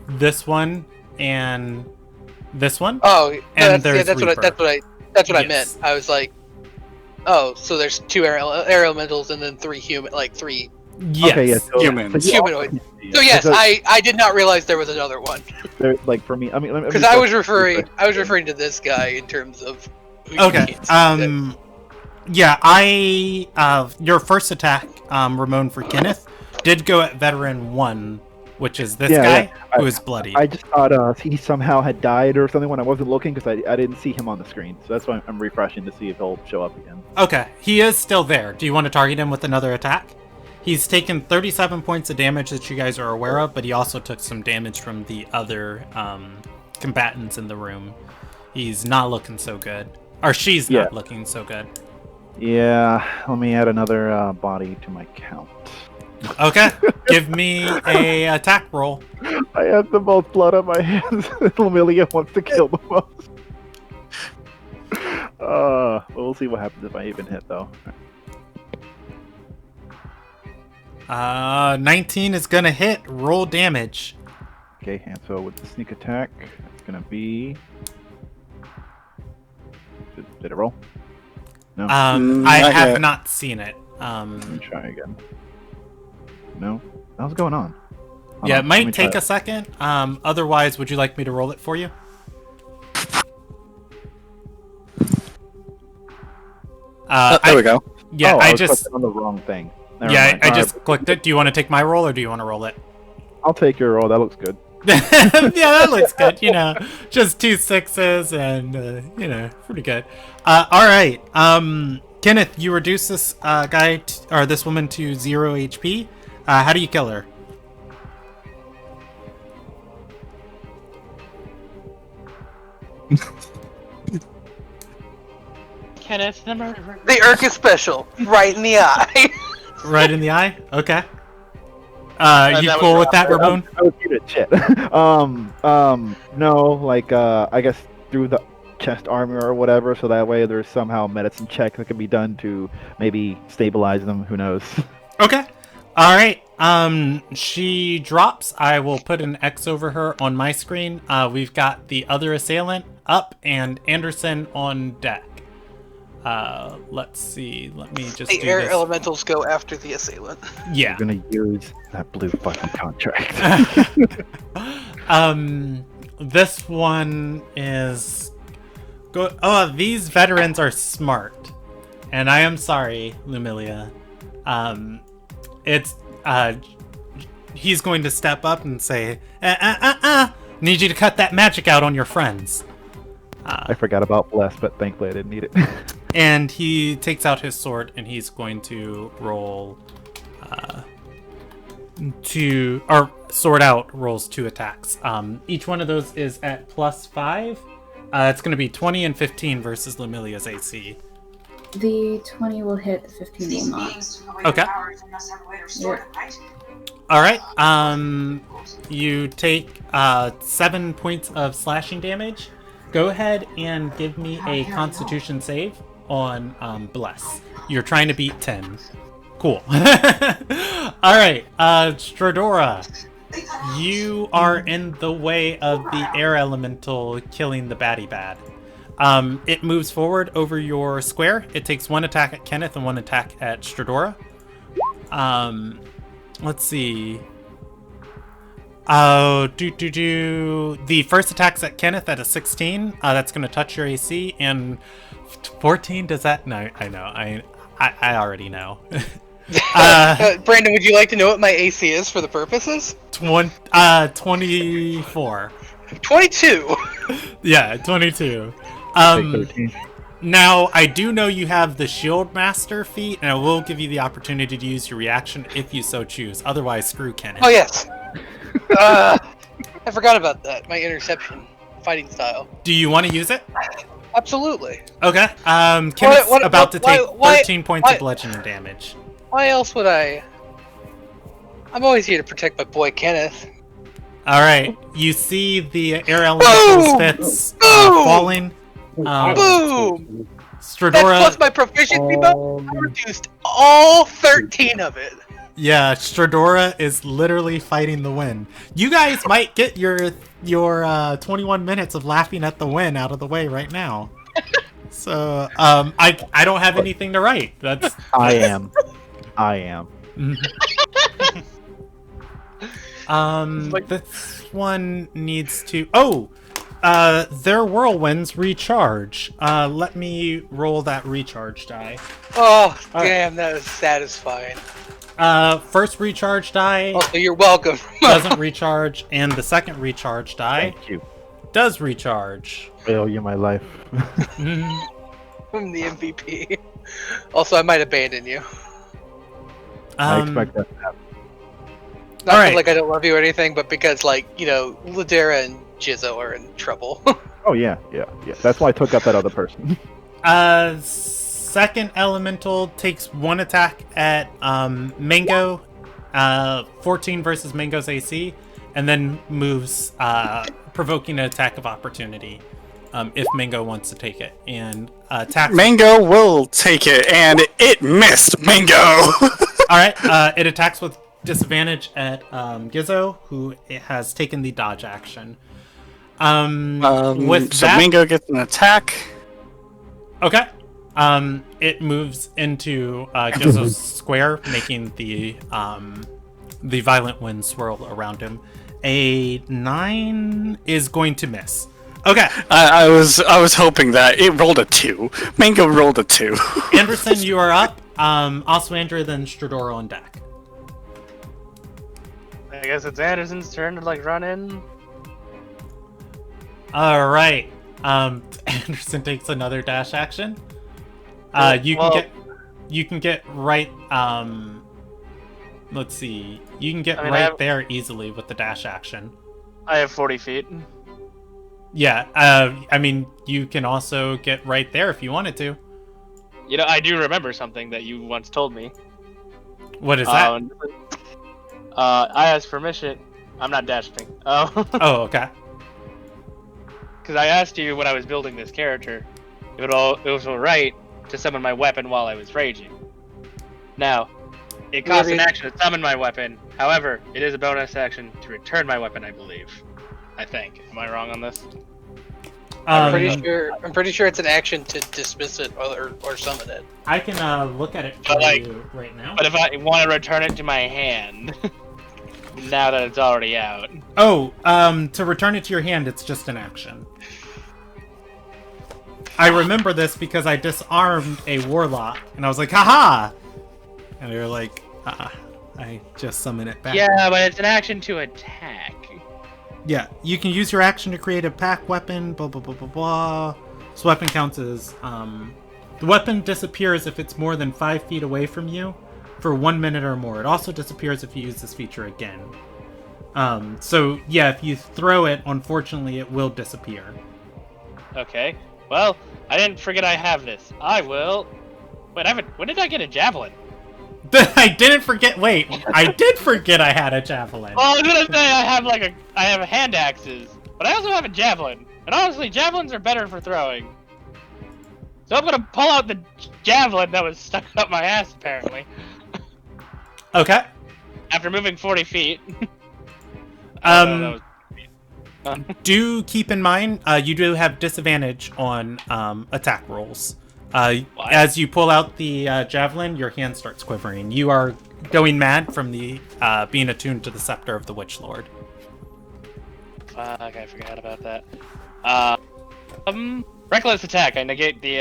Speaker 2: This one and this one.
Speaker 6: Oh,
Speaker 2: and
Speaker 6: that's
Speaker 2: there's
Speaker 6: what I
Speaker 2: Yes.
Speaker 6: meant. I was like, oh, so there's 2 air elementals and then 3 human, like 3
Speaker 2: Yes.
Speaker 7: Okay, yeah, so,
Speaker 1: Humans.
Speaker 6: humanoid. So yes, I did not realize there was another one
Speaker 7: like for me, I mean,
Speaker 6: because I was referring to this guy in terms of. Who you
Speaker 2: Okay.
Speaker 6: can't see
Speaker 2: Your first attack, Ramon for Kenneth, did go at veteran 1, which is this guy who is bloody.
Speaker 7: I just thought he somehow had died or something when I wasn't looking because I didn't see him on the screen. So that's why I'm refreshing to see if he'll show up again.
Speaker 2: Okay, he is still there. Do you want to target him with another attack? He's taken 37 points of damage that you guys are aware of, but he also took some damage from the other combatants in the room. He's not looking so good. Or she's not looking so good.
Speaker 7: Yeah, let me add another body to my count.
Speaker 2: Okay, give me a attack roll.
Speaker 7: I have the most blood on my hands. Amelia wants to kill the most. We'll see what happens if I even hit, though.
Speaker 2: 19 is gonna hit. Roll damage.
Speaker 7: Okay, and so with the sneak attack, it's gonna be... Did it roll? No.
Speaker 2: I
Speaker 1: not
Speaker 2: have
Speaker 1: yet.
Speaker 2: not seen it.
Speaker 7: Let me try again. No? What's going on? Hold
Speaker 2: Yeah,
Speaker 7: on,
Speaker 2: it
Speaker 7: let me
Speaker 2: might
Speaker 7: try
Speaker 2: take a second. Otherwise, would you like me to roll it for you?
Speaker 1: There we go.
Speaker 2: Yeah,
Speaker 7: Oh,
Speaker 2: I
Speaker 7: was
Speaker 2: just
Speaker 7: clicking on the wrong thing. Never
Speaker 2: Yeah,
Speaker 7: mind.
Speaker 2: I
Speaker 7: All
Speaker 2: just
Speaker 7: right.
Speaker 2: clicked it. Do you want to take my roll or do you want to roll it?
Speaker 7: I'll take your roll. That looks good.
Speaker 2: Yeah, that looks good. Just 2 6s and pretty good. All right. Kenneth, you reduce this guy or this woman to 0 HP. How do you kill her?
Speaker 4: Kenneth the murderer.
Speaker 6: The Urka special, right in the eye.
Speaker 2: Right in the eye? Okay. You
Speaker 4: that
Speaker 2: cool
Speaker 4: was
Speaker 2: with that, Ramon?
Speaker 7: I would keep it shit. No, like, I guess through the chest armor or whatever, so that way there's somehow a medicine check that can be done to maybe stabilize them. Who knows?
Speaker 2: Okay. All right. She drops. I will put an X over her on my screen. We've got the other assailant up and Anderson on deck. Let's see. Let me just
Speaker 6: The
Speaker 2: do
Speaker 6: air
Speaker 2: this.
Speaker 6: elementals go after the assailant.
Speaker 2: Yeah.
Speaker 7: I'm gonna use that blue fucking contract.
Speaker 2: This one is go. Oh, these veterans are smart, and I am sorry, Lumilia. It's he's going to step up and say, need you to cut that magic out on your friends.
Speaker 7: I forgot about bless, but thankfully I didn't need it.
Speaker 2: And he takes out his sword and he's going to roll sword out rolls 2 attacks. Each one of those is at +5. It's going to be 20 and 15 versus Lumilia's AC.
Speaker 3: The 20 will hit, the 15 will not.
Speaker 2: Okay. All right. You take 7 points of slashing damage. Go ahead and give me a Constitution save on Bless. You're trying to beat 10. Cool. All right, Stradora, you are in the way of the air elemental killing the baddie bad. It moves forward over your square. It takes 1 attack at Kenneth and 1 attack at Stradora. Let's see. The first attack's at Kenneth at a 16. That's going to touch your AC. And 14, does that? No, I know. I already know.
Speaker 6: Brandon, would you like to know what my AC is for the purposes?
Speaker 2: 24.
Speaker 6: 22.
Speaker 2: Yeah, 22.
Speaker 7: Take 13.
Speaker 2: Now, I do know you have the Shield Master feat, and I will give you the opportunity to use your reaction if you so choose. Otherwise, screw Kenneth.
Speaker 6: Oh, yes. I forgot about that. My interception fighting style.
Speaker 2: Do you want to use it?
Speaker 6: Absolutely.
Speaker 2: Okay. Kenneth's about to take 13 points
Speaker 6: why-
Speaker 2: of bludgeoning damage.
Speaker 6: Why else would I? I'm always here to protect my boy Kenneth.
Speaker 2: All right. You see the air elemental fits falling.
Speaker 6: Boom! That's
Speaker 2: Stradora.
Speaker 6: plus my proficiency bonus. I reduced all 13 of it.
Speaker 2: Yeah, Stradora is literally fighting the wind. You guys might get your 21 minutes of laughing at the wind out of the way right now. So, I don't have anything to write.
Speaker 7: I am.
Speaker 2: This one needs to. Their whirlwinds recharge. Let me roll that recharge die.
Speaker 6: Oh, damn, that was satisfying.
Speaker 2: First recharge die
Speaker 6: Also, you're welcome.
Speaker 2: doesn't recharge, and the second recharge die
Speaker 7: Thank you.
Speaker 2: does recharge.
Speaker 7: I owe you my life.
Speaker 6: I'm the MVP. Also, I might abandon you.
Speaker 7: I expect that to happen.
Speaker 6: Not
Speaker 2: Alright.
Speaker 6: like I don't love you or anything, but because, Ladera and Jizzo are in trouble.
Speaker 7: Oh yeah. That's why I took out that other person.
Speaker 2: Second elemental takes 1 attack at Mango, 14 versus Mango's AC, and then moves, provoking an attack of opportunity if Mango wants to take it. And attacks.
Speaker 1: Mango will take it, and it missed Mango.
Speaker 2: All right, it attacks with disadvantage at Gizzo, who has taken the dodge action. With
Speaker 1: so
Speaker 2: that,
Speaker 1: Mango gets an attack.
Speaker 2: okay. It moves into Gizzo's square, making the violent wind swirl around him. A 9 is going to miss. Okay.
Speaker 1: I was hoping that it rolled a 2. Mango rolled a 2.
Speaker 2: Anderson, you are up. Oswandra, then Stradora on deck.
Speaker 4: I guess it's Anderson's turn to like run in.
Speaker 2: All right. Anderson takes another dash action. You can get right. Let's see. You can get right there easily with the dash action.
Speaker 4: I have 40 feet.
Speaker 2: Yeah. I mean, you can also get right there if you wanted to.
Speaker 4: You know, I do remember something that you once told me.
Speaker 2: What is that?
Speaker 4: I asked permission. I'm not dashing. Oh.
Speaker 2: Oh, okay.
Speaker 4: Because I asked you when I was building this character, if it was alright to summon my weapon while I was raging. Now, it costs an action to summon my weapon. However, it is a bonus action to return my weapon, I believe. I think. Am I wrong on this?
Speaker 6: I'm pretty sure it's an action to dismiss it or summon it.
Speaker 2: I can look at it for you right now.
Speaker 4: But if I want to return it to my hand, now that it's already out.
Speaker 2: Oh, to return it to your hand, it's just an action. I remember this because I disarmed a warlock, and I was like, haha! And they were like, I just summon it back.
Speaker 4: Yeah, but it's an action to attack.
Speaker 2: Yeah, you can use your action to create a pack weapon, blah, blah, blah, blah, blah. This weapon counts as, the weapon disappears if it's more than 5 feet away from you for 1 minute or more. It also disappears if you use this feature again. So, yeah, if you throw it, unfortunately, it will disappear.
Speaker 4: Okay. Well, I didn't forget I have this. I will... Wait, when did I get a javelin?
Speaker 2: I didn't forget. Wait, I did forget I had a javelin.
Speaker 4: Well, I was gonna say I have hand axes, but I also have a javelin. And honestly, javelins are better for throwing. So I'm gonna pull out the javelin that was stuck up my ass, apparently.
Speaker 2: Okay.
Speaker 4: After moving 40 feet.
Speaker 2: Do keep in mind, you do have disadvantage on attack rolls. As you pull out the javelin, your hand starts quivering. You are going mad from the being attuned to the scepter of the Witch Lord.
Speaker 4: Okay, I forgot about that. Reckless attack. I negate the.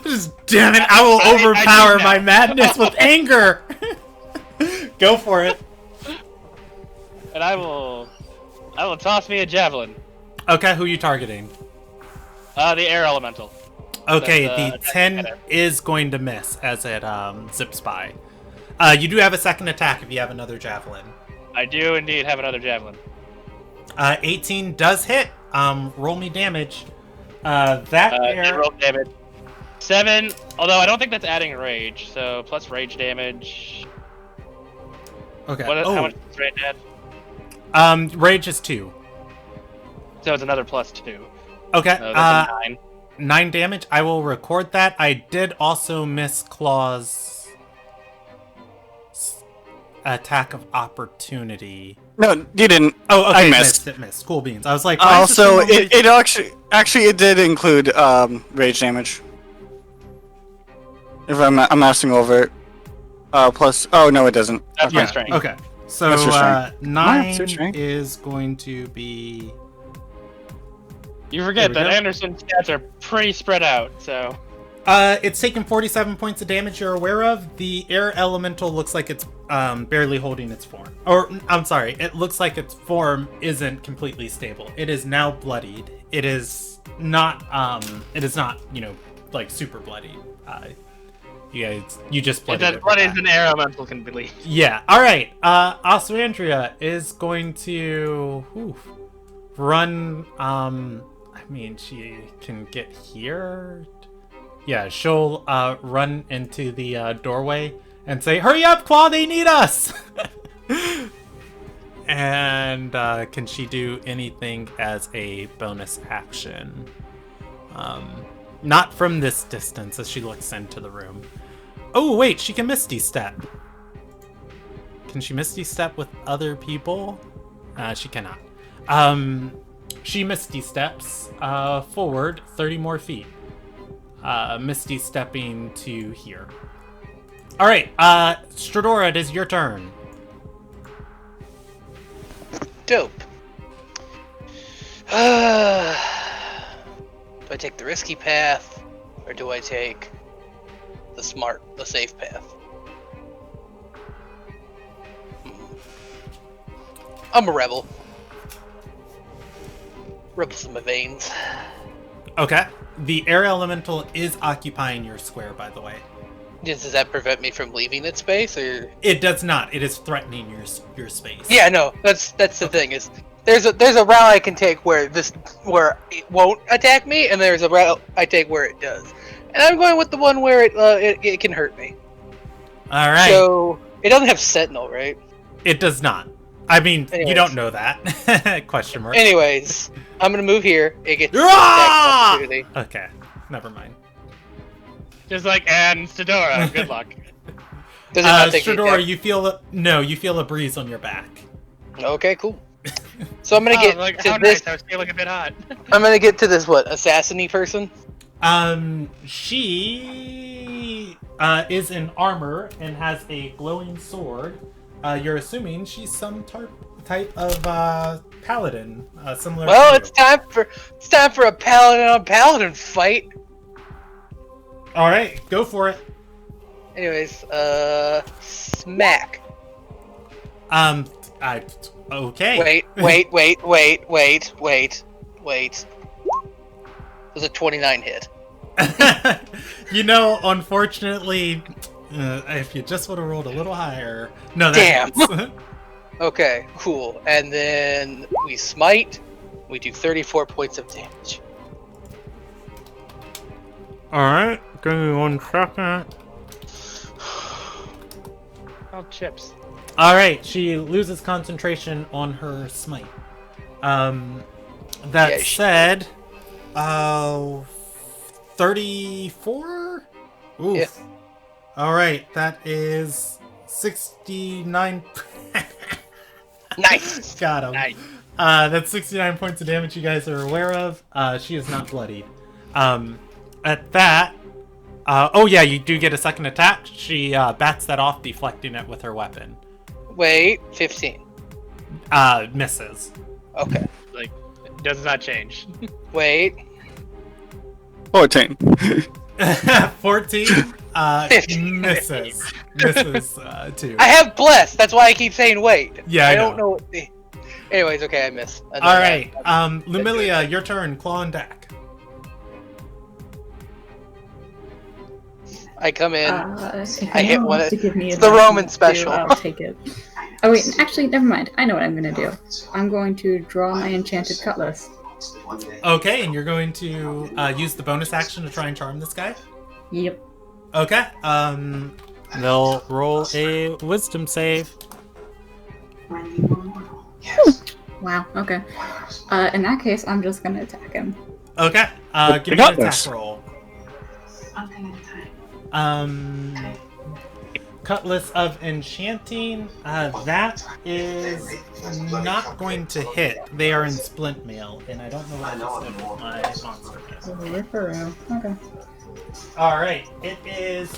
Speaker 2: Just damn it! I will overpower my madness with anger. Go for it.
Speaker 4: And I will toss me a javelin.
Speaker 2: Okay, who are you targeting?
Speaker 4: The air elemental.
Speaker 2: Okay, the 10 is going to miss as it zips by. You do have a second attack if you have another javelin.
Speaker 4: I do indeed have another javelin.
Speaker 2: 18 does hit. Roll me damage. Roll
Speaker 4: damage. 7. Although I don't think that's adding rage, so plus rage damage.
Speaker 2: Okay.
Speaker 4: How much does rage add?
Speaker 2: Rage is 2.
Speaker 4: So it's another plus 2.
Speaker 2: Okay.
Speaker 4: So that's a 9.
Speaker 2: 9 damage. I will record that. I did also miss Claw's attack of opportunity.
Speaker 1: No, you didn't.
Speaker 2: Oh, okay.
Speaker 1: I missed.
Speaker 2: It missed. Cool beans. I was like,
Speaker 1: also, it actually it did include rage damage. If I'm mousing over it. Plus, oh no, it doesn't.
Speaker 4: That's my strength.
Speaker 2: Okay. So 9 is going to be.
Speaker 4: You forget that Anderson's stats are pretty spread out, so.
Speaker 2: It's taken 47 points of damage you're aware of. The air elemental looks like it's barely holding its form. Or, I'm sorry, it looks like its form isn't completely stable. It is now bloodied. It is not, like super bloodied. You just bloodied it.
Speaker 4: It's as bloody as an air elemental can be.
Speaker 2: Yeah, alright. Oswandria is going to run, I mean, she can get here. Yeah, she'll run into the doorway and say, "Hurry up, Claw! They need us!" And can she do anything as a bonus action? Not from this distance, as she looks into the room. Oh wait, she can Misty Step. Can she Misty Step with other people? She cannot. She Misty Steps forward 30 more feet. Misty stepping to here. Alright, Stradora, it is your turn.
Speaker 6: Dope. Do I take the risky path, or do I take the safe path? I'm a rebel. Rebels in my veins.
Speaker 2: Okay. The air elemental is occupying your square, by the way.
Speaker 6: Does that prevent me from leaving its space, or?
Speaker 2: It does not. It is threatening your space.
Speaker 6: Yeah, no. That's the thing is, there's a route I can take where it won't attack me, and there's a route I take where it does. And I'm going with the one where it can hurt me.
Speaker 2: All right.
Speaker 6: So it doesn't have Sentinel, right?
Speaker 2: It does not. I mean,
Speaker 6: Anyways.
Speaker 2: you don't know that. Question mark.
Speaker 6: Anyways, I'm gonna move here. It gets
Speaker 2: Ah!
Speaker 6: attack opportunity.
Speaker 2: Okay. Never mind.
Speaker 4: Just like, and Stadora, good luck.
Speaker 6: Does it not take the
Speaker 2: Stradora,
Speaker 6: attack?
Speaker 2: you feel a breeze on your back.
Speaker 6: Okay, cool. So I'm gonna
Speaker 4: Oh,
Speaker 6: get
Speaker 4: like,
Speaker 6: to
Speaker 4: how
Speaker 6: this.
Speaker 4: nice, I was feeling a bit hot.
Speaker 6: I'm gonna get to this assassin-y person.
Speaker 2: She is in armor and has a glowing sword. You're assuming she's some type of paladin, similar.
Speaker 6: Well,
Speaker 2: to
Speaker 6: it's time for a paladin on paladin fight.
Speaker 2: All right, go for it.
Speaker 6: Anyways, smack.
Speaker 2: Okay.
Speaker 6: Wait. There's a 29 hit.
Speaker 2: You know, unfortunately, if you just would have rolled a little higher. No,
Speaker 6: Damn.
Speaker 2: that's
Speaker 6: Okay, cool. And then we smite. We do 34 points of damage.
Speaker 2: Alright, give me 1 second.
Speaker 4: Oh, chips.
Speaker 2: Alright, she loses concentration on her smite. That
Speaker 6: Yeah,
Speaker 2: said, 34? Oof.
Speaker 6: Yeah.
Speaker 2: Alright, that is 69.
Speaker 6: Nice.
Speaker 2: Got him.
Speaker 4: Nice.
Speaker 2: That's 69 points of damage you guys are aware of. She is not bloodied. At that, oh yeah, you do get a second attack. She bats that off, deflecting it with her weapon.
Speaker 6: Wait, 15.
Speaker 2: Misses.
Speaker 6: Okay.
Speaker 4: Like, it does not change.
Speaker 6: Wait.
Speaker 1: 14.
Speaker 2: 14.
Speaker 6: 15.
Speaker 2: Misses. Misses too.
Speaker 6: I have blessed. That's why I keep saying wait.
Speaker 2: Yeah, I
Speaker 6: don't
Speaker 2: know.
Speaker 6: know what the... Anyways, okay, I miss.
Speaker 2: All right, Lumilia, your turn. Claw and deck.
Speaker 6: I come in.
Speaker 3: If
Speaker 6: I
Speaker 3: you
Speaker 6: hit
Speaker 3: don't
Speaker 6: one
Speaker 3: want
Speaker 6: of-
Speaker 3: to give me
Speaker 6: it's
Speaker 3: a
Speaker 6: the
Speaker 3: bad
Speaker 6: Roman
Speaker 3: to do,
Speaker 6: special.
Speaker 3: I'll take it. Oh wait, actually, never mind. I know what I'm gonna do. I'm going to draw my enchanted cutlass.
Speaker 2: Okay, and you're going to use the bonus action to try and charm this guy.
Speaker 3: Yep.
Speaker 2: Okay. They'll roll a wisdom save.
Speaker 3: Wow. Okay. In that case, I'm just gonna attack him.
Speaker 2: Okay.
Speaker 1: But
Speaker 2: Give
Speaker 1: they
Speaker 2: me an
Speaker 1: got
Speaker 2: attack
Speaker 1: this.
Speaker 2: roll. Cutlass of Enchanting. That is not going to hit. They are in splint mail, and I don't know what this did with my monster is.
Speaker 3: Ripperoo. Okay.
Speaker 2: All right. It is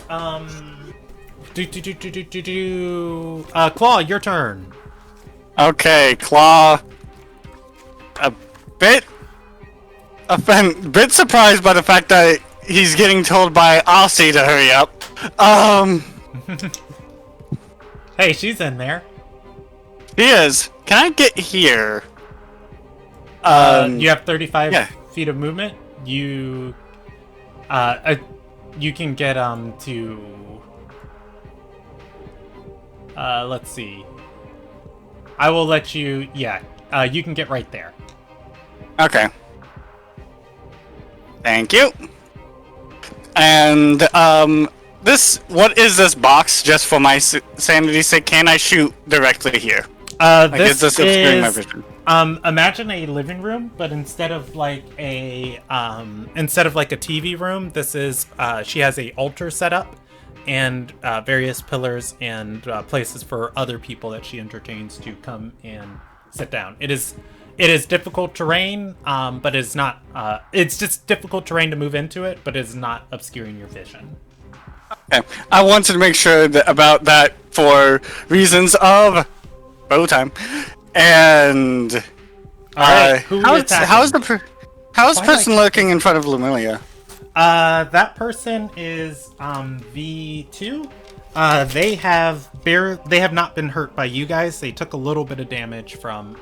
Speaker 2: Claw, your turn.
Speaker 1: Okay, Claw. A bit surprised by the fact that he's getting told by Aussie to hurry up.
Speaker 2: Hey, she's in there.
Speaker 1: He is. Can I get here?
Speaker 2: You have 35
Speaker 1: yeah.
Speaker 2: feet of movement. You can get to let's see. I will let you. Yeah, you can get right there.
Speaker 1: Okay. Thank you. And what is this box? Just for my sanity's sake, can I shoot directly here?
Speaker 2: This
Speaker 1: this obscuring my
Speaker 2: is
Speaker 1: vision?
Speaker 2: imagine a living room, but instead of like a TV room, this is she has a altar set up and various pillars and places for other people that she entertains to come and sit down. It is difficult terrain, but it's not. It's just difficult terrain to move into it, but it's not obscuring your vision.
Speaker 1: Okay. I wanted to make sure about that for reasons of bow time. And
Speaker 2: All right. Who are we attacking?
Speaker 1: How's the
Speaker 2: Why
Speaker 1: person lurking in front of Lumilia?
Speaker 2: That person is V2. They have not been hurt by you guys. They took a little bit of damage from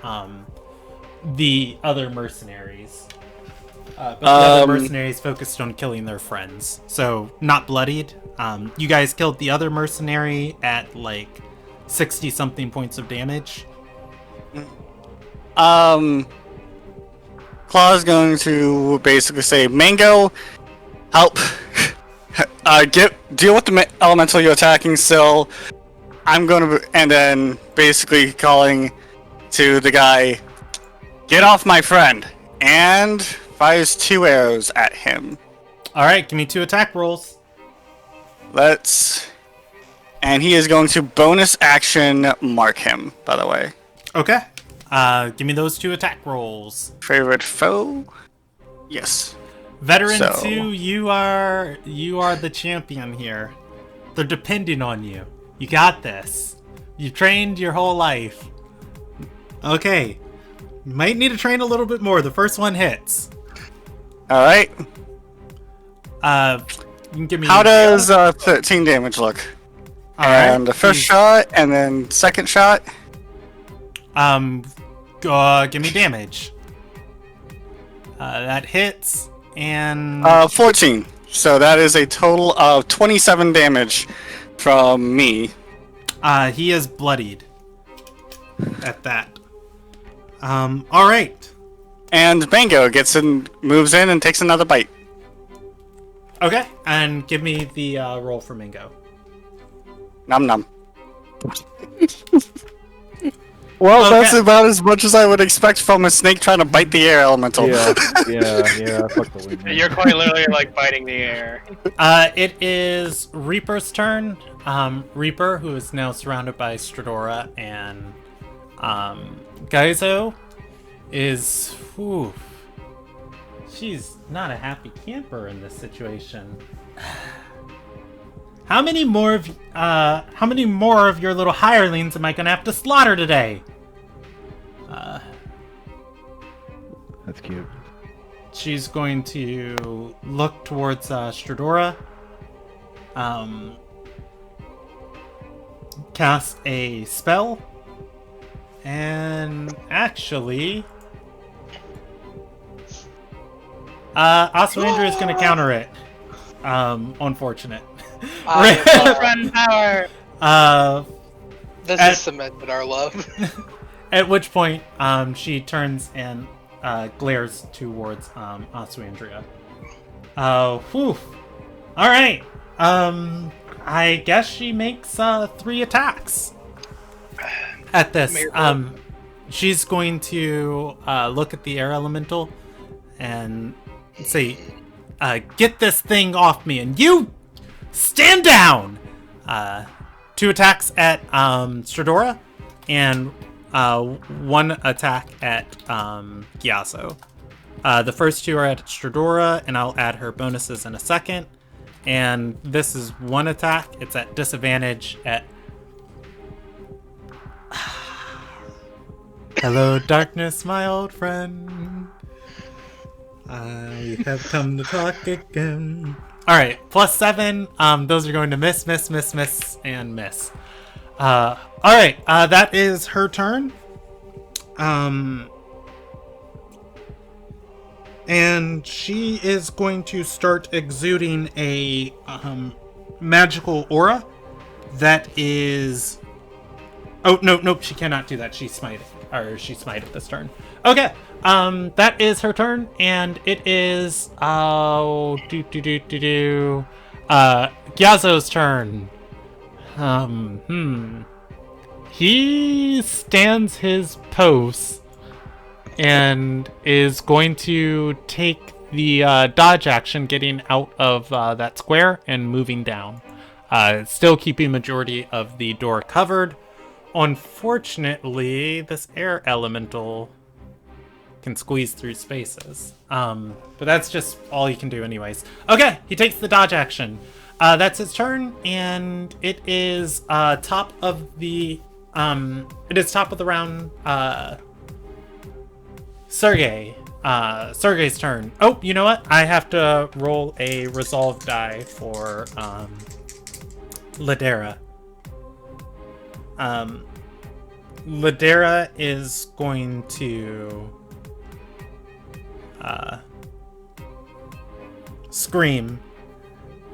Speaker 2: the other mercenaries. But the other mercenaries focused on killing their friends, so not bloodied. You guys killed the other mercenary at like 60 something points of damage.
Speaker 1: Claw's going to basically say, Mango, help. Deal with the elemental you're attacking still. I'm going to, and then basically calling to the guy, get off my friend, and fires 2 arrows at him.
Speaker 2: All right, give me 2 attack rolls.
Speaker 1: And he is going to bonus action mark him, by the way.
Speaker 2: Okay. Give me those 2 attack rolls.
Speaker 1: Favorite foe? Yes.
Speaker 2: Veteran
Speaker 1: So-
Speaker 2: 2, you are the champion here. They're depending on you. You got this. You've trained your whole life. Okay. You might need to train a little bit more. The first one hits.
Speaker 1: Alright.
Speaker 2: You can give me.
Speaker 1: How does 13 damage look?
Speaker 2: All right.
Speaker 1: And the first shot, and then second shot.
Speaker 2: Give me damage. That hits, and
Speaker 1: 14. So that is a total of 27 damage from me.
Speaker 2: he is bloodied. At that. All right.
Speaker 1: And Mango moves in and takes another bite.
Speaker 2: Okay, and give me the roll for Mingo.
Speaker 1: Nom nom. Well,
Speaker 2: Okay.
Speaker 1: that's about as much as I would expect from a snake trying to bite the air elemental.
Speaker 7: Yeah. Fuck the wind.
Speaker 4: You're quite literally like biting the air.
Speaker 2: It is Reaper's turn. Reaper, who is now surrounded by Stradora and Gaizo, is. Whew, she's not a happy camper in this situation. How many more of your little hirelings am I gonna have to slaughter today?
Speaker 7: That's cute.
Speaker 2: She's going to look towards Stradora. Cast a spell. And actually... Aswindra is going to counter it. Unfortunate.
Speaker 4: Friend power.
Speaker 6: This has cemented our love.
Speaker 2: At which point, she turns and glares towards Aswindria. Whew. Alright. I guess she makes 3 attacks at this. She's going to look at the air elemental and say, get this thing off me, and you stand down! 2 attacks at Stradora, and 1 attack at Gyazo. The first 2 are at Stradora, and I'll add her bonuses in a second. And this is 1 attack. It's at disadvantage at... Hello, darkness, my old friend. I have come to talk again. Alright, +7. Those are going to miss, and miss. Alright, that is her turn. And she is going to start exuding a magical aura that is... Oh, nope, she cannot do that. She smited this turn. Okay, that is her turn, and it is Gyazo's turn. He stands his post and is going to take the dodge action, getting out of that square and moving down. Still keeping majority of the door covered. Unfortunately, this air elemental can squeeze through spaces. But that's just all he can do anyways. Okay, he takes the dodge action. That's his turn, and it is top of the round Sergey. Sergey's turn. Oh, you know what? I have to roll a resolve die for Ladera. Ladera is going to scream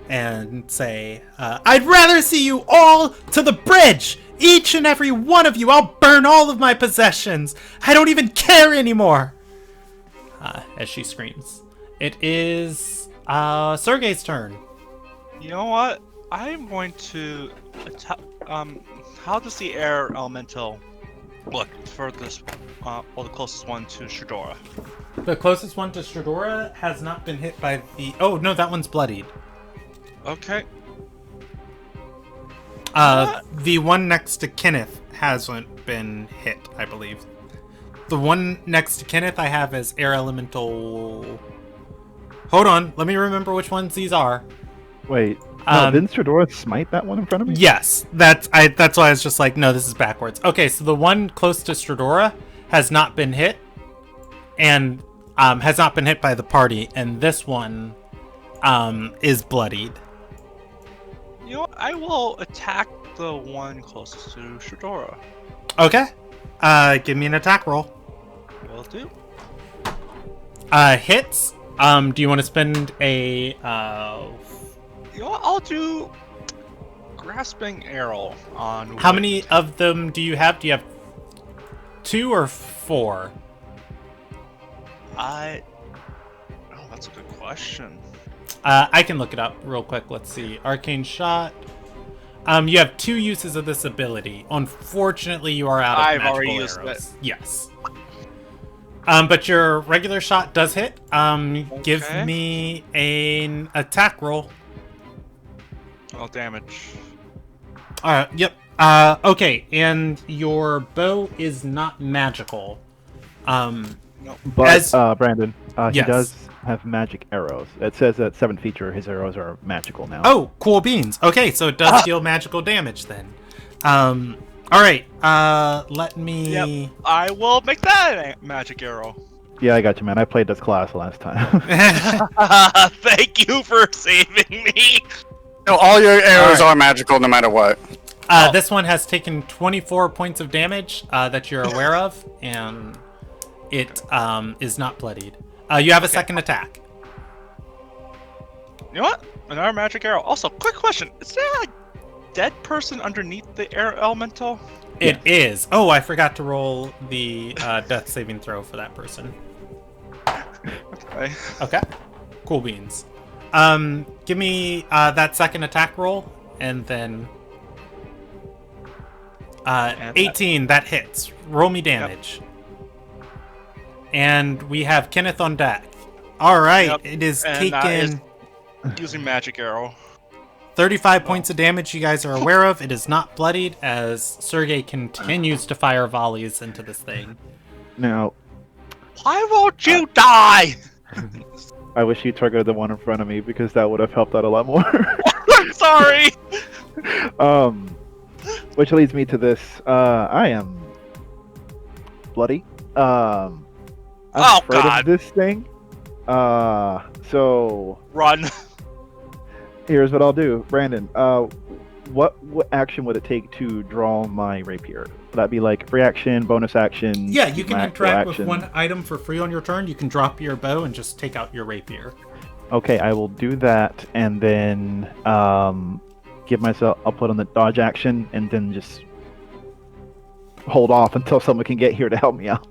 Speaker 2: and say, I'd rather see you all to the bridge! Each and every one of you! I'll burn all of my possessions! I don't even care anymore! As she screams. It is Sergey's turn.
Speaker 5: You know what? I'm going to how does the air elemental look for this well, the closest one to Shadora?
Speaker 2: The closest one to Shadora has not been hit by the... Oh, no, that one's bloodied.
Speaker 5: Okay.
Speaker 2: The one next to Kenneth hasn't been hit, I believe. The one next to Kenneth I have as air elemental... Hold on, let me remember which ones these are.
Speaker 7: Wait, no, didn't Stradora smite that one in front of me?
Speaker 2: Yes, that's why I was just like, no, this is backwards. Okay, so the one close to Stradora has not been hit, and has not been hit by the party, and this one is bloodied.
Speaker 5: You know what? I will attack the one closest to Shadora.
Speaker 2: Okay, give me an attack roll.
Speaker 5: Will do.
Speaker 2: Hits. Do you want to spend a
Speaker 5: You know what? I'll do grasping arrow on.
Speaker 2: How many of them do you have? Do you have 2 or 4?
Speaker 5: Oh, that's a good question.
Speaker 2: I can look it up real quick. Let's see. Arcane shot. You have 2 uses of this ability. Unfortunately, you are out of
Speaker 5: I've
Speaker 2: magical
Speaker 5: already used
Speaker 2: arrows.
Speaker 5: it.
Speaker 2: Yes. But your regular shot does hit. Give
Speaker 5: Okay.
Speaker 2: me an attack roll.
Speaker 5: Well, damage.
Speaker 2: Yep. Okay, and your bow is not magical.
Speaker 7: But Brandon, he
Speaker 2: Yes.
Speaker 7: does have magic arrows. It says that 7 feature his arrows are magical now.
Speaker 2: Oh, cool beans. Okay, so it does deal magical damage then. All right. Let me.
Speaker 5: Yep. I will make that a magic arrow.
Speaker 7: Yeah, I got you, man. I played this class last time.
Speaker 5: Thank you for saving me.
Speaker 1: No, all your arrows are magical no matter what.
Speaker 2: This one has taken 24 points of damage that you're aware of, and it is not bloodied. You have a second attack.
Speaker 5: You know what? Another magic arrow. Also, quick question: is there a dead person underneath the air elemental?
Speaker 2: It is. Oh, I forgot to roll the death saving throw for that person.
Speaker 5: Okay.
Speaker 2: Okay. Cool beans. Give me that second attack roll, and then 18. That hits. Roll me damage. And we have Kenneth on deck. All right.
Speaker 5: Yep.
Speaker 2: It is
Speaker 5: And that
Speaker 2: taken
Speaker 5: is using magic arrow.
Speaker 2: 35 points of damage. You guys are aware of. It is not bloodied as Sergey continues to fire volleys into this thing.
Speaker 7: Now,
Speaker 5: Why won't you die?
Speaker 7: I wish you targeted the one in front of me because that would have helped out a lot more.
Speaker 5: I'm sorry.
Speaker 7: Which leads me to this. I am bloody. I'm
Speaker 5: Oh,
Speaker 7: afraid
Speaker 5: God.
Speaker 7: of this thing. So
Speaker 5: Run.
Speaker 7: here's what I'll do, Brandon. What action would it take to draw my rapier? Would that be like free action, bonus action?
Speaker 2: Yeah, you can
Speaker 7: macro
Speaker 2: interact
Speaker 7: action?
Speaker 2: with one item for free on your turn. You can drop your bow and just take out your rapier.
Speaker 7: Okay, I will do that, and then give myself. I'll put on the dodge action, and then just hold off until someone can get here to help me out.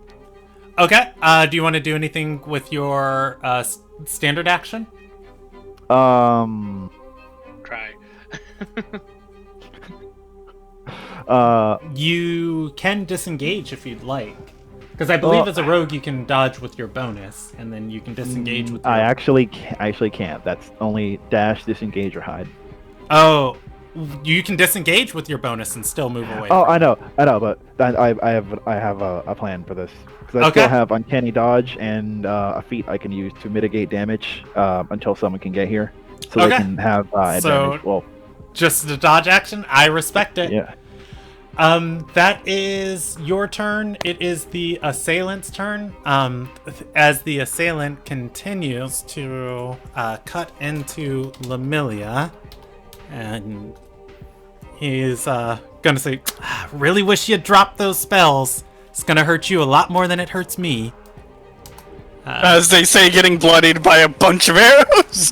Speaker 2: Okay. Do you want to do anything with your standard action?
Speaker 4: Try.
Speaker 2: You can disengage if you'd like. Because I believe as a rogue you can dodge with your bonus, and then you can disengage with your...
Speaker 7: I actually can't. That's only dash, disengage, or hide.
Speaker 2: Oh, you can disengage with your bonus and still move away.
Speaker 7: Oh, I know, but I have a plan for this. Because I
Speaker 2: Okay.
Speaker 7: still have uncanny dodge and a feat I can use to mitigate damage until someone can get here, so they
Speaker 2: Okay.
Speaker 7: can have advantage.
Speaker 2: So-
Speaker 7: Well,
Speaker 2: Just the dodge action? I respect it.
Speaker 7: yeah.
Speaker 2: That is your turn. It is the Assailant's turn. As the Assailant continues to cut into Lamilia, and he's gonna say, "Really wish you'd dropped those spells. It's gonna hurt you a lot more than it hurts me."
Speaker 1: As they say, getting bloodied by a bunch of arrows.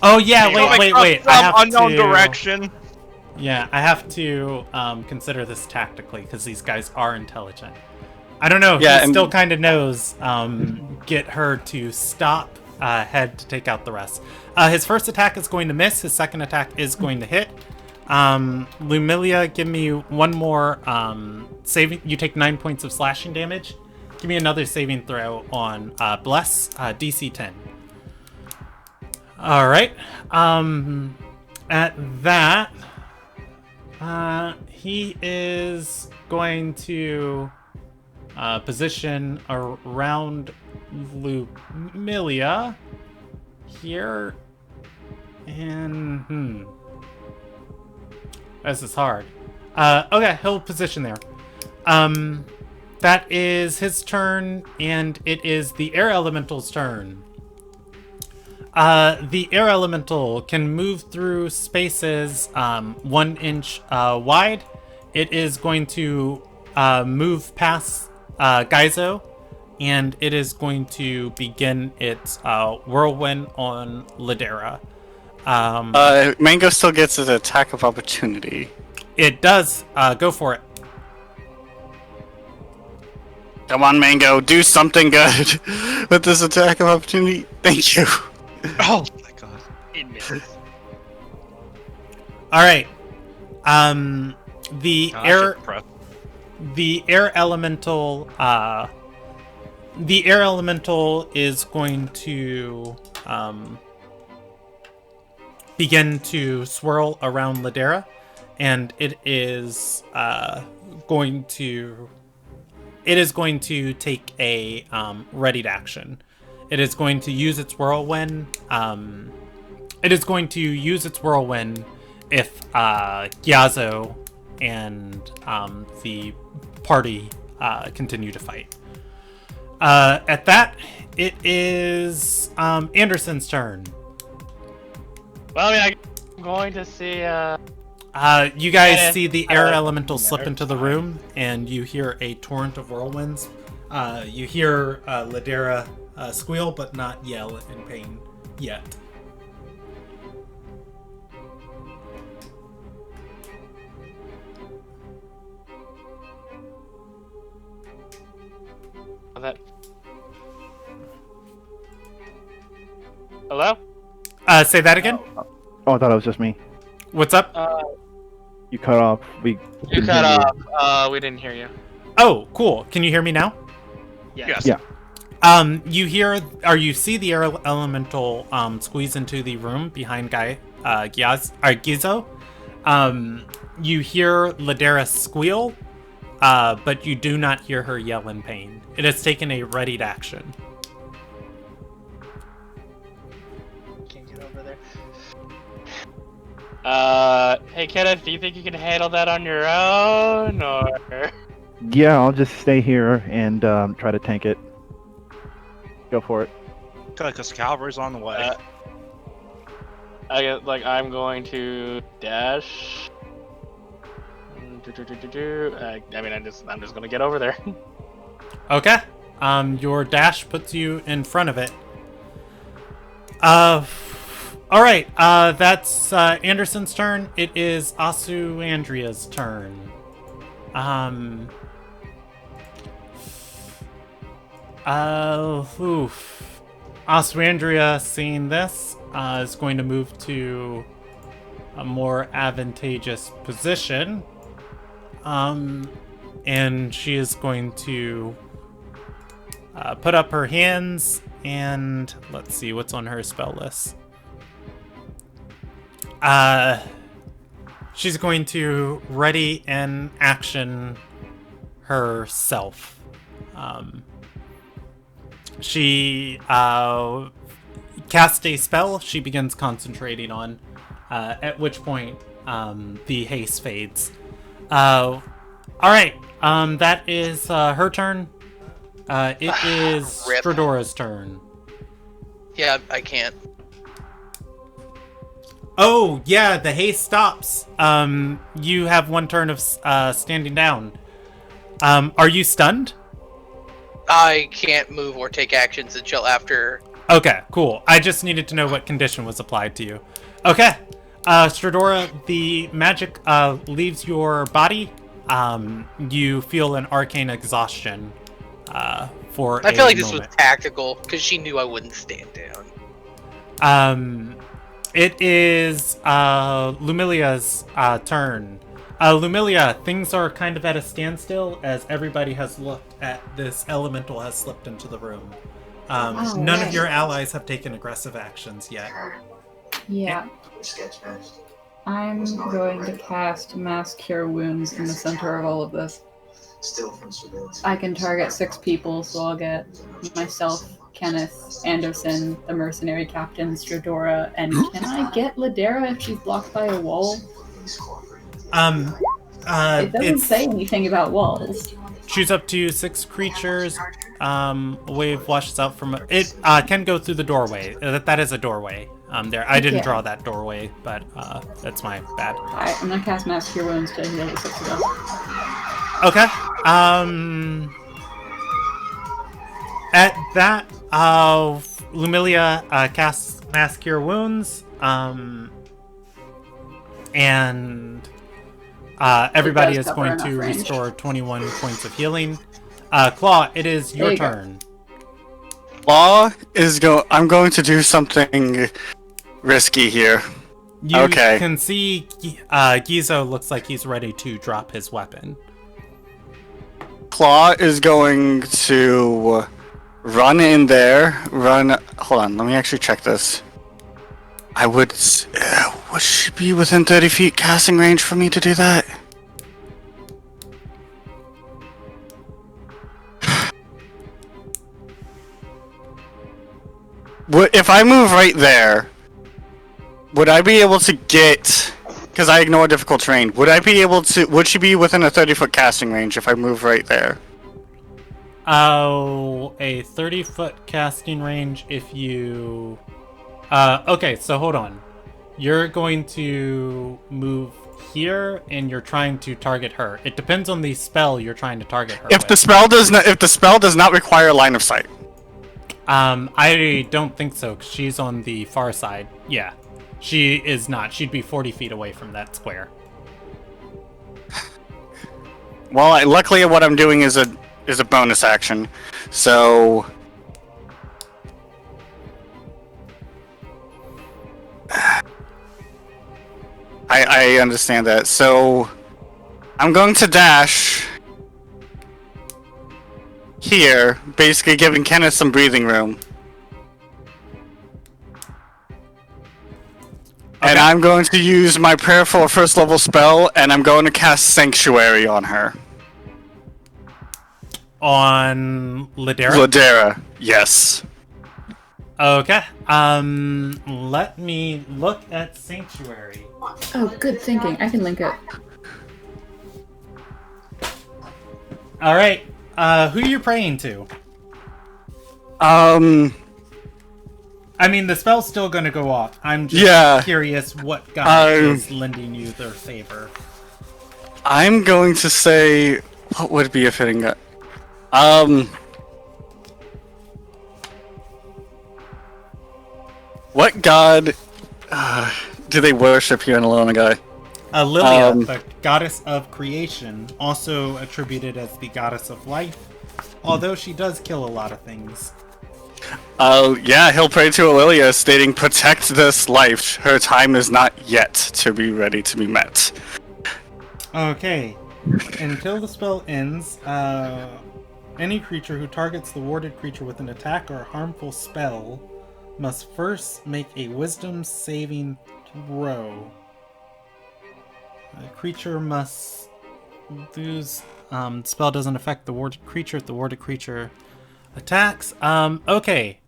Speaker 2: Oh yeah, wait. I have
Speaker 5: unknown
Speaker 2: to...
Speaker 5: direction.
Speaker 2: Yeah, I have to consider this tactically because these guys are intelligent. I don't know.
Speaker 1: Yeah,
Speaker 2: he
Speaker 1: and-
Speaker 2: still kind of knows. Get her to stop. Head to take out the rest. His first attack is going to miss. His second attack is going to hit. Lumilia, give me one more saving. You take 9 points of slashing damage. Give me another saving throw on Bless, DC 10. All right. At that, he is going to position around Lumilia here, and this is hard. Okay, he'll position there. That is his turn, and it is the Air Elemental's turn. The Air Elemental can move through spaces 1 inch wide. It is going to move past Gaizo, and it is going to begin its whirlwind on Ladera.
Speaker 1: Mango still gets his attack of opportunity.
Speaker 2: It does. Go for it.
Speaker 1: Come on, Mango, do something good with this attack of opportunity. Thank you.
Speaker 5: Oh my god.
Speaker 4: It misses.
Speaker 2: All right. The
Speaker 5: Oh, I
Speaker 2: air.
Speaker 5: should prep.
Speaker 2: The air elemental is going to begin to swirl around Ladera, and it is going to take a readied action. It is going to use its whirlwind. If Gyazo and the party continue to fight. At that, it is Anderson's turn.
Speaker 4: Well, I mean, I'm going to see.
Speaker 2: You guys see the air elemental slip into the room, and you hear a torrent of whirlwinds. You hear Ladera squeal, but not yell in pain yet.
Speaker 4: That. Hello?
Speaker 2: Say that again.
Speaker 7: Oh, I thought it was just me.
Speaker 2: What's up?
Speaker 7: You cut off. We
Speaker 4: You
Speaker 7: didn't
Speaker 4: cut
Speaker 7: hear
Speaker 4: off. We didn't hear you.
Speaker 2: Oh, cool. Can you hear me now?
Speaker 5: Yes.
Speaker 7: Yeah.
Speaker 2: You hear, or you see the air elemental squeeze into the room behind Gizo. You hear Ladera squeal, but you do not hear her yell in pain. It has taken a readied action.
Speaker 4: Can't get over there. Hey Kenneth, do you think you can handle that on your own, or?
Speaker 7: Yeah, I'll just stay here and try to tank it. Go for it.
Speaker 5: Good, because cavalry's on the way.
Speaker 4: I'm going to dash. I mean, I'm just gonna get over there.
Speaker 2: Okay. Your dash puts you in front of it. All right. That's Anderson's turn. It is Asu Andrea's turn. Asu Andrea, seeing this, is going to move to a more advantageous position. And she is going to put up her hands, and let's see what's on her spell list. She's going to ready an action herself. She casts a spell she begins concentrating on, at which point the haste fades. All right. That is her turn. It is
Speaker 6: Rip.
Speaker 2: Stradora's turn.
Speaker 6: Yeah, I can't.
Speaker 2: Oh, yeah, the haste stops. You have one turn of standing down. Are you stunned?
Speaker 6: I can't move or take actions until after.
Speaker 2: Okay, cool. I just needed to know what condition was applied to you. Okay. Stradora, the magic leaves your body. You feel an arcane exhaustion for
Speaker 6: I feel like this
Speaker 2: moment.
Speaker 6: was tactical because she knew I wouldn't stand down.
Speaker 2: It is Lumilia's turn. Lumilia, things are kind of at a standstill as everybody has looked at this elemental has slipped into the room. None of your allies have taken aggressive actions yet.
Speaker 3: Yeah. I'm going to cast Mass Cure Wounds in the center of all of this. I can target 6 people, so I'll get myself, Kenneth, Anderson, the mercenary captain, Stradora, and can I get Ladera if she's blocked by a wall? It doesn't say anything about walls.
Speaker 2: Choose up to 6 creatures. A wave washes out from it. Can go through the doorway. That is a doorway. There. I didn't draw that doorway, but that's my bad.
Speaker 3: Alright, I'm gonna cast Mass Cure Wounds to heal the 6 of us.
Speaker 2: Okay. At that, Lumilia casts Mass Cure Wounds. And everybody is going to restore 21 points of healing. Claw, it is your turn.
Speaker 1: Claw is I'm going to do something risky here.
Speaker 2: You
Speaker 1: Okay.
Speaker 2: can see Gizo looks like he's ready to drop his weapon.
Speaker 1: Claw is going to run in there. Hold on, let me actually check this. Would she be within 30 feet casting range for me to do that? If I move right there, would I be able to get... Because I ignore difficult terrain. Would she be within a 30-foot casting range if I move right there?
Speaker 2: Oh, a 30-foot casting range if you... okay, so hold on. You're going to move here, and you're trying to target her. It depends on the spell you're trying to target her
Speaker 1: If
Speaker 2: with.
Speaker 1: the spell does not require line of sight.
Speaker 2: I don't think so, 'cause she's on the far side. Yeah, she is not. She'd be 40 feet away from that square.
Speaker 1: Well, luckily what I'm doing is a bonus action, so... I understand that. So I'm going to dash here, basically giving Kenneth some breathing room. And I'm going to use my prayer for a first level spell, and I'm going to cast Sanctuary on her.
Speaker 2: On Ladera?
Speaker 1: Ladera, yes.
Speaker 2: Okay. Let me look at Sanctuary.
Speaker 3: Oh, good thinking. I can link it.
Speaker 2: All right. Who are you praying to? I mean, the spell's still going to go off. I'm just curious what god is lending you their favor.
Speaker 1: I'm going to say, what would be a fitting god? What god do they worship here in Alonagai?
Speaker 2: Lilia, the goddess of creation, also attributed as the goddess of life, although she does kill a lot of things.
Speaker 1: Yeah, he'll pray to Lilia, stating, "Protect this life. Her time is not yet to be ready to be met."
Speaker 2: Okay. Until the spell ends, any creature who targets the warded creature with an attack or harmful spell must first make a wisdom saving throw. The creature must lose... spell doesn't affect the warded creature if the warded creature attacks. Okay.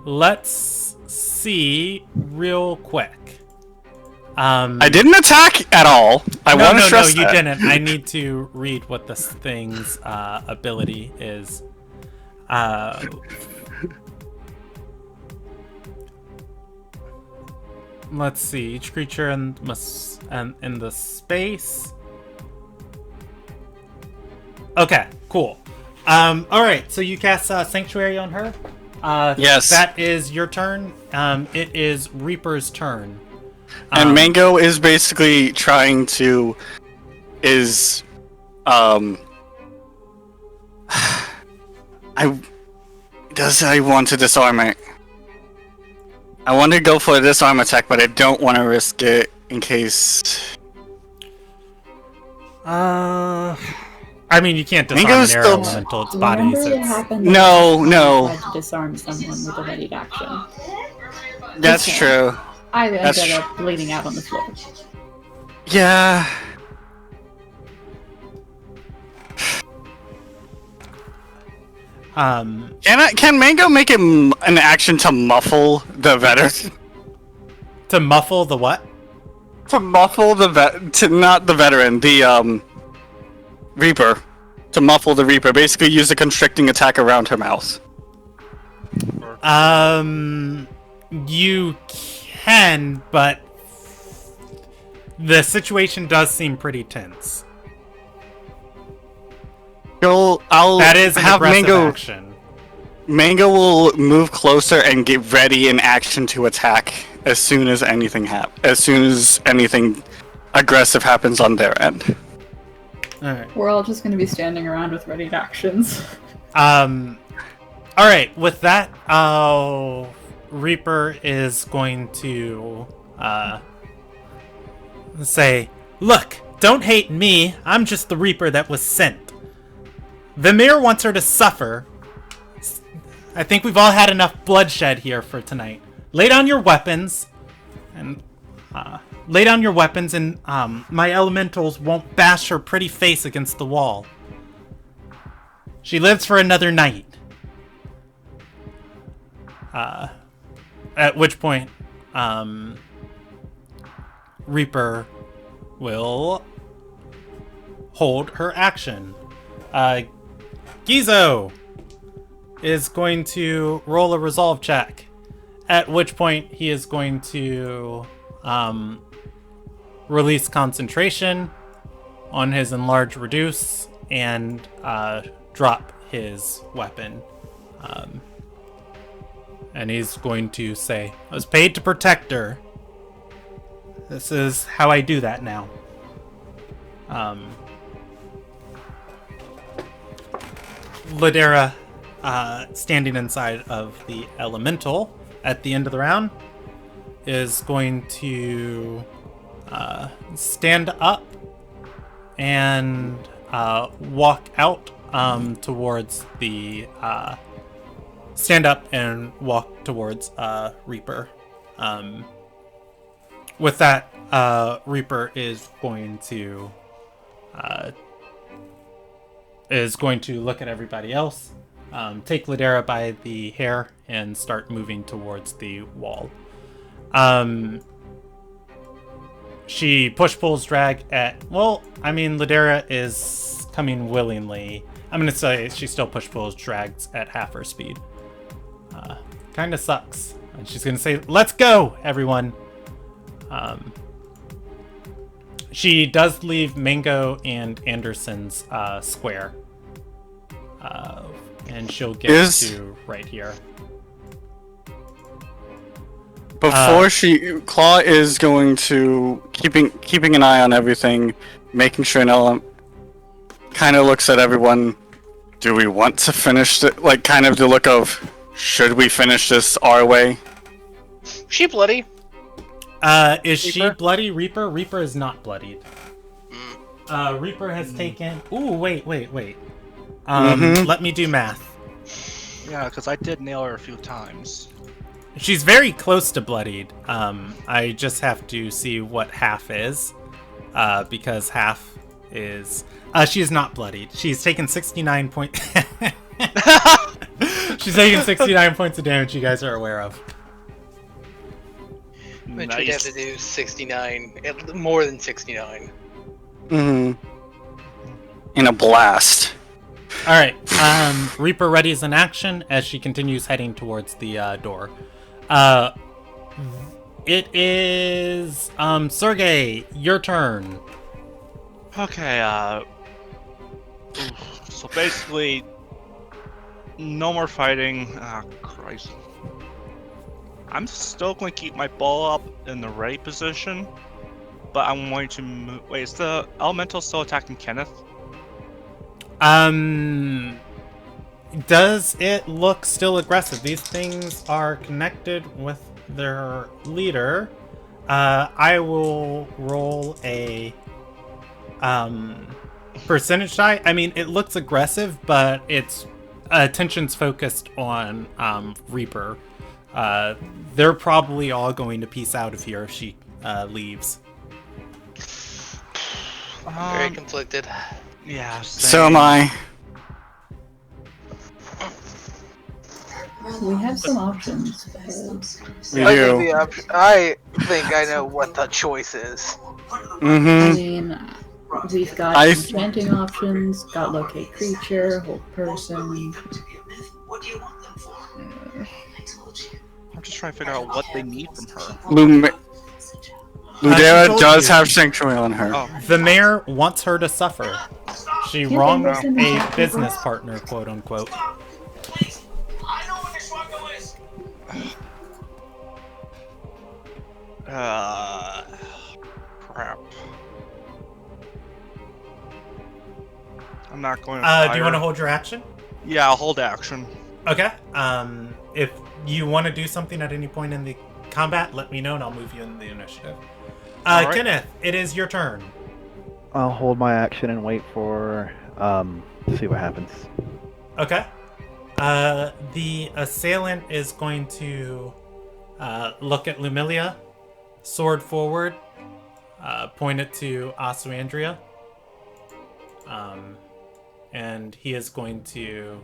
Speaker 2: Let's see real quick.
Speaker 1: I didn't attack at all. I want to stress
Speaker 2: you
Speaker 1: that.
Speaker 2: didn't. I need to read what this thing's ability is. Let's see. Each creature in the space. Okay, cool. All right. So you cast Sanctuary on her.
Speaker 1: Yes.
Speaker 2: That is your turn. It is Reaper's turn.
Speaker 1: And Mango is basically trying to I want to disarm it. I want to go for a disarm attack, but I don't want to risk it in case.
Speaker 2: I mean, you can't disarm
Speaker 1: Mango's
Speaker 2: an air
Speaker 1: still-
Speaker 2: elemental. Its body.
Speaker 3: Remember
Speaker 2: So
Speaker 3: what
Speaker 2: it's...
Speaker 3: happened
Speaker 1: No,
Speaker 3: when
Speaker 1: no.
Speaker 3: I tried to disarm someone with a ready action.
Speaker 1: That's
Speaker 3: Okay.
Speaker 1: true.
Speaker 3: I
Speaker 1: That's
Speaker 3: ended up bleeding out on the floor.
Speaker 1: Yeah. Can Mango make it an action to muffle the veteran?
Speaker 2: To muffle the what?
Speaker 1: To muffle not the veteran, the Reaper. To muffle the Reaper, basically use a constricting attack around her mouth.
Speaker 2: You can, but the situation does seem pretty tense.
Speaker 1: I'll
Speaker 2: That is an
Speaker 1: have
Speaker 2: aggressive
Speaker 1: Mango.
Speaker 2: action.
Speaker 1: Mango will move closer and get ready in action to attack as soon as anything aggressive happens on their end.
Speaker 2: Alright.
Speaker 3: We're all just going to be standing around with ready actions.
Speaker 2: Alright, with that, Reaper is going to say, "Look, don't hate me. I'm just the Reaper that was sent. Vimir wants her to suffer. I think we've all had enough bloodshed here for tonight. Lay down your weapons, and my elementals won't bash her pretty face against the wall. She lives for another night." At which point, Reaper will hold her action. Gizo is going to roll a resolve check, at which point he is going to release concentration on his enlarge reduce and drop his weapon. And he's going to say, "I was paid to protect her. This is how I do that now." Ladera, standing inside of the elemental at the end of the round, is going to stand up and walk out towards the stand up and walk towards Reaper. With that, Reaper is going to look at everybody else, take Ladera by the hair, and start moving towards the wall. She push-pulls drag at... Well, I mean, Ladera is coming willingly. I'm going to say she still push-pulls drags at half her speed. Kind of sucks. And she's going to say, "Let's go, everyone." She does leave Mango and Anderson's square. And she'll get to right here.
Speaker 1: Before Claw is going to keeping an eye on everything, making sure Nella kind of looks at everyone. Do we want to finish it? Like, kind of the look of, should we finish this our way?
Speaker 6: She bloody.
Speaker 2: Is she bloody? Reaper? Reaper is not bloodied. Reaper has taken... Ooh, wait. Let me do math.
Speaker 5: Yeah, because I did nail her a few times.
Speaker 2: She's very close to bloodied. I just have to see what half is. Because half is... she is not bloodied. She's taken 69 points... She's taken 69 points of damage you guys are aware of.
Speaker 6: Which we'd have to do 69, more than 69.
Speaker 1: Mm-hmm. In a blast.
Speaker 2: All right. Reaper readies an action as she continues heading towards the door. It is Sergey, your turn.
Speaker 5: Okay, so basically, no more fighting. Ah, Christ. I'm still going to keep my ball up in the ready position, but I'm going to move. Wait, is the elemental still attacking Kenneth?
Speaker 2: Does it look still aggressive? These things are connected with their leader. I will roll a percentage die. I mean, it looks aggressive, but its attention's focused on Reaper. They're probably all going to peace out of here if she leaves.
Speaker 6: Very conflicted.
Speaker 5: Yeah.
Speaker 1: So am I.
Speaker 3: We have some options.
Speaker 1: We
Speaker 6: I
Speaker 1: do.
Speaker 6: think I know what the choice is.
Speaker 3: I
Speaker 1: Mm-hmm.
Speaker 3: mean, we've got enchanting options, got locate creature, hold person.
Speaker 5: I'm just trying to figure out what they need from her.
Speaker 1: Ladera
Speaker 2: told
Speaker 1: does
Speaker 2: you.
Speaker 1: have sanctuary on her.
Speaker 5: Oh,
Speaker 2: The mayor wants her to suffer. She
Speaker 3: Can't
Speaker 2: wronged
Speaker 3: they listen to
Speaker 2: a
Speaker 3: people?
Speaker 2: business partner, quote unquote.
Speaker 5: Crap. I'm not going to
Speaker 2: Do you
Speaker 5: fire.
Speaker 2: want to hold your action?
Speaker 5: Yeah, I'll hold action.
Speaker 2: Okay. If you want to do something at any point in the combat, let me know and I'll move you in the initiative.
Speaker 5: Alright.
Speaker 2: Kenneth, it is your turn.
Speaker 7: I'll hold my action and wait for see what happens.
Speaker 2: Okay. The assailant is going to look at Lumilia, sword forward, point it to Asuandria, and he is going to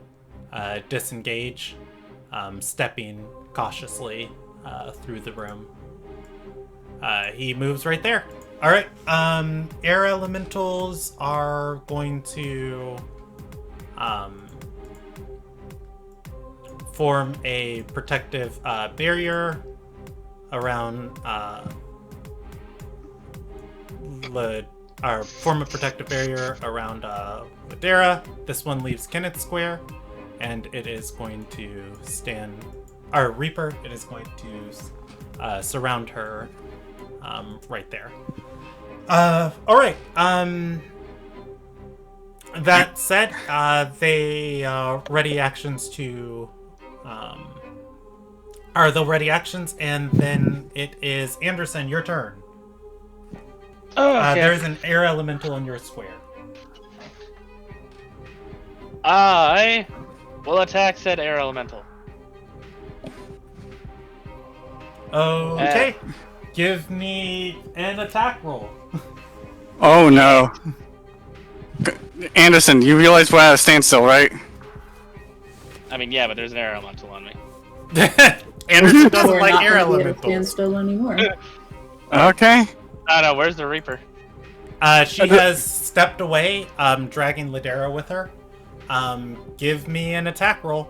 Speaker 2: disengage, stepping cautiously through the room. He moves right there. All right. Air elementals are going to form a protective barrier around form a protective barrier around Ladera. This one leaves Kenneth Square, and it is going to stand. Our Reaper. It is going to surround her right there. All right. That said, they ready actions to are the ready actions, and then it is Anderson, your turn.
Speaker 4: Oh, okay.
Speaker 2: There's an air elemental in your square.
Speaker 4: I will attack said air elemental.
Speaker 2: Okay. Give me an attack roll.
Speaker 1: Oh no. Anderson, you realize we're at a standstill, right?
Speaker 4: I mean, yeah, but there's an air elemental on me.
Speaker 2: Anderson doesn't
Speaker 3: We're
Speaker 2: like
Speaker 3: not
Speaker 2: air
Speaker 3: gonna be at a
Speaker 2: elementals.
Speaker 3: standstill anymore.
Speaker 1: Okay.
Speaker 4: I don't know, where's the Reaper?
Speaker 2: She has stepped away, dragging Ladera with her. Give me an attack roll.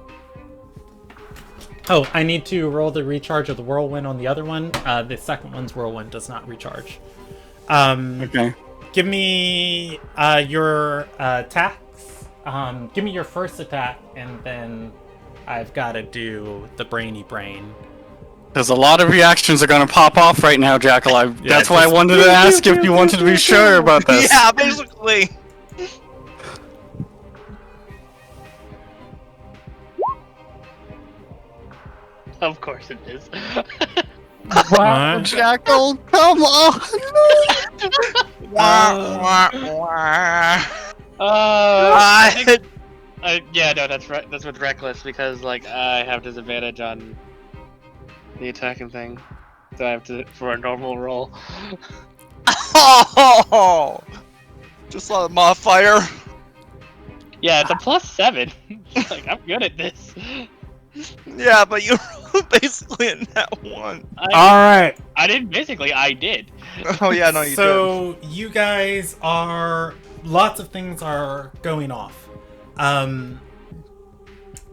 Speaker 2: Oh, I need to roll the recharge of the whirlwind on the other one. The second one's whirlwind does not recharge.
Speaker 1: Okay.
Speaker 2: Give me your attacks. Give me your first attack, and then I've got to do the brainy brain.
Speaker 1: There's a lot of reactions are gonna pop off right now, Jackal. That's why I wanted to ask if you wanted to be sure about this.
Speaker 5: Yeah, basically.
Speaker 4: Of course it is.
Speaker 1: Wow, Jackal, come on!
Speaker 4: Yeah, no, that's right. That's with reckless because like I have disadvantage on the attacking thing, so I have to for a normal roll.
Speaker 5: Oh! Just a modifier.
Speaker 4: Yeah, it's a +7. Like I'm good at this.
Speaker 5: Yeah, but you Basically in that one.
Speaker 2: Alright.
Speaker 4: I didn't basically. I did.
Speaker 5: Oh yeah, no, you did.
Speaker 2: So you guys are... Lots of things are going off.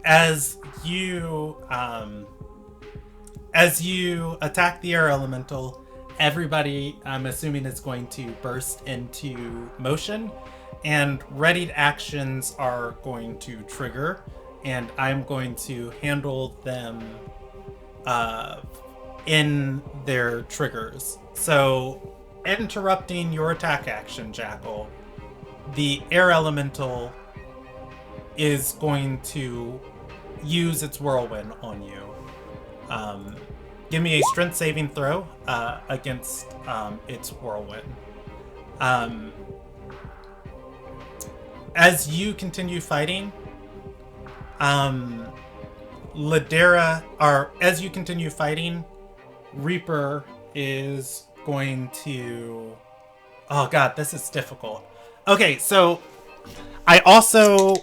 Speaker 2: As you attack the air elemental, everybody, I'm assuming, is going to burst into motion, and readied actions are going to trigger, and I'm going to handle them in their triggers. So, interrupting your attack action, Jackal, the air elemental is going to use its whirlwind on you. Give me a strength saving throw against its whirlwind. As you continue fighting, Reaper is going to... Oh god, this is difficult. Okay, so I also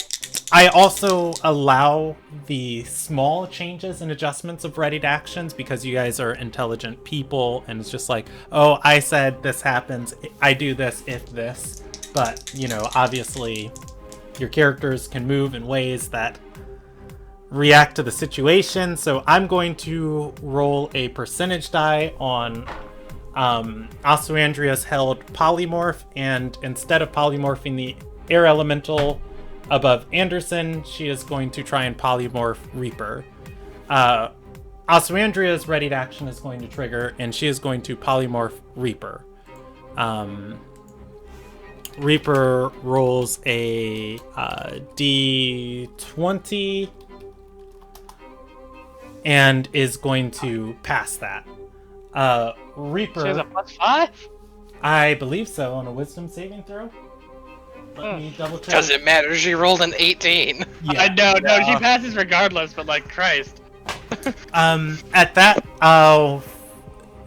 Speaker 2: allow the small changes and adjustments of readied actions because you guys are intelligent people, and it's just like, oh, I said this happens, I do this if this. But, you know, obviously your characters can move in ways that react to the situation. So I'm going to roll a percentage die on Osuandria's held polymorph, and instead of polymorphing the air elemental above Anderson, she is going to try and polymorph Reaper. Osuandria's readied action is going to trigger, and she is going to polymorph Reaper. Reaper rolls a D20 and is going to pass that. Reaper...
Speaker 4: She has a +5?
Speaker 2: I believe so, on a wisdom saving throw. Let me double check.
Speaker 6: Doesn't matter, she rolled an 18.
Speaker 2: Yeah.
Speaker 4: I know, no, she passes regardless, but like, Christ.
Speaker 2: At that,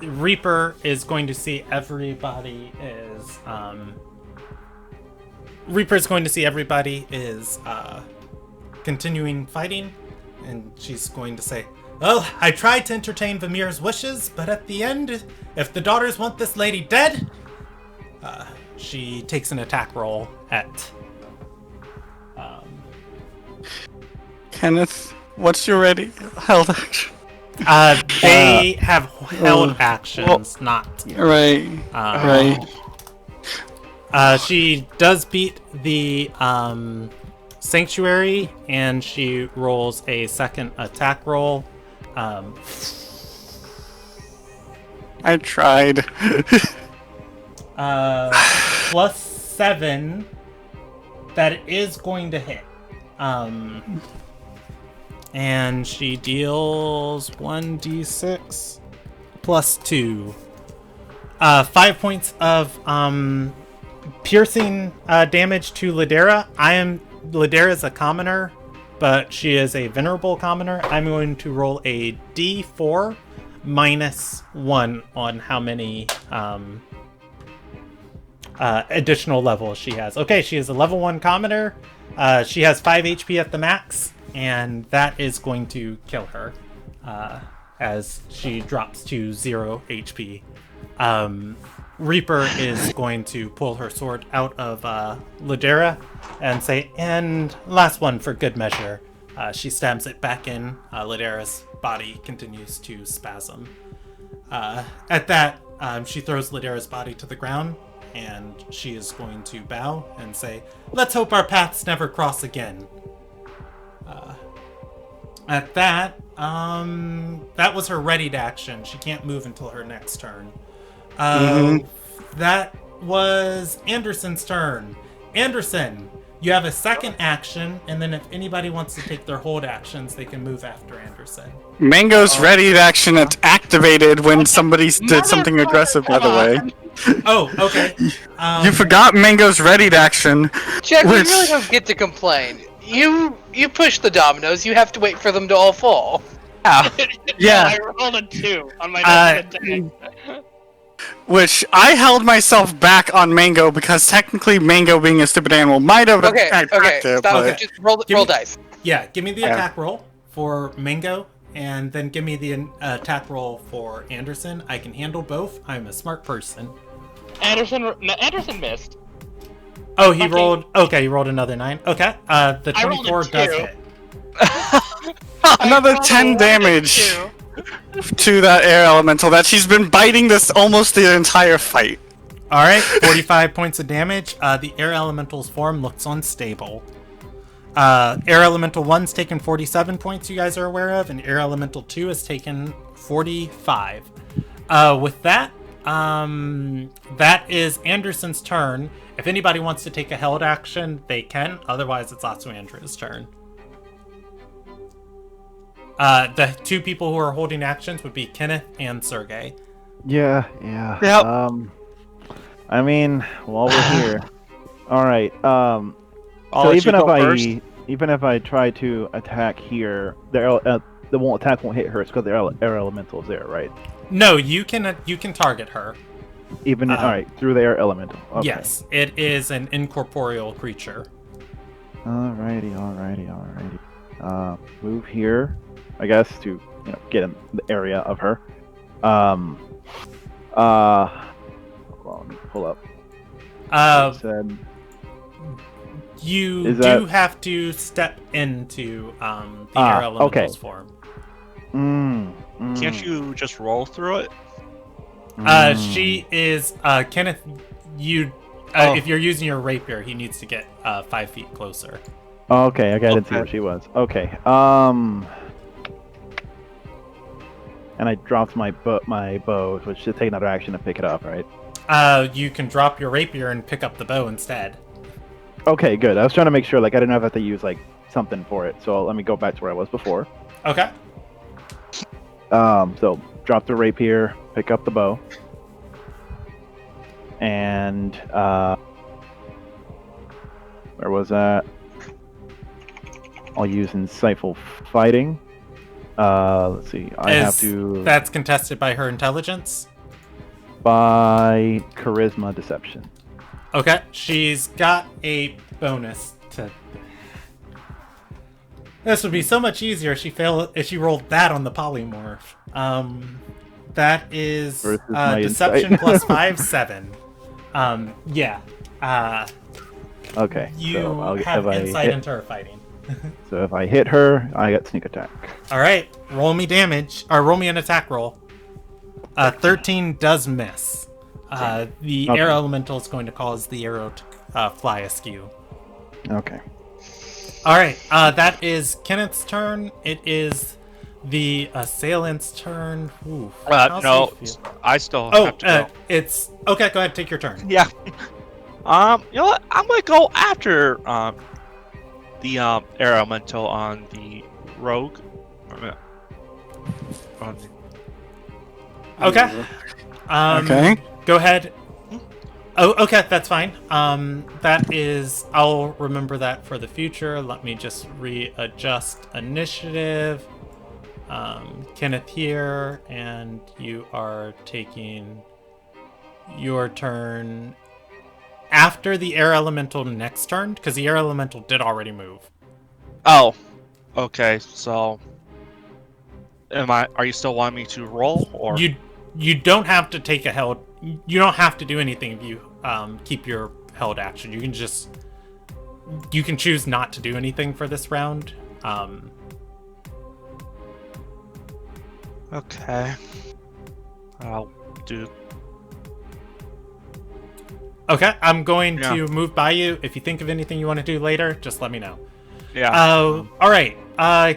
Speaker 2: Reaper is going to see everybody is, Reaper's going to see everybody is, continuing fighting, and she's going to say, well, I tried to entertain Vamir's wishes, but at the end, if the daughters want this lady dead, she takes an attack roll at,
Speaker 1: Kenneth, what's your ready held action?
Speaker 2: they have held actions, not...
Speaker 1: Right, right.
Speaker 2: She does beat the Sanctuary, and she rolls a second attack roll.
Speaker 1: I tried.
Speaker 2: +7. That is going to hit. And she deals 1d6 +2. 5 points of piercing damage to Ladera. Ladera is a commoner, but she is a venerable commoner. I'm going to roll a d4 -1 on how many additional levels she has. Okay, she is a level 1 commoner. She has 5 HP at the max, and that is going to kill her as she drops to 0 HP. Reaper is going to pull her sword out of Ladera and say, and last one for good measure. She stabs it back in. Ladera's body continues to spasm. At that, she throws Ladera's body to the ground, and she is going to bow and say, let's hope our paths never cross again. At that, that was her readied action. She can't move until her next turn. That was Anderson's turn. Anderson, you have a second action, and then if anybody wants to take their hold actions, they can move after Anderson.
Speaker 1: Mango's ready action it's activated when somebody did something aggressive, by the way.
Speaker 2: Oh, okay.
Speaker 1: You forgot Mango's readied action.
Speaker 6: Jack, you really don't get to complain. You push the dominoes, you have to wait for them to all fall.
Speaker 1: Yeah.
Speaker 4: I rolled a 2 on my next attack.
Speaker 1: Which I held myself back on Mango because technically Mango being a stupid animal might have
Speaker 6: Okay,
Speaker 1: attacked
Speaker 6: okay,
Speaker 1: it,
Speaker 6: stop.
Speaker 1: but...
Speaker 6: Just roll dice.
Speaker 2: Yeah, give me the attack roll for Mango. and then give me the attack roll for Anderson. I can handle both. I'm a smart person.
Speaker 4: Anderson missed.
Speaker 2: Oh, he rolled. Okay, he rolled another 9. Okay, the 24 does hit.
Speaker 1: Another 10 damage to that air elemental that she's been biting this almost the entire fight.
Speaker 2: All right, 45 points of damage. The air elemental's form looks unstable. Air elemental 1's taken 47 points, you guys are aware of, and air elemental 2 has taken 45. With that, that is Anderson's turn. If anybody wants to take a held action, they can. Otherwise, it's Asuandria's turn. The 2 people who are holding actions would be Kenneth and Sergey.
Speaker 7: Yeah.
Speaker 5: Yep.
Speaker 7: I mean, while we're here, all right.
Speaker 5: I'll
Speaker 7: So
Speaker 5: let you go first.
Speaker 7: even if I try to attack here, the attack won't hit her. It's because the air elemental is there, right?
Speaker 2: No, you can target her.
Speaker 7: Even all right, through the air elemental. Okay.
Speaker 2: Yes, it is an incorporeal creature.
Speaker 7: Alrighty. Move here, I guess, to get in the area of her. Hold on, let me pull up.
Speaker 2: You do have to step into the air elemental's form.
Speaker 5: Can't you just roll through it?
Speaker 2: She is Kenneth. If you're using your rapier, he needs to get 5 feet closer.
Speaker 7: Okay, I didn't see where she was. Okay. And I dropped my bow, which should take another action to pick it up, right?
Speaker 2: You can drop your rapier and pick up the bow instead.
Speaker 7: Okay, good. I was trying to make sure, I didn't have to use, something for it. So let me go back to where I was before.
Speaker 2: Okay.
Speaker 7: So drop the rapier, pick up the bow. And, where was that? I'll use insightful fighting. Let's see.
Speaker 2: That's contested by her intelligence?
Speaker 7: By charisma deception.
Speaker 2: Okay, she's got a bonus to. This would be so much easier if she rolled that on the polymorph. That is deception plus 5, 7. Yeah.
Speaker 7: Okay.
Speaker 2: You have insight into her fighting.
Speaker 7: So if I hit her, I get sneak attack.
Speaker 2: All right, roll me damage, or roll me an attack roll. 13 does miss. The air elemental is going to cause the arrow to fly askew.
Speaker 7: Okay.
Speaker 2: All right, that is Kenneth's turn. It is the assailant's turn. Ooh,
Speaker 5: No, I still have to go.
Speaker 2: It's okay. Go ahead, take your turn.
Speaker 5: Yeah. You know what? I'm gonna go after the air elemental on the rogue.
Speaker 2: Okay.
Speaker 1: Okay.
Speaker 2: Go ahead. Oh, okay, that's fine. That is, I'll remember that for the future. Let me just readjust initiative. Kenneth here, and you are taking your turn after the air elemental next turn, because the air elemental did already move.
Speaker 5: Oh, okay. So, are you still wanting me to roll, or
Speaker 2: you don't have to take a held. You don't have to do anything if you keep your held action. You can choose not to do anything for this round.
Speaker 5: Okay. I'll do.
Speaker 2: Okay, I'm going to move by you. If you think of anything you want to do later, just let me know.
Speaker 5: Yeah.
Speaker 2: All right.
Speaker 5: I'll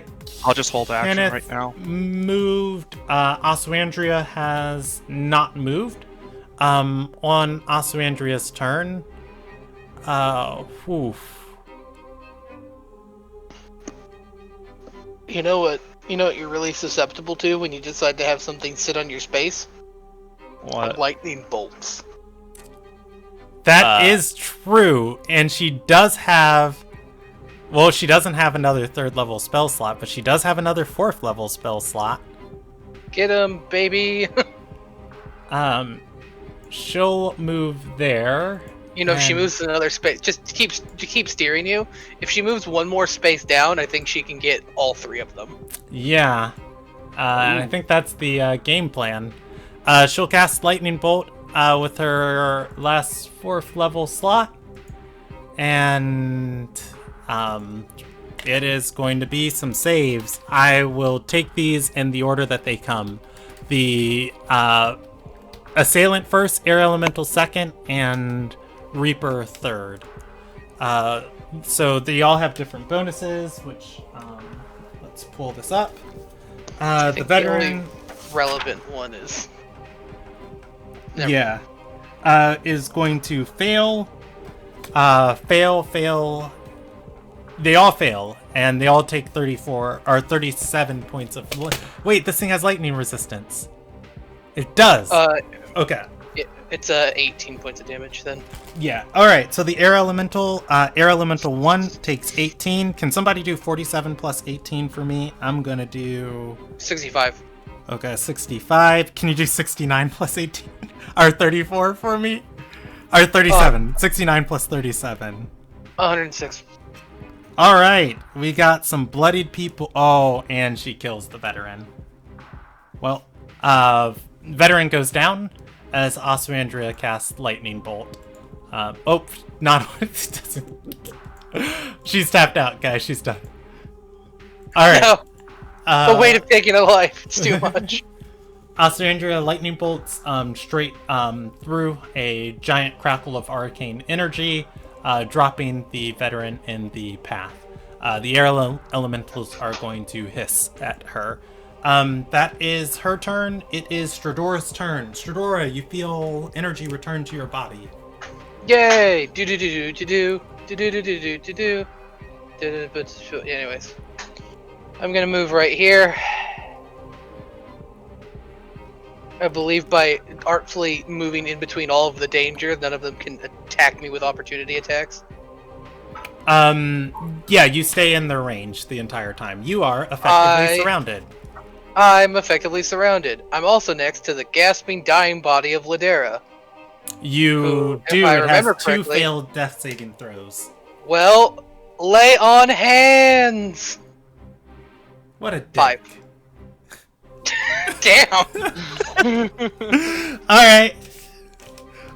Speaker 5: just hold action
Speaker 2: Kenneth
Speaker 5: right now.
Speaker 2: Moved. Asuandria has not moved. On Asuandria's turn.
Speaker 6: You know what you're really susceptible to when you decide to have something sit on your space?
Speaker 5: What?
Speaker 6: Lightning bolts.
Speaker 2: That is true, and she does have. Well, she doesn't have another 3rd level spell slot, but she does have another 4th level spell slot.
Speaker 6: Get him, baby.
Speaker 2: She'll move there.
Speaker 6: If she moves another space, just keep steering you. If she moves one more space down, I think she can get all 3 of them.
Speaker 2: Yeah. And I think that's the game plan. She'll cast Lightning Bolt with her last 4th level slot. And it is going to be some saves. I will take these in the order that they come. The Assailant first, Air Elemental second, and Reaper third. So they all have different bonuses, which let's pull this up. The veteran.
Speaker 6: The only relevant one is.
Speaker 2: Yeah. Is going to fail. Fail. They all fail, and they all take 34 or 37 points of. Wait, this thing has lightning resistance. It does. Okay.
Speaker 6: It's 18 points of damage then.
Speaker 2: Yeah. All right. So the air elemental 1 takes 18. Can somebody do 47 plus 18 for me? I'm gonna do
Speaker 6: 65.
Speaker 2: Okay, 65. Can you do 69 plus 18 or 34 for me? Or 37. 69 plus 37.
Speaker 6: 106.
Speaker 2: All right. We got some bloodied people. Oh, and she kills the veteran. Well, veteran goes down as Oswandria casts Lightning Bolt. Not She's tapped out, guys. She's done. All right.
Speaker 6: No. The weight of taking a life. It's too much.
Speaker 2: Oswandria Lightning Bolts straight through a giant crackle of arcane energy, dropping the veteran in the path. The air elementals are going to hiss at her. That is her turn. It is Stradora's turn. Stradora, you feel energy return to your body.
Speaker 6: Yay! Do. But anyways, I'm gonna move right here. I believe by artfully moving in between all of the danger, none of them can attack me with opportunity attacks.
Speaker 2: Yeah, you stay in their range the entire time. You are effectively surrounded.
Speaker 6: I'm effectively surrounded. I'm also next to the gasping, dying body of Ladera.
Speaker 2: You do. It has 2 failed death saving throws.
Speaker 6: Well, lay on hands!
Speaker 2: What a dick.
Speaker 6: 5. Damn!
Speaker 2: Alright.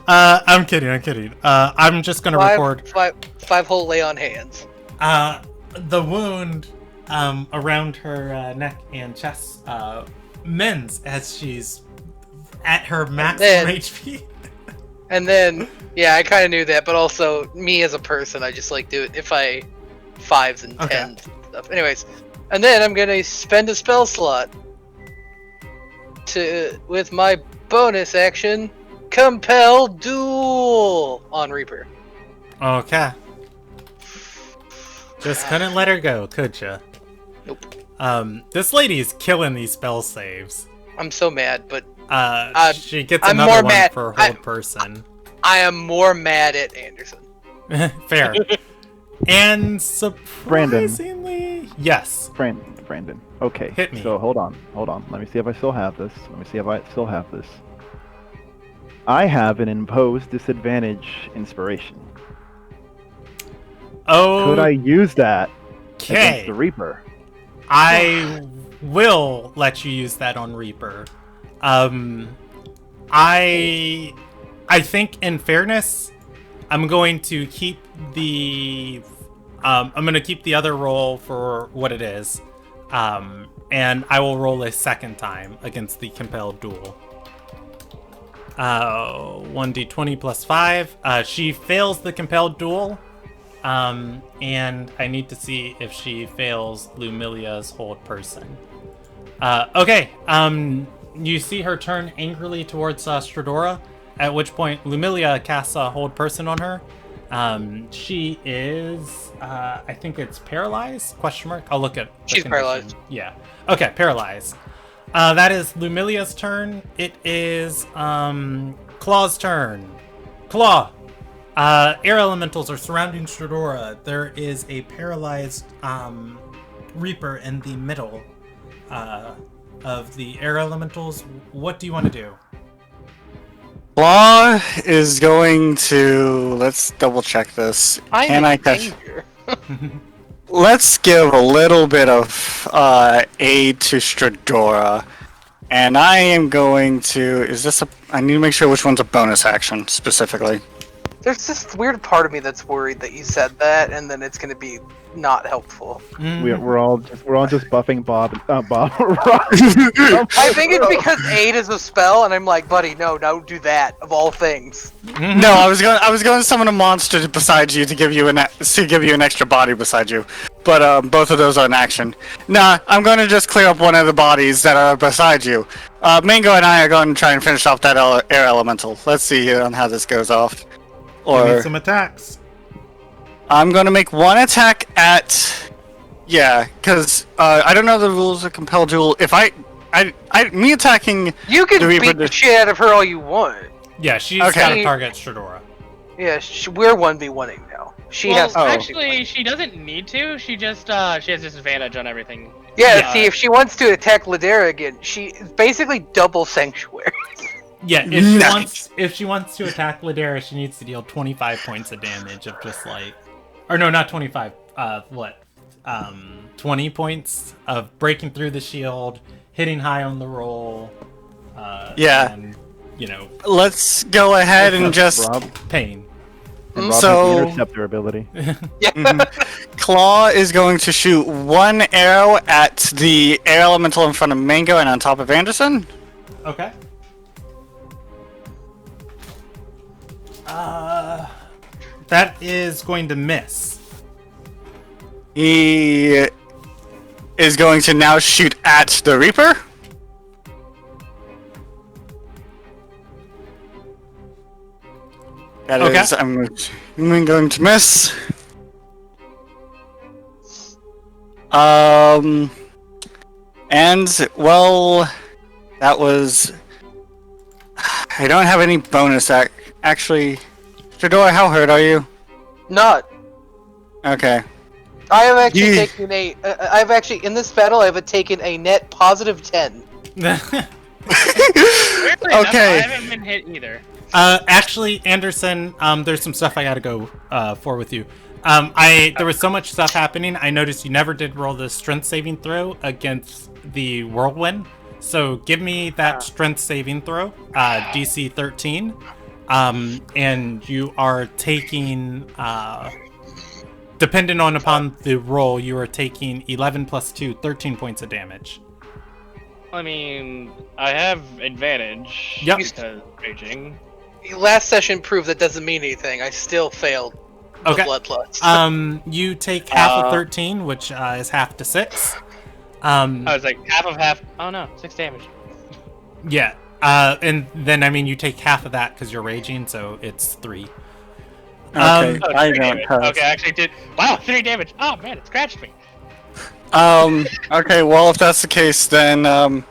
Speaker 2: I'm kidding. I'm just gonna record.
Speaker 6: 5 whole lay on hands.
Speaker 2: The wound around her neck and chest mends as she's at her maximum HP.
Speaker 6: And then, yeah, I kind of knew that, but also me as a person, I just like do it if I 5s and 10s and stuff. Anyways, and then I'm gonna spend a spell slot with my bonus action, Compel Duel on Reaper.
Speaker 2: Okay. Just couldn't let her go, could ya?
Speaker 6: Nope.
Speaker 2: This lady is killing these spell saves.
Speaker 6: I'm so mad, but
Speaker 2: she gets another one for hold person.
Speaker 6: I am more mad at Anderson.
Speaker 2: Fair. And surprisingly, yes.
Speaker 7: Brandon. Okay.
Speaker 2: Hit me.
Speaker 7: So hold on. Let me see if I still have this. I have an imposed disadvantage inspiration.
Speaker 2: Oh.
Speaker 7: Could I use that
Speaker 2: against
Speaker 7: the Reaper?
Speaker 2: I will let you use that on Reaper. I think in fairness, I'm going to keep the other roll for what it is. And I will roll a second time against the compelled duel. 1d20 plus 5. She fails the compelled duel. And I need to see if she fails Lumilia's hold person. Okay. You see her turn angrily towards Stradora, at which point Lumilia casts a hold person on her. She is, I think it's paralyzed? Question mark? I'll look at the
Speaker 6: She's
Speaker 2: condition.
Speaker 6: paralyzed.
Speaker 2: Yeah. Okay, paralyzed. That is Lumilia's turn. It is Claw's turn. Claw. Air elementals are surrounding Stradora. There is a paralyzed Reaper in the middle of the air elementals. What do you want to do?
Speaker 1: Claw is going to. Let's double check this. Can I catch? let's give a little bit of aid to Stradora. And I am going to... I need to make sure which one's a bonus action, specifically.
Speaker 6: There's this weird part of me that's worried that you said that, and then it's going to be not helpful.
Speaker 7: We're all just buffing Bob. Bob.
Speaker 6: I think it's because aid is a spell, and I'm like, buddy, no, don't do that. Of all things.
Speaker 1: No, I was going to summon a monster beside you to give you an extra body beside you, but both of those are in action. Nah, I'm going to just clear up one of the bodies that are beside you. Mango and I are going to try and finish off that air elemental. Let's see here on how this goes off.
Speaker 2: Give me some attacks.
Speaker 1: I'm going to make one attack at... Yeah, because I don't know the rules of Compel Duel. If me attacking...
Speaker 6: You can beat the shit out of her all you want.
Speaker 2: Yeah, she's got to target Stradora.
Speaker 6: Yeah, we're 1v1ing now. She has to
Speaker 4: actually, she doesn't need to. She just she has disadvantage on everything.
Speaker 6: Yeah, see, if she wants to attack Ladera again, she basically double Sanctuary.
Speaker 2: Yeah, if she wants to attack Ladera, she needs to deal 25 points of damage of just like... Or no, not 25. 20 points of breaking through the shield, hitting high on the roll. And,
Speaker 1: let's go ahead and just...
Speaker 2: Pain.
Speaker 7: And Rob has the interceptor ability.
Speaker 1: Claw is going to shoot one arrow at the air elemental in front of Mango and on top of Anderson.
Speaker 2: Okay. That is going to miss.
Speaker 1: He is going to now shoot at the Reaper. That is, I'm going to miss. And, well, that was... I don't have any bonus actually. Stradora, how hurt are you?
Speaker 6: Not.
Speaker 1: Okay.
Speaker 6: I have actually taken in this battle, I've taken a net positive 10.
Speaker 4: Okay. I haven't been hit either.
Speaker 2: Actually, Anderson, there's some stuff I gotta go for with you. There was so much stuff happening, I noticed you never did roll the strength saving throw against the whirlwind. So give me that strength saving throw, DC 13. And you are taking, depending upon the roll, you are taking 11 plus 2, 13 points of damage.
Speaker 4: I mean, I have advantage.
Speaker 2: Yep.
Speaker 4: Because raging.
Speaker 6: Last session proved that doesn't mean anything. I still failed the blood plus.
Speaker 2: You take half of 13, which is half to 6.
Speaker 4: I was like, half. Oh no, 6 damage.
Speaker 2: Yeah. And then, you take half of that because you're raging, so it's 3.
Speaker 1: Okay,
Speaker 4: I actually did. Wow, 3 damage. Oh man, it scratched me.
Speaker 1: Okay, well, if that's the case, then, no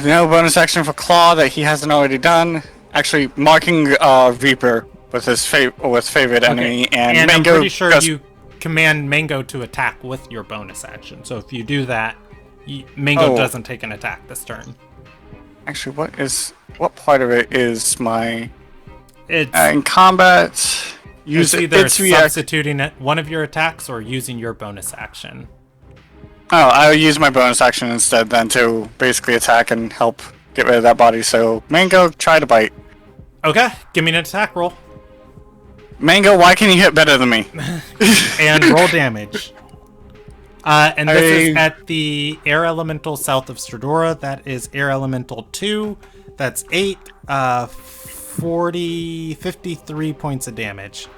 Speaker 1: bonus action for Claw that he hasn't already done. Actually, marking, Reaper with his favorite enemy, and Mango...
Speaker 2: I'm pretty sure you command Mango to attack with your bonus action, so if you do that, Mango doesn't take an attack this turn.
Speaker 1: Actually, what part of it is my...
Speaker 2: It's
Speaker 1: in combat...
Speaker 2: It's either substituting one of your attacks or using your bonus action.
Speaker 1: Oh, I'll use my bonus action instead then to basically attack and help get rid of that body. So, Mango, try to bite.
Speaker 2: Okay, give me an attack roll.
Speaker 1: Mango, why can you hit better than me?
Speaker 2: And roll damage. And this is at the air elemental south of Stradora. That is air elemental 2. That's 8, 53 points of damage.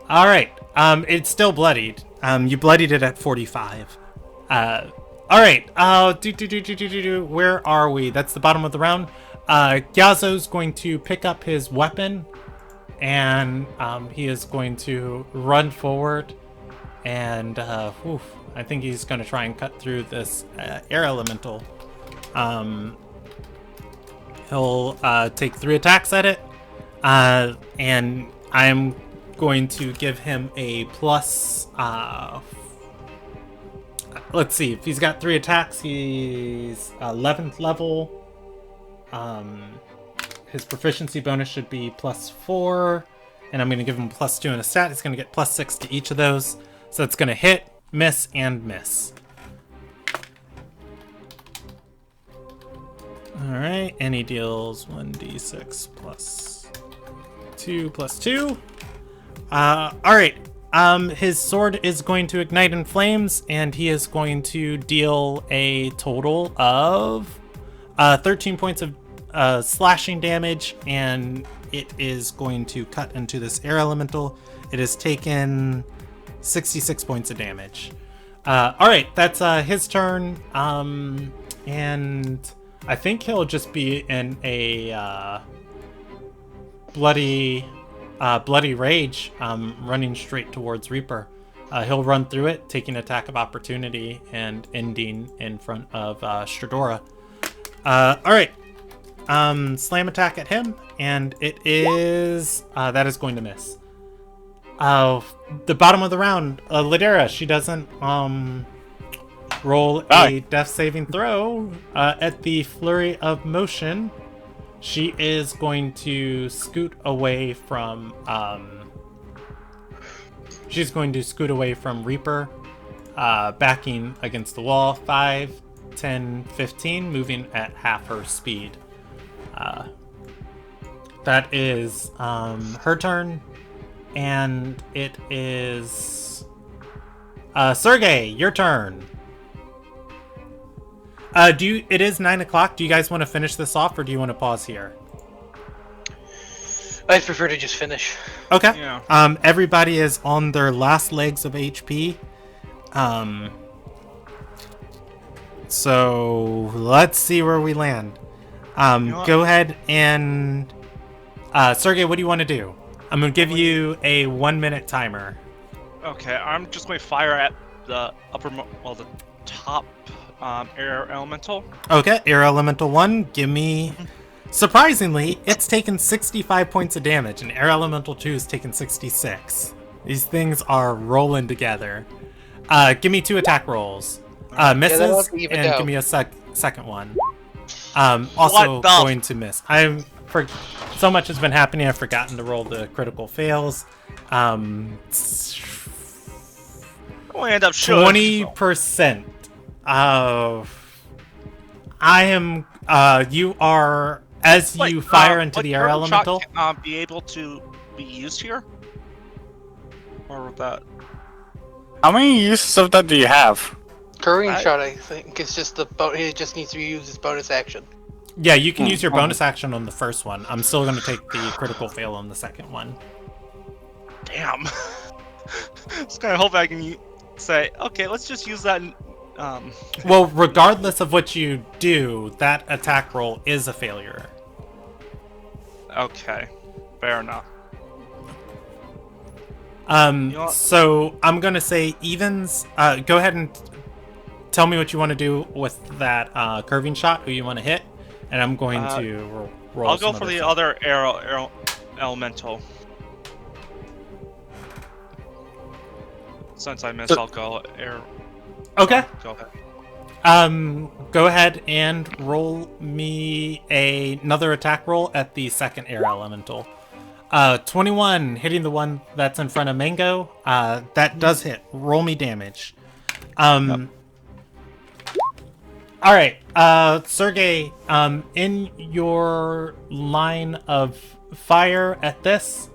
Speaker 2: All right. It's still bloodied. You bloodied it at 45. All right. Where are we? That's the bottom of the round. Gyazo's going to pick up his weapon, and he is going to run forward, and I think he's going to try and cut through this air elemental. He'll take 3 attacks at it, and I'm going to give him a plus... let's see, if he's got 3 attacks, he's 11th level. His proficiency bonus should be +4, and I'm going to give him +2 in a stat. He's going to get +6 to each of those, so it's going to hit miss, and miss. Alright, and he deals 1d6 plus 2 plus 2. Alright. His sword is going to ignite in flames, and he is going to deal a total of 13 points of slashing damage, and it is going to cut into this air elemental. It has taken 66 points of damage. Alright, that's his turn. And I think he'll just be in a bloody rage, running straight towards Reaper. He'll run through it, taking attack of opportunity and ending in front of Stradora. Alright. Slam attack at him, and it is that is going to miss. The bottom of the round, Ladera, she doesn't roll a death saving throw. At the flurry of motion, she is going to scoot away from Reaper, backing against the wall. 5, 10, 15, moving at half her speed. That is her turn, and it is Sergey, your turn. It is 9 o'clock. Do you guys want to finish this off, or do you want to pause here?
Speaker 6: I'd prefer to just finish.
Speaker 2: Okay.
Speaker 5: Yeah.
Speaker 2: Everybody is on their last legs of HP. So let's see where we land. Go ahead and Sergey, what do you want to do? I'm gonna give you a 1-minute timer.
Speaker 5: Okay, I'm just going to fire at the the top air elemental.
Speaker 2: Okay, air elemental 1. Give me. Surprisingly, it's taken 65 points of damage, and air elemental 2 has taken 66. These things are rolling together. Give me 2 attack rolls. Misses, and give me a second one. Also going to miss. So much has been happening, I've forgotten to roll the critical fails.
Speaker 5: Only end up
Speaker 2: 20%. You are, as you fire into the air elemental.
Speaker 5: Be able to be used here? Or with that?
Speaker 1: How many uses of that do you have?
Speaker 6: Curving shot, I think, is just it just needs to be used as bonus action.
Speaker 2: Yeah, you can use your bonus action on the first one. I'm still going to take the critical fail on the second one.
Speaker 5: Damn. Just kind of hope I can say, okay, let's just use that.
Speaker 2: Well, regardless of what you do, that attack roll is a failure.
Speaker 5: Okay, fair enough.
Speaker 2: So I'm going to say evens. Go ahead and tell me what you want to do with that curving shot, who you want to hit. And I'm going to roll.
Speaker 5: I'll go for the other air elemental. Since I missed, I'll go air.
Speaker 2: Okay.
Speaker 5: Go ahead.
Speaker 2: Go ahead and roll me another attack roll at the second air elemental. 21, hitting the one that's in front of Mango. That does hit. Roll me damage.
Speaker 5: Yep.
Speaker 2: All right, Sergey, in your line of fire at this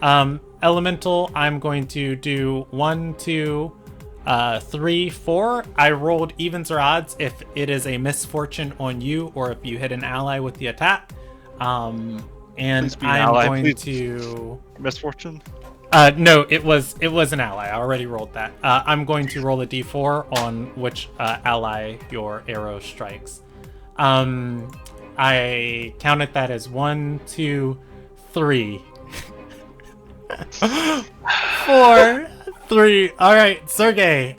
Speaker 2: elemental, I'm going to do 1, 2, 3, 4. I rolled evens or odds if it is a misfortune on you or if you hit an ally with the attack. And I'm going to
Speaker 5: misfortune.
Speaker 2: No, it was an ally. I already rolled that. I'm going to roll a d4 on which ally your arrow strikes. I counted that as 1, 2, 3. 4, 3. All right, Sergey,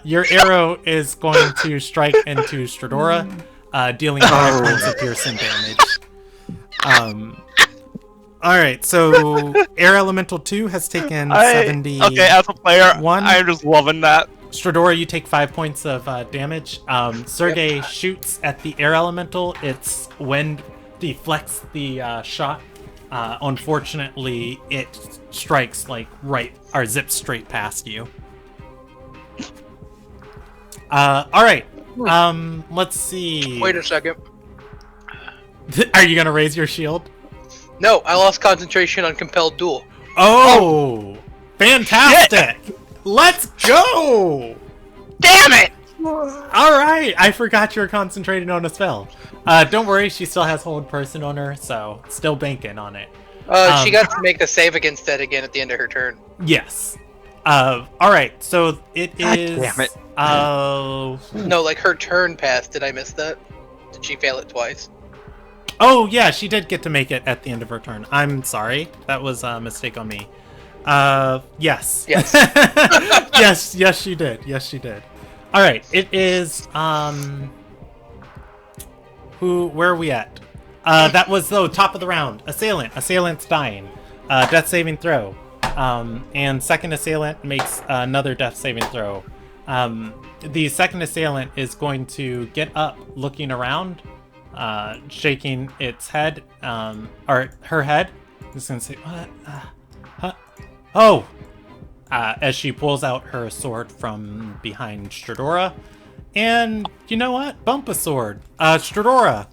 Speaker 2: your arrow is going to strike into Stradora, dealing 5 points of piercing damage. All right, so Air Elemental 2 has taken 70.
Speaker 5: Okay, as a player, I'm just loving that.
Speaker 2: Stradora, you take 5 points of damage. Sergey shoots at the Air Elemental. Its wind deflects the shot. Unfortunately, it strikes like zips straight past you. All right. Let's see.
Speaker 6: Wait a second.
Speaker 2: Are you gonna raise your shield?
Speaker 6: No, I lost concentration on compelled duel.
Speaker 2: Oh, fantastic! Let's go!
Speaker 6: Damn it!
Speaker 2: All right, I forgot you were concentrating on a spell. Don't worry, she still has hold person on her, so still banking on it.
Speaker 6: She got to make the save against that again at the end of her turn.
Speaker 2: Yes. All right, so it is.
Speaker 5: Damn it.
Speaker 6: No, like her turn passed. Did I miss that? Did she fail it twice?
Speaker 2: Oh yeah, she did get to make it at the end of her turn. I'm sorry, that was a mistake on me. Yes.
Speaker 6: Yes.
Speaker 2: yes, she did. Yes, she did. All right, it is where are we at? That was top of the round. Assailant's dying. Death saving throw. And second assailant makes another death saving throw. The second assailant is going to get up, looking around, shaking its head, or her head. Just gonna say, what? Oh! As she pulls out her sword from behind Stradora. And you know what? Bump a sword. Stradora,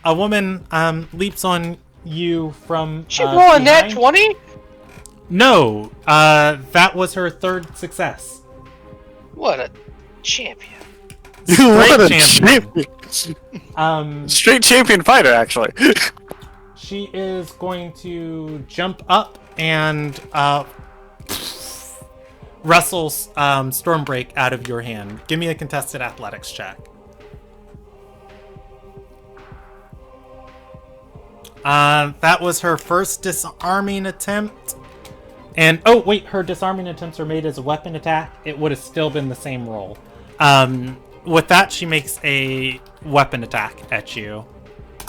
Speaker 2: a woman leaps on you from
Speaker 6: She rolled a nat 20?
Speaker 2: No, that was her third success.
Speaker 6: What a champion.
Speaker 1: What a
Speaker 2: champion.
Speaker 1: champion. Straight champion fighter, actually.
Speaker 2: She is going to jump up and wrestle Stormbreak out of your hand. Give me a contested athletics check. That was her first disarming attempt. And, oh, wait, her disarming attempts are made as a weapon attack. It would have still been the same roll. With that, she makes a weapon attack at you.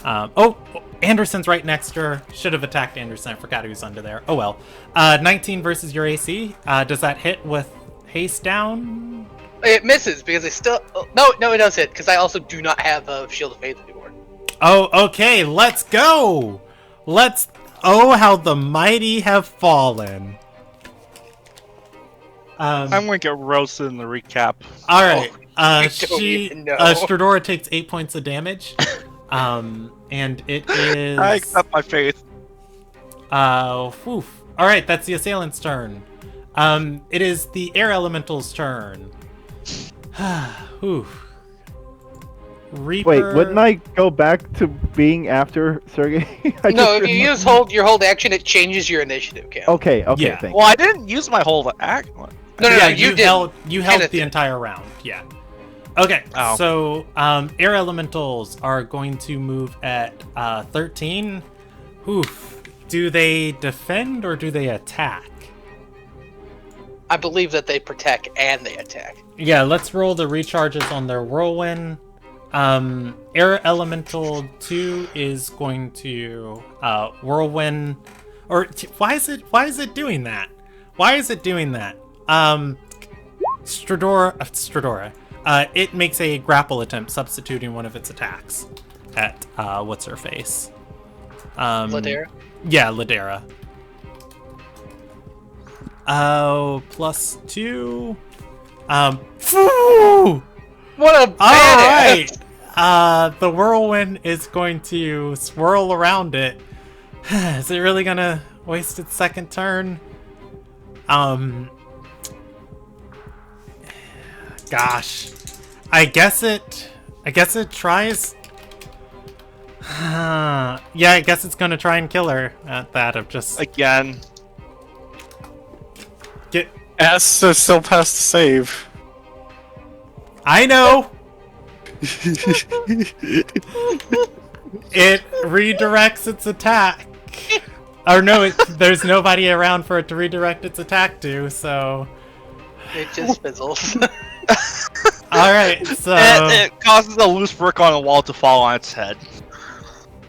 Speaker 2: Oh, Anderson's right next to her. Should have attacked Anderson. I forgot he was under there. Oh, well. 19 versus your AC. Does that hit with haste down?
Speaker 6: It misses because I still... No, it does hit because I also do not have a Shield of Faith anymore.
Speaker 2: Oh, okay. Let's go. Oh, how the mighty have fallen.
Speaker 5: I'm gonna get roasted in the recap.
Speaker 2: All right.
Speaker 6: Stradora
Speaker 2: takes 8 points of damage. And it is...
Speaker 5: I accept my faith.
Speaker 2: All right, that's the assailant's turn. It is the air elemental's turn. Reaper...
Speaker 7: Wait, wouldn't I go back to being after Sergey?
Speaker 6: No, if you use your hold action, it changes your initiative count.
Speaker 7: Okay,
Speaker 2: Yeah.
Speaker 7: thanks.
Speaker 5: Well, I didn't use my whole act.
Speaker 6: No,
Speaker 2: you
Speaker 6: did.
Speaker 2: held
Speaker 6: Kenneth
Speaker 2: the
Speaker 6: did.
Speaker 2: entire round. Yeah. Okay,
Speaker 5: Oh.
Speaker 2: so air elementals are going to move at 13. Oof. Do they defend or do they attack?
Speaker 6: I believe that they protect and they attack.
Speaker 2: Yeah, let's roll the recharges on their whirlwind. Air Elemental 2 is going to whirlwind, or why is it doing that? Why is it doing that? Stradora. It makes a grapple attempt, substituting one of its attacks at what's her face?
Speaker 6: Ladera?
Speaker 2: Yeah, Ladera. Oh, +2. Phew!
Speaker 6: What a badass!
Speaker 2: Alright! The whirlwind is going to swirl around it. Is it really gonna waste its second turn? Gosh. I guess it tries. Yeah, I guess it's gonna try and kill her at that of just
Speaker 5: Again.
Speaker 2: get.
Speaker 1: S is still past the save.
Speaker 2: I know. It redirects its attack. Or no, there's nobody around for it to redirect its attack to, so...
Speaker 6: It just fizzles.
Speaker 2: Alright, so...
Speaker 5: It causes a loose brick on a wall to fall on its head.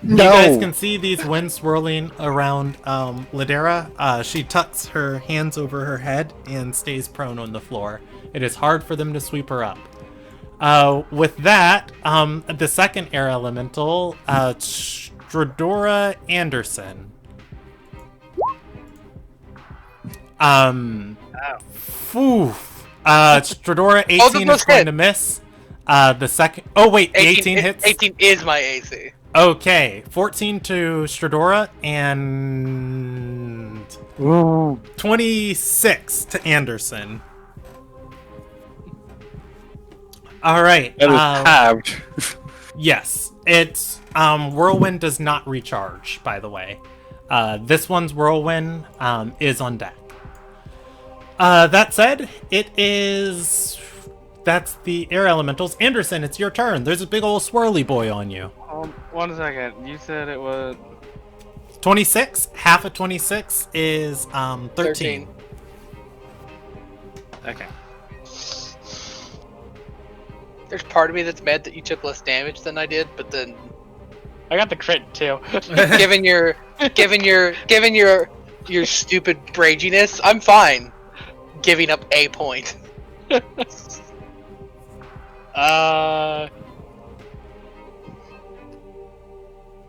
Speaker 2: You guys can see these winds swirling around Ladera. She tucks her hands over her head and stays prone on the floor. It is hard for them to sweep her up. With that, the second air elemental, Stradora Anderson. Stradora 18 is going to miss. The second... Oh, wait, the 18 hits?
Speaker 6: 18 is my AC.
Speaker 2: Okay, 14 to Stradora and 26 to Anderson. All right.
Speaker 1: That is halved.
Speaker 2: Yes, it's Whirlwind does not recharge, by the way. This one's Whirlwind is on deck. That said, that's the air elementals. Anderson, it's your turn. There's a big old swirly boy on you.
Speaker 4: 1 second. You said it was
Speaker 2: 26. Half of 26 is 13.
Speaker 4: okay.
Speaker 6: There's part of me that's mad that you took less damage than I did, but then
Speaker 4: I got the crit too.
Speaker 6: given your stupid braginess, I'm fine giving up a point.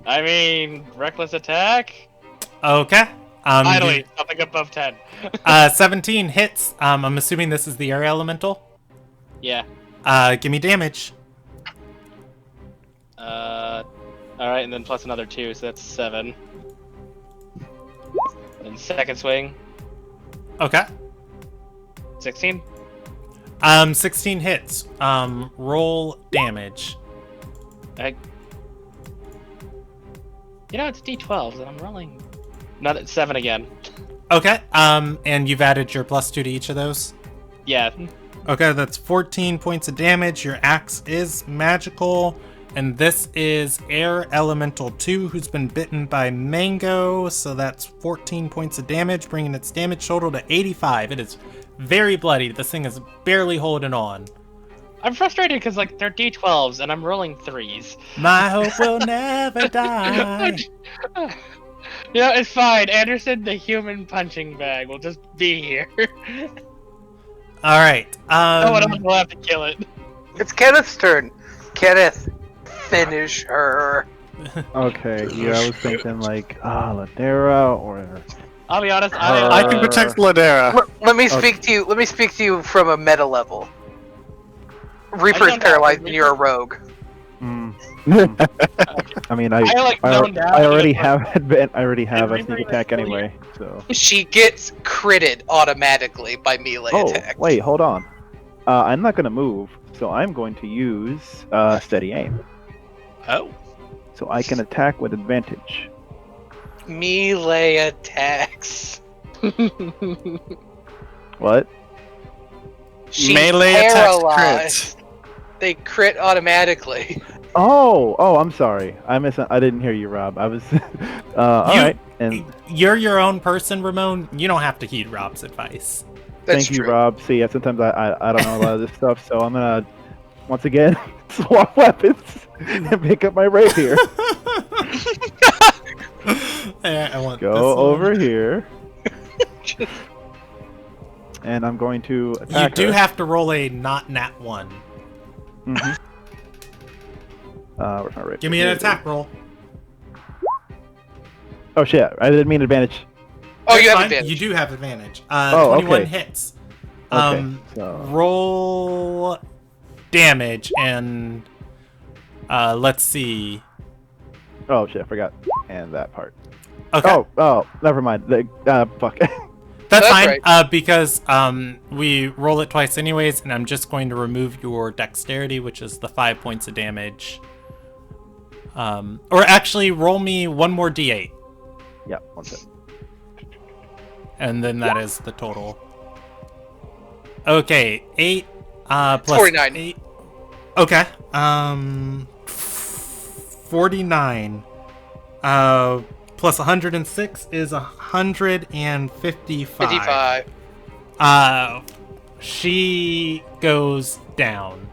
Speaker 4: I mean, reckless attack.
Speaker 2: Okay.
Speaker 4: Finally, something above 10.
Speaker 2: 17 hits. I'm assuming this is the air elemental.
Speaker 4: Yeah.
Speaker 2: Give me damage.
Speaker 4: All right, and then plus another 2, so that's 7. And second swing,
Speaker 2: Okay.
Speaker 4: 16.
Speaker 2: 16 hits. Roll damage.
Speaker 4: It's D12s, and I'm rolling. Not 7 again.
Speaker 2: Okay. And you've added your +2 to each of those.
Speaker 4: Yeah.
Speaker 2: Okay, that's 14 points of damage. Your axe is magical. And this is Air Elemental 2, who's been bitten by Mango. So that's 14 points of damage, bringing its damage total to 85. It is very bloody. This thing is barely holding on.
Speaker 4: I'm frustrated because they're D12s, and I'm rolling 3s.
Speaker 2: My hope will never die.
Speaker 4: It's fine. Anderson, the human punching bag, will just be here.
Speaker 2: All right.
Speaker 4: No one else will have to kill it.
Speaker 6: It's Kenneth's turn. Kenneth, finish her.
Speaker 7: Okay, yeah, I was thinking Ladera or.
Speaker 4: I'll be honest.
Speaker 1: I can protect Ladera.
Speaker 6: Let me speak to you. Let me speak to you from a meta level. Reaper is
Speaker 4: zoned out.
Speaker 6: paralyzed, and you're a rogue.
Speaker 7: I mean, I already have I already have a sneak attack anyway, so.
Speaker 6: She gets critted automatically by melee attacks.
Speaker 7: Oh, wait, hold on. I'm not gonna move, so I'm going to use steady aim.
Speaker 5: Oh.
Speaker 7: So I can attack with advantage.
Speaker 6: Melee attacks.
Speaker 7: What?
Speaker 6: She's
Speaker 1: Melee attacks
Speaker 6: paralyzed.
Speaker 1: crit.
Speaker 6: They crit automatically.
Speaker 7: Oh, I'm sorry. I didn't hear you, Rob. I was. All right, and
Speaker 2: You're your own person, Ramon. You don't have to heed Rob's advice.
Speaker 6: That's
Speaker 7: thank you,
Speaker 6: true.
Speaker 7: Rob. See, sometimes I don't know a lot of this stuff, so I'm gonna once again swap weapons and pick up my rapier.
Speaker 2: I want
Speaker 7: Go
Speaker 2: this
Speaker 7: over
Speaker 2: one.
Speaker 7: here, and I'm going to attack.
Speaker 2: You do
Speaker 7: her.
Speaker 2: have to roll a not nat 1.
Speaker 7: Mm-hmm. Where's my rapier?
Speaker 2: Give me an attack roll.
Speaker 7: Oh shit! I didn't mean advantage.
Speaker 6: Oh, you have
Speaker 2: Fine,
Speaker 6: advantage.
Speaker 2: You do have advantage.
Speaker 7: Oh,
Speaker 2: 21
Speaker 7: okay.
Speaker 2: hits.
Speaker 7: Okay, so
Speaker 2: Roll damage and let's see.
Speaker 7: oh shit! I forgot and that part.
Speaker 2: Okay.
Speaker 7: Oh, never mind. Fuck.
Speaker 2: That's fine,
Speaker 6: right.
Speaker 2: because we roll it twice anyways, and I'm just going to remove your dexterity, which is the 5 points of damage. Or actually, roll me one more d8,
Speaker 7: Yeah, one second.
Speaker 2: and then that is the total. Okay, 8 plus
Speaker 6: 49.
Speaker 2: 8. Okay, 49. Plus 106 is 155.
Speaker 6: 55.
Speaker 2: She goes down.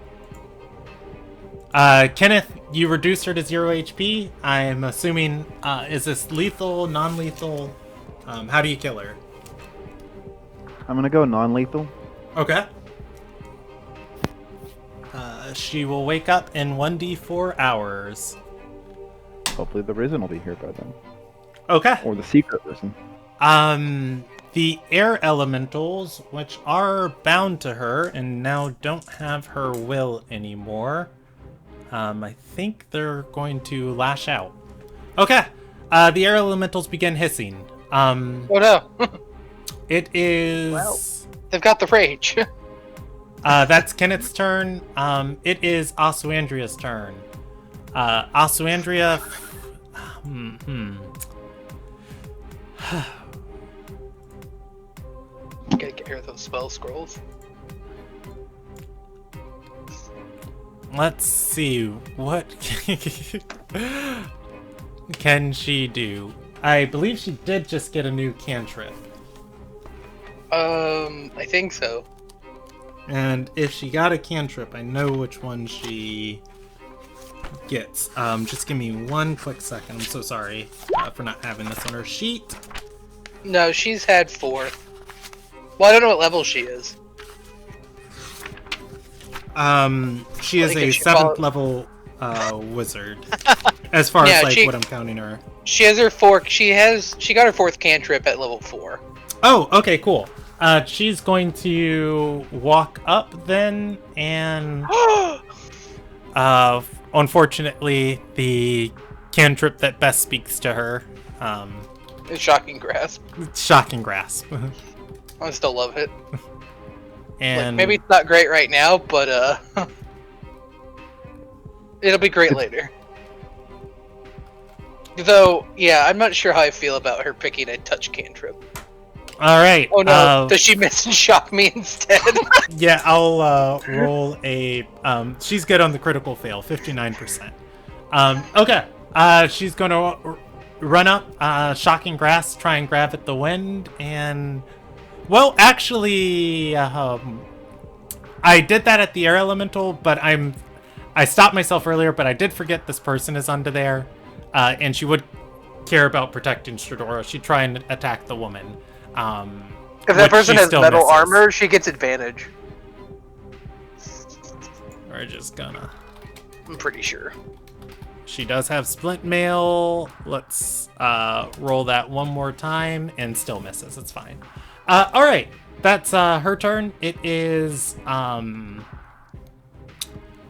Speaker 2: Kenneth, you reduced her to 0 HP. I'm assuming, is this lethal, non-lethal? How do you kill her?
Speaker 7: I'm gonna go non-lethal.
Speaker 2: Okay. She will wake up in 1d4 hours.
Speaker 7: Hopefully the Risen will be here by then.
Speaker 2: Okay.
Speaker 7: Or the secret Risen.
Speaker 2: The air elementals, which are bound to her and now don't have her will anymore, I think they're going to lash out. Okay, the air elementals begin hissing.
Speaker 6: Oh no.
Speaker 2: It is...
Speaker 6: Well, they've got the rage.
Speaker 2: That's Kenneth's turn. It is Asuandria's turn. Asuandria...
Speaker 6: Gotta get rid of those spell scrolls.
Speaker 2: Let's see. What can she do? I believe she did just get a new cantrip.
Speaker 6: I think so.
Speaker 2: And if she got a cantrip, I know which one she gets. Just give me one quick second. I'm so sorry for not having this on her sheet.
Speaker 6: No, she's had 4. Well, I don't know what level she is.
Speaker 2: She is a 7th level wizard. As far as like what I'm counting her.
Speaker 6: She has her 4. She got her 4th cantrip at level 4.
Speaker 2: Oh, okay, cool. She's going to walk up then, and unfortunately, the cantrip that best speaks to her.
Speaker 6: It's Shocking Grasp.
Speaker 2: Shocking Grasp.
Speaker 6: I still love it.
Speaker 2: And
Speaker 6: like, maybe it's not great right now, but it'll be great later. Though, yeah, I'm not sure how I feel about her picking a touch cantrip.
Speaker 2: All right.
Speaker 6: Oh no! Does she miss and shock me instead?
Speaker 2: Yeah, I'll roll a. She's good on the critical fail, 59%. Okay. She's gonna run up, Shocking Grasp, try and grab at the wind, and well, actually, I did that at the air elemental, but I stopped myself earlier, but I did forget this person is under there, and she would care about protecting Stradora. She'd try and attack the woman.
Speaker 6: If that person has metal armor, she gets advantage.
Speaker 2: We're just gonna...
Speaker 6: I'm pretty sure.
Speaker 2: She does have splint mail. Let's roll that one more time, and still misses. It's fine. Alright, that's her turn. It is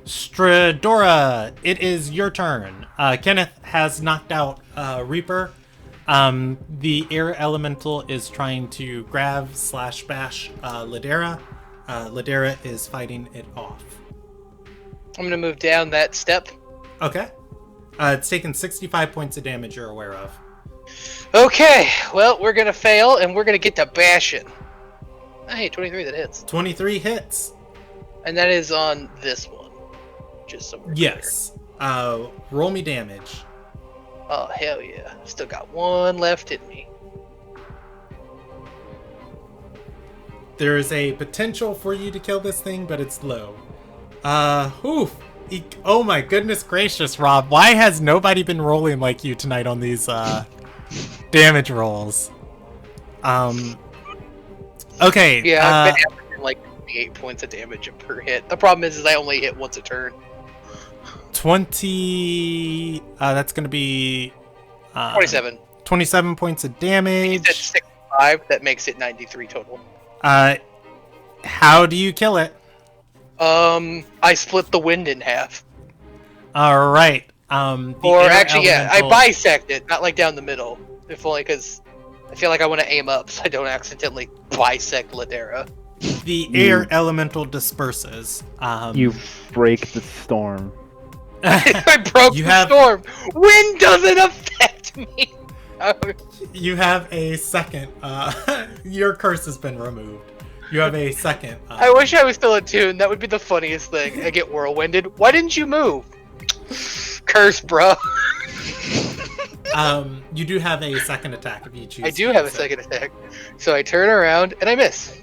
Speaker 2: Stradora. It is your turn. Kenneth has knocked out Reaper. The air elemental is trying to grab / bash Ladera. Ladera is fighting it off.
Speaker 6: I'm gonna move down that step.
Speaker 2: Okay. It's taken 65 points of damage you're aware of.
Speaker 6: Okay, well, we're gonna fail, and we're gonna get to bashing. Hey, 23, that hits.
Speaker 2: 23 hits.
Speaker 6: And that is on this one. Just somewhere.
Speaker 2: Yes. Roll me damage.
Speaker 6: Oh, hell yeah. Still got 1 left in me.
Speaker 2: There is a potential for you to kill this thing, but it's low. Oof. Oh my goodness gracious, Rob. Why has nobody been rolling like you tonight on these, damage rolls? Okay.
Speaker 6: Yeah, I've been averaging like 28 points of damage per hit. The problem is I only hit once a turn.
Speaker 2: 20... that's gonna be...
Speaker 6: 27.
Speaker 2: 27 points of damage.
Speaker 6: That's 65, that makes it 93 total.
Speaker 2: How do you kill it?
Speaker 6: I split the wind in half.
Speaker 2: Alright.
Speaker 6: Or actually, yeah, I bisect it, not like down the middle. If only because I feel like I want to aim up so I don't accidentally bisect Ladera.
Speaker 2: The air elemental disperses.
Speaker 7: You break the storm.
Speaker 6: I broke the storm. Wind doesn't affect me.
Speaker 2: You have a second. Your curse has been removed. You have a second.
Speaker 6: I wish I was still attuned. That would be the funniest thing. I get whirlwinded. Why didn't you move? Curse, bro.
Speaker 2: You do have a second attack if you choose.
Speaker 6: I do have a second attack. So I turn around and I miss.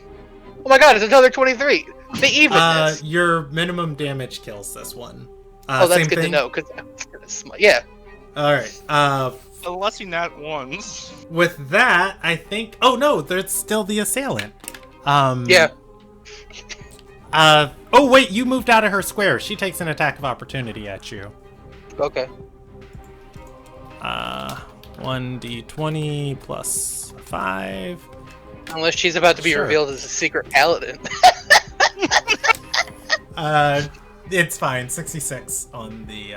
Speaker 6: Oh my god, it's another 23. The evenness.
Speaker 2: Your minimum damage kills this one.
Speaker 6: Oh, that's good to know, because yeah.
Speaker 2: Alright,
Speaker 5: unless he nat ones.
Speaker 2: With that, I think... Oh, no, there's still the assailant.
Speaker 6: Yeah.
Speaker 2: Oh, wait, you moved out of her square. She takes an attack of opportunity at you.
Speaker 6: Okay.
Speaker 2: 1d20 plus 5.
Speaker 6: Unless she's about to be
Speaker 2: Sure.
Speaker 6: revealed as a secret paladin.
Speaker 2: It's fine. 66 on the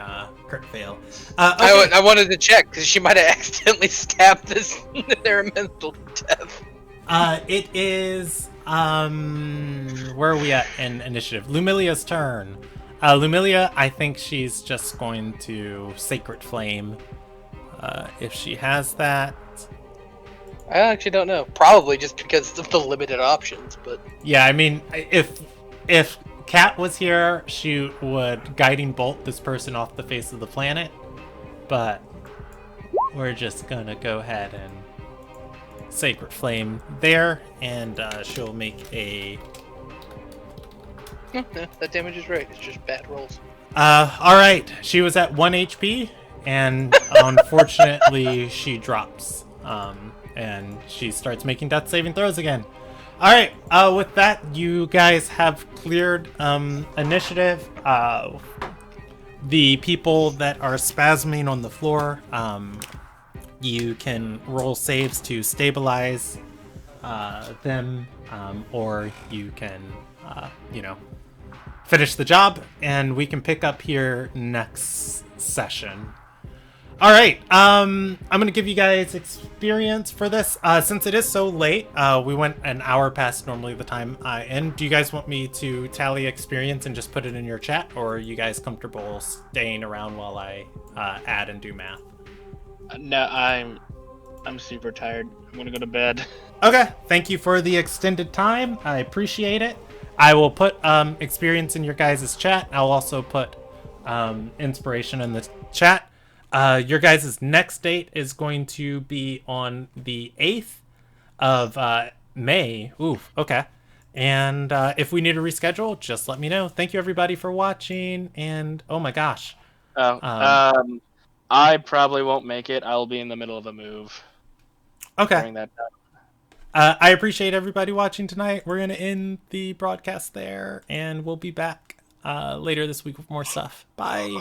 Speaker 2: crit fail. Okay.
Speaker 6: I wanted to check because she might have accidentally stabbed this their mental death.
Speaker 2: It is where are we at in initiative? Lumilia's turn. Lumilia, I think she's just going to Sacred Flame. If she has that.
Speaker 6: I actually don't know. Probably just because of the limited options, but
Speaker 2: Yeah, I mean, if Kat was here, she would Guiding Bolt this person off the face of the planet. But we're just gonna go ahead and Sacred Flame there, and she'll make a...
Speaker 6: no, that damage is right. It's just bad rolls.
Speaker 2: Alright, she was at 1 HP, and unfortunately she drops. And she starts making death saving throws again. Alright, with that, you guys have cleared initiative. The people that are spasming on the floor, you can roll saves to stabilize them, or you can, finish the job, and we can pick up here next session. All right, I'm gonna give you guys experience for this. Since it is so late, we went an hour past normally the time I end. Do you guys want me to tally experience and just put it in your chat, or are you guys comfortable staying around while I add and do math?
Speaker 4: No, I'm super tired. I'm gonna go to bed.
Speaker 2: Okay, thank you for the extended time. I appreciate it. I will put experience in your guys' chat. I'll also put inspiration in the chat. Your guys' next date is going to be on the 8th of May. Oof, okay. And if we need to reschedule, just let me know. Thank you, everybody, for watching. And, oh my gosh.
Speaker 4: I probably won't make it. I'll be in the middle of a move.
Speaker 2: Okay.
Speaker 4: During that time.
Speaker 2: I appreciate everybody watching tonight. We're going to end the broadcast there, and we'll be back later this week with more stuff. Bye.